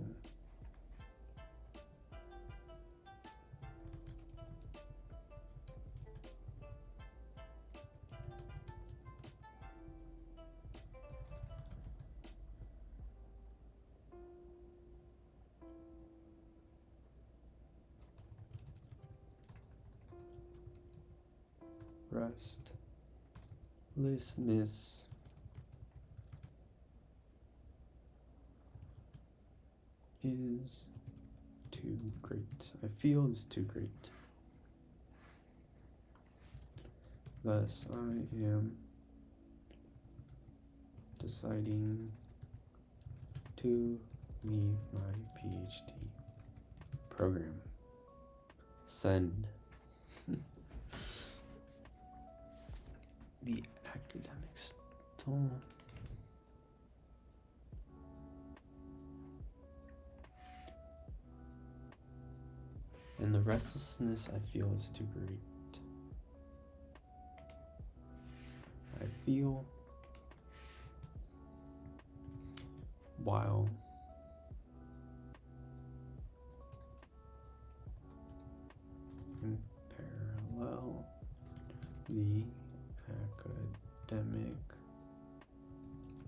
restlessness is too great. I feel is too great. Thus, I am deciding to leave my PhD program. Send. The academic stall. and the restlessness I feel is too great. I feel while in parallel the academic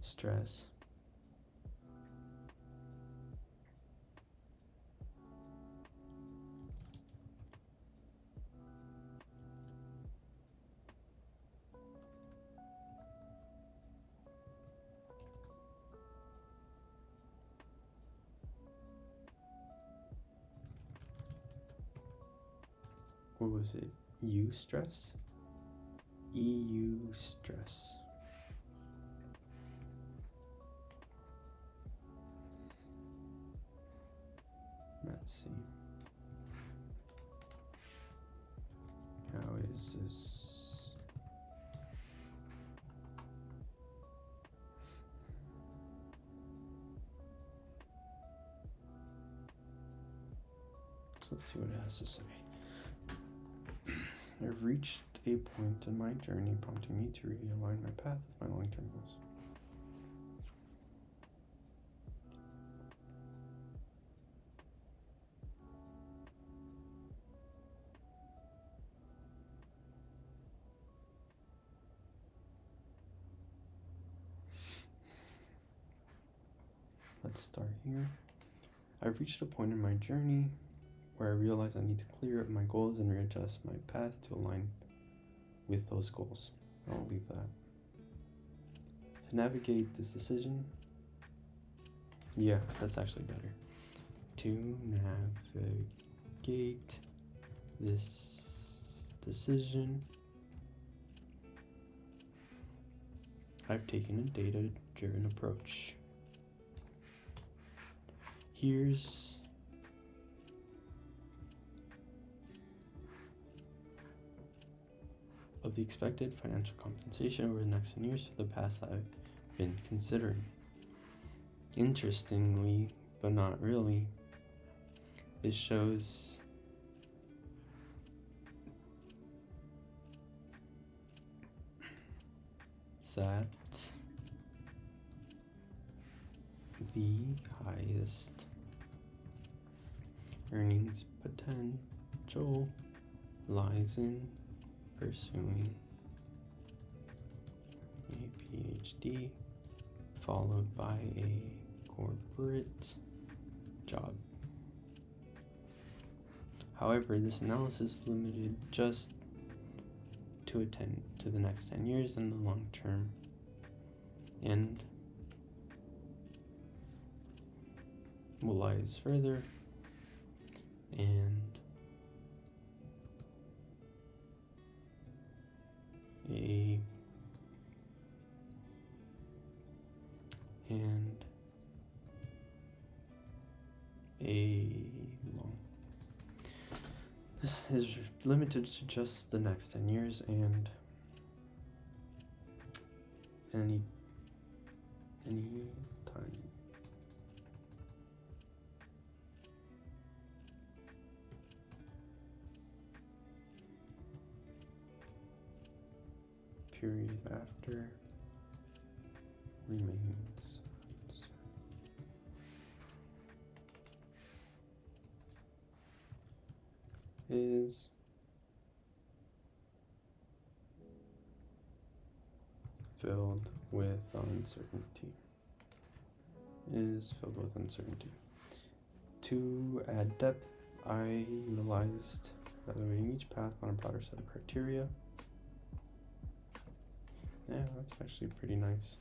stress what was it? EU stress? EU stress. Let's see. How is this? So let's see what it has to say. I've reached a point in my journey prompting me to realign my path with my long-term goals. Let's start here. I've reached a point in my journey where I realize I need to clear up my goals and readjust my path to align with those goals. I'll leave that. To navigate this decision, yeah, that's actually better. To navigate this decision, I've taken a data-driven approach. Here's of the expected financial compensation over the next 10 years for the paths I've been considering. Interestingly, but not really, this shows that the highest earnings potential lies in pursuing a PhD followed by a corporate job. However, this analysis is limited just to the next 10 years in the long term, and what lies further and this is limited to just the next 10 years and any time. Period after remains is filled with uncertainty. To add depth, I utilized evaluating each path on a broader set of criteria. Yeah, that's actually pretty nice.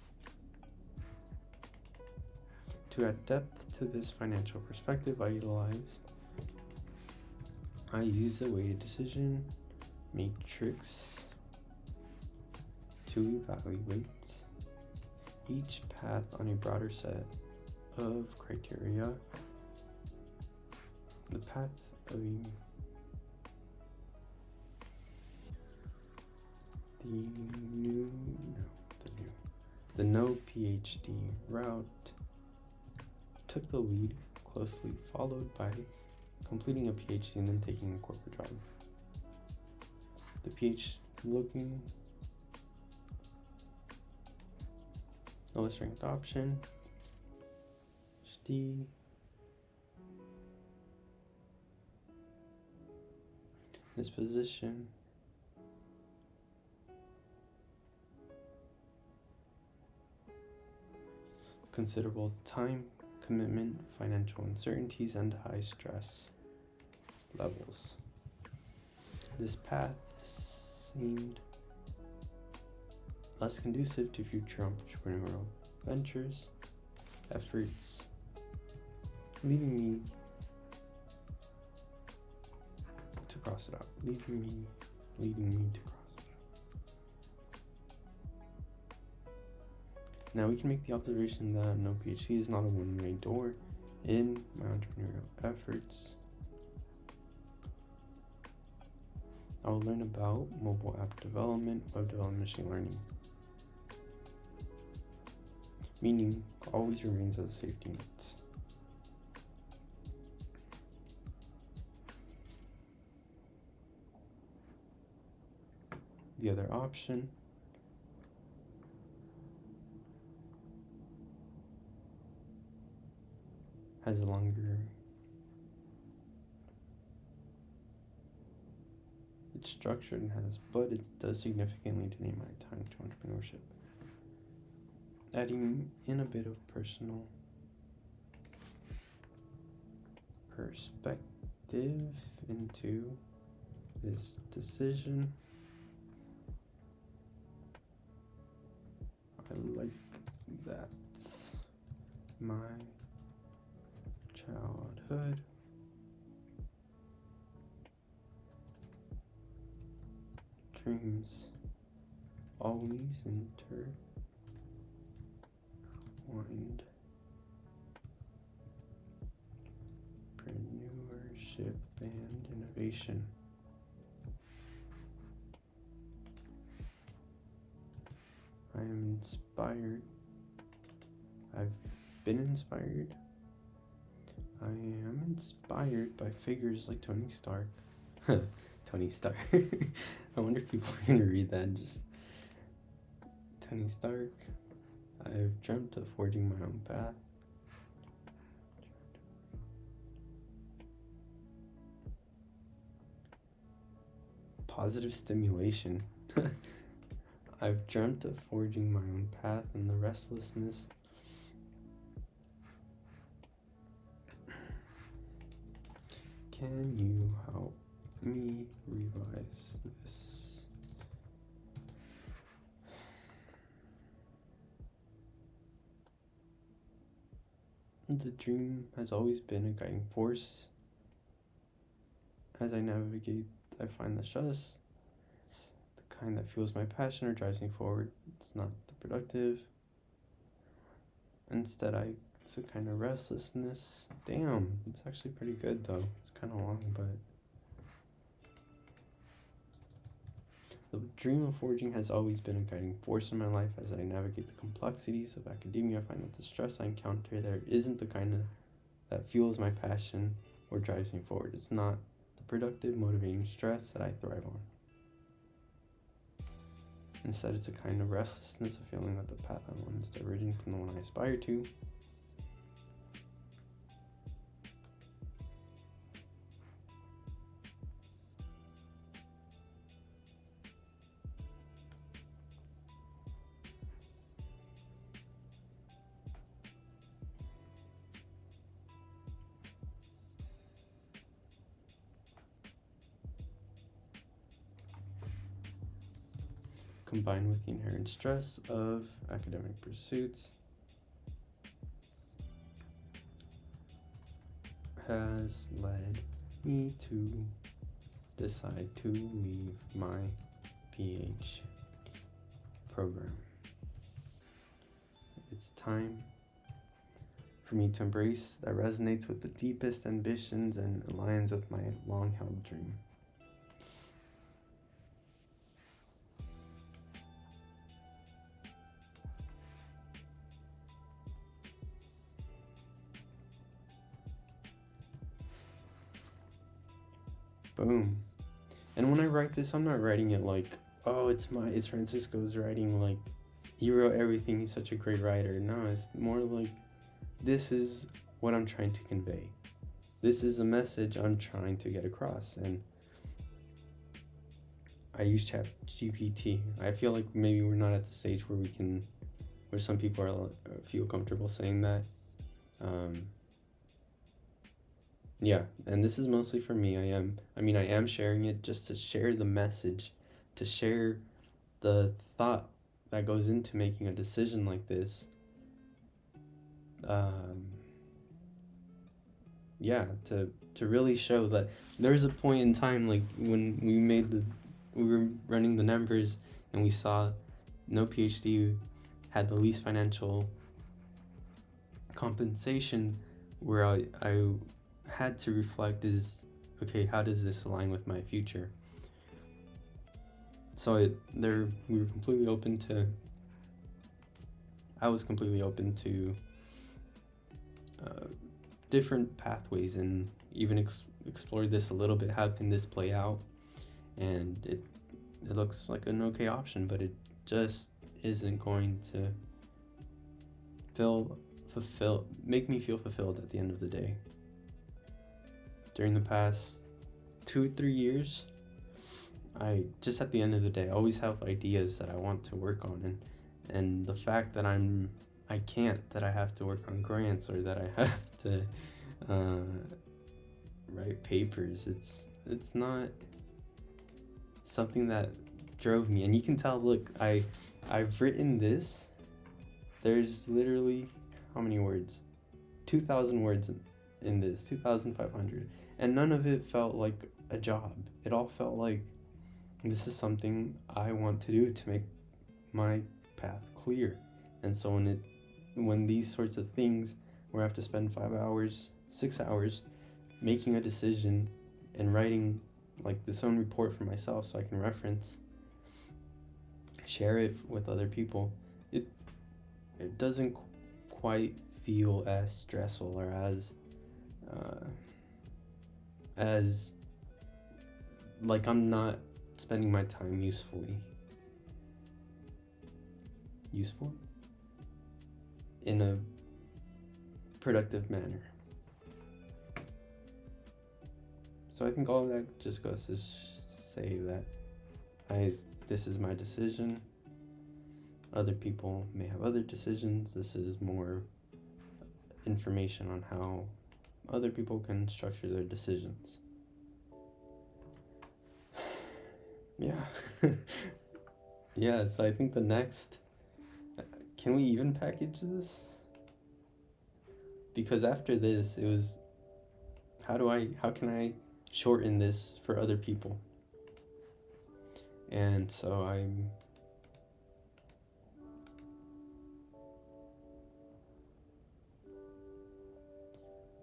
To add depth to this financial perspective, I used a weighted decision matrix to evaluate each path on a broader set of criteria. The path of the no PhD route took the lead, closely followed by completing a PhD and then taking a corporate job. The PhD looking lowest ranked option, D. This position, considerable time commitment, financial uncertainties, and high stress levels. This path seemed less conducive to future entrepreneurial ventures, efforts, leading me to cross it out. Leading me to cross it out. Now we can make the observation that no PhD is not a one-way door in my entrepreneurial efforts. I will learn about mobile app development, web development, machine learning. Meaning always remains as a safety net. The other option has a longer, it's structured and has, but it does significantly delay my time to entrepreneurship, adding in a bit of personal perspective into this decision. I like that my childhood dreams always intertwined entrepreneurship and innovation. I am inspired. I've been inspired. I am inspired by figures like Tony Stark. Tony Stark. I wonder if people are going to read that. Just Tony Stark. I've dreamt of forging my own path. Positive stimulation. I've dreamt of forging my own path in the restlessness. Can you help me revise this? The dream has always been a guiding force. As I navigate, I find the stress, the kind that fuels my passion or drives me forward. It's not the productive. Instead, it's a kind of restlessness. Damn, it's actually pretty good though. It's kind of long, but the dream of forging has always been a guiding force in my life. As I navigate the complexities of academia, I find that the stress I encounter there isn't the kind of that fuels my passion or drives me forward. It's not the productive, motivating stress that I thrive on. Instead, it's a kind of restlessness, a feeling that the path I'm on is diverging from the one I aspire to. Combined with the inherent stress of academic pursuits, has led me to decide to leave my PhD program. It's time for me to embrace that resonates with the deepest ambitions and aligns with my long-held dream. Boom. And when I write this, I'm not writing it like, oh, it's Francisco's writing, like, he wrote everything, he's such a great writer. No, it's more like, this is what I'm trying to convey. This is a message I'm trying to get across. And I use ChatGPT. I feel like maybe we're not at the stage where some people feel comfortable saying that. Yeah, and this is mostly for me. I am sharing it just to share the message, to share the thought that goes into making a decision like this. Yeah, to really show that there's a point in time, like when we were running the numbers and we saw no PhD had the least financial compensation, where I had to reflect is, okay, how does this align with my future? So we were completely open to, I was completely open to different pathways, and even explore this a little bit. How can this play out? And it looks like an okay option, but it just isn't going to make me feel fulfilled at the end of the day. During the past 2-3 years, I just, at the end of the day, I always have ideas that I want to work on, and the fact that I have to work on grants, or that I have to write papers, it's not something that drove me. And you can tell, look, I've written this, there's literally, how many words? 2,000 words in this, 2,500, and none of it felt like a job. It all felt like, this is something I want to do to make my path clear. And so when these sorts of things, where I have to spend 5 hours, 6 hours making a decision and writing like this own report for myself so I can reference, share it with other people, it doesn't quite feel as stressful or as like I'm not spending my time useful in a productive manner. So I think all of that just goes to say that this is my decision. Other people may have other decisions. This is more information on how other people can structure their decisions. Yeah. Yeah, so I think the next, can we even package this? Because after this, it was, how can I shorten this for other people? And so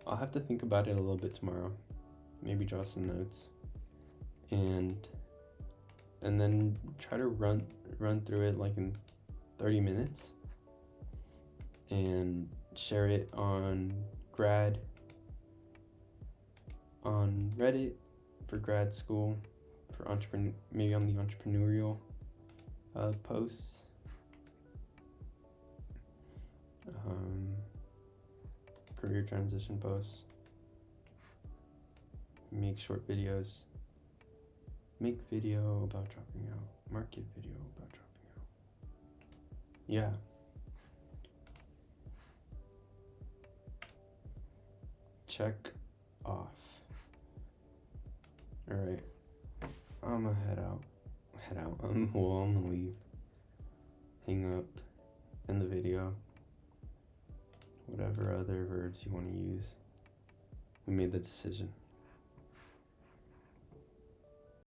I'll have to think about it a little bit tomorrow, maybe draw some notes, and then try to run through it like in 30 minutes and share it on Reddit for grad school, for maybe on the entrepreneurial posts, career transition posts, make short videos, make video about dropping out, market video about dropping out. Yeah. Check off. Alright. I'm gonna head out. I'm gonna leave. Hang up. End the video. Whatever other verbs you want to use. We made the decision.